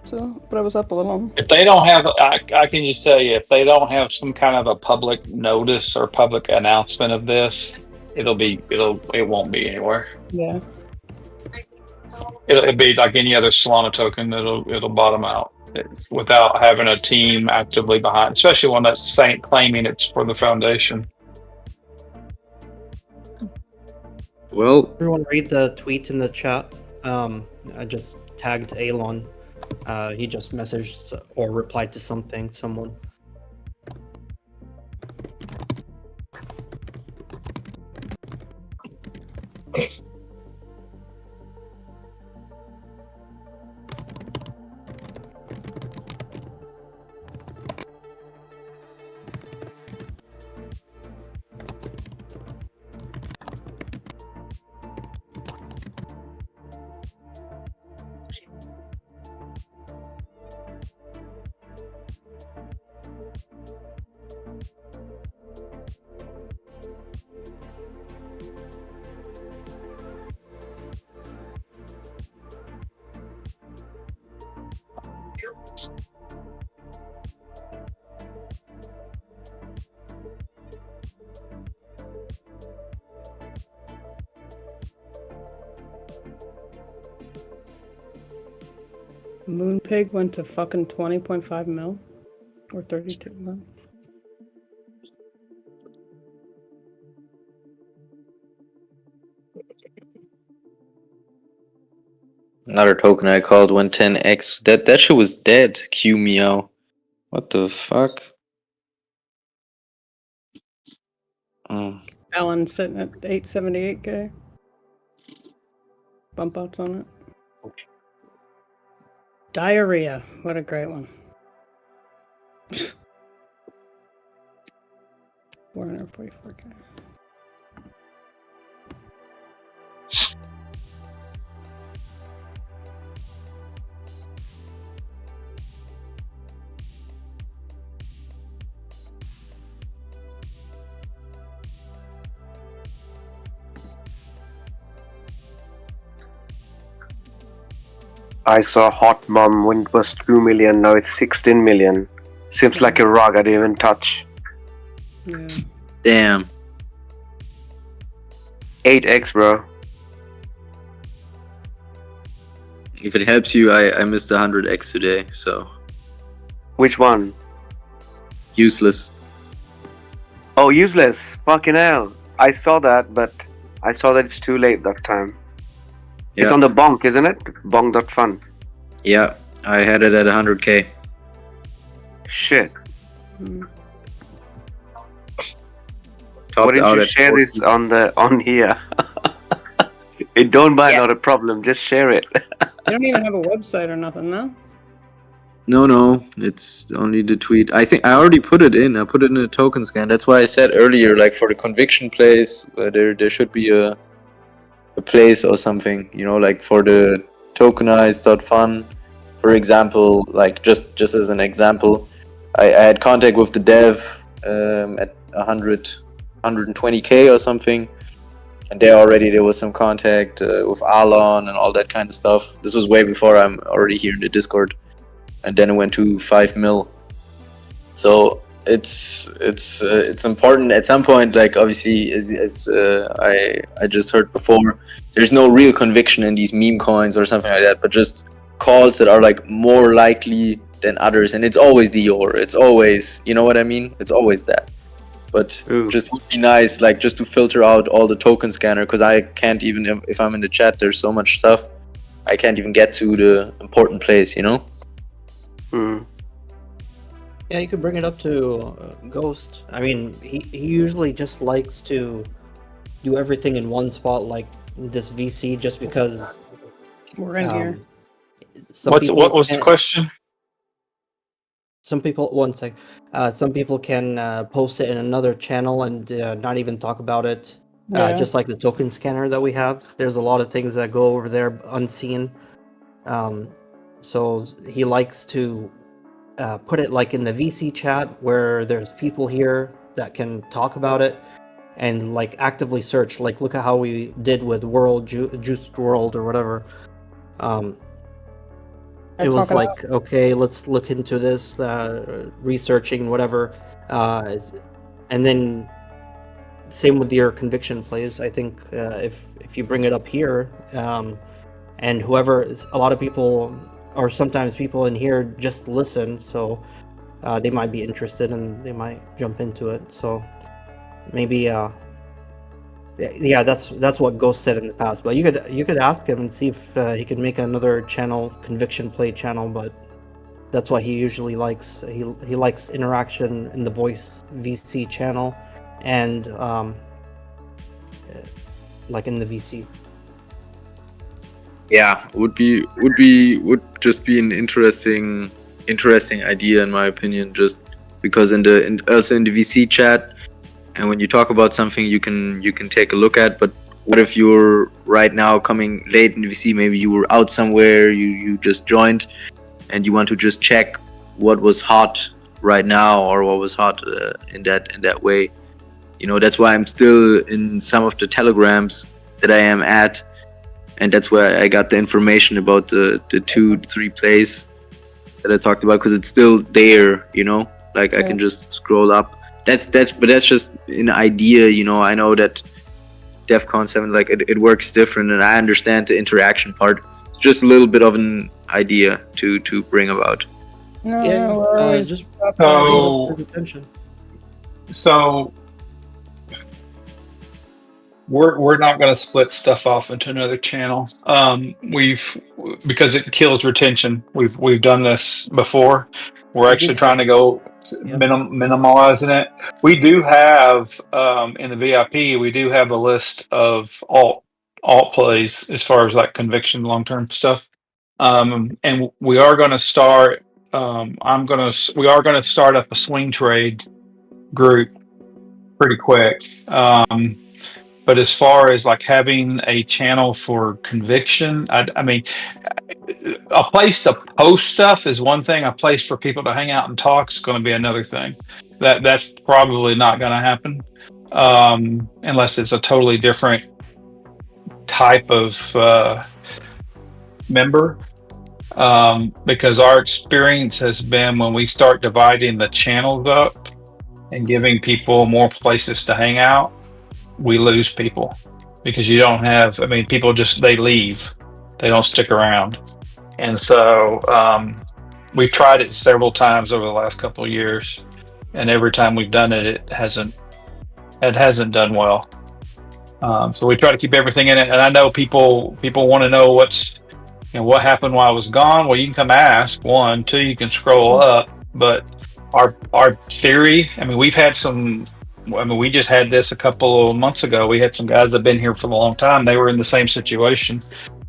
So, but I was up a little. If they don't have, I can just tell you, if they don't have some kind of a public notice or public announcement of this, it won't be anywhere. Yeah. It'll be like any other Solana token. It'll bottom out. It's without having a team actively behind, especially one that's claiming it's for the foundation. Well, everyone read the tweet in the chat. I just tagged Elon. He just messaged or replied to someone. Moonpig went to fucking 20.5 mil or 32 mil. Another token I called 110x. That shit was dead. Q meow. What the fuck? Oh. Alan sitting at 878k. Bump outs on it. Diarrhea. What a great one. 444k. I saw Hot Mom when it was 2 million, now it's 16 million. Seems like a rug I didn't even touch. Yeah. Damn. 8x, bro. If it helps you, I missed 100x today, so. Which one? Useless. Oh, useless. Fucking hell. I saw that, but I saw that it's too late that time. Yeah. It's on the bonk, isn't it? Bonk.fun. Yeah, I had it at 100k. Shit. Topped Why didn't out you at share 40. this on here? It don't buy, not a problem. Just share it. You don't even have a website or nothing, no? No, it's only the tweet. I think I already put it in. I put it in a token scan. That's why I said earlier, like for the conviction place, there should be a place or something. You know, like for the tokenized.fun, for example. Like just as an example, I had contact with the dev at 120k or something, and there was some contact with Alon and all that kind of stuff. This was way before I'm already here in the Discord. And then it went to 5 mil. So it's important at some point. Like obviously, as I just heard before, there's no real conviction in these meme coins or something like that, but just calls that are like more likely than others. And it's always Dior. It's always, you know what I mean? It's always that. But just would be nice, like just to filter out all the token scanner, because I can't even, if I'm in the chat, there's so much stuff, I can't even get to the important place, you know? Yeah, you could bring it up to Ghost. I mean, he usually just likes to do everything in one spot, like this VC, just because we're in here. What was the question? Some people, one sec. Some people can post it in another channel and not even talk about it. Yeah. Just like the token scanner that we have. There's a lot of things that go over there unseen. So he likes to put it like in the VC chat where there's people here that can talk about it and like actively search. Like look at how we did with World Juiced World or whatever. It was like, okay, let's look into this, researching whatever, and then same with your conviction plays. I think if you bring it up here, and whoever, a lot of people, or sometimes people in here just listen, so they might be interested and they might jump into it. So maybe, yeah, that's what Ghost said in the past. But you could ask him and see if he can make another channel, conviction play channel. But that's what he usually likes. He likes interaction in the voice VC channel, and like in the VC. Yeah, would just be an interesting idea in my opinion. Just because also in the VC chat, and when you talk about something, you can take a look at. But what if you're right now coming late in the VC? Maybe you were out somewhere, you just joined, and you want to just check what was hot right now or what was hot in that way. You know, that's why I'm still in some of the telegrams that I am at. And that's where I got the information about the 2-3 plays that I talked about, because it's still there, you know, like I can just scroll up. But that's just an idea, you know. I know that Defcon7, like it works different, and I understand the interaction part. It's just a little bit of an idea to bring about. No, just attention. So we're not going to split stuff off into another channel. Because it kills retention. We've done this before. We're actually trying to go minimalizing it. We do have in the VIP, we do have a list of alt plays as far as like conviction long term stuff. And we are going to start. We are going to start up a swing trade group pretty quick. But as far as like having a channel for conviction, I mean, a place to post stuff is one thing. A place for people to hang out and talk is going to be another thing. That's probably not going to happen unless it's a totally different type of member. Because our experience has been when we start dividing the channels up and giving people more places to hang out, we lose people because you don't have, I mean, people just, they leave, they don't stick around. And so we've tried it several times over the last couple of years, and every time we've done it, it hasn't done well. So we try to keep everything in it. And I know people want to know what happened while I was gone. Well, you can come ask. 1, 2, you can scroll up. But our theory, I mean, we've had some, I mean, we just had this a couple of months ago. We had some guys that have been here for a long time. They were in the same situation.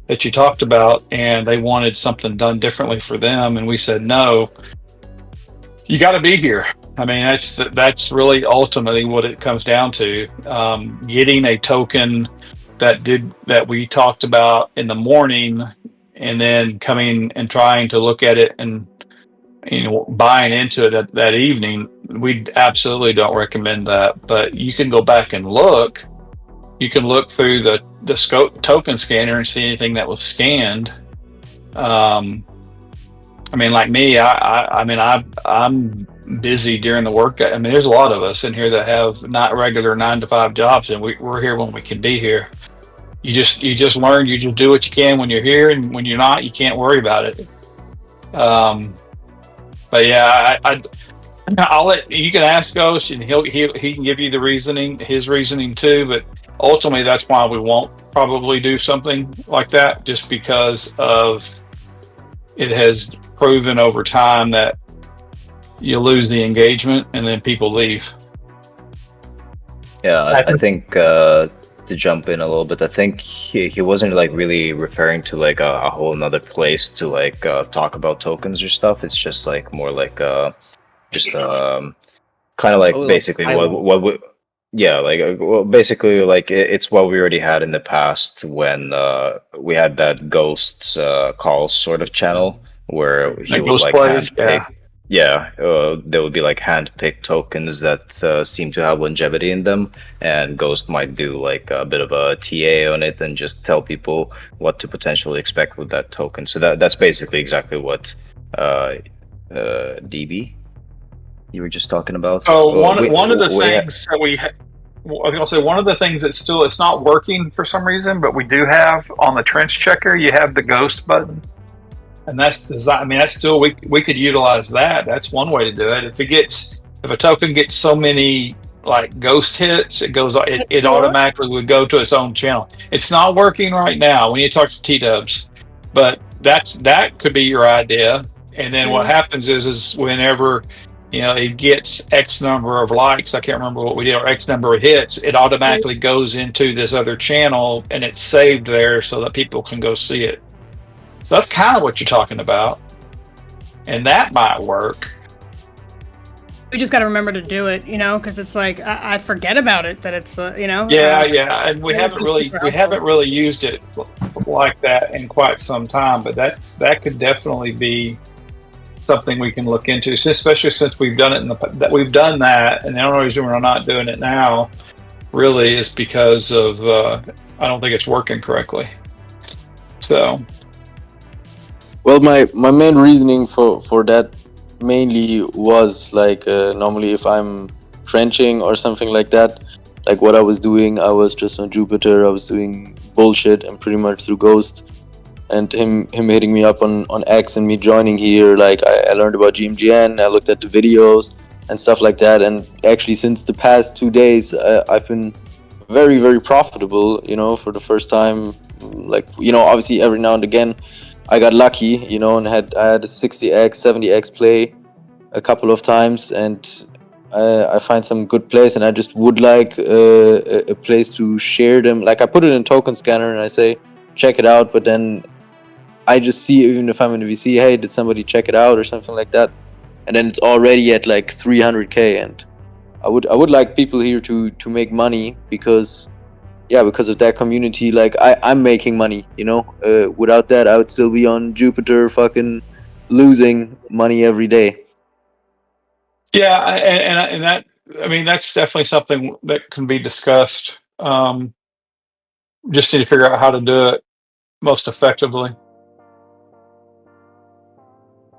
that you talked about, and they wanted something done differently for them, and we said no. You got to be here. I mean, that's really ultimately what it comes down to. Getting a token that we talked about in the morning, and then coming and trying to look at it and buying into it that evening. We absolutely don't recommend that. But you can go back and look. You can look through the scope token scanner and see anything that was scanned. I mean, like me, I'm busy during the workday. I mean, there's a lot of us in here that have not regular 9 to 5 jobs, and we're here when we can be here. You just learn. You just do what you can when you're here, and when you're not, you can't worry about it. But yeah, I'll let you can ask Ghost, and he can give you the reasoning, his reasoning too. But ultimately, that's why we won't probably do something like that, just because of it has proven over time that you lose the engagement and then people leave. Yeah, I think to jump in a little bit, I think he wasn't like really referring to like a whole nother place to like talk about tokens or stuff. It's just like more like just kind of like basically what we well, basically like it's what we already had in the past when we had that ghosts calls sort of channel where he would like handpick. Yeah, there would be like hand-picked tokens that seem to have longevity in them, and Ghost might do like a bit of a TA on it and just tell people what to potentially expect with that token. So that's basically exactly what DB you were just talking about. So one of the things that we, I was gonna say one of the things that still it's not working for some reason, but we do have on the trench checker. You have the ghost button. And that's design. I mean, that's still we could utilize that. That's one way to do it. If a token gets so many like ghost hits, it automatically would go to its own channel. It's not working right now. We need to talk to T-Dubs, but that could be your idea. And then what happens is whenever it gets X number of likes, I can't remember what we did, or X number of hits, it automatically goes into this other channel and it's saved there so that people can go see it. So that's kind of what you're talking about, and that might work. We just got to remember to do it, because it's like I forget about it that it's, Yeah, and we haven't really used it like that in quite some time. But that could definitely be something we can look into, especially since we've done it we've done that, and the only reason we're not doing it now, really, is because of I don't think it's working correctly. So. Well, my main reasoning for that mainly was like normally if I'm trenching or something like that, like what I was doing, I was just on Jupiter, I was doing bullshit and pretty much through Ghost and him hitting me up on X and me joining here, like I learned about GMGN, I looked at the videos and stuff like that, and actually since the past 2 days I've been very, very profitable, for the first time. Like, obviously every now and again I got lucky, and I had a 60x, 70x play a couple of times, and I find some good plays, and I just would like a place to share them. Like I put it in token scanner and I say, check it out, but then I just see, even if I'm in the VC, hey, did somebody check it out or something like that? And then it's already at like 300k, and I would like people here to make money because of that community. Like I'm making money, without that I would still be on Jupiter fucking losing money every day. Yeah, and that, I mean, that's definitely something that can be discussed. Just need to figure out how to do it most effectively.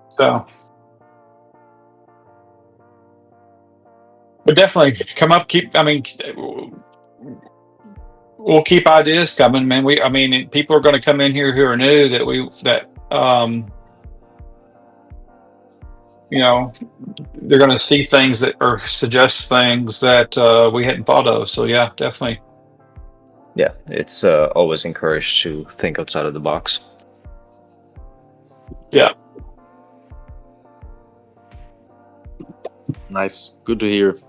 So, but definitely come up. We'll keep ideas coming, man. People are going to come in here who are new they're going to see things that or suggest things that we hadn't thought of. So yeah, definitely. Yeah, it's always encouraged to think outside of the box. Yeah. Nice. Good to hear.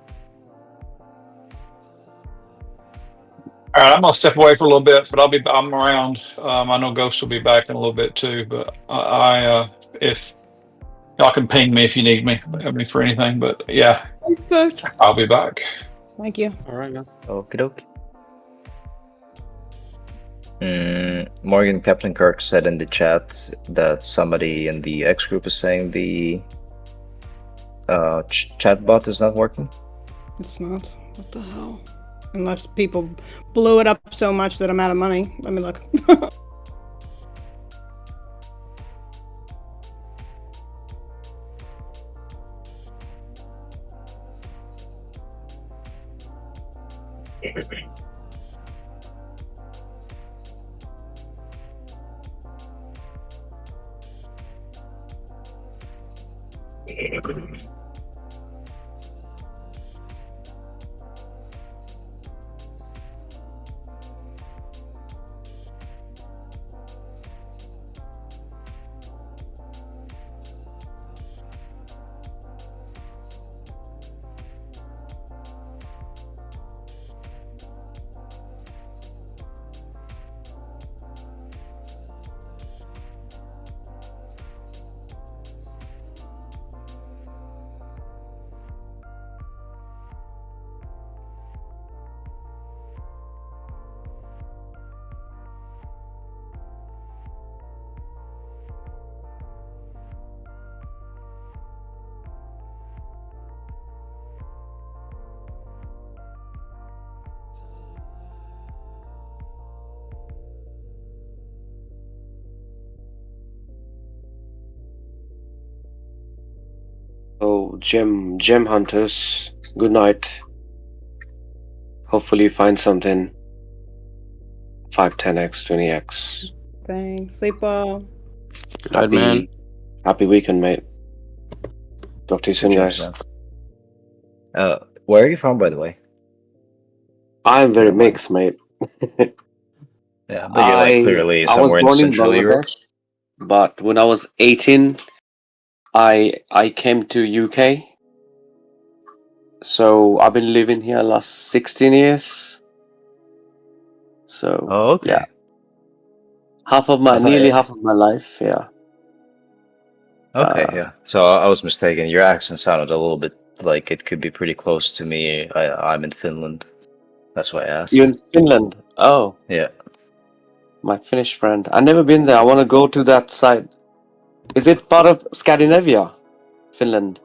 All right, I'm gonna step away for a little bit, but I'm around. I know Ghost will be back in a little bit too, but if y'all can ping me if you need me for anything. But yeah, Good. I'll be back. Thank you. All right, man. Okie dokie. Morgan, Captain Kirk said in the chat that somebody in the X group is saying the chat bot is not working. It's not. What the hell? Unless people blew it up so much that I'm out of money. Let me look. Oh, gem hunters, good night. Hopefully you find something. 5, 10x, 20x. Thanks. Sleep well. Happy weekend, mate. Talk to you soon, Cheers, guys. man. Where are you from, by the way? I'm very mixed, mate. Yeah, but you're like clearly I was somewhere in born in Central Europe. Bangladesh, but when I was 18, I came to UK. So I've been living here last 16 years. So okay. Yeah, nearly half of my life. Yeah. Okay, yeah. So I was mistaken. Your accent sounded a little bit like it could be pretty close to me. I'm in Finland. That's why I asked. You're in Finland? Oh. Yeah. My Finnish friend. I've never been there. I want to go to that side. Is it part of Scandinavia, Finland?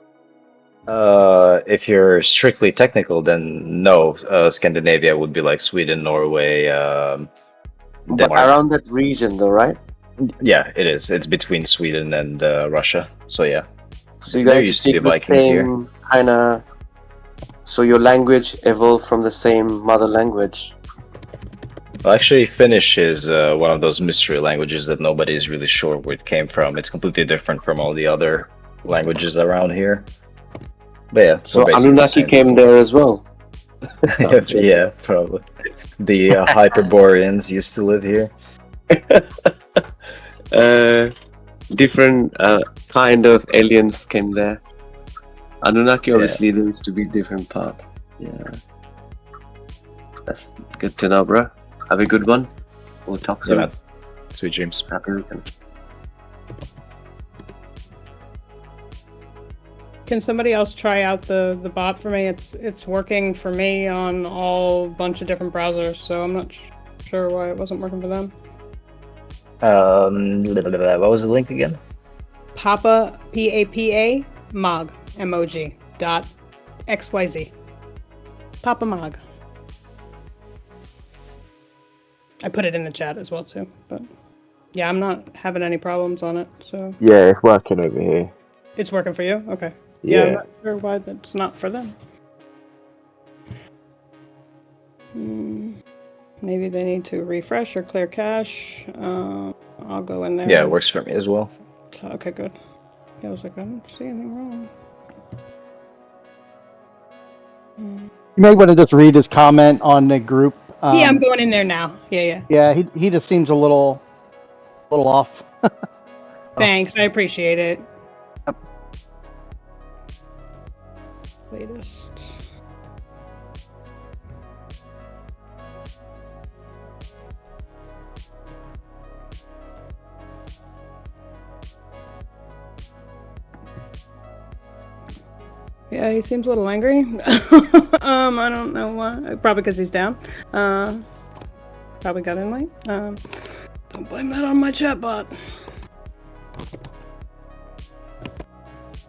If you're strictly technical, then no. Scandinavia would be like Sweden, Norway, But Denmark. around that region, though, right? Yeah, it is. It's between Sweden and Russia. So yeah. So you There guys used to be speak the Vikings here. same kind of. So your language evolved from the same mother language. Well, actually, Finnish is one of those mystery languages that nobody is really sure where it came from. It's completely different from all the other languages around here. But yeah, So we're basically the Anunnaki same came people. there as well. Yeah, probably. The Hyperboreans used to live here. Different kind of aliens came there. Anunnaki, obviously, there used to be different part. Yeah. That's good to know, bro. Have a good one. We'll talk soon. Yeah, man. Sweet dreams. Happy weekend. Can somebody else try out the bot for me? It's working for me on all bunch of different browsers, so I'm not sure why it wasn't working for them. What was the link again? Papa PAPA Mog MOG dot XYZ. Papa Mog. I put it in the chat as well too, but yeah, I'm not having any problems on it, so Yeah, it's working over here. it's working for you? Okay. Yeah. I'm not sure why that's not for them. Maybe they need to refresh or clear cache. I'll go in there. Yeah, it works for me as well. Okay, good. I was like, I don't see anything wrong. You may want to just read his comment on the group. Yeah, I'm going in there now. Yeah. Yeah, he just seems a little off. Thanks, I appreciate it. Latest. Yeah, he seems a little angry. I don't know why. Probably because he's down. Probably got in late. Don't blame that on my chatbot.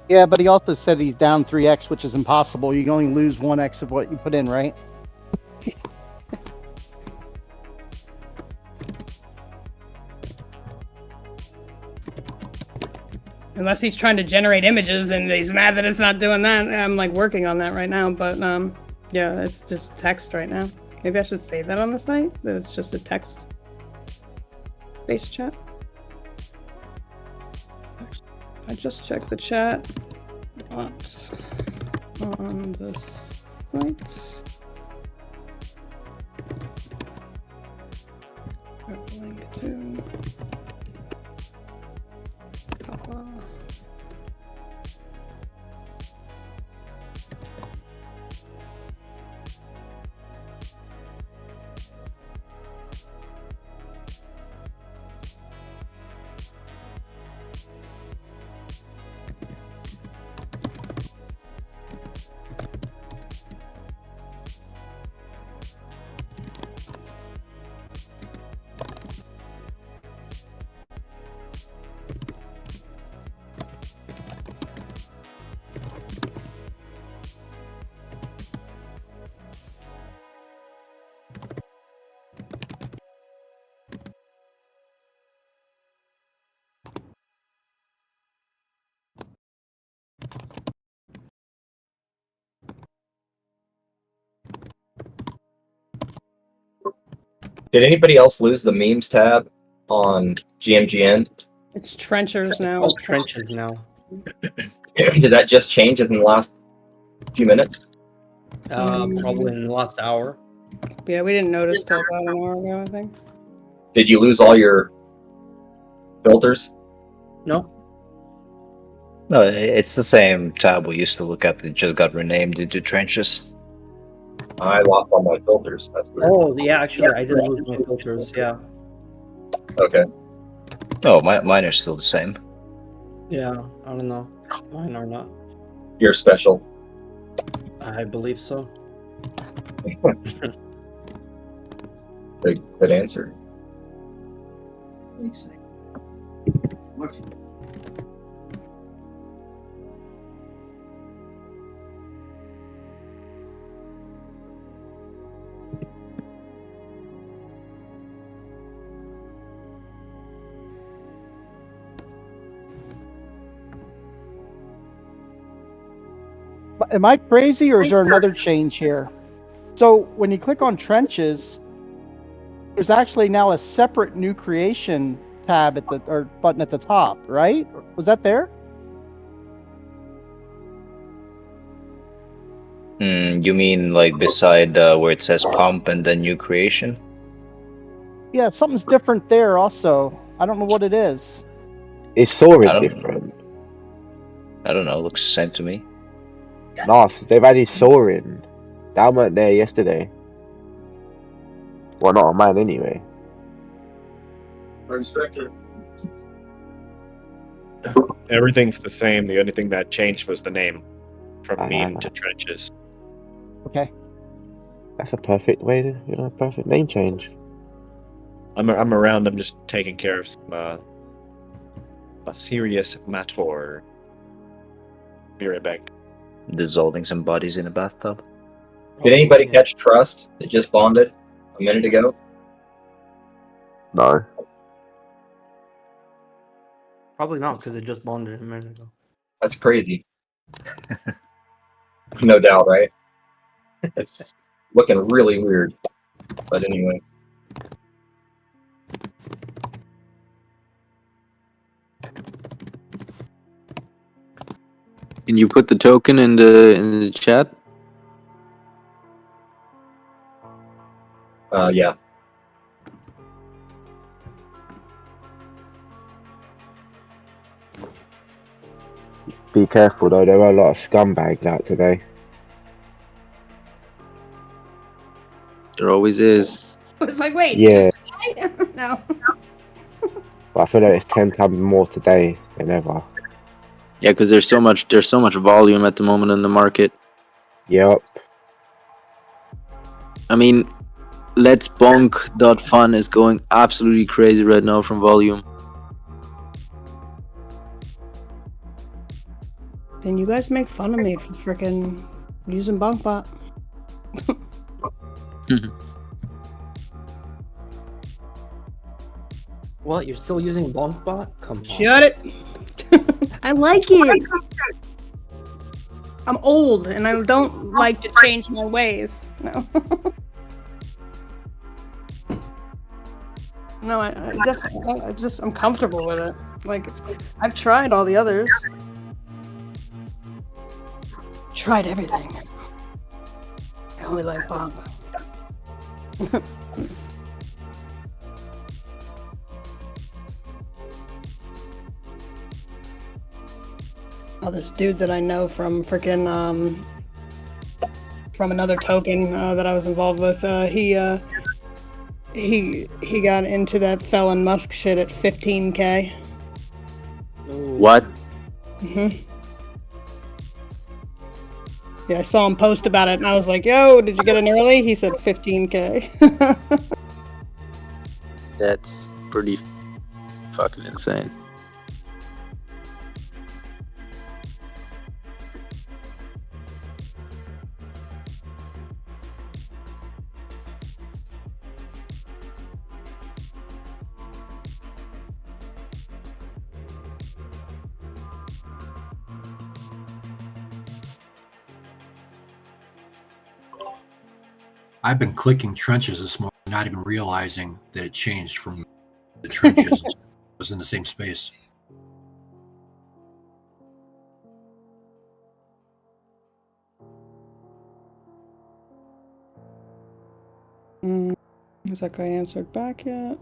Yeah, but he also said he's down 3x, which is impossible. You can only lose 1x of what you put in, right? Unless he's trying to generate images and he's mad that it's not doing that. I'm like working on that right now, but yeah, it's just text right now. Maybe I should say that on the site, that it's just a text-based chat. I just checked the chat. Not on the site. Link to Papa. Did anybody else lose the memes tab on GMGN? It's trenchers now. Oh, trenches now. Did that just change in the last few minutes? Probably in the last hour. Yeah, we didn't notice till about an hour ago, I think. Did you lose all your filters? No. No, it's the same tab we used to look at that just got renamed into trenches. I lost all my filters. That's weird. Oh, yeah, actually, I did lose my filters, yeah. Okay. Oh, mine are still the same. Yeah, I don't know. Mine are not. You're special. I believe so. Good answer. Am I crazy, or is there another change here? So when you click on trenches, there's actually now a separate new creation tab at the or button at the top, right? Was that there? You mean like beside where it says pump and then new creation? Yeah, something's different there also. I don't know what it is. Is Soaring different? I don't know. Looks the same to me. No, they've added Soaring. That weren't there yesterday. Well, not on mine anyway. Everything's the same. The only thing that changed was the name from meme to trenches. Okay. That's a perfect way to, perfect name change. I'm around. I'm just taking care of some serious matter. Be right back. Dissolving some bodies in a bathtub. Did anybody catch Trust that just bonded a minute ago? No. Probably not, because it just bonded a minute ago. That's crazy. No doubt, right? It's looking really weird. But anyway. Can you put the token in the chat? Yeah. Be careful though, there are a lot of scumbags out today. There always is. It's like, wait. Yeah. No. But I feel like it's 10 times more today than ever. Yeah, because there's so much volume at the moment in the market. Yep. I mean, Let's Bonk.fun is going absolutely crazy right now from volume. And you guys make fun of me for freaking using BonkBot. What? You're still using BonkBot? Come on. Shut it. I like it. I'm old and I don't like to change my ways. No. No, I definitely, I'm comfortable with it. Like, I've tried all the others. Tried everything. I only like Bonk. Oh, this dude that I know from freaking from another token that I was involved with, he got into that Felon Musk shit at 15K. What? Yeah, I saw him post about it, and I was like, "Yo, did you get in early?" He said 15K. That's pretty fucking insane. I've been clicking trenches this morning, not even realizing that it changed from the trenches. It was in the same space. Has that guy answered back yet?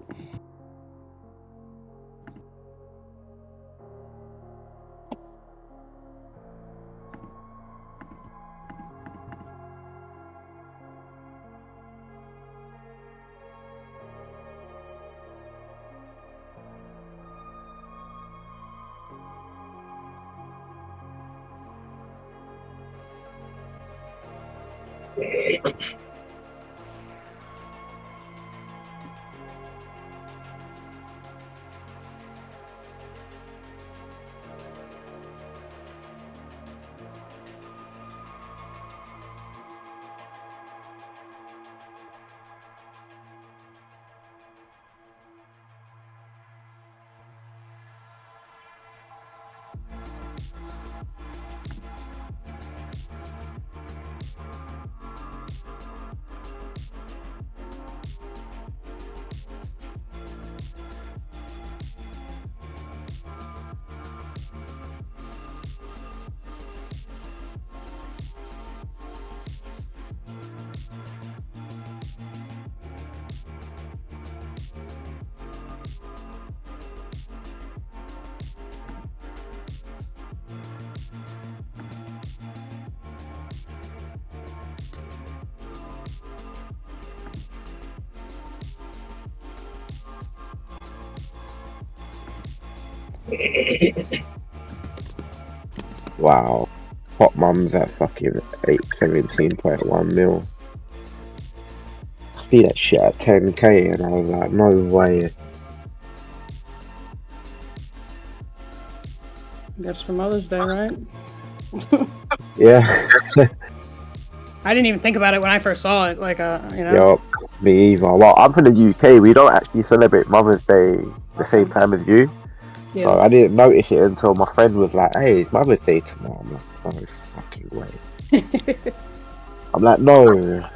Wow. Hot Mum's at fucking 17.1 mil. See that shit at 10K and I was like, no way. That's for Mother's Day, right? Yeah. I didn't even think about it when I first saw it. Like, you know. Yup, me either. Well, I'm from the UK. We don't actually celebrate Mother's Day the same time as you. Yeah. So I didn't notice it until my friend was like, "Hey, it's Mother's Day tomorrow." I'm like, "No fucking way." I'm like, "No."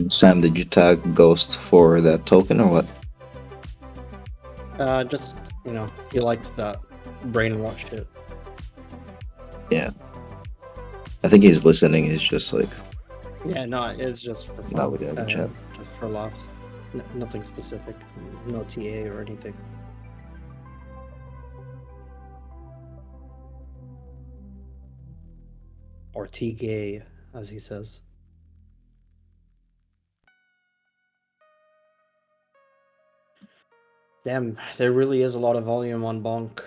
Sam, did you tag Ghost for that token or what? Just, you know, he likes that brainwash shit. Yeah. I think he's listening. He's just like, Yeah, no, it's just for fun. not with the other chat. Just for laughs. Nothing specific. No TA or anything. Or T-gay, as he says. Damn, there really is a lot of volume on Bonk.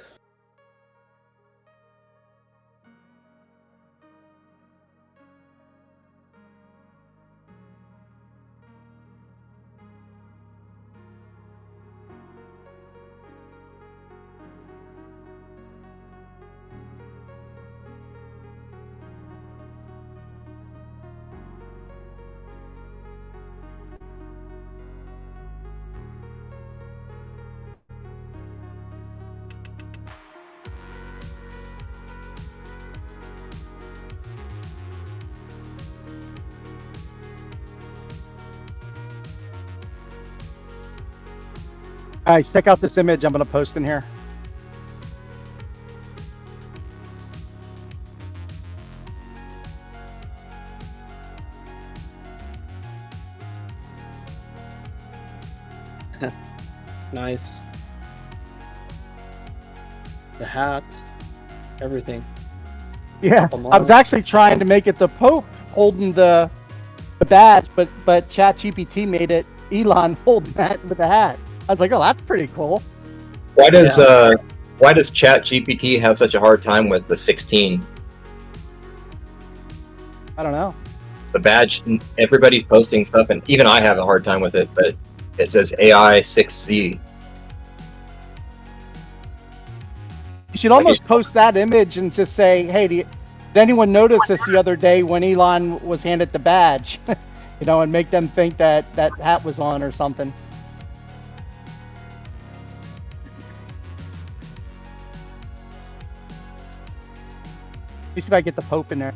All right, check out this image I'm going to post in here. Nice. The hat, everything. Yeah, Top of I was model. actually trying to make it the Pope holding the badge, but ChatGPT made it Elon holding that with the hat. I was like, oh, that's pretty cool. Why does ChatGPT have such a hard time with the 16? I don't know. The badge, everybody's posting stuff, and even I have a hard time with it, but it says AI 6Z. You should almost post that image and just say, hey, did anyone notice this the other day when Elon was handed the badge? You know, and make them think that that hat was on or something. Let me see if I get the Pope in there.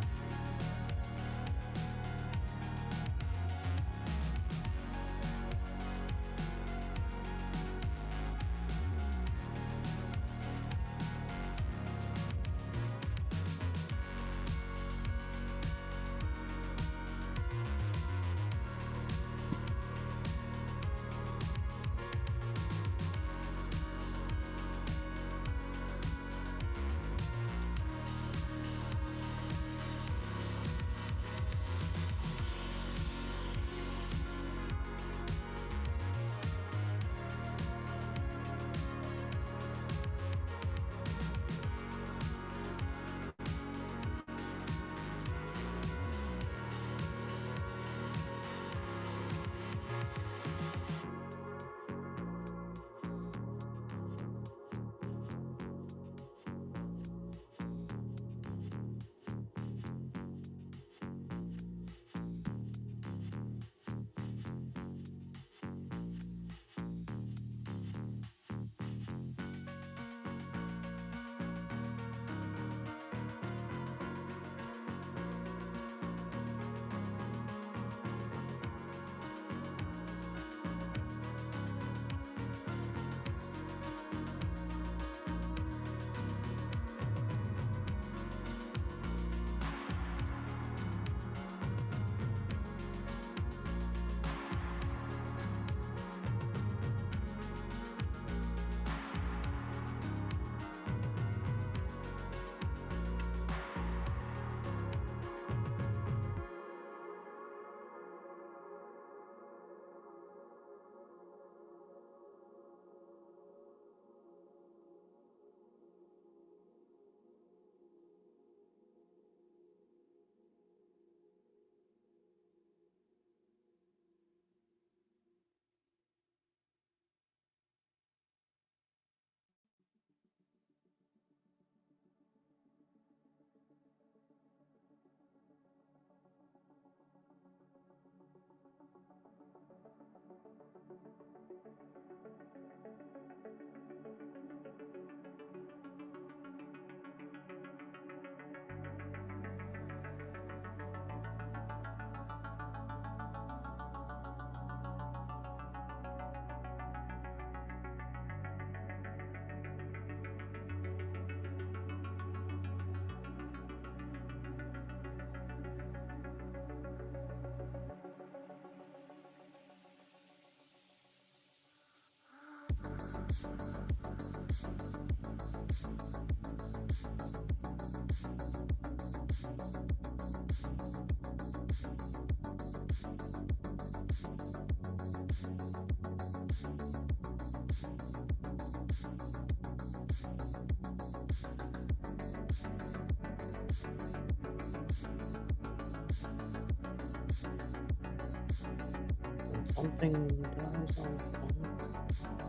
Something dies on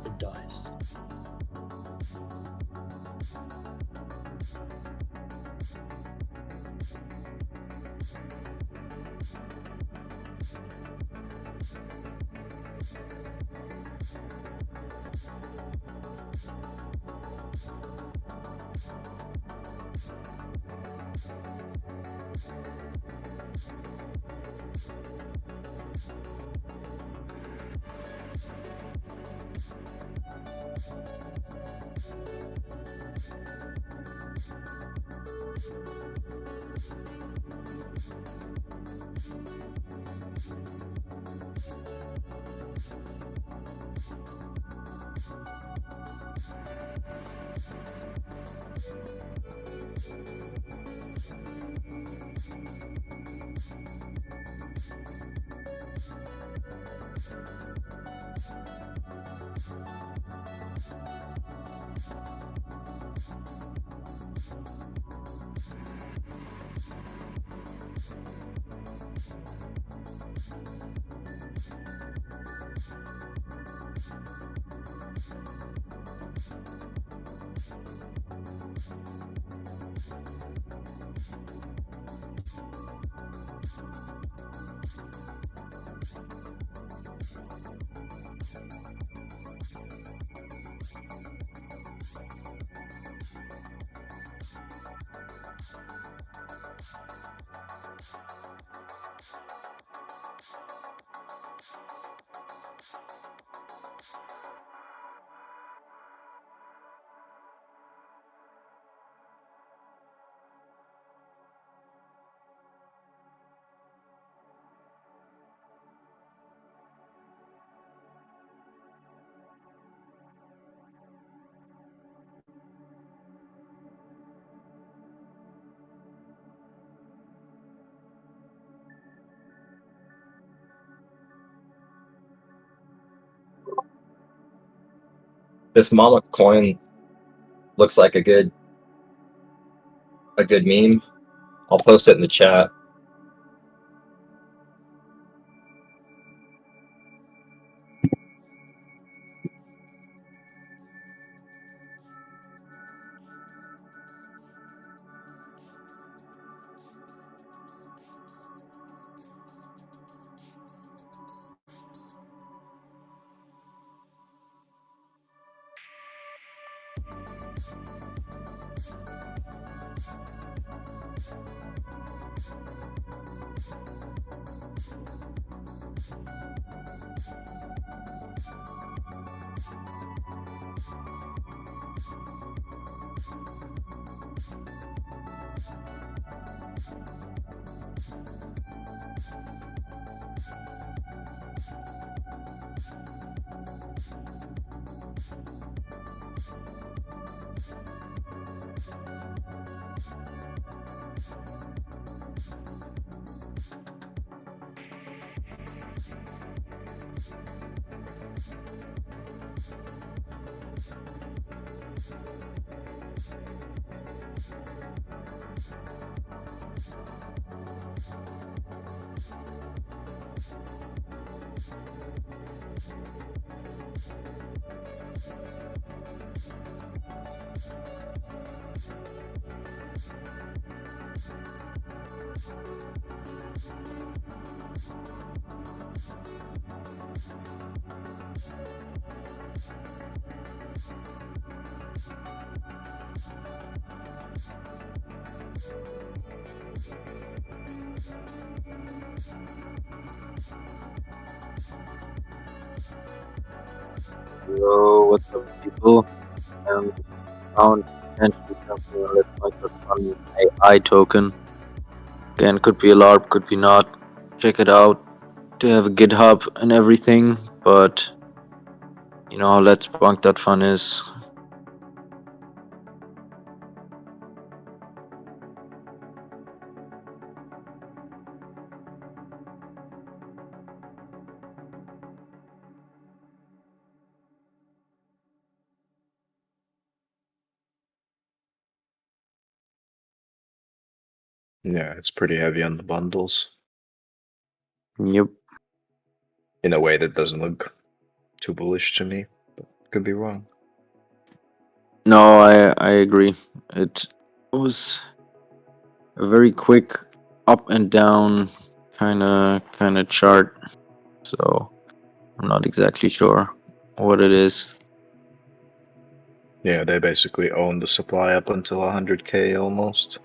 it dies. This mama coin looks like a good meme. I'll post it in the chat. Yo, what's up, people? Found potentially something on this microphone AI token. Again, could be a LARP, could be not. Check it out. They have a GitHub and everything, but you know how Let's Bunk that fun is. Yeah, it's pretty heavy on the bundles. Yep. in a way that doesn't look too bullish to me. But could be wrong. No, I agree. It was a very quick up and down kind of chart. So I'm not exactly sure what it is. Yeah, they basically own the supply up until 100K almost.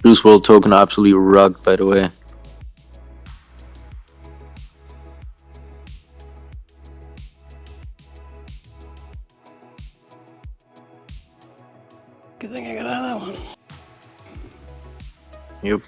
Juice World token absolutely rugged, by the way. Good thing I got out of that one. Yep.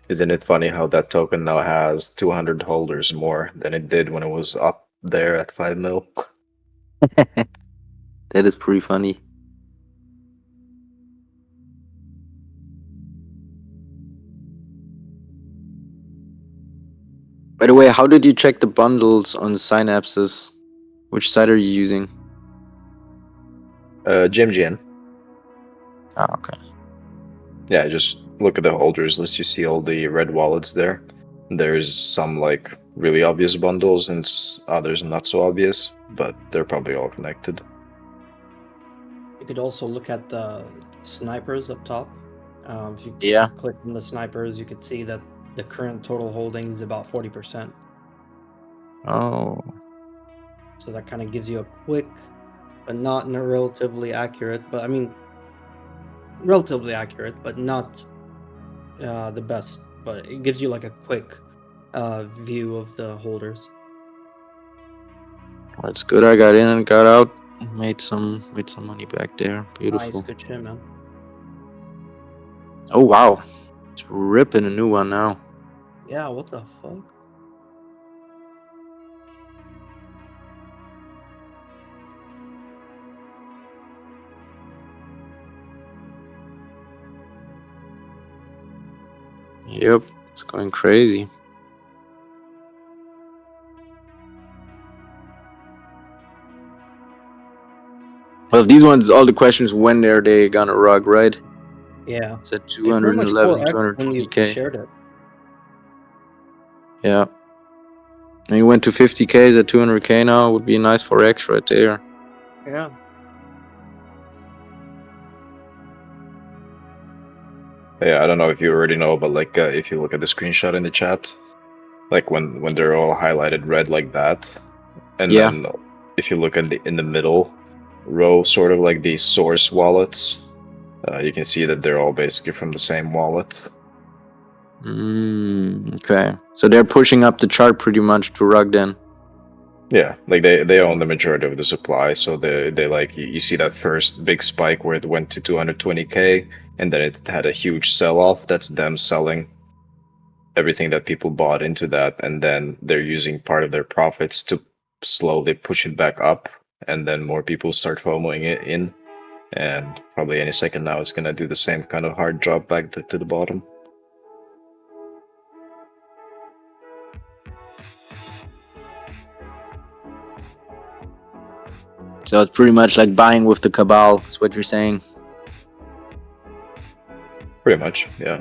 Isn't it funny how that token now has 200 holders more than it did when it was up there at 5 mil? That is pretty funny. By the way, how did you check the bundles on Synapses? Which site are you using? GMGN. Ah, okay. Yeah, just look at the holders list. You see all the red wallets there. There's some like really obvious bundles and others not so obvious, but they're probably all connected. You could also look at the snipers up top. If you click on the snipers, you could see that the current total holding is about 40%. Oh. So that kind of gives you a quick, but not relatively accurate, but I mean, relatively accurate, but not the best. But it gives you like a quick view of the holders. That's good. I got in and got out. Made some money back there. Beautiful. Nice, good shit, man. Oh wow. It's ripping a new one now. Yeah, what the fuck? Yep, it's going crazy. Well, these ones, all the questions, when are they gonna rug, right? Yeah. It's at They pretty much 211, 4x when you 220K. shared it. Yeah. And you went to 50K, at 200K now. Would be a nice 4x right there. Yeah. Yeah, I don't know if you already know, but like if you look at the screenshot in the chat, like when they're all highlighted red like that, and then if you look in the middle row, sort of like the source wallets, you can see that they're all basically from the same wallet. Okay. So they're pushing up the chart pretty much to rug then. Yeah, like they own the majority of the supply, so they like you see that first big spike where it went to 220K, and then it had a huge sell off. That's them selling everything that people bought into that, and then they're using part of their profits to slowly push it back up, and then more people start FOMOing it in, and probably any second now it's gonna do the same kind of hard drop back to the bottom. So it's pretty much like buying with the cabal. Is what you're saying. Pretty much, yeah.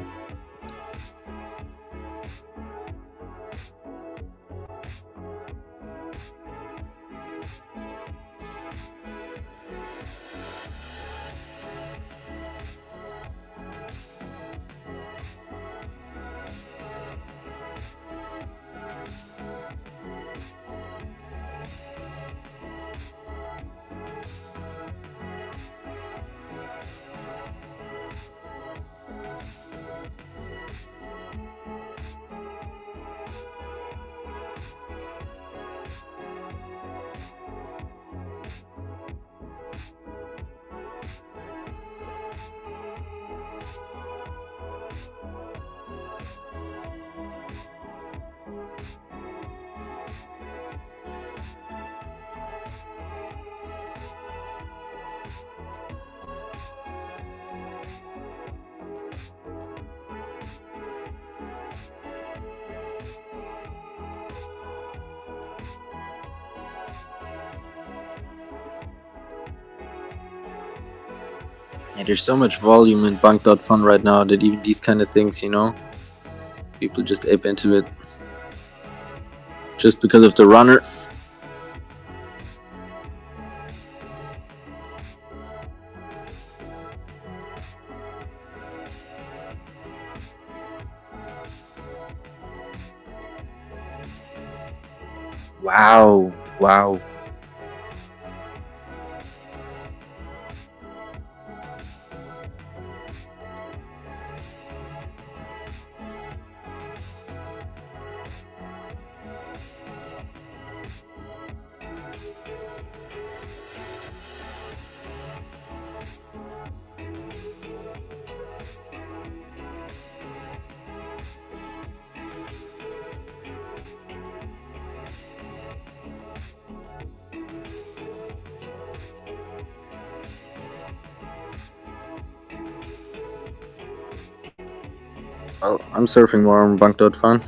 Yeah, there's so much volume in Bank.fun right now that even these kind of things, you know, people just ape into it just because of the runner. Wow. Wow. Well, I'm surfing more on Bank.fun.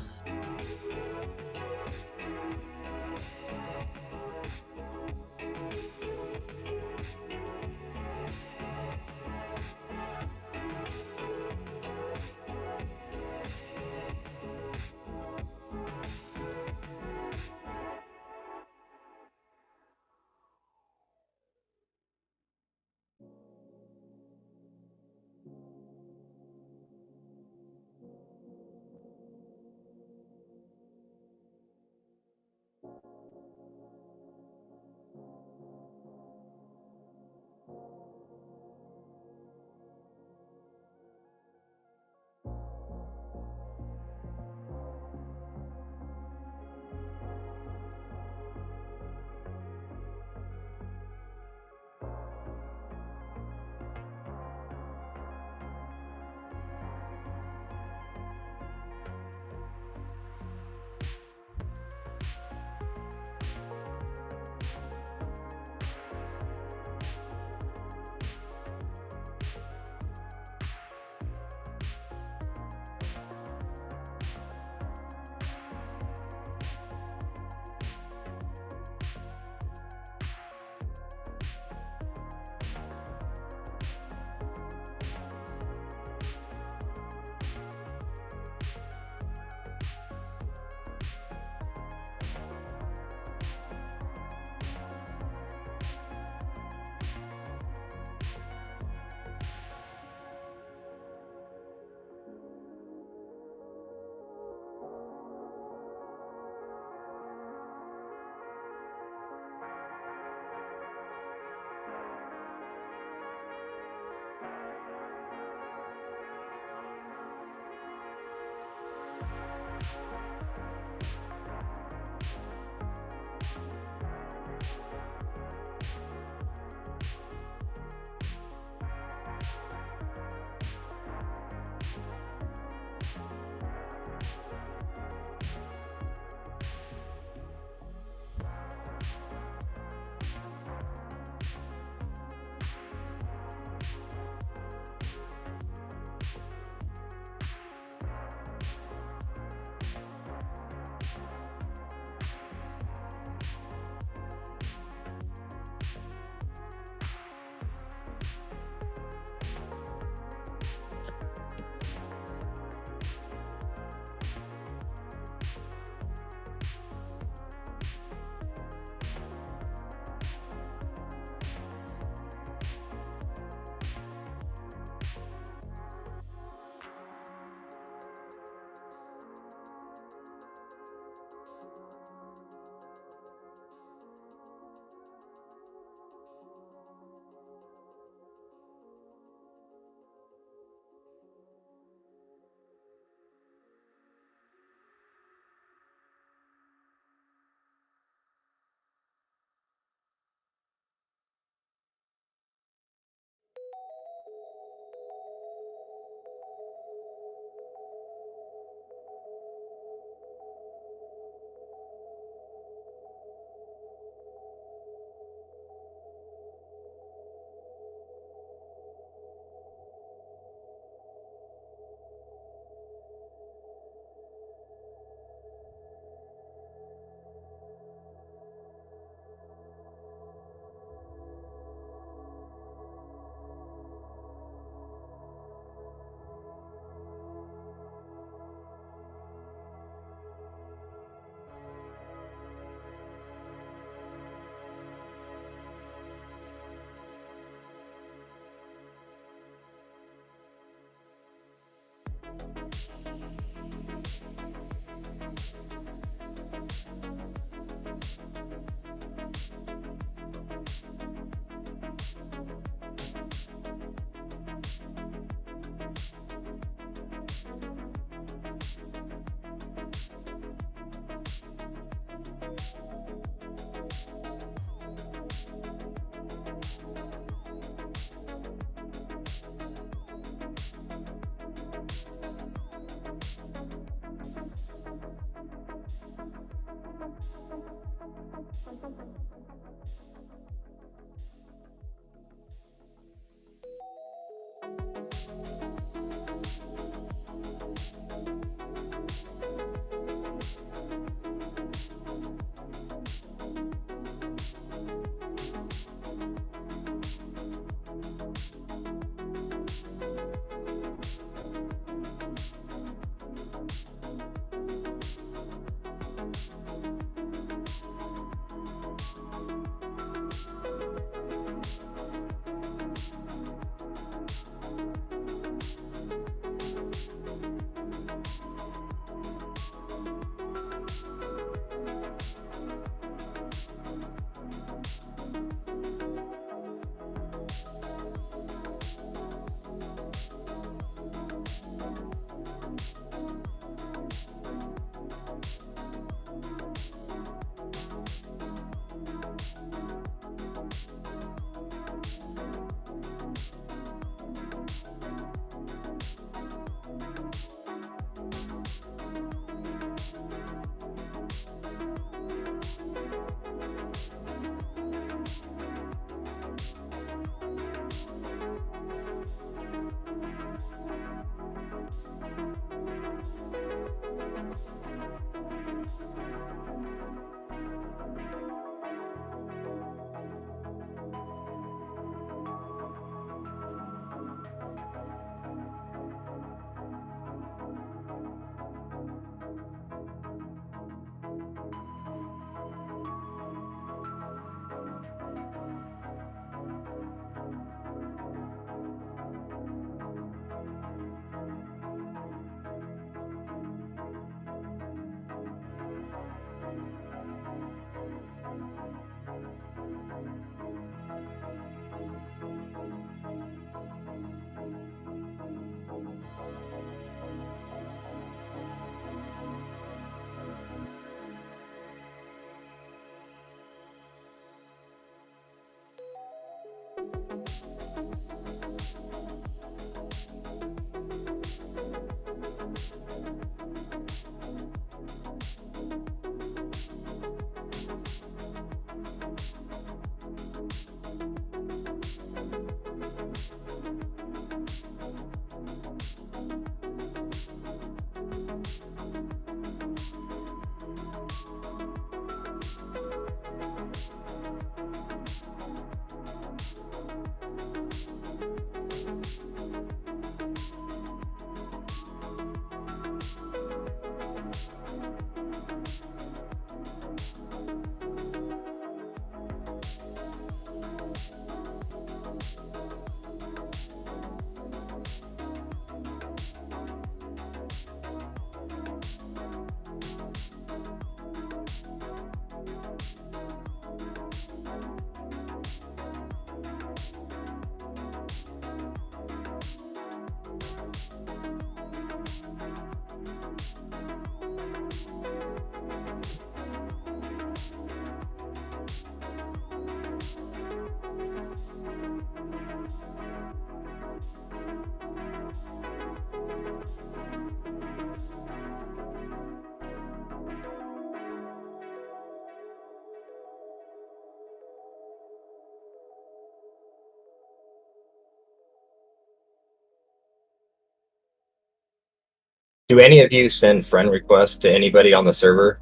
Do any of you send friend requests to anybody on the server?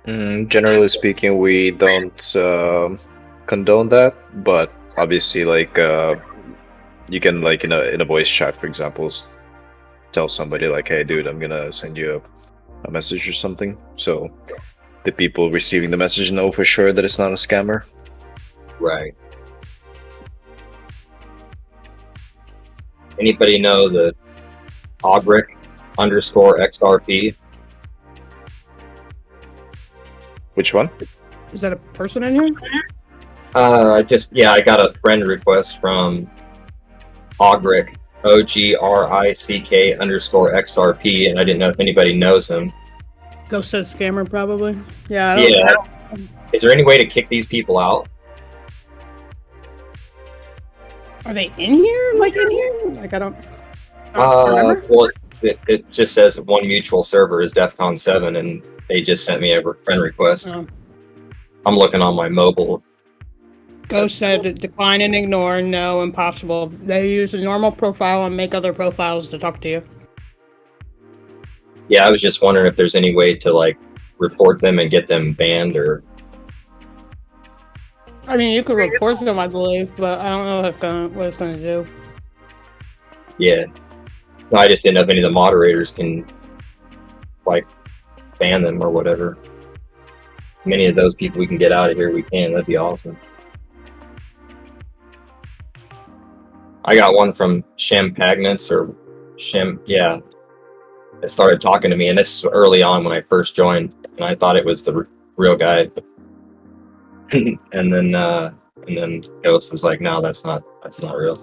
Generally speaking, we don't condone that, but obviously, like, you can, like, in a voice chat, for example, tell somebody like, "Hey, dude, I'm gonna send you a message or something," so the people receiving the message know for sure that it's not a scammer. Right. Anybody know the Ogric_XRP? Which one? Is that a person in here? I got a friend request from Ogric, OGRICK_XRP, and I didn't know if anybody knows him. Ghost says scammer, probably. Yeah. I don't Yeah. Is there any way to kick these people out? Are they in here? Like in here? Like I don't remember. Well, it just says one mutual server is Defcon7, and they just sent me a friend request. Oh. I'm looking on my mobile. Ghost said decline and ignore. No, impossible. They use a normal profile and make other profiles to talk to you. Yeah, I was just wondering if there's any way to like report them and get them banned, or I mean, you could report them, I believe, but I don't know what it's gonna do. yeah. No, I just didn't know if any of the moderators can like ban them or whatever. Many of those people we can get out of here, we can. That'd be awesome. I got one from Champagnus or yeah. It started talking to me, and this was early on when I first joined, and I thought it was the real guy. and then Ghost was like, "No, that's not real."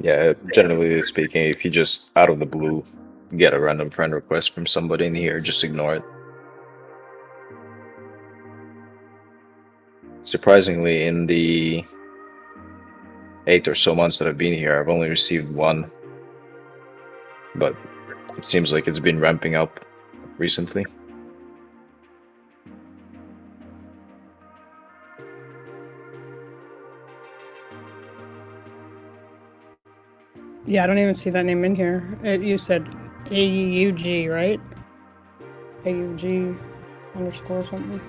Yeah, generally speaking, if you just out of the blue get a random friend request from somebody in here, just ignore it. Surprisingly, in the 8 or so months that I've been here, I've only received one. But it seems like it's been ramping up recently. Yeah, I don't even see that name in here. You said AUG, right? AUG _ something.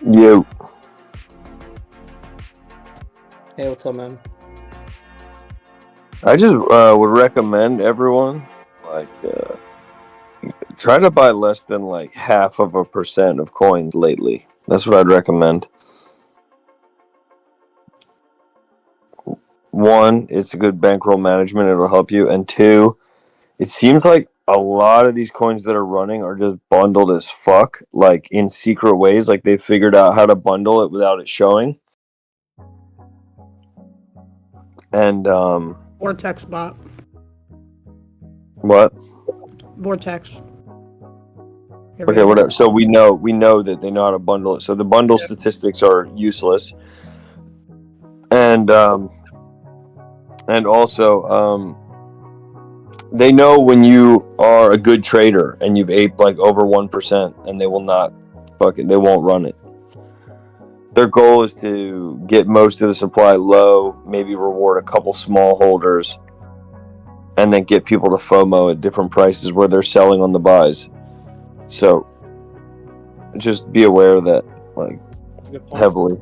You. Hey, what's up, man? I just would recommend everyone try to buy less than 0.5% of coins lately. That's what I'd recommend. One, it's a good bankroll management. It'll help you. And two, it seems like a lot of these coins that are running are just bundled as fuck, in secret ways. They figured out how to bundle it without it showing. And Vortex bot. what? Vortex. Okay, whatever. So we know that they know how to bundle it. So the bundle statistics are useless. And also they know when you are a good trader and you've aped over 1%, and they will not they won't run it. Their goal is to get most of the supply low, maybe reward a couple small holders, and then get people to FOMO at different prices where they're selling on the buys. So just be aware of that, heavily.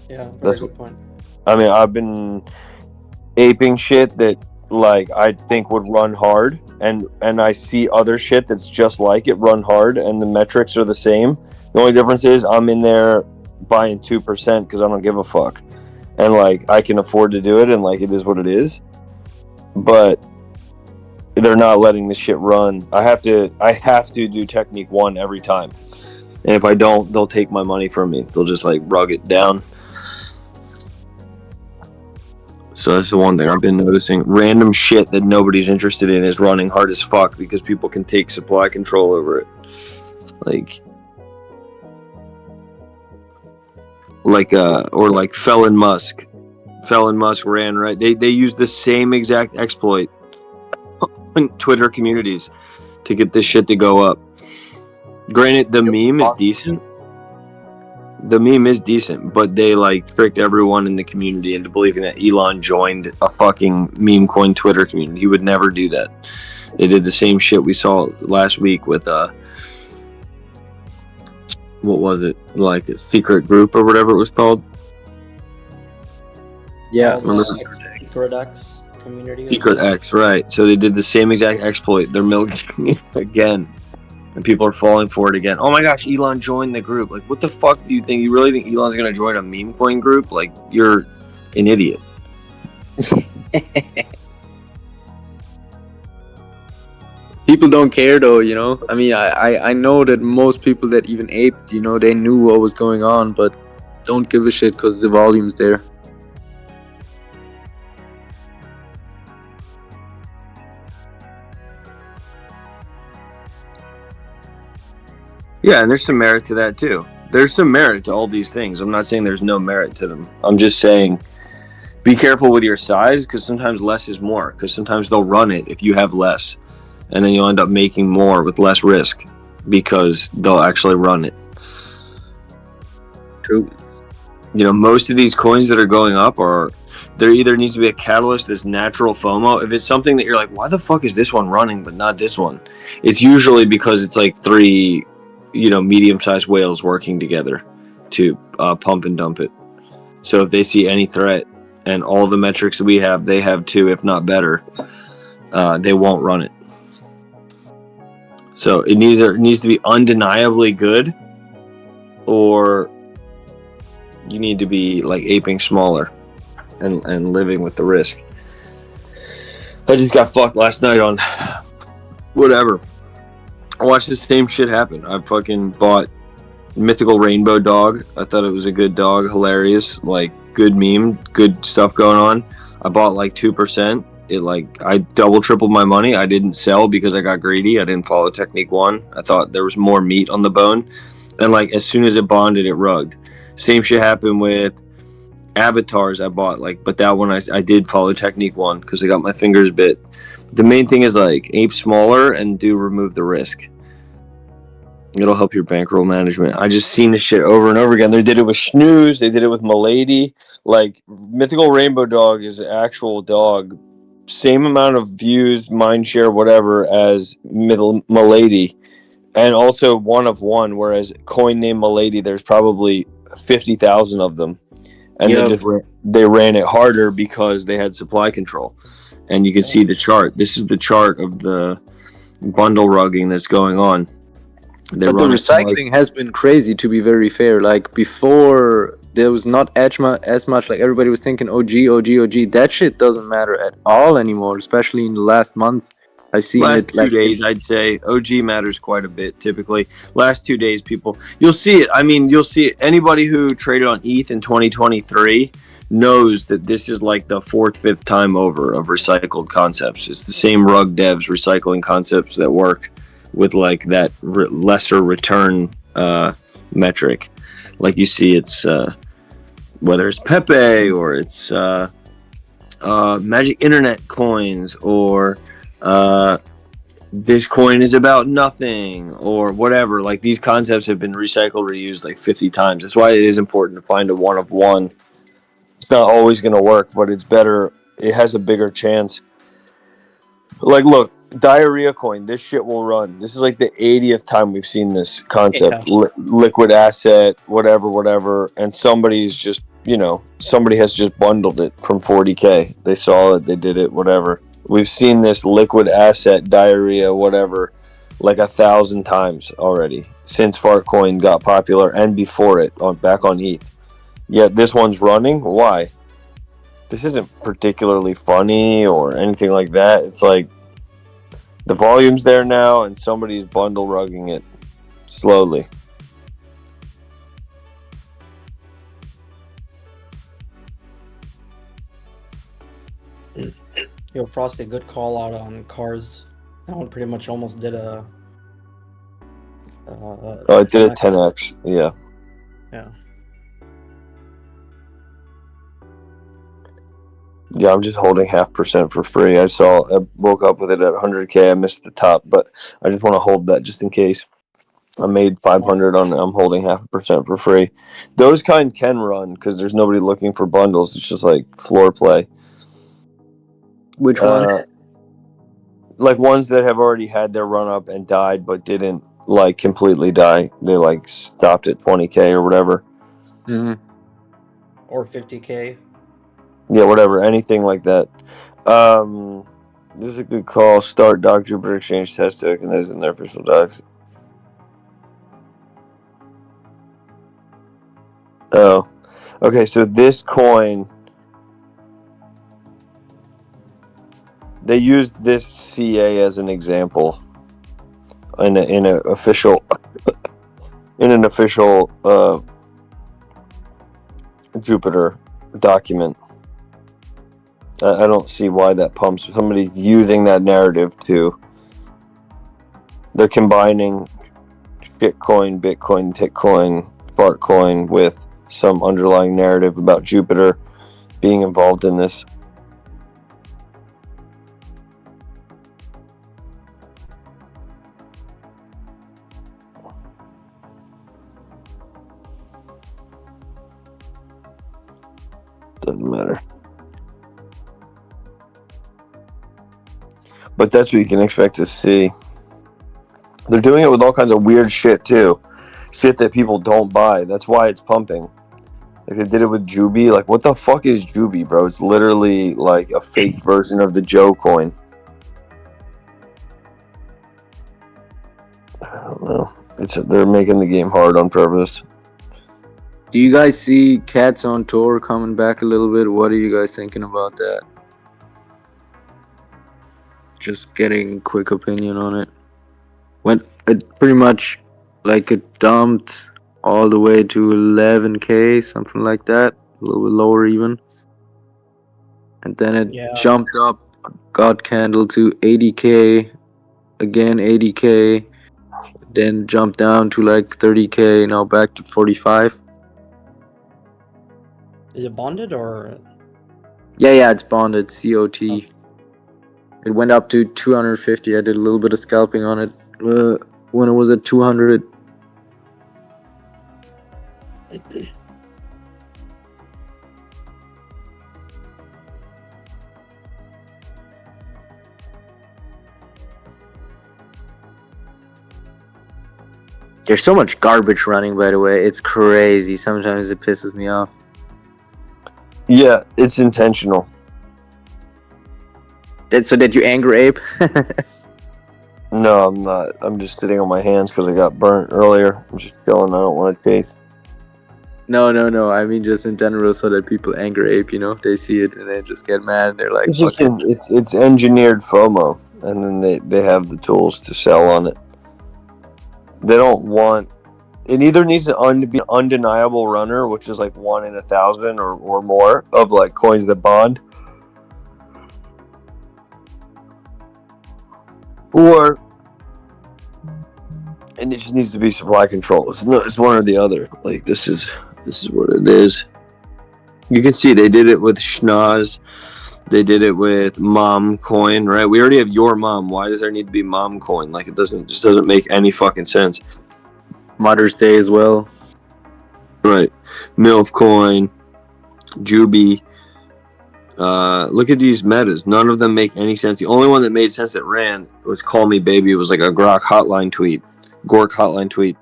Yeah, That's good point. I mean, I've been aping shit that I think would run hard, and I see other shit that's just like it run hard, and the metrics are the same. The only difference is I'm in there buying 2% because I don't give a fuck, and I can afford to do it, and it is what it is. But they're not letting this shit run. I have to do technique 1 every time, and if I don't, they'll take my money from me. They'll just rug it down. So that's the one thing I've been noticing. Random shit that nobody's interested in is running hard as fuck because people can take supply control over it. Or Felon Musk. Felon Musk ran, right? They used the same exact exploit in Twitter communities to get this shit to go up. Granted, the meme is decent. The meme is decent, but they tricked everyone in the community into believing that Elon joined a fucking meme coin Twitter community. He would never do that. They did the same shit we saw last week with what was it? A secret group or whatever it was called. Yeah, Secret X community. Secret X, right? So they did the same exact exploit. They're milking it again. And people are falling for it again. Oh my gosh, Elon joined the group. What the fuck do you think? You really think Elon's gonna join a meme coin group? You're an idiot. People don't care though, you know. I mean, I know that most people that even aped, they knew what was going on, but don't give a shit because the volume's there. Yeah, and there's some merit to that too. There's some merit to all these things. I'm not saying there's no merit to them. I'm just saying be careful with your size, because sometimes less is more, because sometimes they'll run it if you have less, and then you'll end up making more with less risk because they'll actually run it. True. Most of these coins that are going up there either needs to be a catalyst that's natural FOMO. If it's something that you're like, why the fuck is this one running but not this one? It's usually because it's 3 medium-sized whales working together to pump and dump it. So if they see any threat, and all the metrics that we have, they have too, if not better, they won't run it. So it needs to be undeniably good, or you need to be aping smaller and living with the risk. I just got fucked last night on whatever. I watched the same shit happen. I fucking bought Mythical Rainbow Dog. I thought it was a good dog, hilarious, good meme, good stuff going on. I bought 2%. I double tripled my money. I didn't sell because I got greedy. I didn't follow technique 1. I thought there was more meat on the bone, and as soon as it bonded, it rugged. Same shit happened with avatars I bought, but that one I did follow technique 1 because I got my fingers bit. The main thing is ape smaller and do remove the risk. It'll help your bankroll management. I just seen this shit over and over again. They did it with Snooze. They did it with Milady. Mythical Rainbow Dog is an actual dog. Same amount of views, mind share, whatever, as Milady. and also one of one. Whereas coin named Milady, there's probably 50,000 of them, and Yep. they ran it harder because they had supply control. And you can see the chart. This is the chart of the bundle rugging that's going on. But the recycling has been crazy, to be very fair. Like before, there was not as much. Like everybody was thinking, OG. That shit doesn't matter at all anymore. Especially in the last month, I've seen last it. 2 days, I'd say OG matters quite a bit. Typically, last 2 days, you'll see it. I mean, you'll see it. Anybody who traded on ETH in 2023 knows that this is like the 4th, 5th time over of recycled concepts. It's the same rug devs recycling concepts that work with like that lesser return metric. Like you see, it's whether it's Pepe or it's Magic Internet coins or this coin is about nothing or whatever. Like these concepts have been recycled, reused like 50 times. That's why it is important to find a one of one. It's not always going to work, but it's better. It has a bigger chance. Like, look, diarrhea coin. This shit will run. This is like the 80th time we've seen this concept. Yeah. Liquid asset, whatever, and somebody's just, somebody has just bundled it from 40K. They saw it, they did it, whatever. We've seen this liquid asset, diarrhea, whatever, like 1,000 times already since Fartcoin got popular and before it, back on ETH. Yet this one's running. Why? This isn't particularly funny or anything like that. It's like the volume's there now and somebody's bundle rugging it slowly. Yo, Frosty, good call out on cars. That one pretty much almost did a. It did a 10x. Yeah. Yeah. Yeah, I'm just holding 0.5% for free. I woke up with it at 100K. I missed the top, but I just want to hold that just in case. I made 500 on it. I'm holding 0.5% for free. Those kind can run because there's nobody looking for bundles. It's just like floor play. Which ones? Like ones that have already had their run up and died, but didn't like completely die. They like stopped at 20K or whatever. Mm-hmm. Or 50K. Yeah, whatever. Anything like that. This is a good call. Start Doc Jupiter Exchange test token. That is in their official docs. Oh, okay. So this coin, they used this CA as an example in an official Jupiter document. I don't see why that pumps. Somebody's using that narrative too. They're combining Bitcoin, Tickcoin, Fartcoin with some underlying narrative about Jupiter being involved in this. Doesn't matter. But that's what you can expect to see. They're doing it with all kinds of weird shit too. Shit that people don't buy. That's why it's pumping. Like they did it with Juby. Like, what the fuck is Juby, bro? It's literally like a fake version of the Joe coin. I don't know. They're making the game hard on purpose. Do you guys see Cats on Tour coming back a little bit? What are you guys thinking about that? Just getting a quick opinion on it. It pretty much like it dumped all the way to 11K, something like that, a little bit lower even, and then it jumped up, got candle to 80K, again 80K, then jumped down to like 30K, now back to 45. Is it bonded or? Yeah, it's bonded, COT. Oh. It went up to 250. I did a little bit of scalping on it when it was at 200. There's so much garbage running, by the way. It's crazy. Sometimes it pisses me off. Yeah, it's intentional. That's so that you anger ape? No, I'm not. I'm just sitting on my hands because I got burnt earlier. I'm just chilling. I don't want to chase. No. I mean, just in general, so that people anger ape, you know? They see it and they just get mad and they're like, It's fuck just it. it's engineered FOMO, and then they have the tools to sell on it. They don't want. It either needs to be an undeniable runner, which is like 1 in 1,000 or more of like coins that bond, or and it just needs to be supply control. It's one or the other. Like this is what it is. You can see they did it with Schnoz. They did it with Mom Coin, right? We already have your mom. Why does there need to be Mom Coin? Like it doesn't make any fucking sense. Mother's Day as well. Right. MILF Coin, Juby. Look at these metas. None of them make any sense. The only one that made sense that ran was Call Me Baby. It was like a Grok hotline tweet. Gork hotline tweet.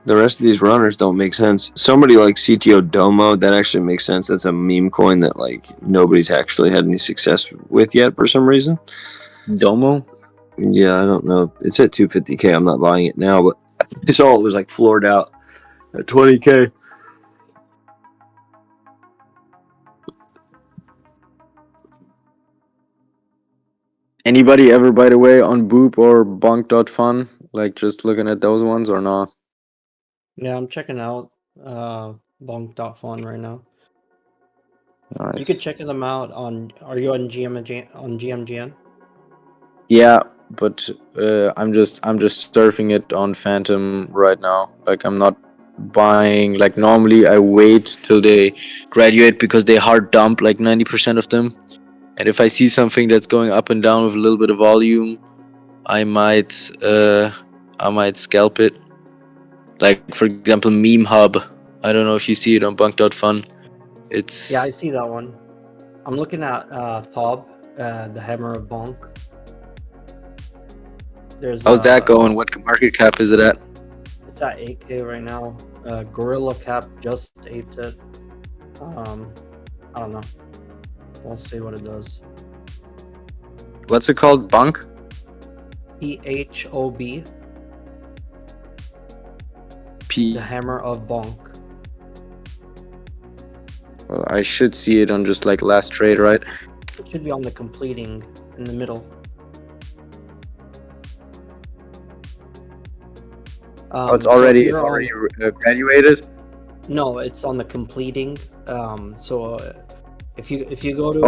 The rest of these runners don't make sense. Somebody like CTO Domo, that actually makes sense. That's a meme coin that like nobody's actually had any success with yet for some reason. Domo? Yeah, I don't know. It's at 250K. I'm not buying it now, but I saw it was like floored out at 20K. Anybody ever, by the way, on Boop or Bonk.fun? Like just looking at those ones or not? Yeah, I'm checking out bonk.fun right now. Nice. You could check them out on. Are you on GMGN? Yeah, but I'm just surfing it on Phantom right now. Like I'm not buying. Like normally I wait till they graduate because they hard dump like 90% of them. And if I see something that's going up and down with a little bit of volume, I might scalp it. Like for example, Meme Hub. I don't know if you see it on Bunk.fun. It's Yeah, I see that one. I'm looking at Thob, the Hammer of Bonk. There's how's that going? What market cap is it at? It's at 8K right now. Gorilla Cap just aped it. I don't know. We'll see what it does. What's it called? Bunk? PHOB. P. The Hammer of Bonk. Well, I should see it on just like last trade, right? It should be on the completing in the middle. It's already graduated. No, it's on the completing. If you go to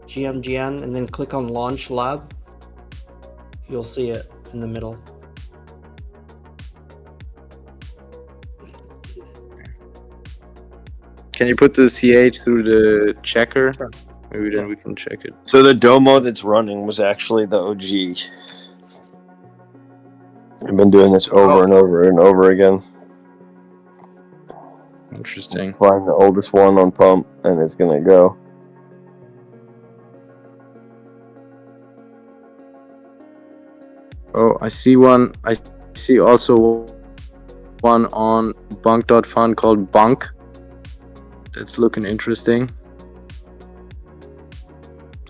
GMGN and then click on Launch Lab, you'll see it in the middle. Can you put the CH through the checker? Sure. Maybe then we can check it. So the Domo that's running was actually the OG. I've been doing this over and over and over again. Interesting. Find the oldest one on pump, and it's gonna go. Oh, I see one. I see also one on Bunk.fun called Bunk. It's looking interesting.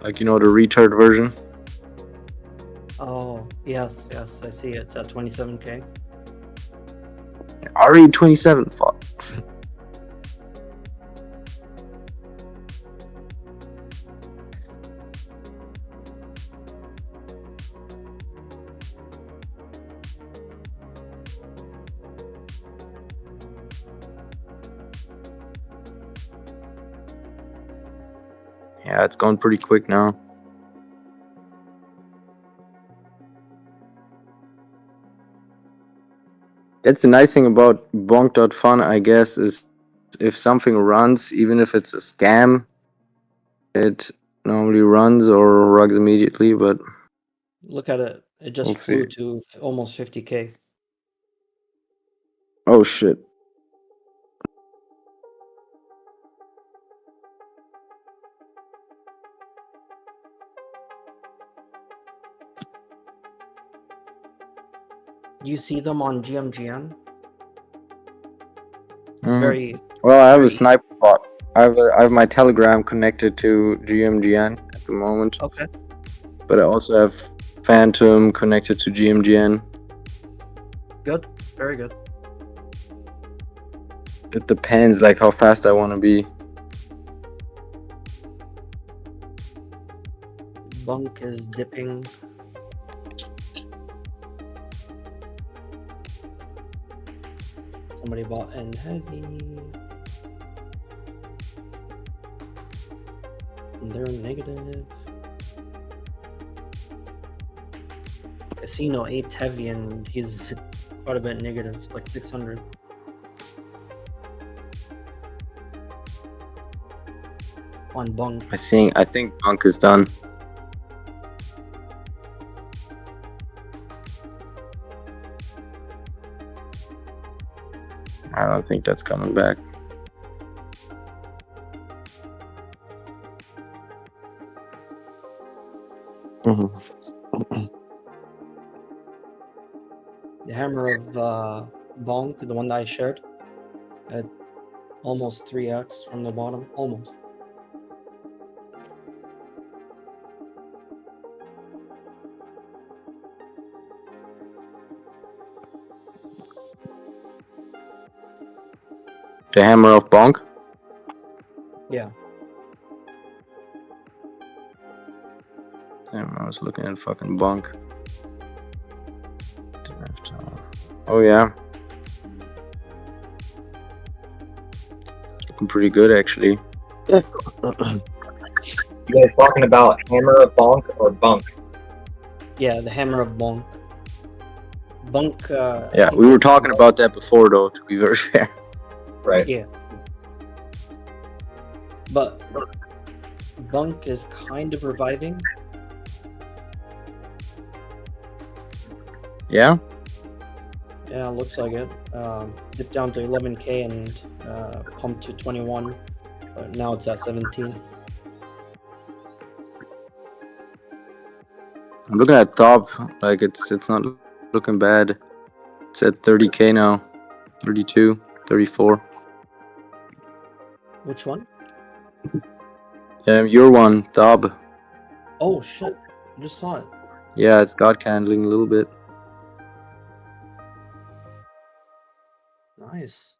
Like, you know, the retard version. Oh, yes, I see it. It's at 27K. RE27, fuck. Yeah, it's going pretty quick now. That's the nice thing about bonk.fun, I guess, is if something runs, even if it's a scam, it normally runs or rugs immediately, but... Look at it. It just flew to almost 50K. Oh, shit. You see them on GMGN. It's very. Well, I have a sniper bot. I have my Telegram connected to GMGN at the moment. Okay. But I also have Phantom connected to GMGN. Good. Very good. It depends, like how fast I want to be. Bunk is dipping. Somebody bought in heavy. And they're negative. Casino aped heavy and he's quite a bit negative. It's like 600. On Bunk. I think Bunk is done. I don't think that's coming back. The hammer of Bonk, the one that I shared, at almost 3x from the bottom. Almost. The hammer of Bonk? Yeah. Damn, I was looking at fucking Bonk. Oh yeah. It's looking pretty good actually. You guys talking about hammer of bonk or bunk? Yeah, the hammer of Bonk. Bunk. Yeah, we were talking about that before though, to be very fair. Right. Yeah. But Bunk is kind of reviving. Yeah? Yeah, looks like it. Dipped down to 11k and pumped to 21. But now it's at 17. I'm looking at top, like it's not looking bad. It's at 30k now. 32, 34. Which one? Your one, Dob. Oh shit! I just saw it. Yeah, it's God candling a little bit. Nice.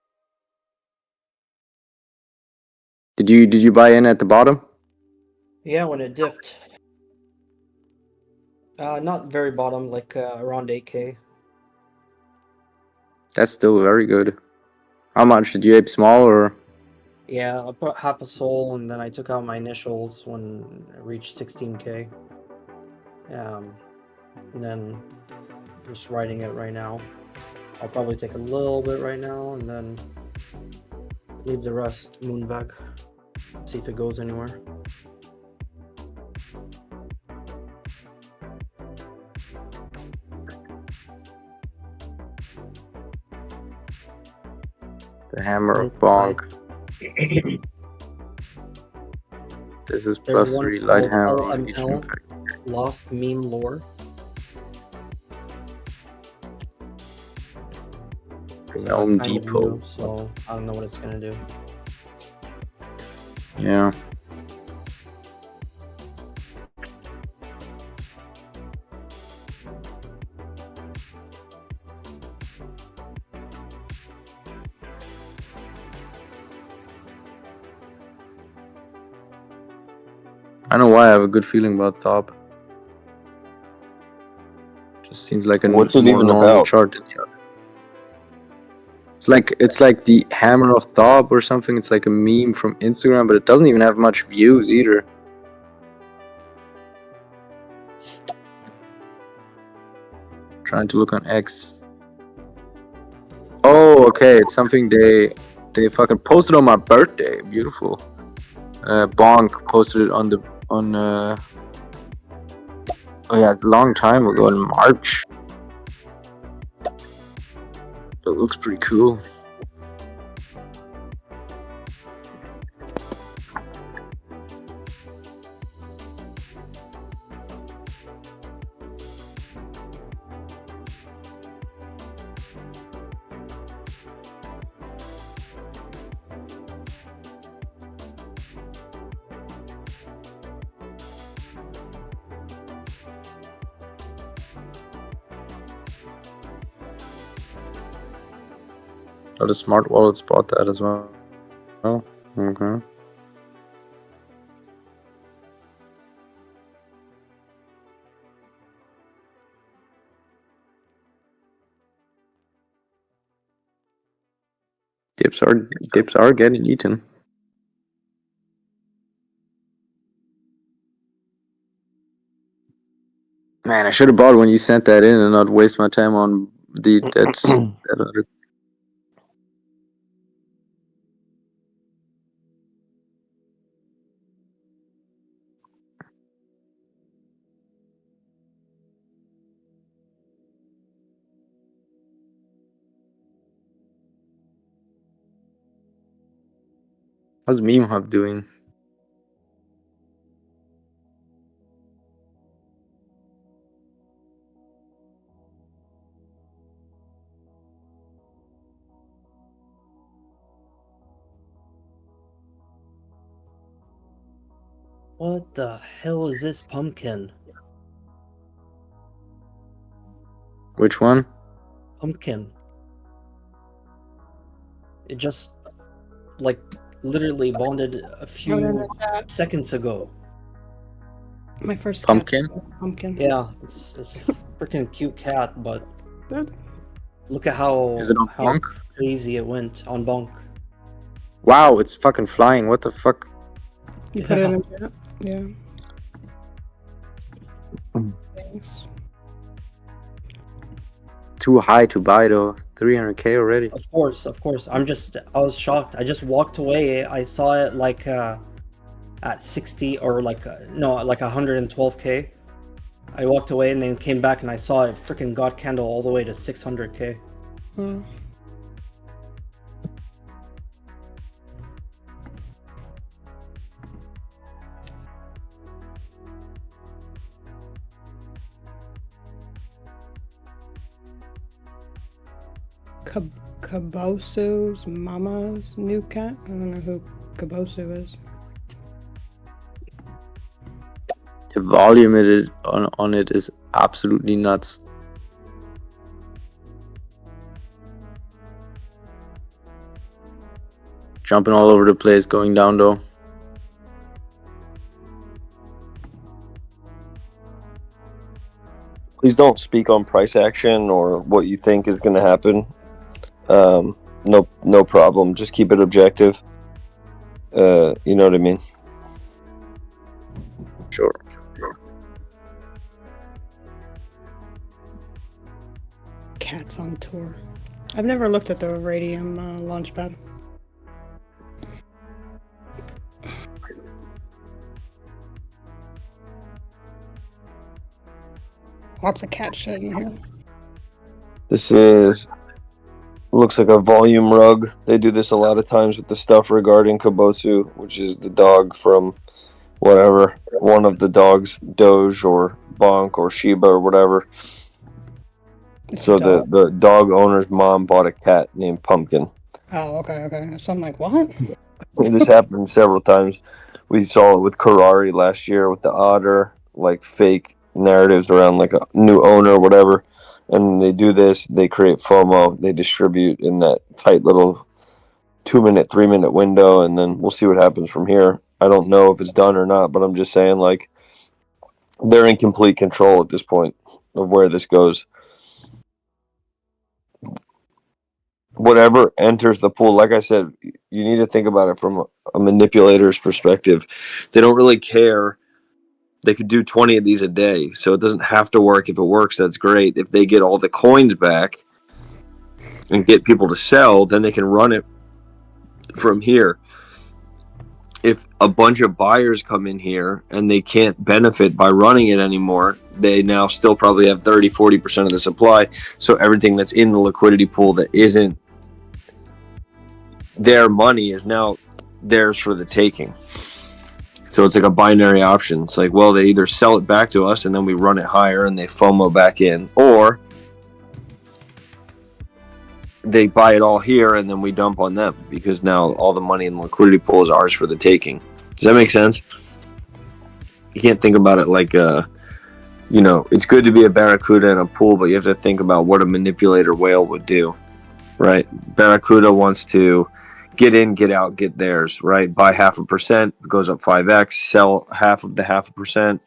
Did you buy in at the bottom? Yeah, when it dipped. Not very bottom, like around 8k. That's still very good. How much did you ape small or? Yeah, I put half a soul and then I took out my initials when I reached 16k. And then just writing it right now. I'll probably take a little bit right now and then leave the rest moonbag. See if it goes anywhere. The hammer of Bonk. This is There's plus one 3 light called hammer on each LML, impact. Lost Meme Lore. Home Kind of Depot. new, so I don't know what it's gonna do. Yeah. I don't know why I have a good feeling about top. Just seems like a What's it more even normal about? chart than the other. It's like the hammer of top or something. It's like a meme from Instagram, but it doesn't even have much views either. Trying to look on X. Oh, okay. It's something they fucking posted on my birthday. Beautiful. Bonk posted it on oh yeah, a long time ago in March. It looks pretty cool. Oh, the smart wallets bought that as well. Oh, okay. Dips are getting eaten. Man, I should have bought when you sent that in and not waste my time on that other. How's Meme Hub doing? What the hell is this pumpkin? Which one? Pumpkin. It just, like, literally bonded a few seconds ago. My first Pumpkin? Pumpkin. Yeah, it's a freaking cute cat, but look at how, Is it on how Bonk? crazy it went on Bonk. Wow, it's fucking flying. What the fuck? You put it in the chat? Yeah. Thanks. Too high to buy though. 300k already. Of course. I was shocked. I just walked away. I saw it like at 60 or like 112k. I walked away and then came back and I saw it freaking got candle all the way to 600k. Hmm. Caboso's mama's new cat? I don't know who Caboso is. The volume it is on it is absolutely nuts. Jumping all over the place, going down though. Please don't speak on price action or what you think is going to happen. No problem. Just keep it objective. You know what I mean? Sure. Cats on tour. I've never looked at the Radium launchpad. Lots of cat shit in here. This looks like a volume rug. They do this a lot of times with the stuff regarding Kabosu, which is the dog from whatever, one of the dogs, Doge or Bonk or Shiba or whatever. So the dog owner's mom bought a cat named Pumpkin. Oh, okay. So I'm like, what? This happened several times. We saw it with Karari last year with the otter, like fake narratives around like a new owner or whatever. And they do this, they create FOMO, they distribute in that tight little 2-minute, 3-minute window, and then we'll see what happens from here. I don't know if it's done or not, but I'm just saying, like, they're in complete control at this point of where this goes. Whatever enters the pool, like I said, you need to think about it from a manipulator's perspective. They don't really care. They could do 20 of these a day, so it doesn't have to work. If it works, that's great. If they get all the coins back and get people to sell, then they can run it from here. If a bunch of buyers come in here and they can't benefit by running it anymore, they now still probably have 30-40% of the supply. So everything that's in the liquidity pool that isn't their money is now theirs for the taking. So it's like a binary option. It's like, well, they either sell it back to us and then we run it higher and they FOMO back in, or they buy it all here and then we dump on them because now all the money in the liquidity pool is ours for the taking. Does that make sense? You can't think about it like, it's good to be a barracuda in a pool, but you have to think about what a manipulator whale would do. right? Barracuda wants to get in, get out, get theirs, right? Buy 0.5%, goes up 5x, sell half of the 0.5%,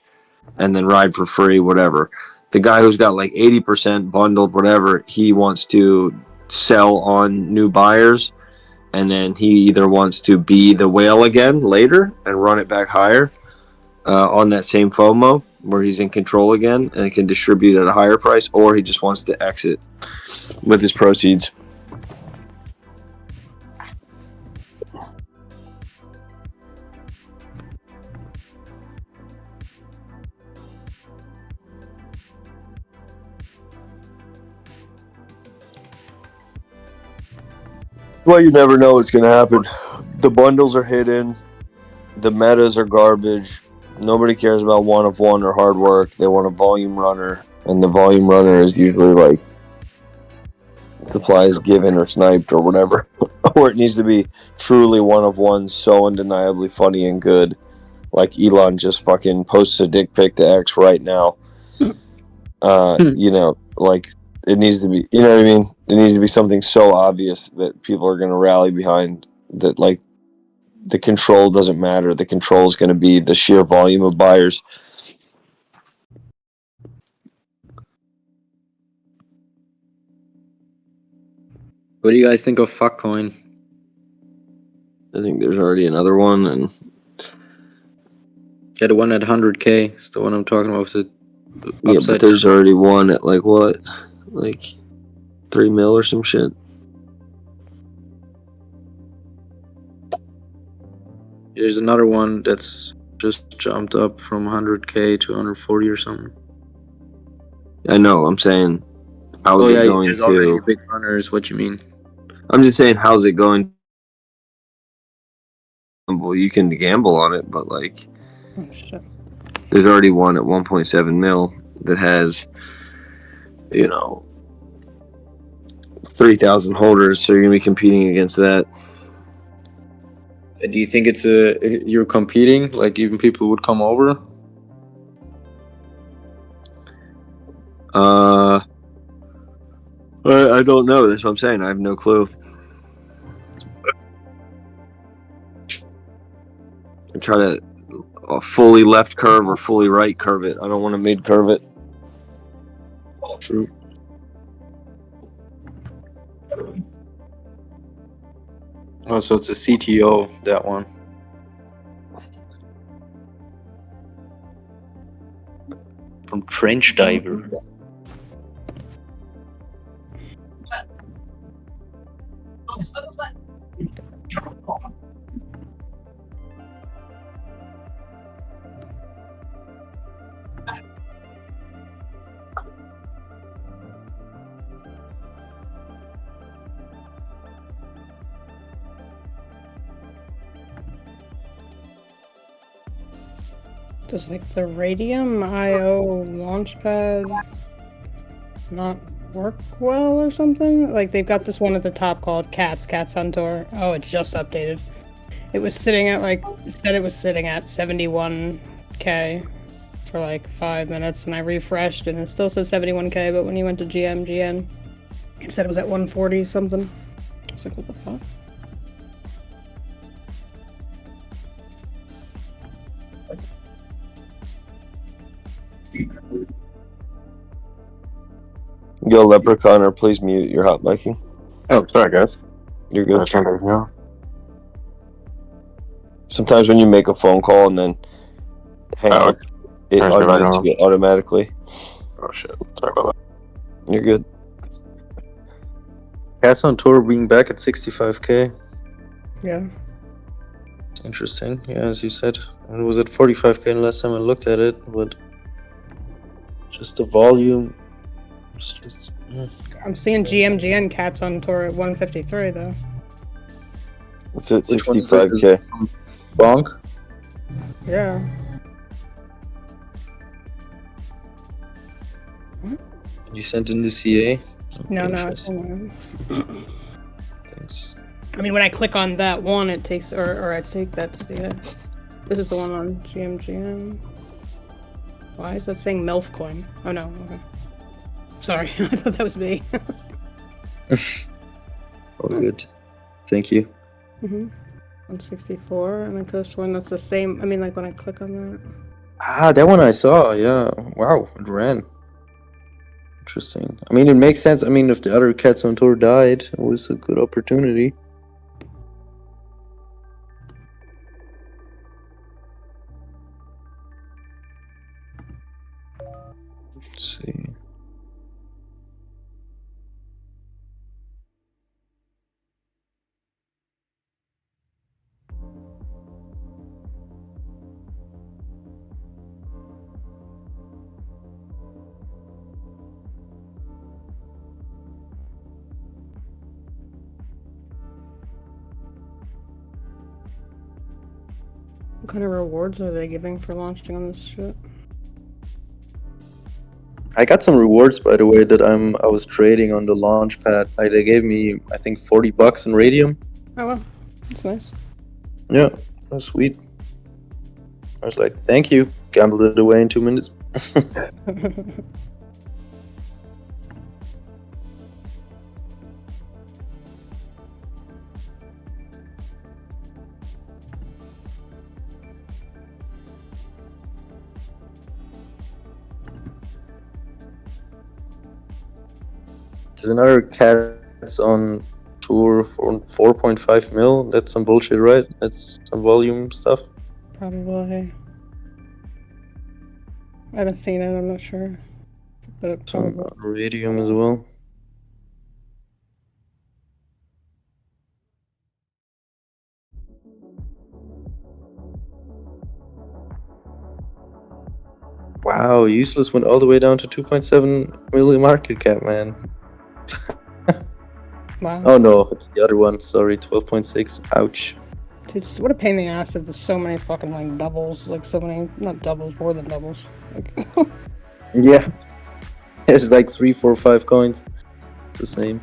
and then ride for free, whatever. The guy who's got like 80% bundled, whatever, he wants to sell on new buyers, and then he either wants to be the whale again later and run it back higher on that same FOMO where he's in control again and can distribute at a higher price, or he just wants to exit with his proceeds. Well, you never know what's going to happen. The bundles are hidden. The metas are garbage. Nobody cares about one of one or hard work. They want a volume runner, and the volume runner is usually like supplies given or sniped or whatever. Or it needs to be truly one of one, so undeniably funny and good. Like Elon just fucking posts a dick pic to X right now. You know, like it needs to be, you know what I mean? It needs to be something so obvious that people are going to rally behind, that like the control doesn't matter. The control is going to be the sheer volume of buyers. What do you guys think of Fuckcoin? I think there's already another one, and yeah, the one at 100K is the one I'm talking about. With the yeah, but there's already one at like what, like 3 mil or some shit. There's another one that's just jumped up from 100K to 140 or something. I know. I'm saying, how is it going there's to? already a big runner. Is what you mean? I'm just saying, how's it going? Well, you can gamble on it, but like, there's already one at 1.7 mil that has, you know, 3,000 holders. So you're gonna be competing against that. Do you think it's you're competing? Like even people would come over? I don't know. That's what I'm saying. I have no clue. I try to fully left curve or fully right curve it. I don't want to mid curve it. True. Oh, so it's a CTO, that one. From Trench Diver. Does like the Radium IO launchpad not work well or something? Like they've got this one at the top called Cats on Tour. Oh, it's just updated. It was sitting at like, it said it was sitting at 71K for like 5 minutes, and I refreshed and it still says 71K, but when you went to GM, it said it was at 140 something. I was like, what the fuck? Yo, Leprechaun, please mute your hot miking. Oh, sorry, guys. You're good. Yeah. Sometimes when you make a phone call and then hang up, it unmutes you automatically. Oh shit! Sorry about that. You're good. Cats on Tour being back at 65K. Yeah. Interesting. Yeah, as you said, it was at 45K last time I looked at it, but just the volume. Just, I'm seeing GMGN Cats on Tour at 153 though. It's at 65K. Bonk? Yeah. You sent in the CA? No. Thanks. I mean, when I click on that one, it takes, or I take that CA. This is the one on GMGN. Why is that saying MILF coin? Oh no, okay. Sorry, I thought that was me. All good. Thank you. 164, and then Coast One. That's the same. I mean, like when I click on that. Ah, that one I saw. Yeah. Wow, it ran. Interesting. I mean, it makes sense. I mean, if the other cats on tour died, it was a good opportunity. Let's see. What kind of rewards are they giving for launching on this shit? I got some rewards, by the way, that I was trading on the launch pad. Like, they gave me, I think, $40 in radium. Oh well, that's nice. Yeah, that's sweet. I was like, thank you. Gambled it away in 2 minutes. There's another cat's on tour for 4.5 mil. That's some bullshit, right? That's some volume stuff. Probably. I haven't seen it. I'm not sure, but it Some probably. radium as well. Wow, useless went all the way down to 2.7 million market cap, man. Wow. Oh no, it's the other one. Sorry, 12.6. Ouch. Dude, what a pain in the ass that there's so many fucking like doubles, like so many, not doubles, more than doubles. Like, Yeah. It's like 3, 4, 5 coins. It's the same.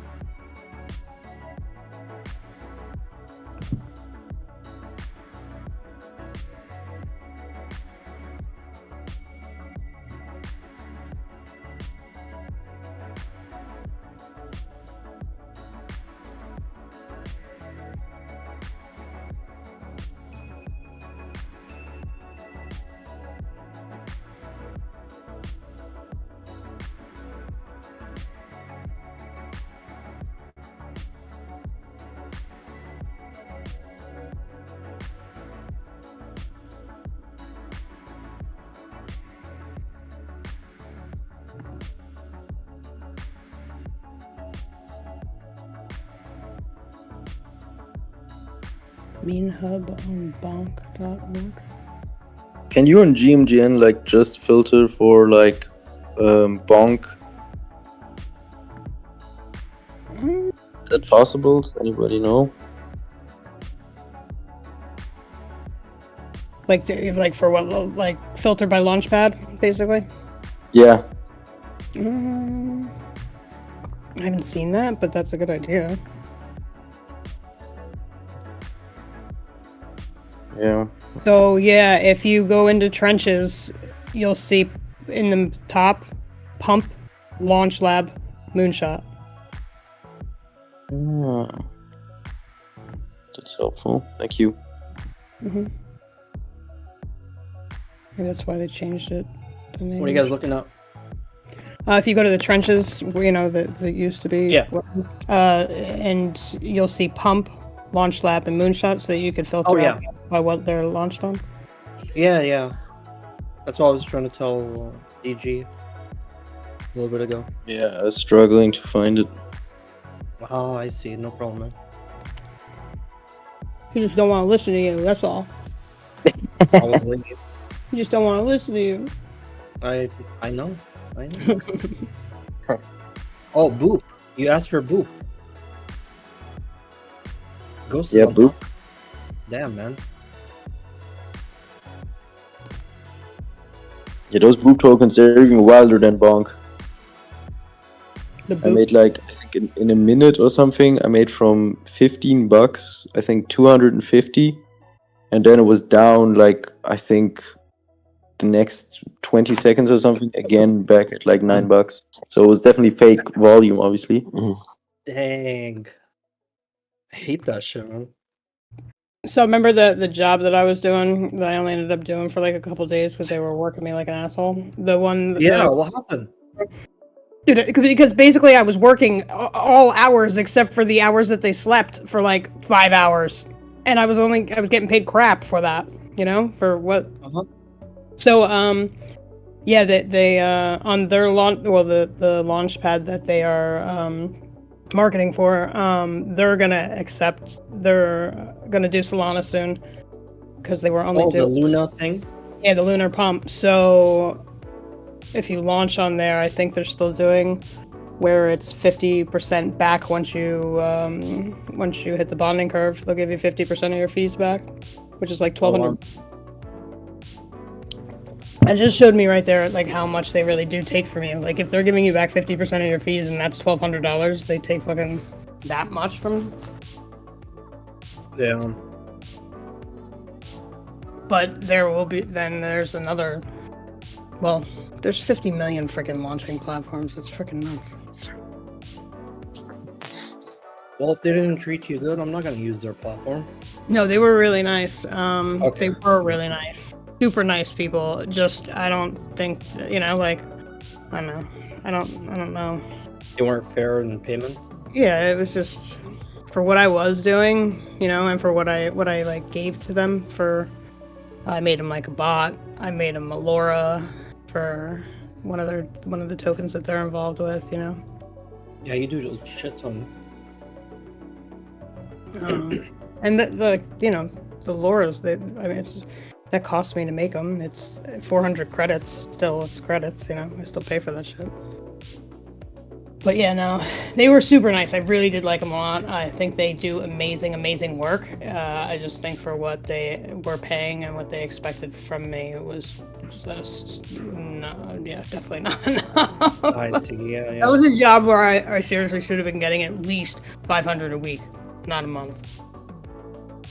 Mean Hub on bonk.org. Can you on GMGN like just filter for like bonk? Is that possible? Does anybody know? Like for what? Like filter by Launchpad, basically. Yeah. I haven't seen that, but that's a good idea. Yeah. So yeah, if you go into trenches, you'll see in the top pump, launch lab, moonshot. Ah. That's helpful. Thank you. Maybe that's why they changed it. What are you guys looking up? If you go to the trenches, you know that used to be. Yeah. And you'll see pump, launch lab, and moonshot, so that you could filter out by what they're launched on. Yeah. That's what I was trying to tell DG a little bit ago. Yeah, I was struggling to find it. Oh, I see. No problem, man. You just don't want to listen to you. That's all. Probably. You just don't want to listen to you. I know. Oh, Boop. You asked for Boop. Ghost is Yeah, on Boop. top. Damn, man. Yeah, those Boop tokens, they're even wilder than bonk. I made like, I think in a minute or something, I made from $15, I think 250. And then it was down like, I think the next 20 seconds or something, again back at like $9. So it was definitely fake volume, obviously. Dang. I hate that shit, man. So remember the job that I was doing that I only ended up doing for like a couple days because they were working me like an asshole. The one, Yeah, what happened? dude, because basically I was working all hours except for the hours that they slept for like 5 hours, and I was getting paid crap for that, you know, for what. So yeah, they on their launch, well, the launch pad that they are marketing for, they're gonna do Solana soon because they were only Oh, the doing Luna thing? Yeah, the lunar pump. So if you launch on there, I think they're still doing where it's 50% back once you hit the bonding curve. They'll give you 50% of your fees back, which is like 1,200. It just showed me right there like how much they really do take from you. Like if they're giving you back 50% of your fees and that's $1,200, they take fucking that much from. Yeah. But there's another. Well, there's 50 million freaking launching platforms. It's freaking nuts. Well, if they didn't treat you good, I'm not gonna use their platform. No, they were really nice. Okay. They were really nice. Super nice people. Just I don't think like I don't know. I don't know. They weren't fair in payment. Yeah, it was just for what I was doing, and for what I like gave to them for. I made him like a bot. I made him a Laura for one of the tokens that they're involved with. Yeah, you do a shit ton. And the Lauras, that cost me to make them. It's 400 credits. Still, it's credits. I still pay for that shit. But yeah, no, they were super nice. I really did like them a lot. I think they do amazing work. I just think for what they were paying and what they expected from me, it was just definitely not enough. I see. Yeah. That was a job where I seriously should have been getting at least 500 a week, not a month.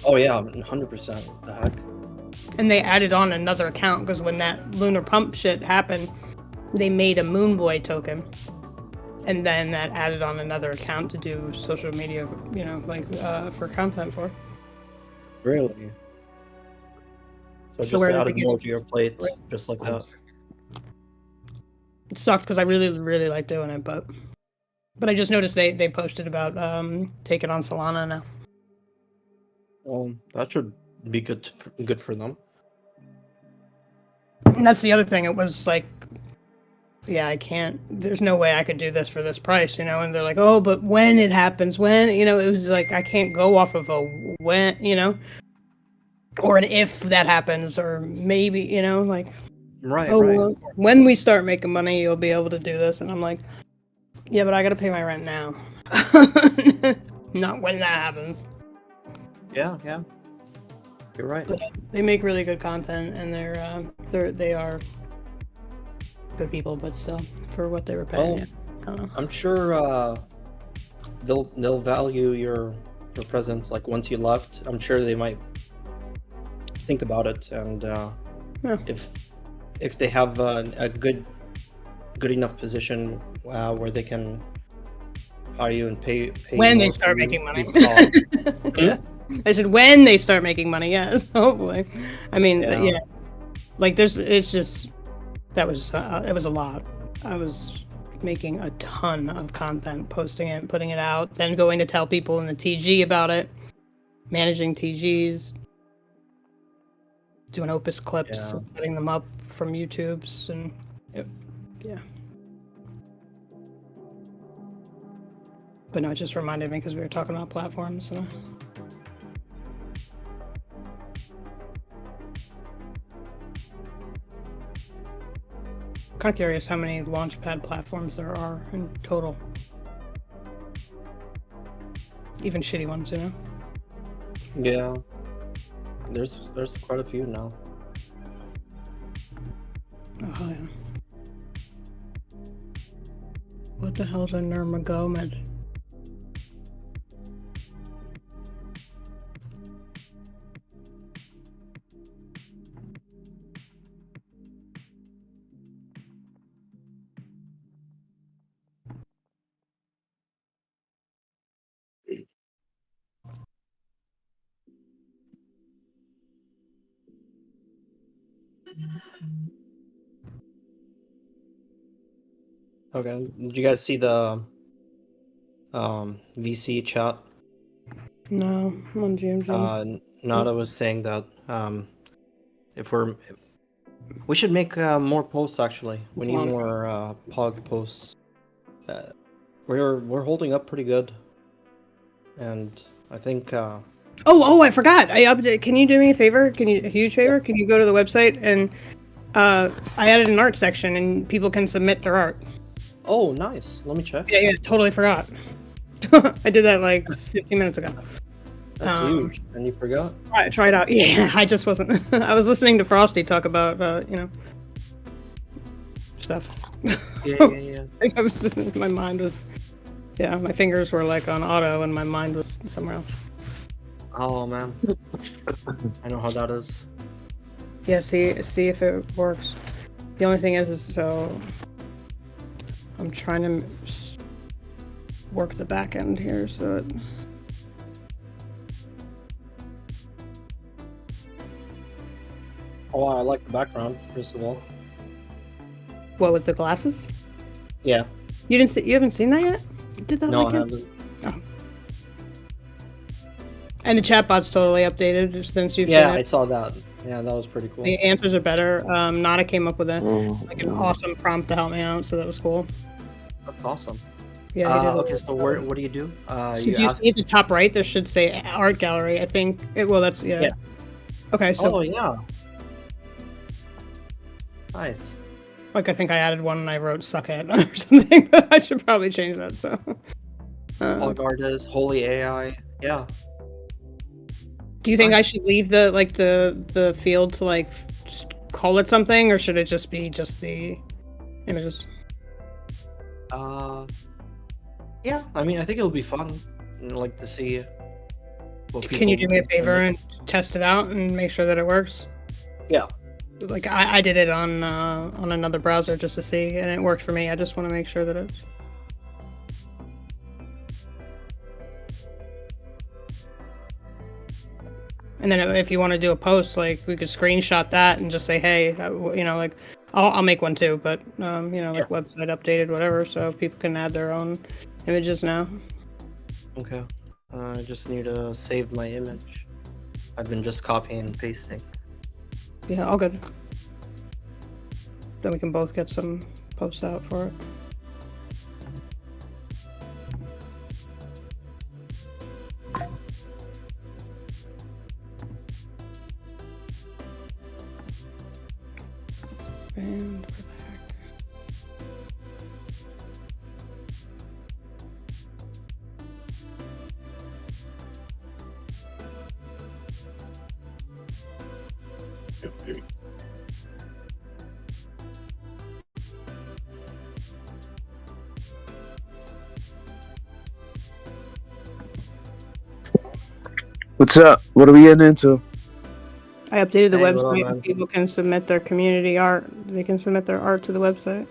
Oh yeah, 100%. The heck. And they added on another account because when that lunar pump shit happened, they made a Moonboy token. And then that added on another account to do social media, for content for. Really? So just where they added begin- more to your plate, just like that. It sucked because I really, really like doing it, but I just noticed they posted about taking on Solana now. Well, that should be good for them. And that's the other thing. It was like, yeah, I can't. There's no way I could do this for this price, And they're like, oh, but when it happens, it was like I can't go off of a when, or an if that happens, or maybe, like. Right. Oh, right. well, when we start making money, you'll be able to do this, and I'm like, yeah, but I gotta pay my rent now, not when that happens. Yeah. You're right. But they make really good content, and they are good people, but still, for what they were paying. Well, I don't know. I'm sure they'll value your presence. Like once you left, I'm sure they might think about it, and if they have a good enough position where they can hire you and pay When more they start for you, making money. be solid. Yeah. I said when they start making money, yes, hopefully. I mean, Yeah. like it was a lot. I was making a ton of content, posting it, putting it out, then going to tell people in the TG about it, managing TGs, doing Opus clips, setting them up from YouTube's, and yeah. But no, it just reminded me because we were talking about platforms. So. I'm kind of curious how many launchpad platforms there are in total. Even shitty ones, Yeah. There's quite a few now. Oh yeah. What the hell's a Nurmagomed? Okay. Did you guys see the VC chat? No, I'm on GMG. Nada was saying that if we should make more posts. Actually, we need more POG posts. We're holding up pretty good, and I think. Oh, I forgot. I update. Can you do me a favor? A huge favor? Can you go to the website and I added an art section and people can submit their art. Oh, nice. Let me check. Yeah, totally forgot. I did that like 15 minutes ago. That's huge. And you forgot? Try it out. Yeah, I just wasn't. I was listening to Frosty talk about, stuff. Yeah. My mind was, my fingers were like on auto and my mind was somewhere else. Oh, man. I know how that is. Yeah, see if it works. The only thing is so I'm trying to work the back end here so it. Oh, I like the background, first of all. What, with the glasses? Yeah. You haven't seen that yet? You did that? No, like I haven't. Oh. And the chatbot's totally updated since you've seen Yeah, it. I saw that. Yeah, that was pretty cool. The answers are better. Nada came up with an awesome prompt to help me out, so that was cool. That's awesome. Yeah. They did okay, so what do you do? So you see at the top right, there should say art gallery. I think. That's Yeah. Okay, so. Oh yeah. Nice. Like I think I added one and I wrote "suckhead" or something, but I should probably change that. So. POG artist, holy AI. Yeah. Do you think I should leave the field to like just call it something, or should it just be the images? Yeah. I mean, I think it'll be fun, like to see. Can you do me a favor and test it out and make sure that it works? Yeah. Like I did it on another browser just to see, and it worked for me. I just want to make sure that it's. And then if you want to do a post, like we could screenshot that and just say, hey, like I'll make one too, but like website updated, whatever, so people can add their own images now. Okay. I just need to save my image. I've been just copying and pasting. Yeah, all good. Then we can both get some posts out for it. And we're back. What's up? What are we getting into? I updated the Hey, what website up, and people can submit their community art. They can submit their art to the website.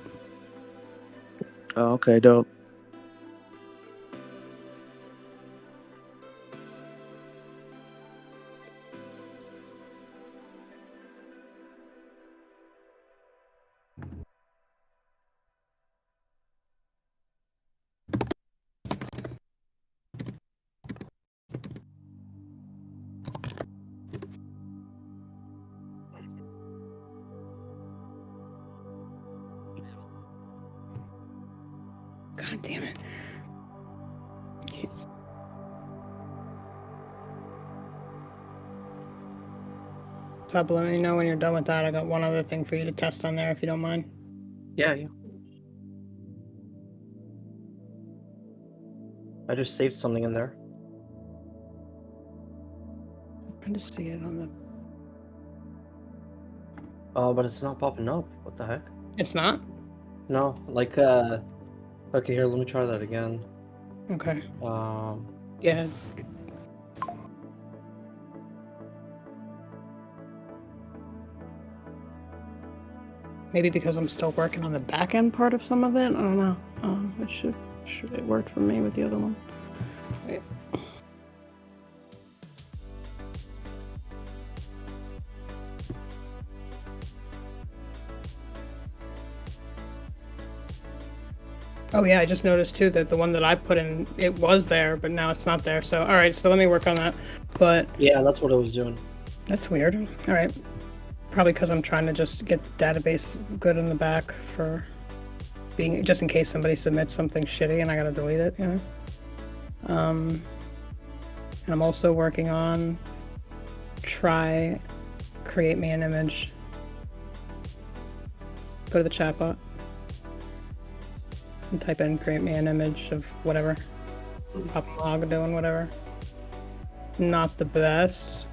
Oh, okay, dope. God damn it. Top, let me know when you're done with that. I got one other thing for you to test on there if you don't mind. Yeah. I just saved something in there. I just see it on the. Oh, but it's not popping up. What the heck? It's not? No, like okay, here, let me try that again. Okay. Yeah. Maybe because I'm still working on the back end part of some of it. I don't know. It should it worked for me with the other one. Wait. Oh yeah, I just noticed too that the one that I put in, it was there, but now it's not there. So all right, so let me work on that. But Yeah, that's what I was doing. that's weird. All right, probably because I'm trying to just get the database good in the back for being just in case somebody submits something shitty and I gotta delete it. You know. And I'm also working on create me an image. Go to the chatbot and type in create me an image of whatever. Pop log doing whatever. Not the best,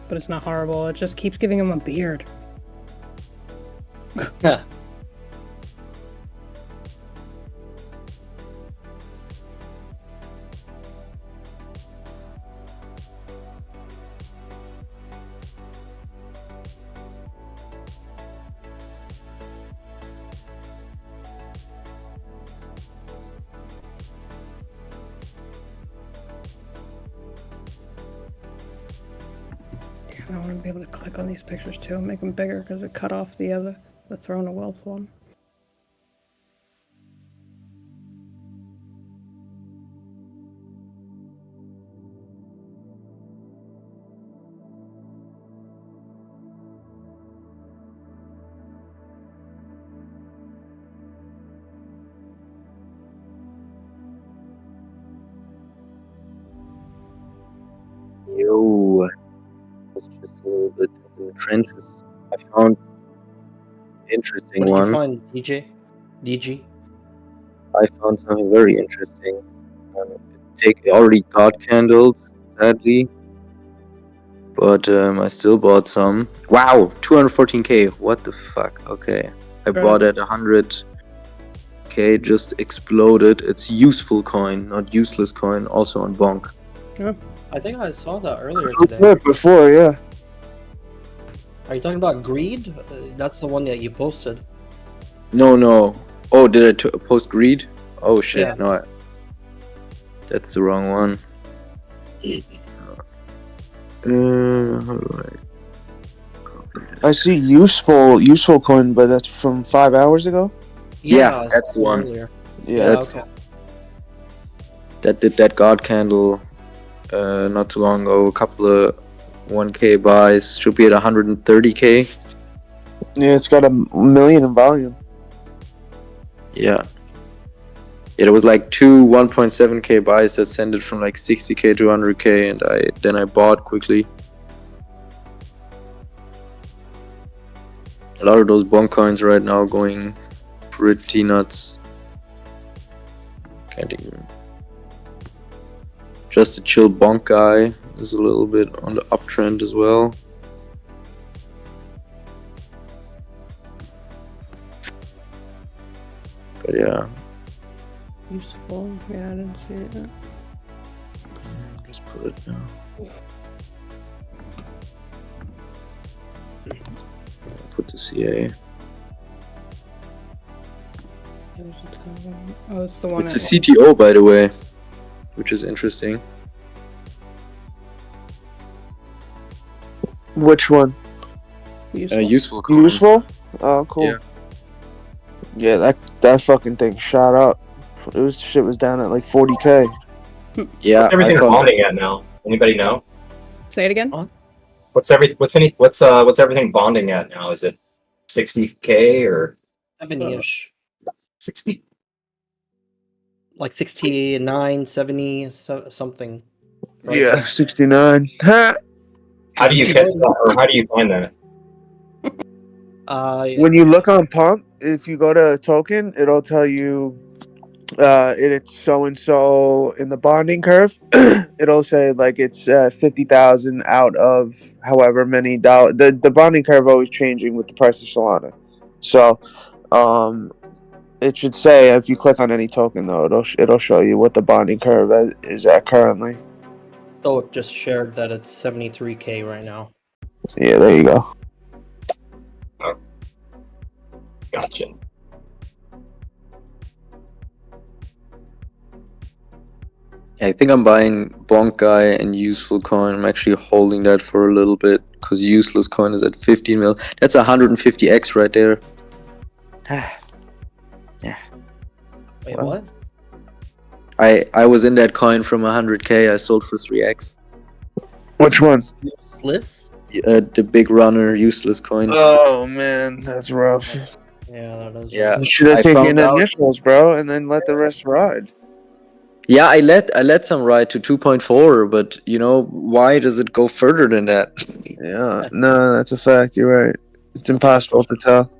but it's not horrible. It just keeps giving him a beard. Yeah. I want to be able to click on these pictures too and make them bigger because it cut off the Throne of Wealth one. Yo, it's just a little bit in the trenches. I found an interesting What did you one. find, DJ? DG? I found something very interesting. I already got candles, sadly, but I still bought some. Wow, 214k. What the fuck? Okay, I Fair bought at 100k. Just exploded. It's useful coin, not useless coin. Also on Bonk. Yeah. I think I saw that earlier I've today. heard before, yeah. Are you talking about Greed? That's the one that you posted. No. Oh, did I post greed? Oh shit, Yeah. no. That's the wrong one. How do I see useful coin, but that's from 5 hours ago. Yeah, I that's saw the it one. earlier. Yeah, That's okay. that did that God candle not too long ago. A couple of 1k buys. Should be at 130k. Yeah, it's got 1 million in volume. Yeah. Yeah, there was like two 1.7k buys that sent it from like 60k to 100k, and I bought quickly. A lot of those bonk coins right now going pretty nuts. Can't even. Just a chill bonk guy is a little bit on the uptrend as well. But yeah, Useful. Yeah, I didn't see it yet. just put it down. Put the CA. Oh, it's the one. It's a CTO, by the way, which is interesting. Which one? Useful. Coin. Useful? Oh, cool. Yeah. Yeah, that fucking thing shot up. Shit was down at like 40k. Yeah. What's everything bonding at now? Anybody know? Say it again. What's everything bonding at now? Is it 60k or 70-ish. 60? Like 69, 70, something. Right? Yeah, 69. How do you catch that, or how do you find that? When you look on Pump, if you go to token, it'll tell you it's so and so in the bonding curve. It'll say like it's 50,000 out of however many dollars. The bonding curve always changing with the price of Solana. So it should say if you click on any token though, it'll show you what the bonding curve is at currently. So it just shared that it's 73k right now. Yeah, there you go. Gotcha. Yeah, I think I'm buying bonk guy and useful coin. I'm actually holding that for a little bit because useless coin is at 15 mil. That's 150x right there. Yeah. Wait, Well, what? I was in that coin from 100k. I sold for 3x. Which one? Useless? The big runner, useless coin. Oh man, that's rough. Yeah, that is. Yeah, You should have I taken found out. initials, bro, and then let the rest ride. Yeah, I let some ride to 2.4, but you know, why does it go further than that? Yeah, no, that's a fact. You're right. It's impossible to tell.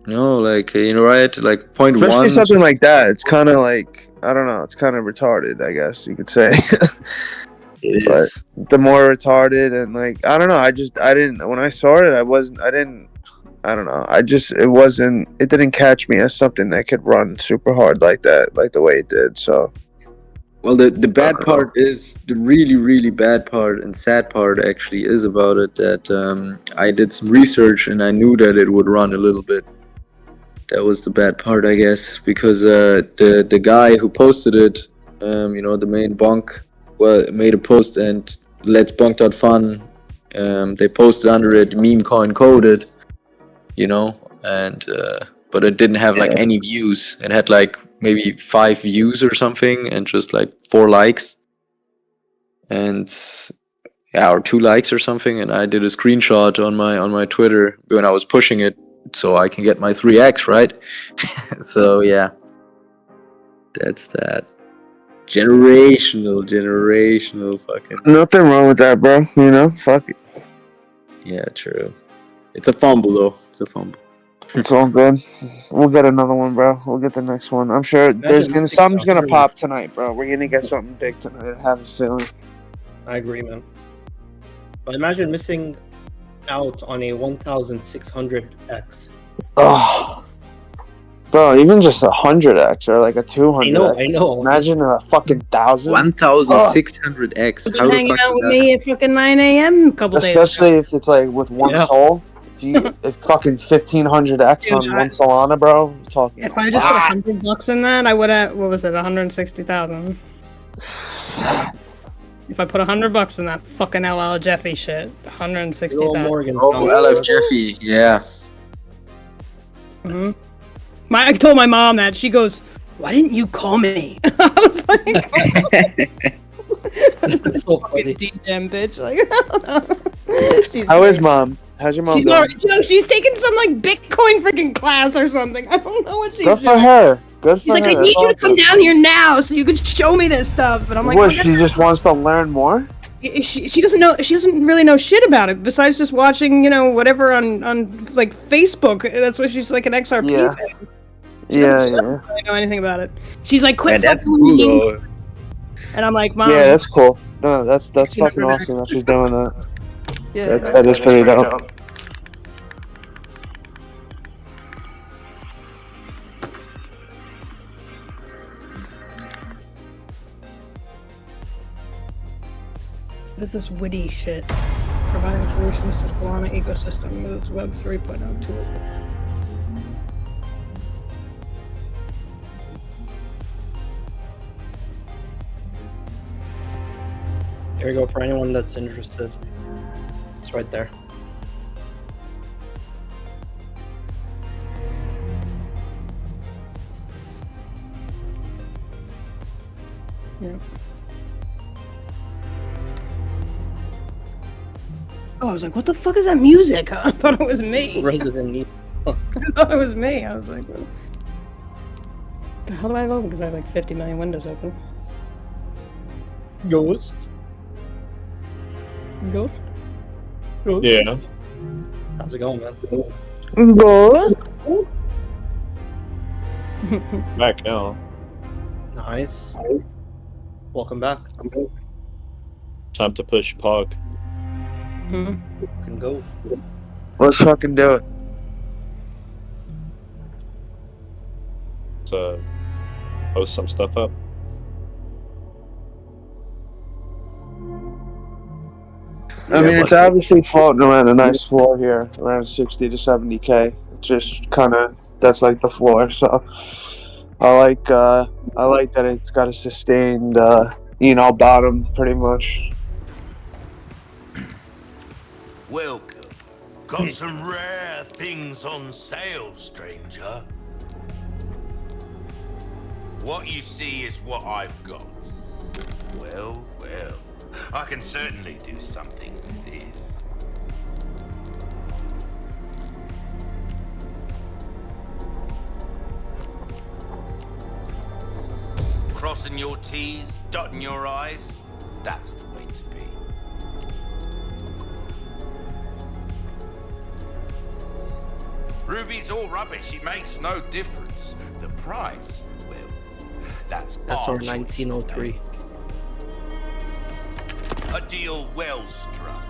No, like you know, right? Like 0.1. Especially something like that. It's kind of like, I don't know. It's kind of retarded, I guess you could say. It But is. the more retarded and like, I don't know. I didn't. When I saw it, I didn't. I don't know. It didn't catch me as something that could run super hard like that, like the way it did. So. Well, the bad part is the really bad part and sad part actually is about it that I did some research and I knew that it would run a little bit. That was the bad part, I guess, because the guy who posted it, you know, the main bunk, well, made a post and Let's Bunk.fun. They posted under it meme coin coded, you know, and but it didn't have like any views. It had like maybe 5 views or something and just like 4 likes and yeah, or 2 likes or something. And I did a screenshot on my Twitter when I was pushing it so I can get my 3x, right? So yeah, that's that. Generational fucking. Nothing wrong with that, bro. You know, fuck it. Yeah, true. It's a fumble though. It's a fumble. It's all good. We'll get another one, bro. We'll get the next one. I'm sure something's gonna pop tonight, bro. We're gonna get something big tonight. I have a feeling. I agree, man. But imagine missing out on a 1,600x. Oh, bro, even just 100x or like a 200. I know. Imagine a fucking 1,000. 1,600x. You've How been the hanging fuck out is with that? me at fucking 9 a.m. a couple days. Especially if it's like with one soul. If fucking 1,500x on one Solana, bro. I'm talking. If I just put $100 in that, I would have. What was it? 160,000. If I put $100 in that fucking LL Jeffy shit, 160,000. Oh, LF Jeffy, yeah. I told my mom that. She goes, "Why didn't you call me?" I was like, That's so funny. DM bitch. Like, How is mom? How's your mom she's doing? already, she's taking some like Bitcoin freaking class or something. I don't know what she's Good doing. for her. Good for She's like, her. I That's need you to come awesome. down here now so you can show me this stuff. And I'm like, What? "Oh, She just wants to learn more. she doesn't know. She doesn't really know shit about it besides just watching, you know, whatever on like Facebook. That's what she's like an XRP Yeah. fan. Yeah. She doesn't really know anything about it. She's like, quit Man, that's fucking cool me. though. And I'm like, Mom. Yeah, that's cool. No, that's You know, fucking awesome that she's doing that. Yeah. That is pretty dope. This is witty shit. Providing solutions to Solana ecosystem moves Web 3.0 tools. There you go for anyone that's interested. It's right there. Yeah. Oh, I was like, what the fuck is that music? I thought it was me. Resident Evil. I thought it was me. I was like, what the hell do I have open? Because I have like 50 million windows open. Ghost. Ghost? Yeah. How's it going, man? Good. Back now. Nice. Welcome back. Time to push POG. Can go. Let's fucking do it. So, post some stuff up. I mean, it's obviously floating around a nice floor here, around 60 to 70k. It's just kind of, that's like the floor. So I like that it's got a sustained, bottom pretty much. Welcome. Got some rare things on sale, stranger. What you see is what I've got. Well, well, I can certainly do something with this. Crossing your T's, dotting your I's, that's the way to be. Ruby's all rubbish, it makes no difference. The price, well, that's SR our choice to 1903. make. A deal well struck.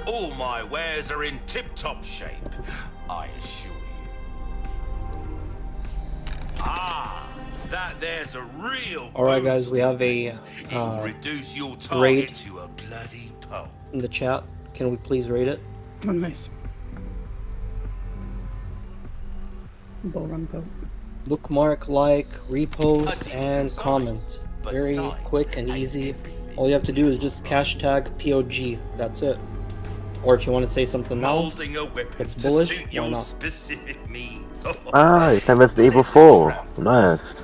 All my wares are in tip-top shape, I assure you. Ah, that there's a real. All right, guys, we have a reduce your raid target to a bloody pulp. in the chat. Can we please rate it? Oh, nice. Bull run boat. Bookmark, like, repost, and comment. Very quick and easy. All you have to do is just hashtag POG. That's it. Or if you want to say something else Molding a weapon that's to bullish, suit why your not? specific needs. Ah, you played Resident Evil 4. Nice.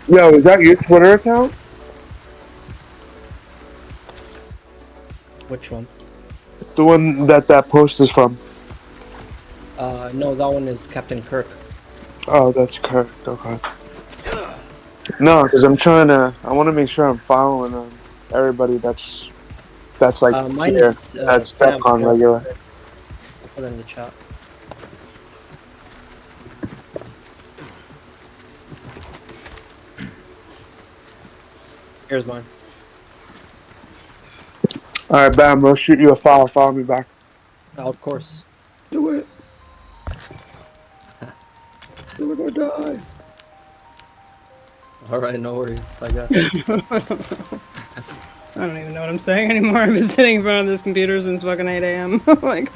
Yo, is that your Twitter account? Which one? The one that post is from? No, that one is Captain Kirk. Oh, that's correct. Okay. No, because I'm trying to. I want to make sure I'm following everybody that's like Mine here. is That's Sam. Defcon regular. I'll put it in the chat. Here's mine. All right, bam. I'll shoot you a follow. Follow me back. Oh, of course. Do it. Do it or die. Alright, no worries. I got I don't even know what I'm saying anymore. I've been sitting in front of this computer since fucking 8 a.m. Like,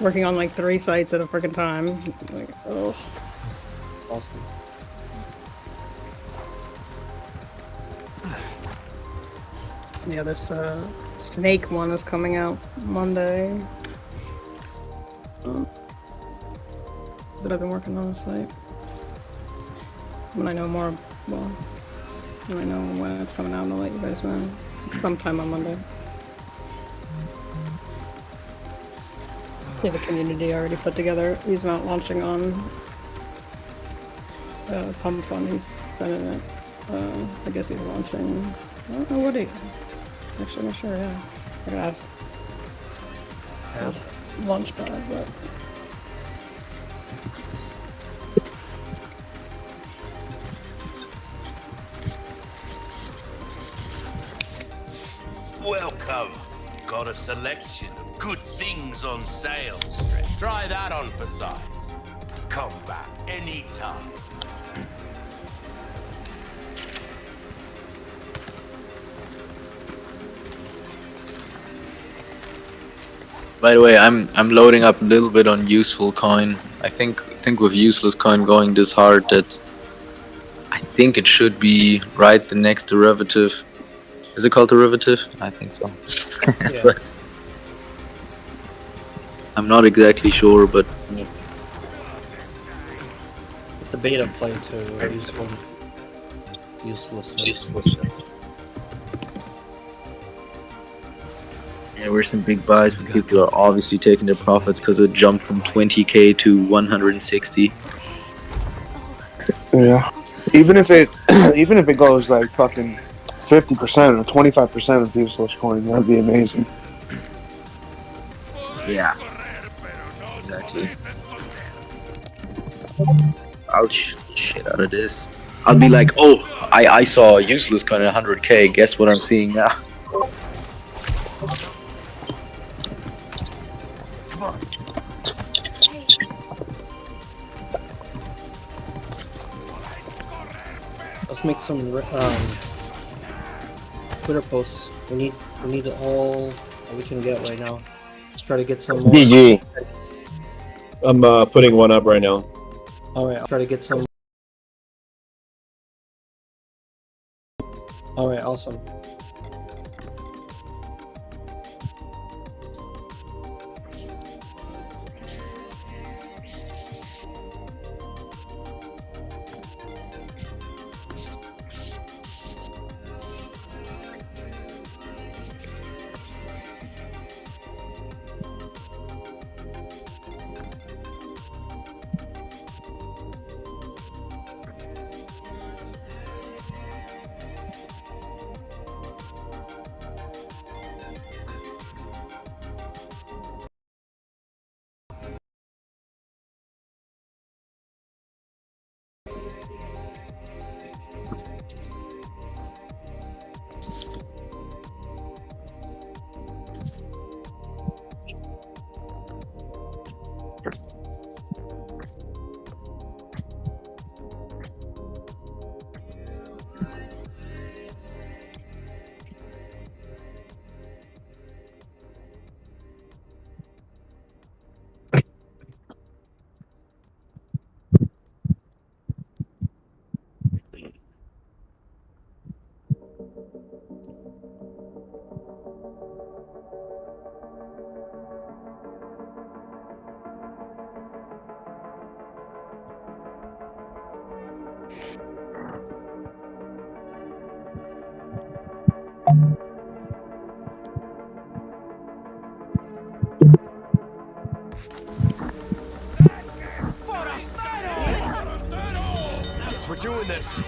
working on like 3 sites at a freaking time. Like, oh. Awesome. Yeah, this snake one is coming out Monday. But I've been working on the site. When I know more, well, when I know when it's coming out, I'll let you guys know. Sometime on Monday. Yeah, the community already put together. He's not launching on Pump Fun. He's sending it. I guess he's launching. I don't know what he. Actually, I'm not sure. Yeah, I gotta ask. Launchpad, but. Welcome. Got a selection of good things on sale. Try that on for size. Come back anytime. By the way, I'm loading up a little bit on useful coin. I think with useless coin going this hard that I think it should be right the next derivative. Is it called derivative? I think so. Yeah. But I'm not exactly sure, but It's a beta play to useful. Uselessness. yeah, we're some big buys, but people are obviously taking their profits because it jumped from 20k to 160. Yeah. Even if it goes like fucking 50% or 25% of useless coin, that'd be amazing. Yeah. Exactly. I'll shit out of this. I'll be like, oh, I saw a useless coin at 100k. Guess what I'm seeing now? Let's make some Twitter posts. We need all that we can get right now. Let's try to get some more. GG. I'm putting one up right now. All right, I'll try to get some. All right, awesome. We're doing this.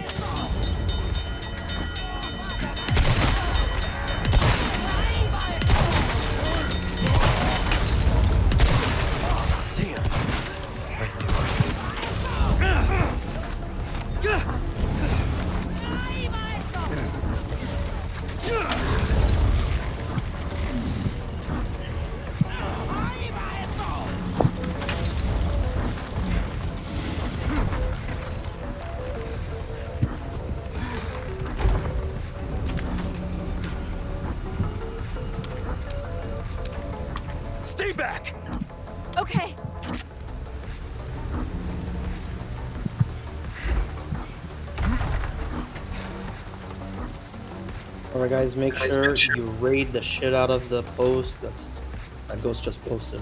Stay back. Okay. Alright guys, make sure you raid the shit out of the post that Ghost just posted.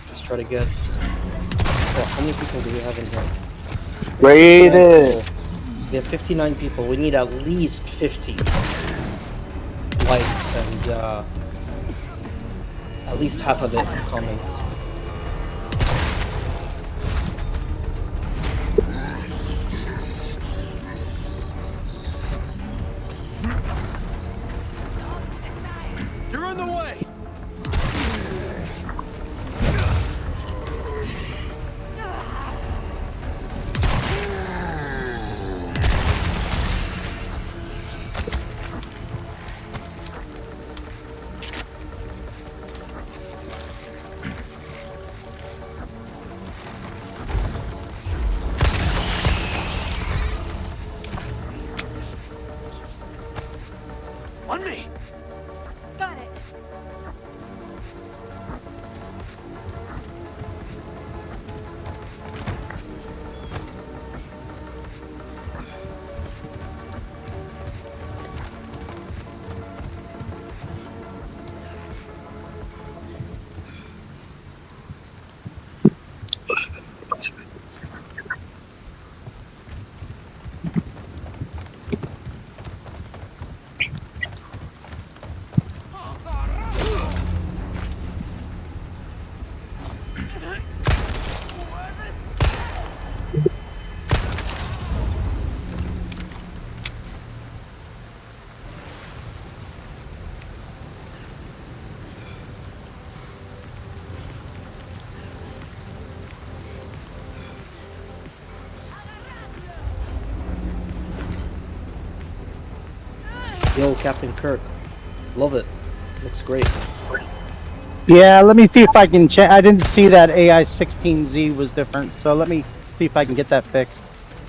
Just try to get... Oh, how many people do we have in here? Raid it! We have 59 people. We need at least 50 likes and at least half of it comments. You're in the way. On me. Got it. Yo, Captain Kirk. Love it. Looks great. Yeah, let me see if I can check. I didn't see that AI-16Z was different, so let me see if I can get that fixed.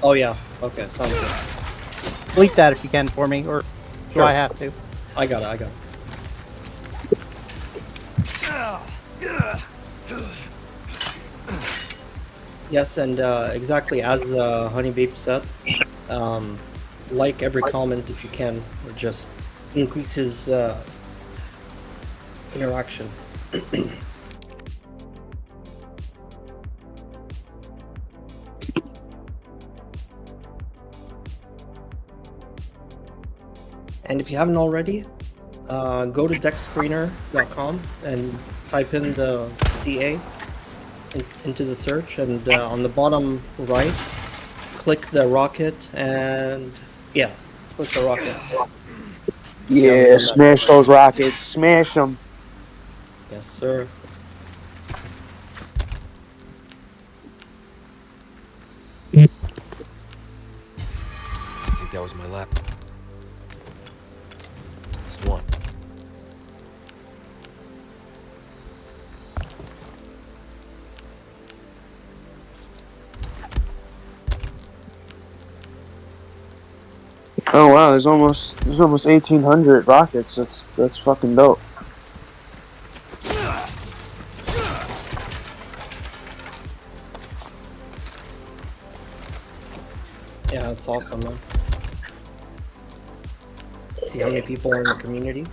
Oh yeah. Okay, sounds good. Delete that if you can for me, or do Sure. I have to? I got it. I got it. Yes, and exactly as Honeybeep said, like every comment if you can, it just increases interaction. And if you haven't already, go to deckscreener.com and type in the CA into the search, and on the bottom right, click the rocket, and yeah, click the rocket. Yeah, smash those rockets. Smash them. Yes, sir. I think that was my lap. Just one. Oh wow, there's almost 1,800 rockets. That's fucking dope. Yeah, that's awesome, man. See how many people are in the community?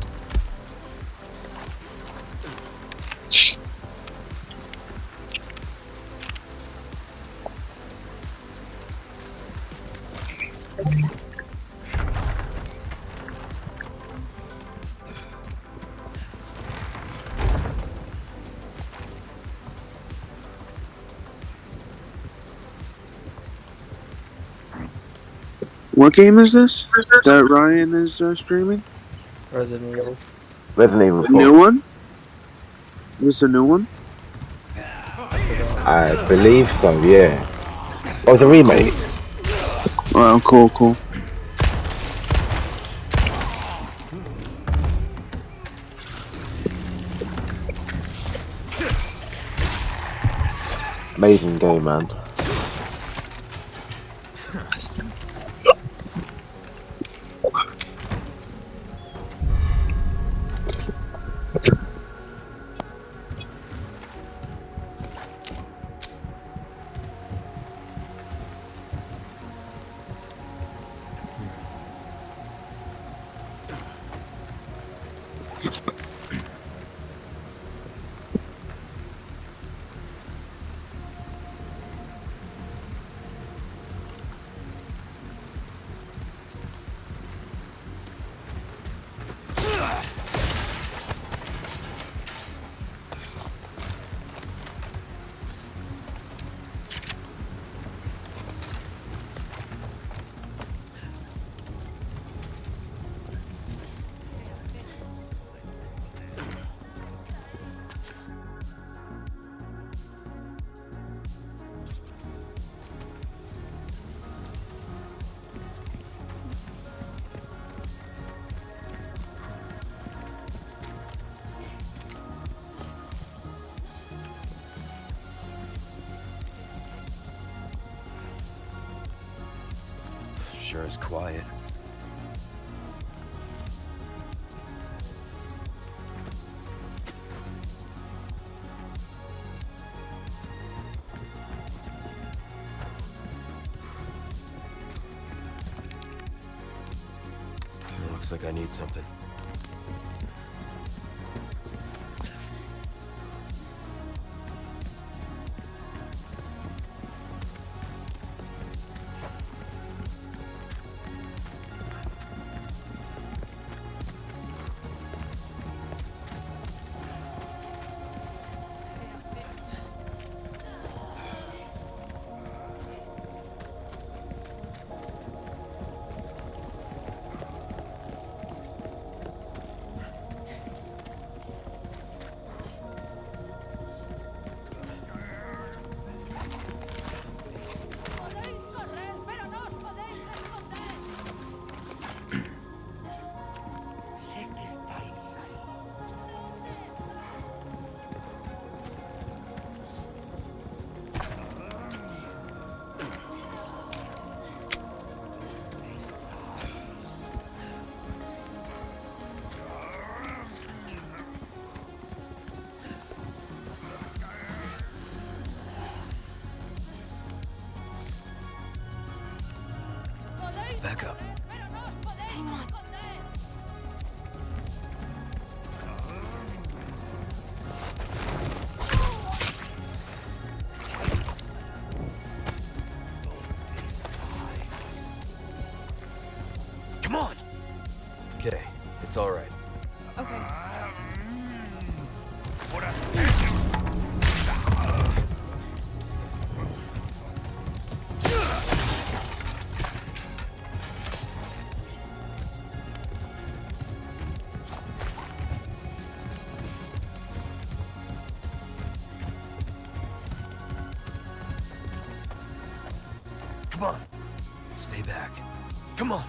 What game is this that Ryan is streaming? Resident Evil. Resident Evil A 4. new one? Is this a new one? I believe so, yeah. Oh, it's a remake. Oh, cool. Amazing game, man. Sure is quiet. Looks like I need something. Back up. Hang on. Come on! Okay, it's alright. Okay. Come on. Stay back. Come on.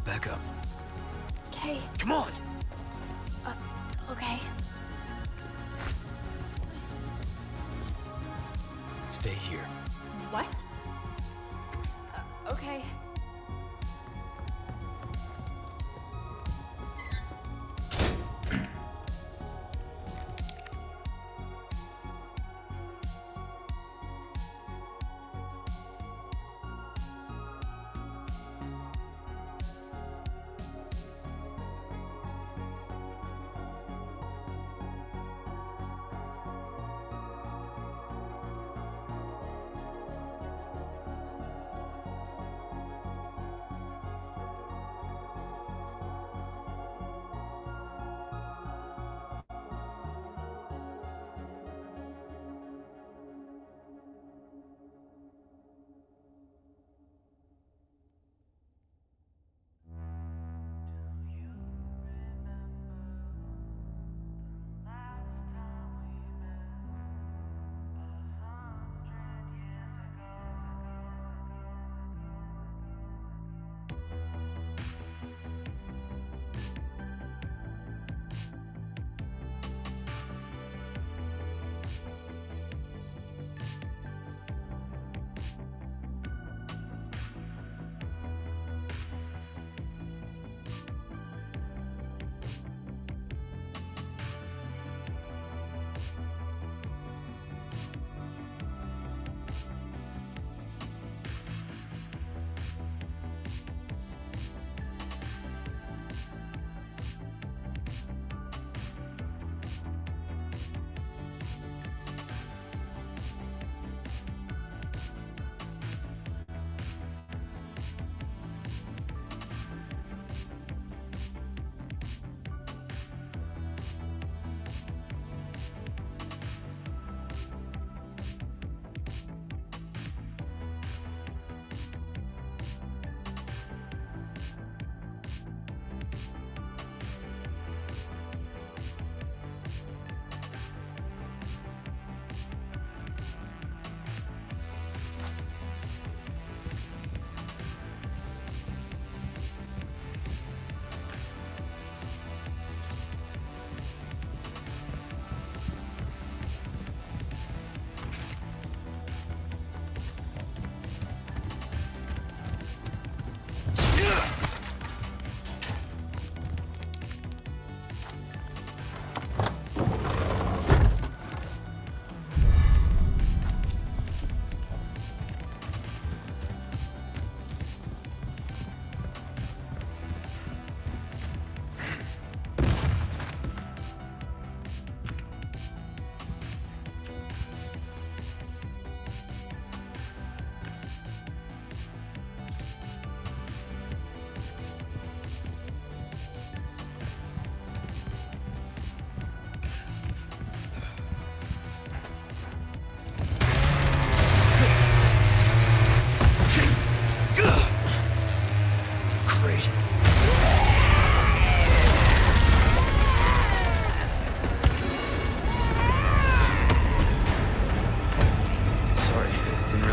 Back up. Okay. Come on. Okay. Stay here. What? Okay.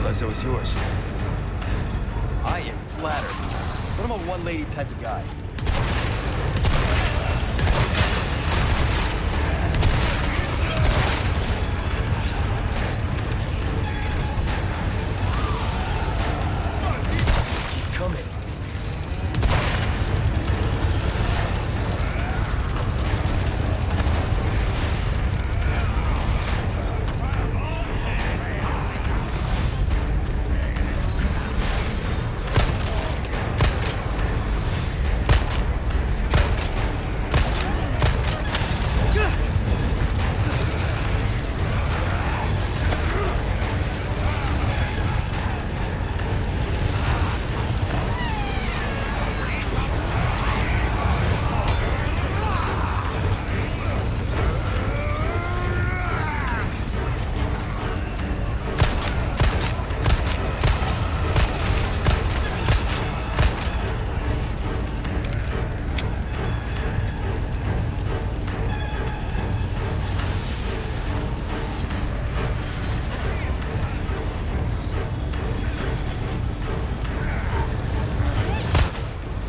realize that was yours. I am flattered, but I'm a one-lady type of guy. Keep coming.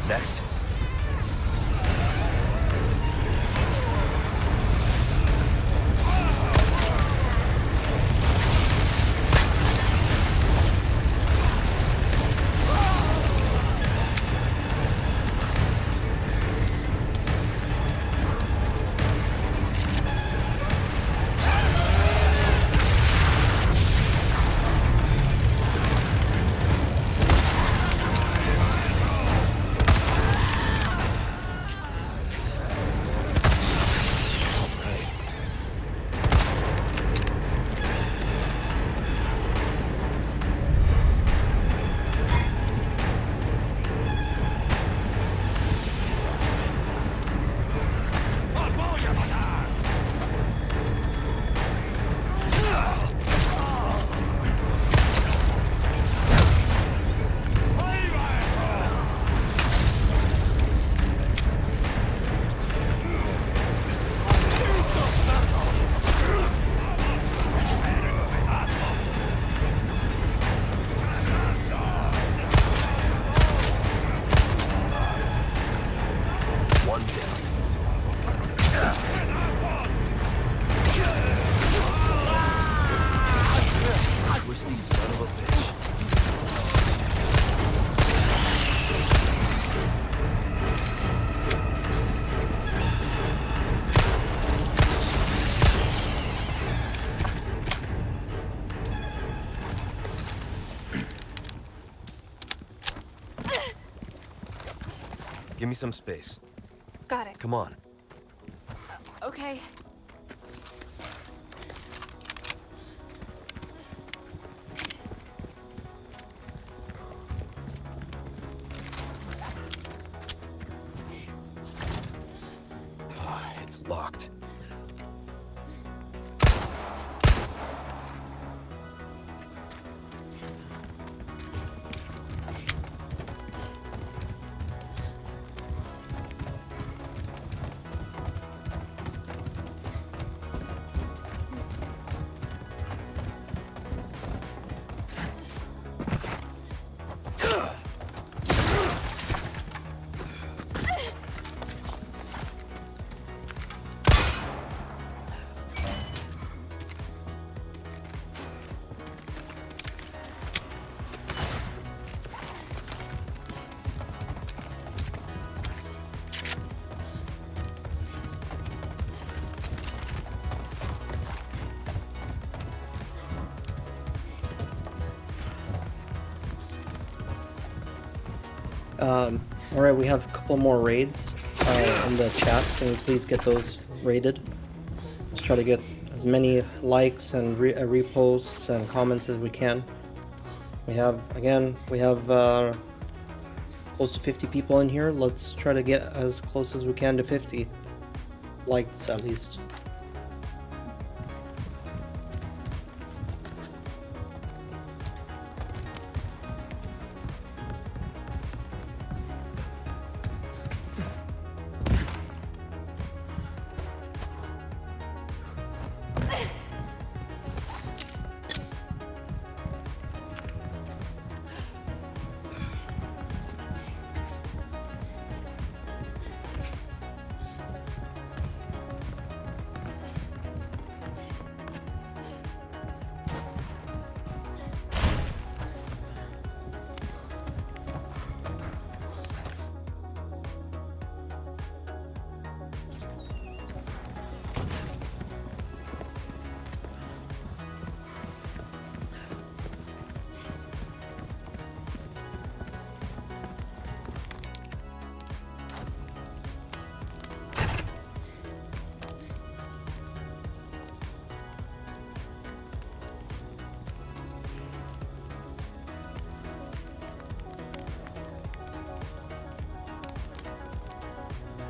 Next. Give me some space. Got it. Come on. Okay. It's locked. All right, we have a couple more raids in the chat. Can we please get those raided? Let's try to get as many likes and reposts and comments as we can. We have close to 50 people in here. Let's try to get as close as we can to 50 likes at least.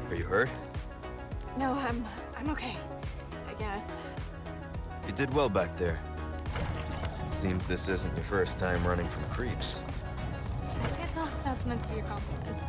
Are you hurt? No, I'm okay. I guess. You did well back there. Seems this isn't your first time running from creeps. I can't tell if that's meant to be a compliment.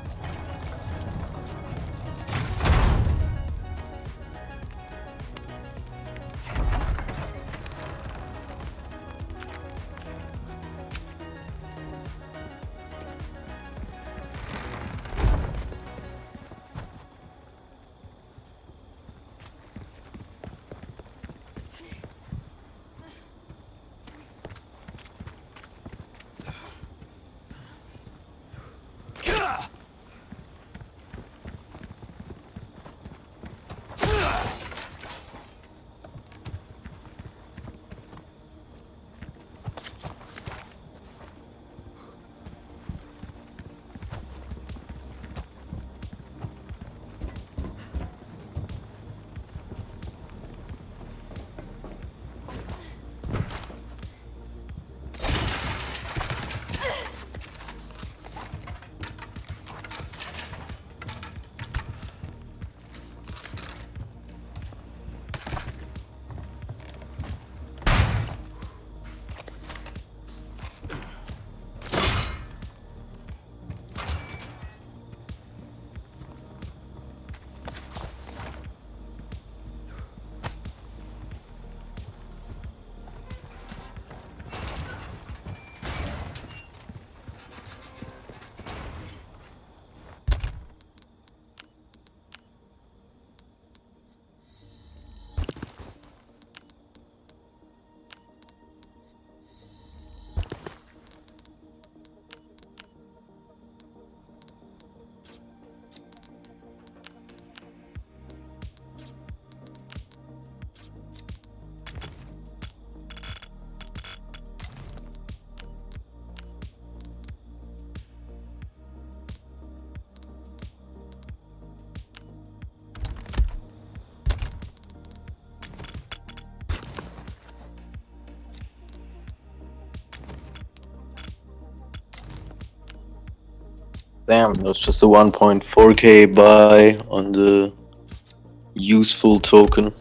Damn, that was just a 1.4k buy on the useful token.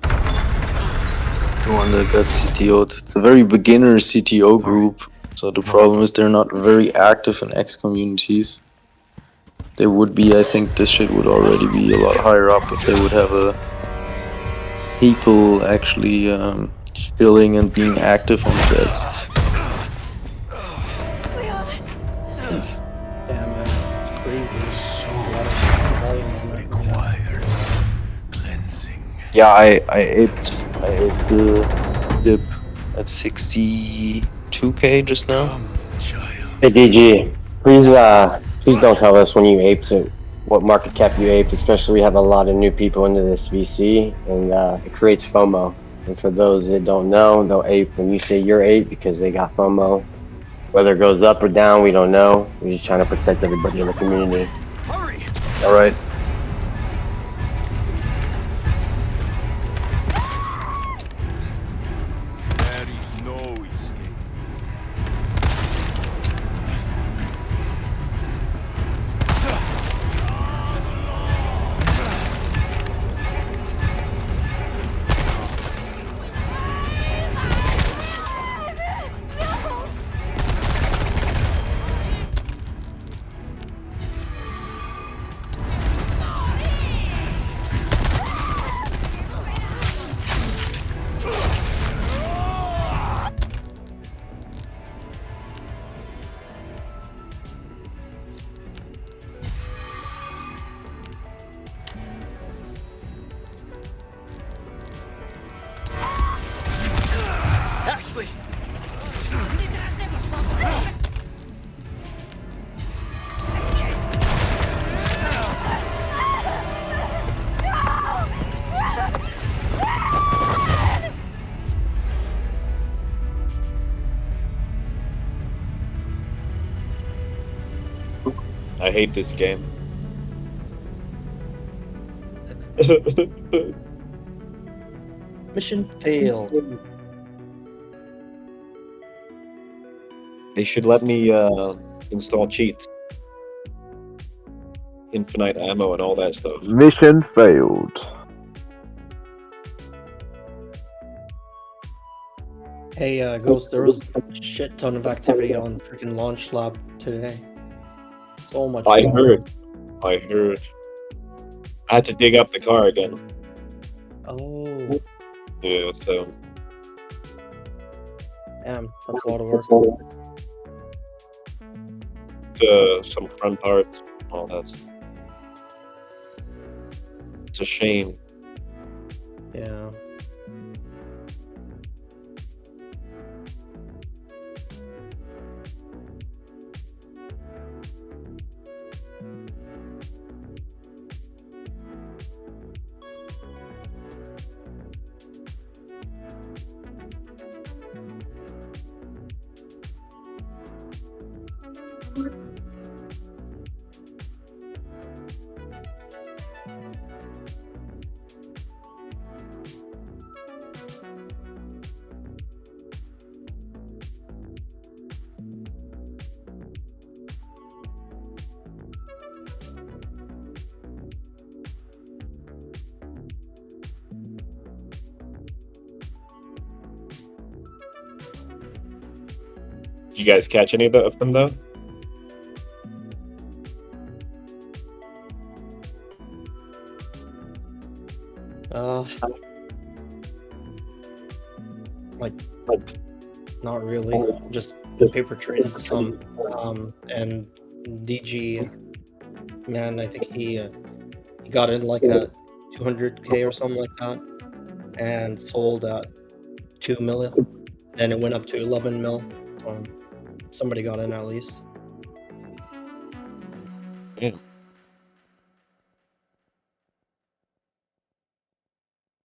The one that got CTO'd. It's a very beginner CTO group, so the problem is they're not very active in X communities. They would be, I think this shit would already be a lot higher up if they would have a people actually chilling and being active on threads. Damn, man, it's crazy. There's a lot of volume on that. Requires cleansing. Yeah, I aped the dip at 62k just now. Hey DG, please don't tell us when you aped it, what market cap you aped, especially we have a lot of new people into this VC, and it creates FOMO. And for those that don't know, they'll ape when you say you're ape because they got FOMO. Whether it goes up or down, we don't know. We're just trying to protect everybody in the community. All right. There is no escape. Ashley! I hate this game. Mission failed. They should let me install cheats. Infinite ammo and all that stuff. Mission failed. Hey, Ghost, there was a shit ton of activity on freaking Launch Lab today. So much. I stuff. heard. I had to dig up the car again. Oh, Yeah, so damn, that's a lot of work. some front parts, all that. It's a shame. Yeah. Did you guys catch any of them though? Like, not really. Just the paper traded some. And DG, man, I think he got in like at 200K or something like that, and sold at 2 million. Then it went up to 11 mil. Somebody got in at least. Yeah.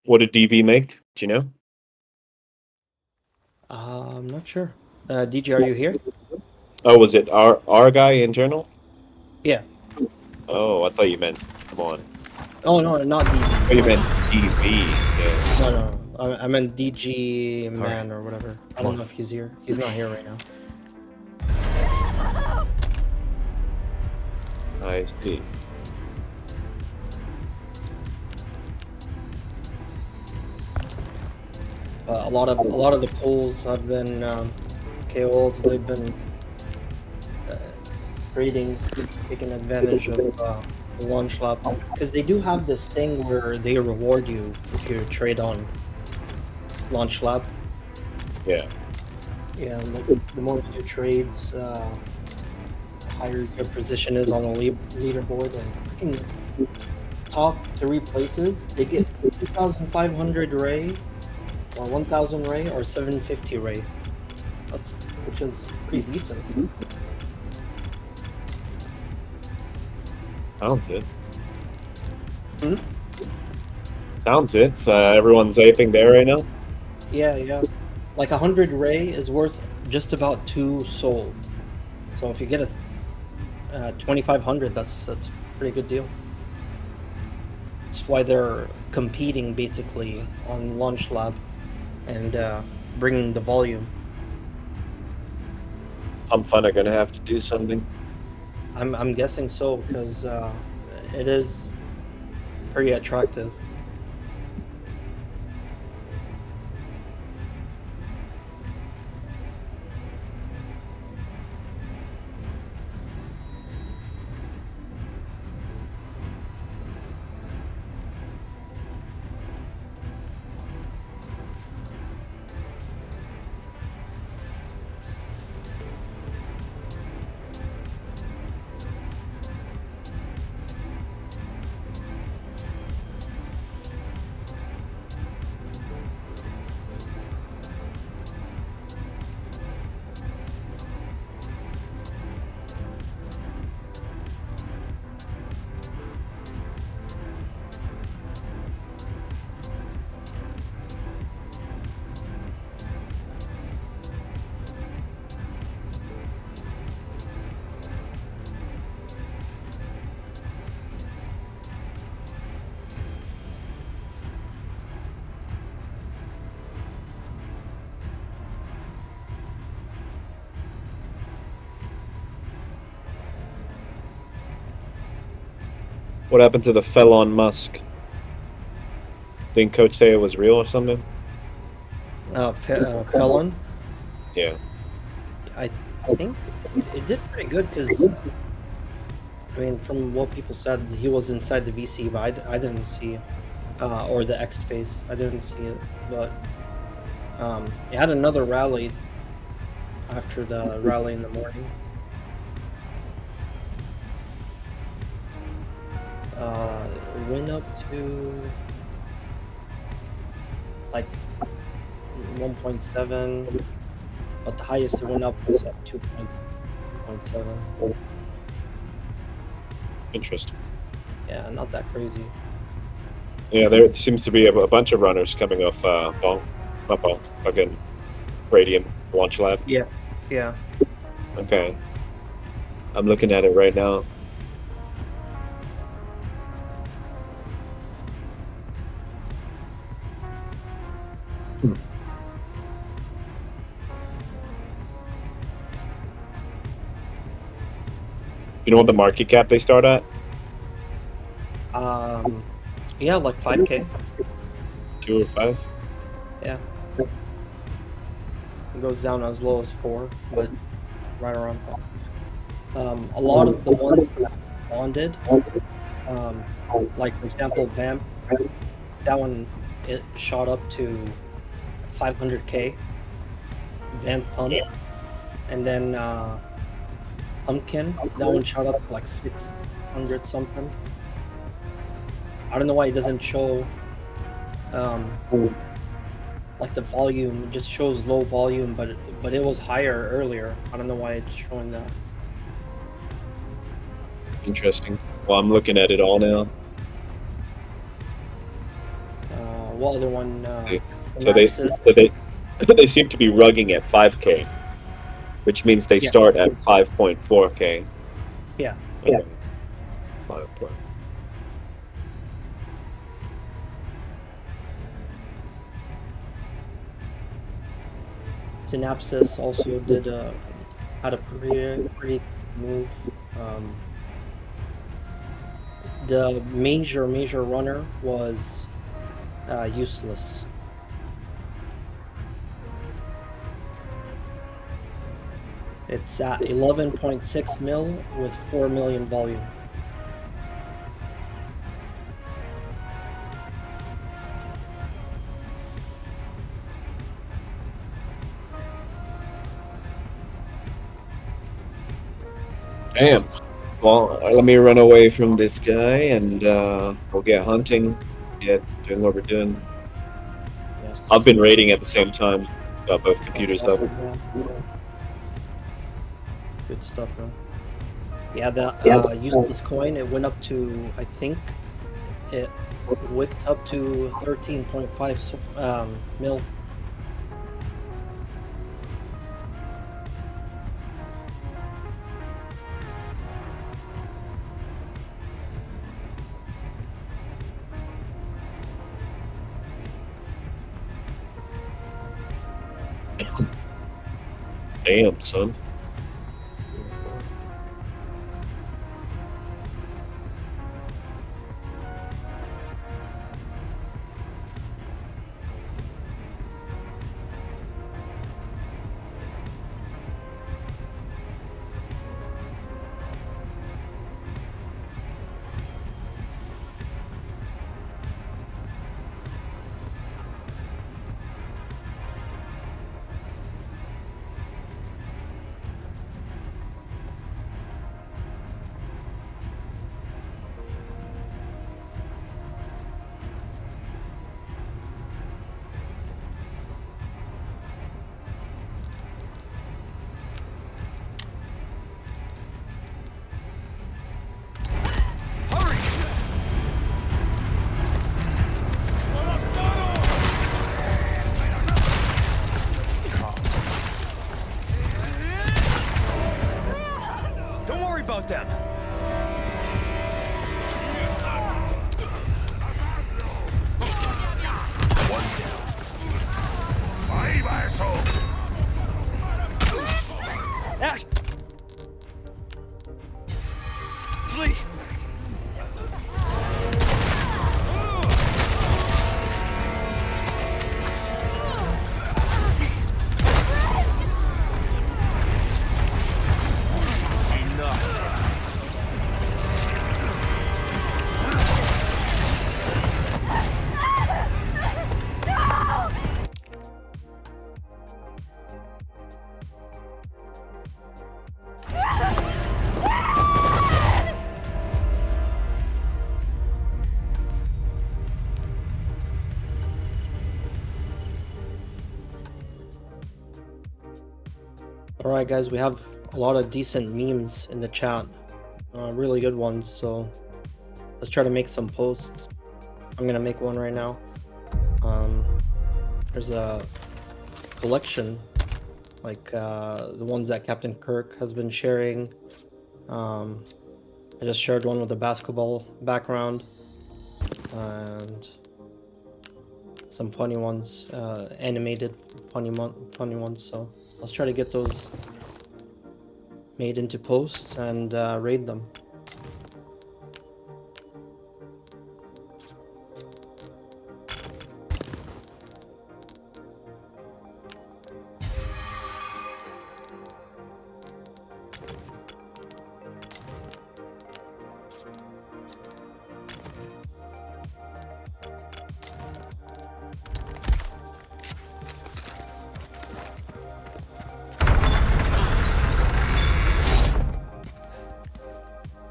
What did DV make? Do you know? I'm not sure. DG, are you here? Oh, was it our guy in journal? Yeah. Oh, I thought you meant. Come on. Oh no, not DG. Oh, you meant DV. Yeah. No, I meant DG man or whatever. I don't know if he's here. He's not here right now. I see. A lot of the pools have been KO'd. They've been trading, taking advantage of the launch lab, because they do have this thing where they reward you if you trade on launch lab. Yeah. Yeah, like the more you do trades, the higher your position is on the leaderboard. And freaking top 3 places, they get 2,500 Ray, or 1,000 Ray, or 750 Ray. Which is pretty decent. Sounds it. Sounds it. So everyone's aping there right now? Yeah. Like 100 Ray is worth just about 2 sold. So if you get a 2,500, that's a pretty good deal. That's why they're competing basically on Launch Lab and bringing the volume. Pump Fun are gonna have to do something. I'm guessing so, because it is pretty attractive. What happened to the Felon Musk? Didn't Coach say it was real or something? Felon? Yeah. I think it did pretty good, because I mean, from what people said, he was inside the VC, but I didn't see it. Or the X space, I didn't see it. But he had another rally after the rally in the morning. It went up to like 1.7, but the highest it went up was at 2.7. Interesting. Yeah, not that crazy. Yeah, there seems to be a bunch of runners coming off fucking Radium Launch Lab. Yeah. Okay. I'm looking at it right now. You know what the market cap they start at? Yeah, like 5K. 2 or 5? Yeah. It goes down as low as 4, but right around. A lot of the ones that bonded, like for example, Vamp, that one it shot up to 500k. Vamp Pump, and then Pumpkin, that one shot up to like 600 something. I don't know why it doesn't show like the volume. It just shows low volume, but it was higher earlier. I don't know why it's showing that. Interesting. Well, I'm looking at it all now. What other one? So they they seem to be rugging at 5K, which means they Yeah. start at 5.4K. Yeah. Okay. 5. Synapsis also did had a pretty move. The major runner was useless. It's at 11.6 mil with 4 million volume. Damn. Well, let me run away from this guy and we'll get hunting. Get doing what we're doing. Yes. I've been raiding at the same time. Got both computers up. Good stuff, man. Yeah, the useless coin, it went up to, I think, it wicked up to 13.5 mil. Damn, son. Don't worry about them. One down. Ahí va eso. Ash. Flee. Alright guys, we have a lot of decent memes in the chat. Really good ones, so let's try to make some posts. I'm gonna make one right now. There's a collection, like the ones that Captain Kirk has been sharing. I just shared one with a basketball background. And some funny ones, animated funny ones, so let's try to get those made into posts and raid them.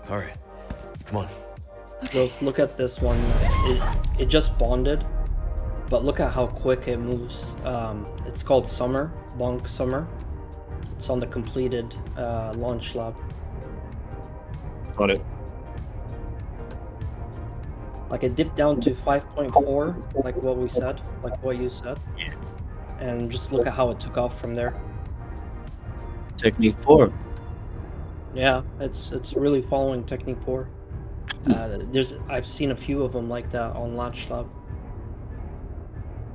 All right, come on. Just look at this one. It just bonded, but look at how quick it moves. It's called Summer, Bonk Summer. It's on the completed launch lab. On it. Like it dipped down to 5.4, like what we said, like what you said. And just look at how it took off from there. Technique 4. Yeah, it's really following Technique 4. I've seen a few of them like that on Launch Lab.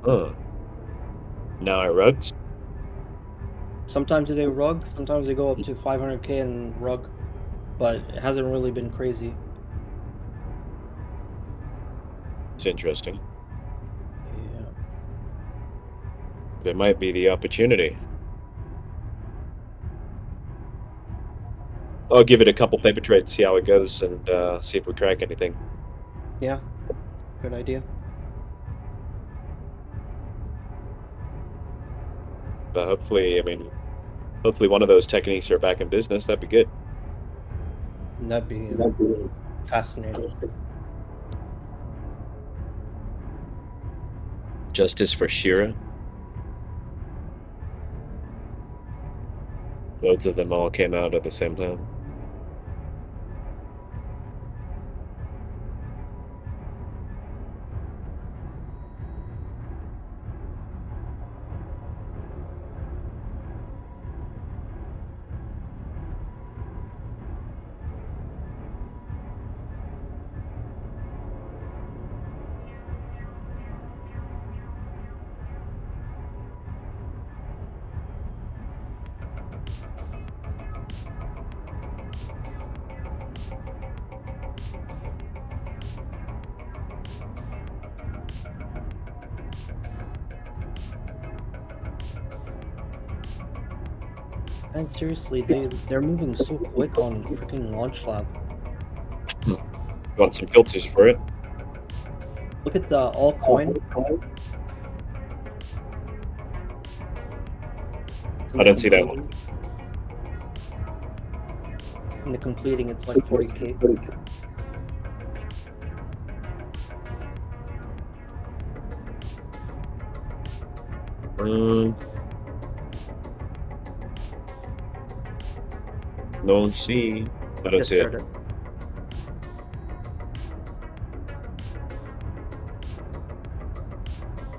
Huh. Now it rugs. Sometimes they rug, sometimes they go up to 500k and rug, but it hasn't really been crazy. It's interesting. Yeah. There might be the opportunity. I'll give it a couple paper trades, see how it goes, and see if we crack anything. Yeah, good idea. But hopefully, hopefully one of those techniques are back in business. That'd be good. That'd be fascinating. Justice for Shira. Loads of them all came out at the same time. And seriously, they're moving so quick on freaking Launch Lab. Want some filters for it? Look at the altcoin. I don't see that one. In the completing, it's like 40k. Don't see. I don't see it.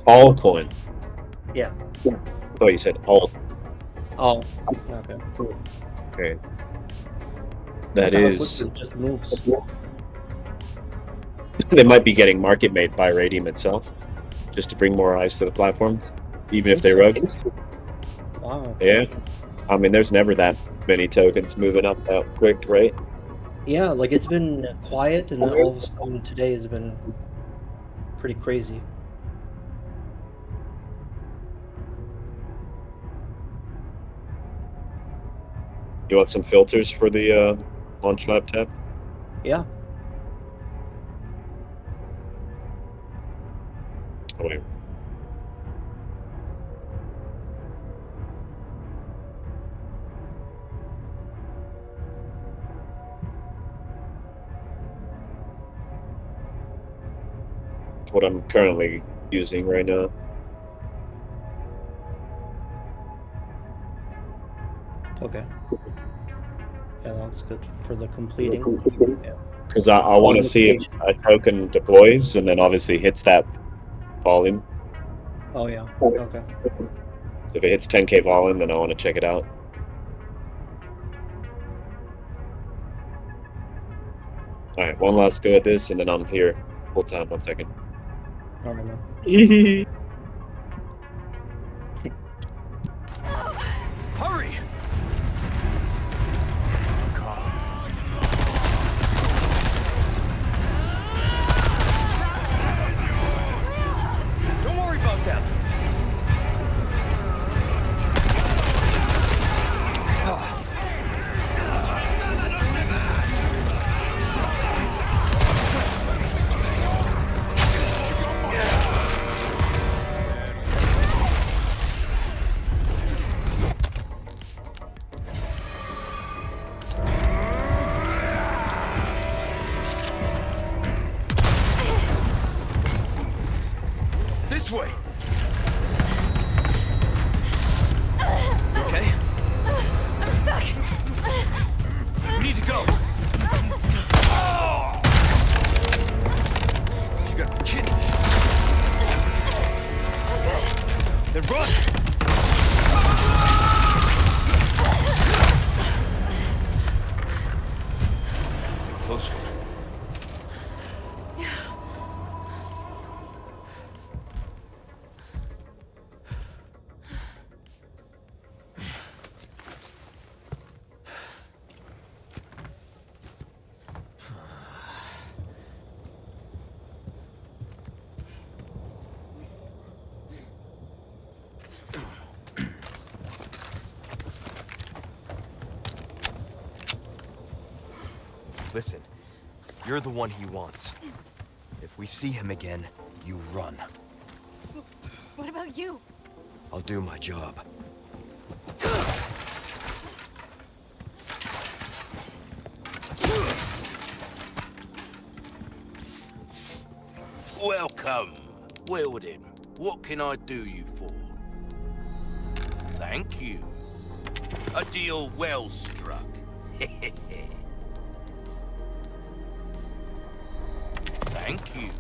All coin. Yeah. I thought you said all. Oh, okay. Okay. That Look how is. quickly it just moves. They might be getting market made by Radium itself, just to bring more eyes to the platform, even if they rug. Wow. Yeah. There's never that many tokens moving up that quick, right? Yeah, like it's been quiet, and then all of a sudden today has been pretty crazy. You want some filters for the launch lab tab? Yeah. Oh, wait. It's what I'm currently using right now. Okay. Yeah, that looks good for the completing. Yeah. Because I want to see if a token deploys and then obviously hits that volume. Oh yeah. Okay. So if it hits 10k volume, then I want to check it out. All right, one last go at this, and then I'm here full time. 1 second. All right, man. Hurry! Don't worry about them. Listen, you're the one he wants. If we see him again, you run. What about you? I'll do my job. Welcome, Wilden. What can I do you for? Thank you. A deal well struck. Thank you.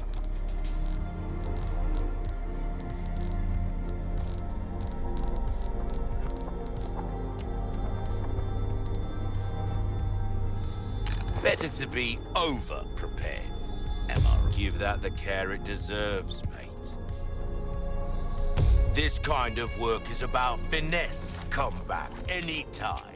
Better to be over-prepared. Am I right? Give that the care it deserves, mate. This kind of work is about finesse. Come back anytime.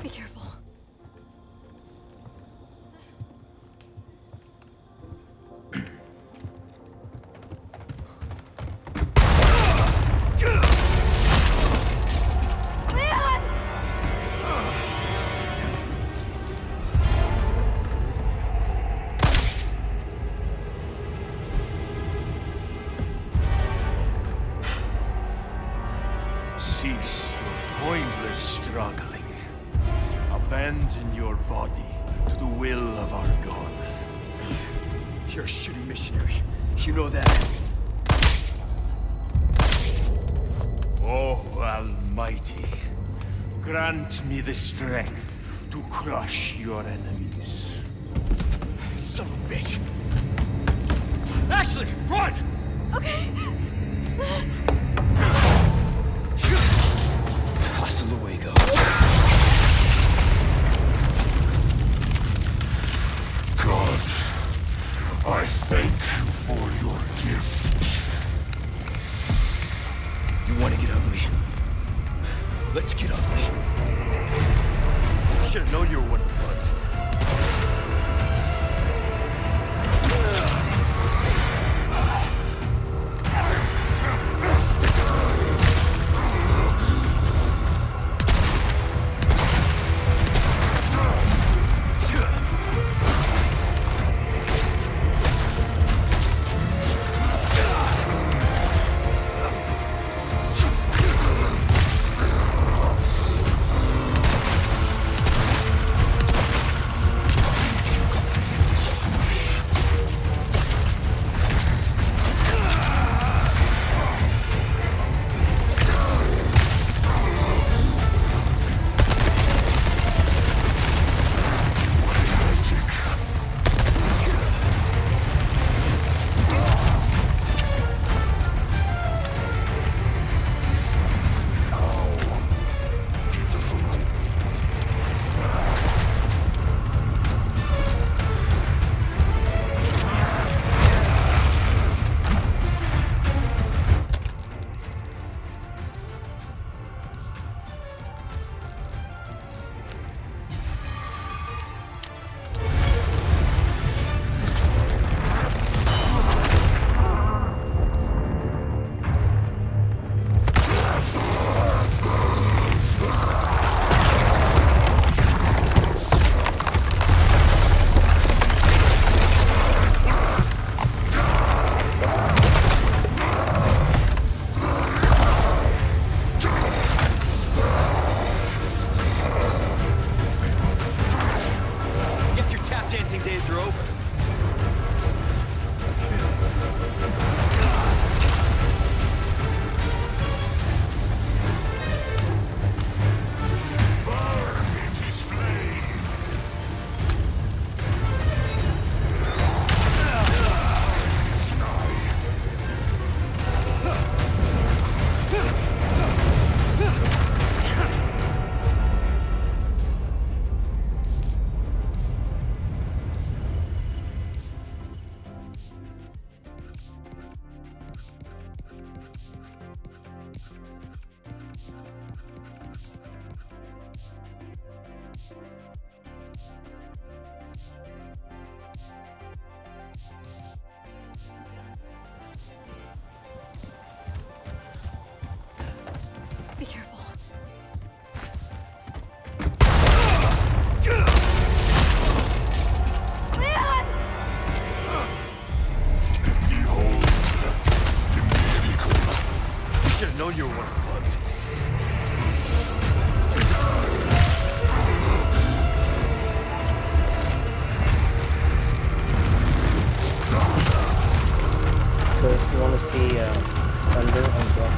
Be careful. Cease your pointless struggling. Abandon your body to the will of our God. You're a shitty missionary. You know that. Oh, Almighty, grant me the strength to crush your enemies. Son of a bitch. Ashley, run! Okay. Hasta luego. God, I thank you for your gift. You want to get ugly? Let's get ugly. I should have known you were one of the bugs. I know you're one of us. So if you want to see Thunder and Block.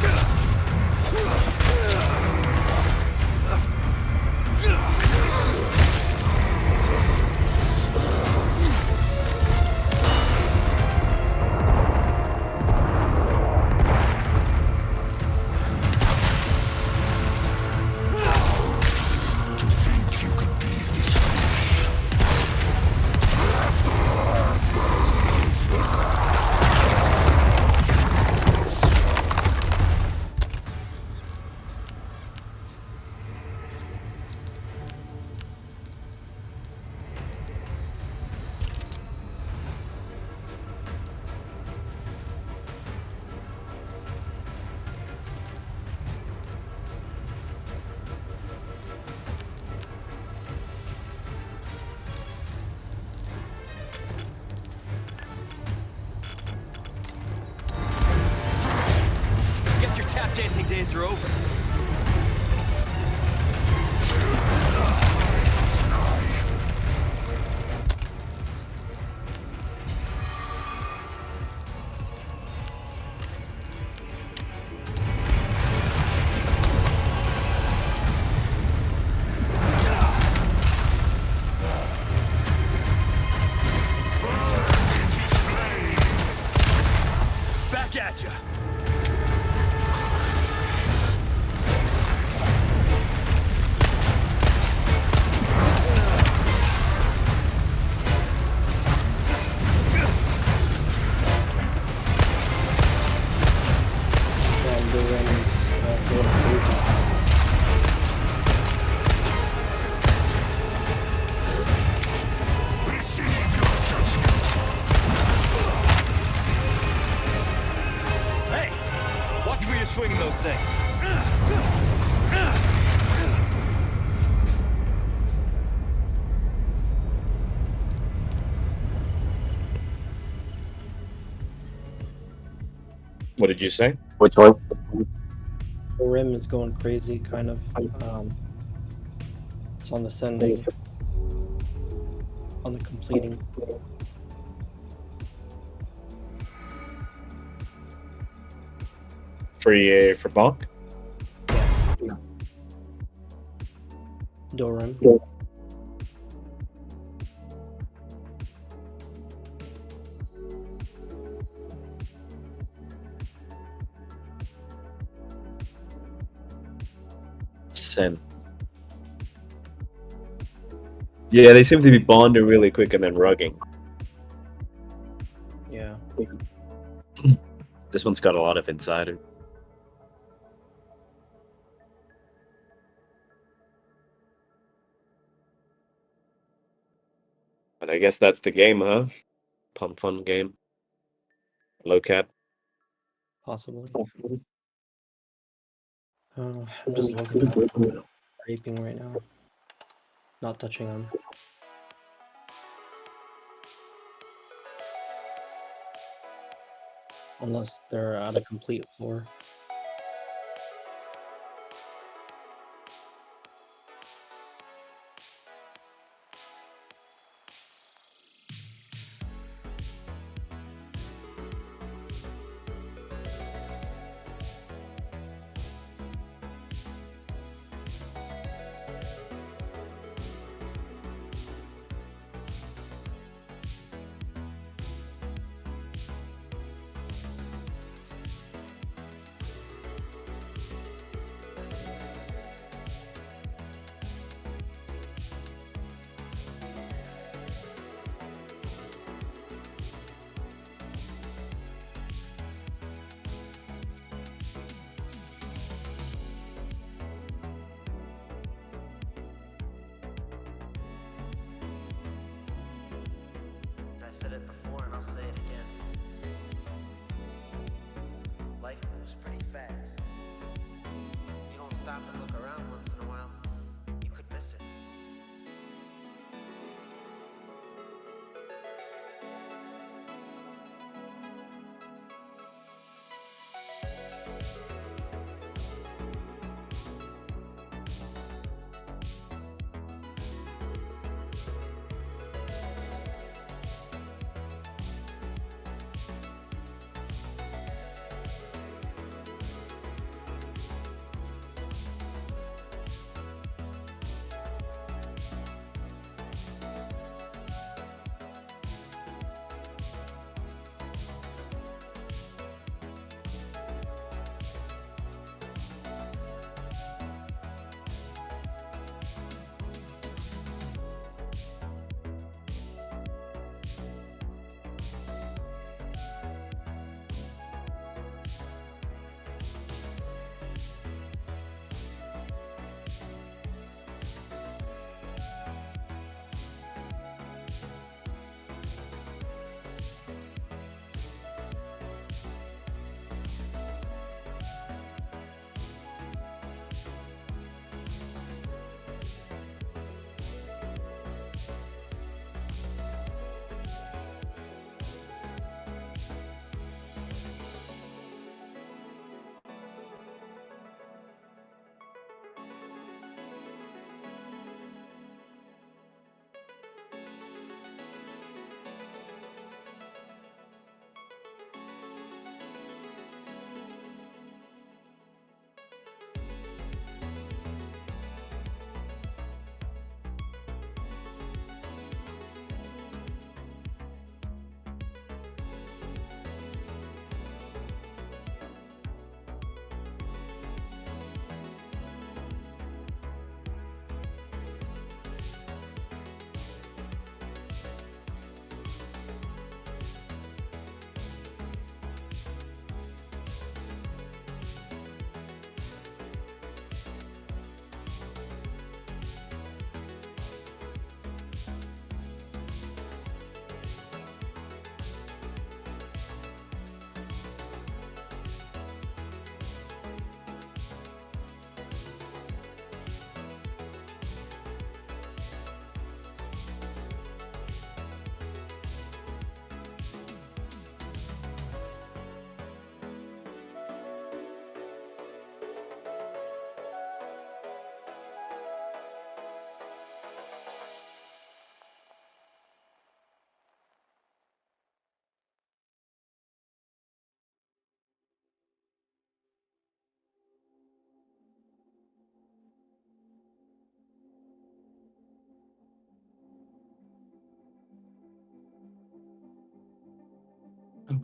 Guess your tap dancing days are over. Back at ya. And the Ren's going crazy. Hey, watch where you're swinging those things. What did you say? Which one? The rim is going crazy, kind of. It's on the sending, on the completing. For Bonk? Do rim. Send. Yeah, they seem to be bonding really quick and then rugging. Yeah. This one's got a lot of insider. But I guess that's the game, huh? Pump fun game. Low cap. Possibly. I'm just looking at raping right now. Not touching them. Unless they're at a complete floor. I said it before and I'll say it again. Life moves pretty fast. You don't stop and look around once in a while, you could miss it.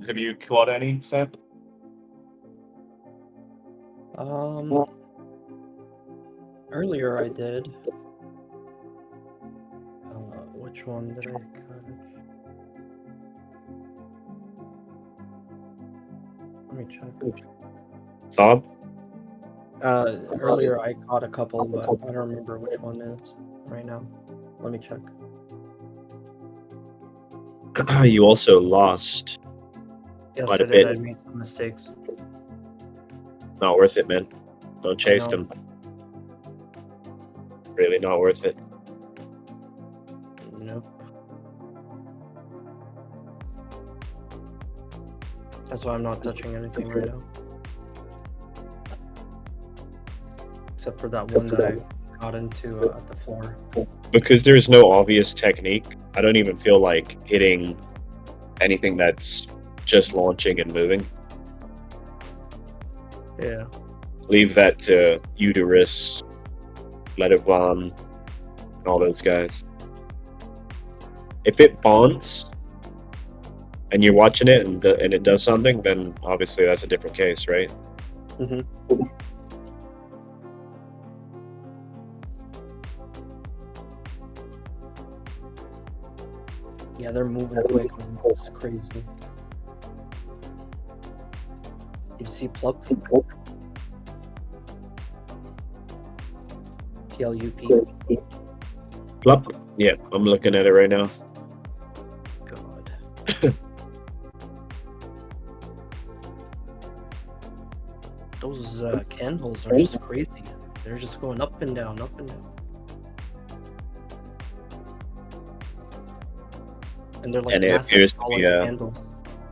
Have you caught any, Sam? Earlier I did. Which one did I catch? Let me check. Bob? Earlier I caught a couple, but I don't remember which one is right now. Let me check. You also lost Yes, quite I a did. bit. I made some mistakes. Not worth it, man. Don't chase know. them. Really not worth it. Nope. That's why I'm not touching anything right now. Except for that one that I got into at the floor. Because there's no obvious technique, I don't even feel like hitting anything that's just launching and moving. Yeah. Leave that to Uterus, Let It Bomb, and all those guys. If it bonds and you're watching it and it does something, then obviously that's a different case, right? Mm-hmm. Yeah, they're moving quick. It's crazy. Did you see Plup? PLUP. Plup? Yeah, I'm looking at it right now. God. Those candles are just crazy. They're just going up and down, up and down. And they're like And it massive appears to solid be candles.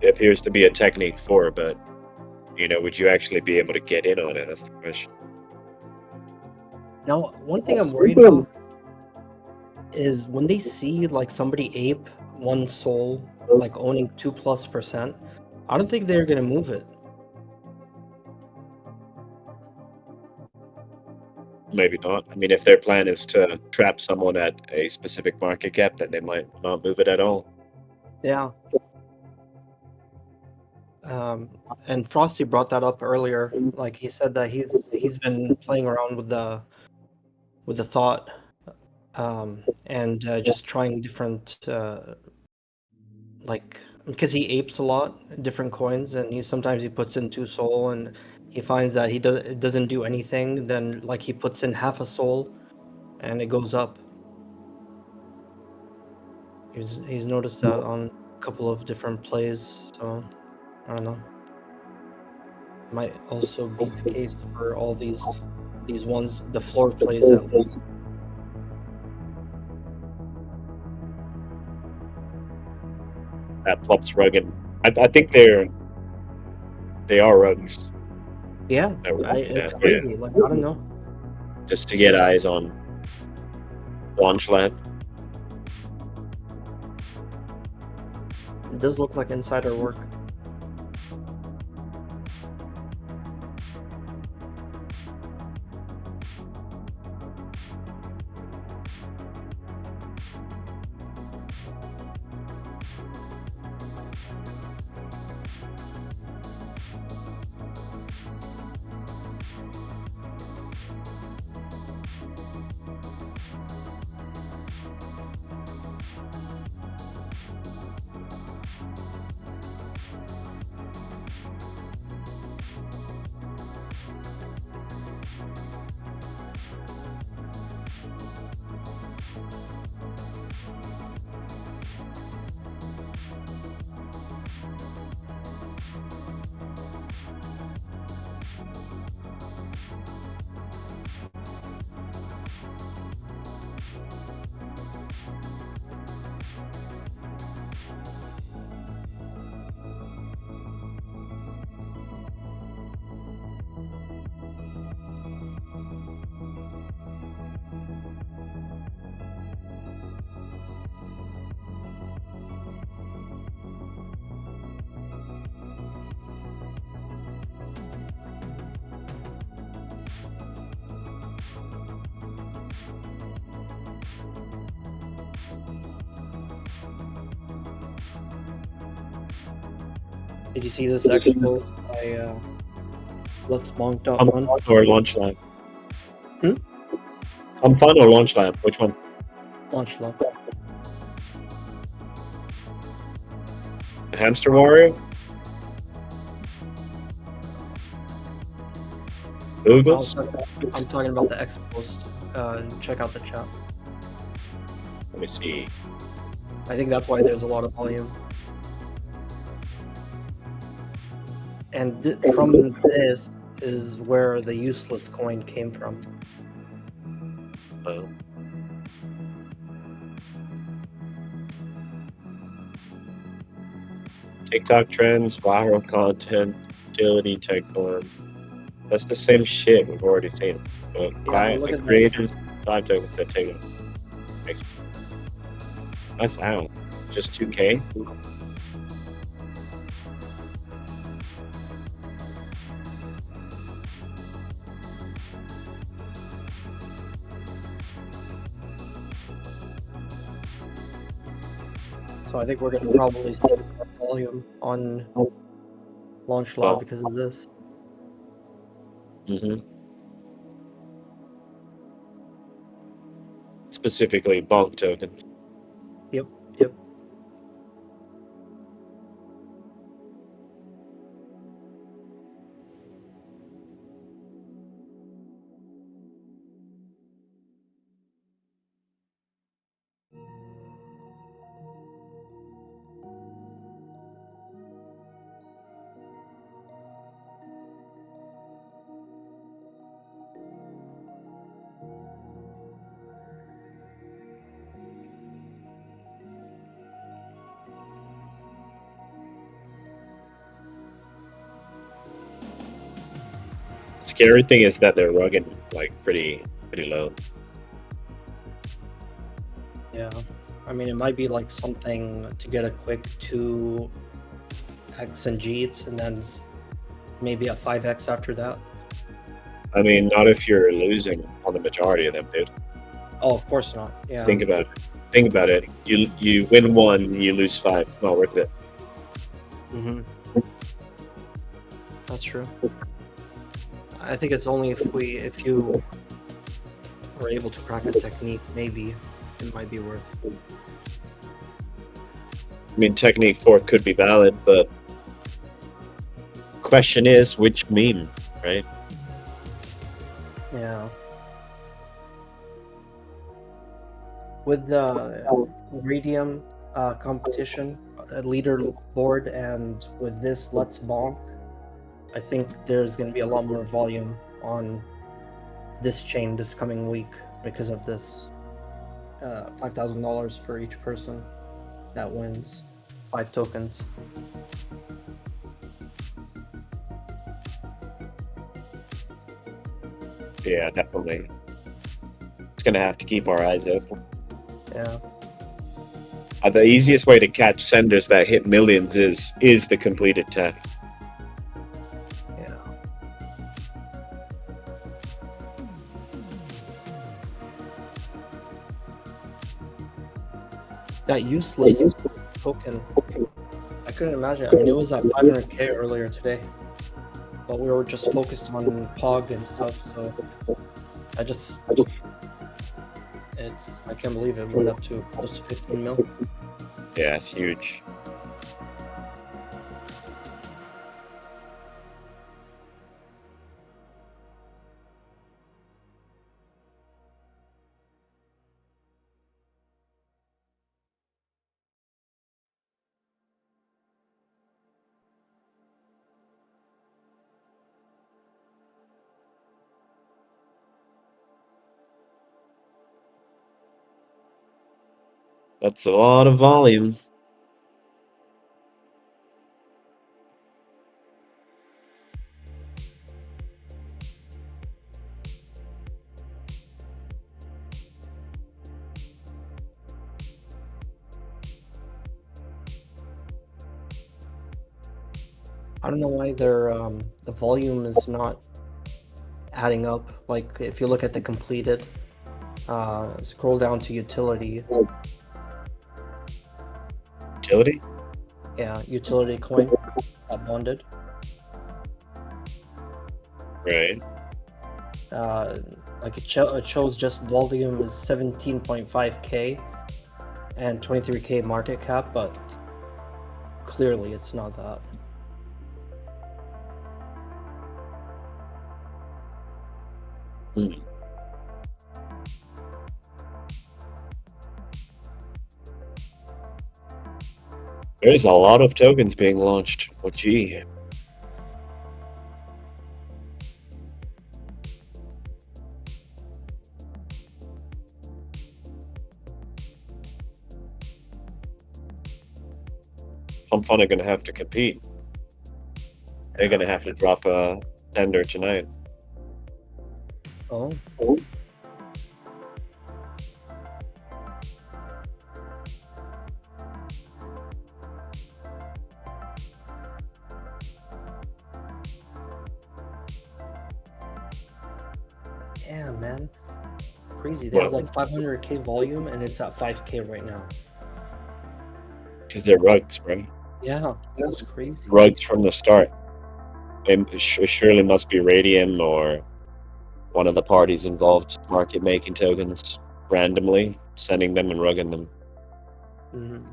it appears to be a technique for, but would you actually be able to get in on it? That's the question. Now, one thing I'm worried about is when they see like somebody ape one soul, like owning 2+%, I don't think they're gonna move it. Maybe not. I mean, if their plan is to trap someone at a specific market cap, then they might not move it at all. Yeah. And Frosty brought that up earlier. Like he said that he's been playing around with the thought, and just trying different like, because he apes a lot different coins, and sometimes he puts in 2 soul, and he finds that it doesn't do anything. Then like he puts in half a soul, and it goes up. He's noticed that on a couple of different plays, so I don't know. Might also be the case for all these ones, the floor plays at least. That Plup's rugged. I think they are rugs. Yeah, it's crazy. Like, I don't know. Just to get eyes on launch lab. It does look like insider work. Did you see this expo by Let's Monk Fun One? or Launch Lab? Hmm? Fun or Launch Lab? Which one? Launch Lab. The Hamster Warrior? Google? I'm talking about the X post. Check out the chat. Let me see. I think that's why there's a lot of volume. And from this is where the useless coin came from. Oh. TikTok trends, viral content, utility tech coins. That's the same shit we've already seen. But Yeah, look at creators, 5 tokens that take it. That's out. Just 2K? So I think we're going to probably see more volume on Launch Lab because of this. Mm-hmm. Specifically, bonk token. Yep, yep. Scary thing is that they're rugged like pretty low. Yeah. I mean, it might be like something to get a quick 2x and Gs and then maybe a 5x after that. I mean, not if you're losing on the majority of them, dude. Oh, of course not. Yeah. Think about it. Think about it. You win 1, you lose 5. It's not worth it. Mm-hmm. That's true. I think it's only if you were able to crack a technique, maybe it might be worth. I mean, technique 4 could be valid, but question is which meme, right? Yeah. With the Radium competition, leaderboard, and with this Let's Bonk, I think there's going to be a lot more volume on this chain this coming week because of this $5,000 for each person that wins 5 tokens. Yeah, definitely. It's gonna have to keep our eyes open. Yeah. The easiest way to catch senders that hit millions is the completed tech. Yeah. That useless token. I couldn't imagine. I mean, it was at 500k earlier today, but we were just focused on POG and stuff. So I can't believe it went up to close to 15 mil. Yeah, it's huge. That's a lot of volume. I don't know why their the volume is not adding up. Like if you look at the completed, scroll down to utility. Utility? Yeah, utility coin. bonded. Right. Like it shows just volume is 17.5k and 23k market cap, but clearly it's not that. There's a lot of tokens being launched. Oh, gee. Fun are going to have to compete. They're going to have to drop a tender tonight. Oh. Damn, man. Crazy. They have like 500k volume and it's at 5k right now. Because they're rugs, right? Yeah, that's crazy. Rugs from the start. It surely must be Radium or one of the parties involved market making tokens randomly, sending them and rugging them. Mhm.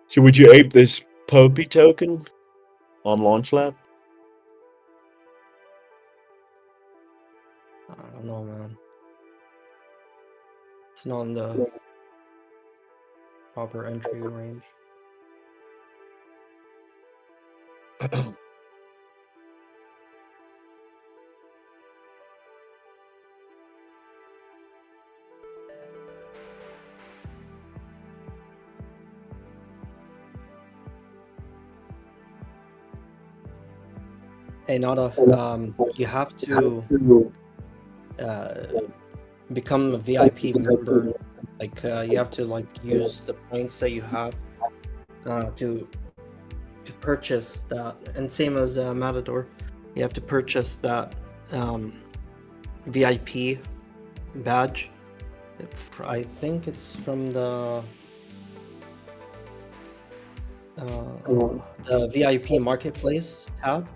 So would you ape this Popey token on launch lab? I don't know, man. It's not in the proper entry range. Hey, Nada, you have to become a VIP member. Like, you have to like use the points that you have to purchase that. And same as Matador, you have to purchase that VIP badge. I think it's from the VIP marketplace tab.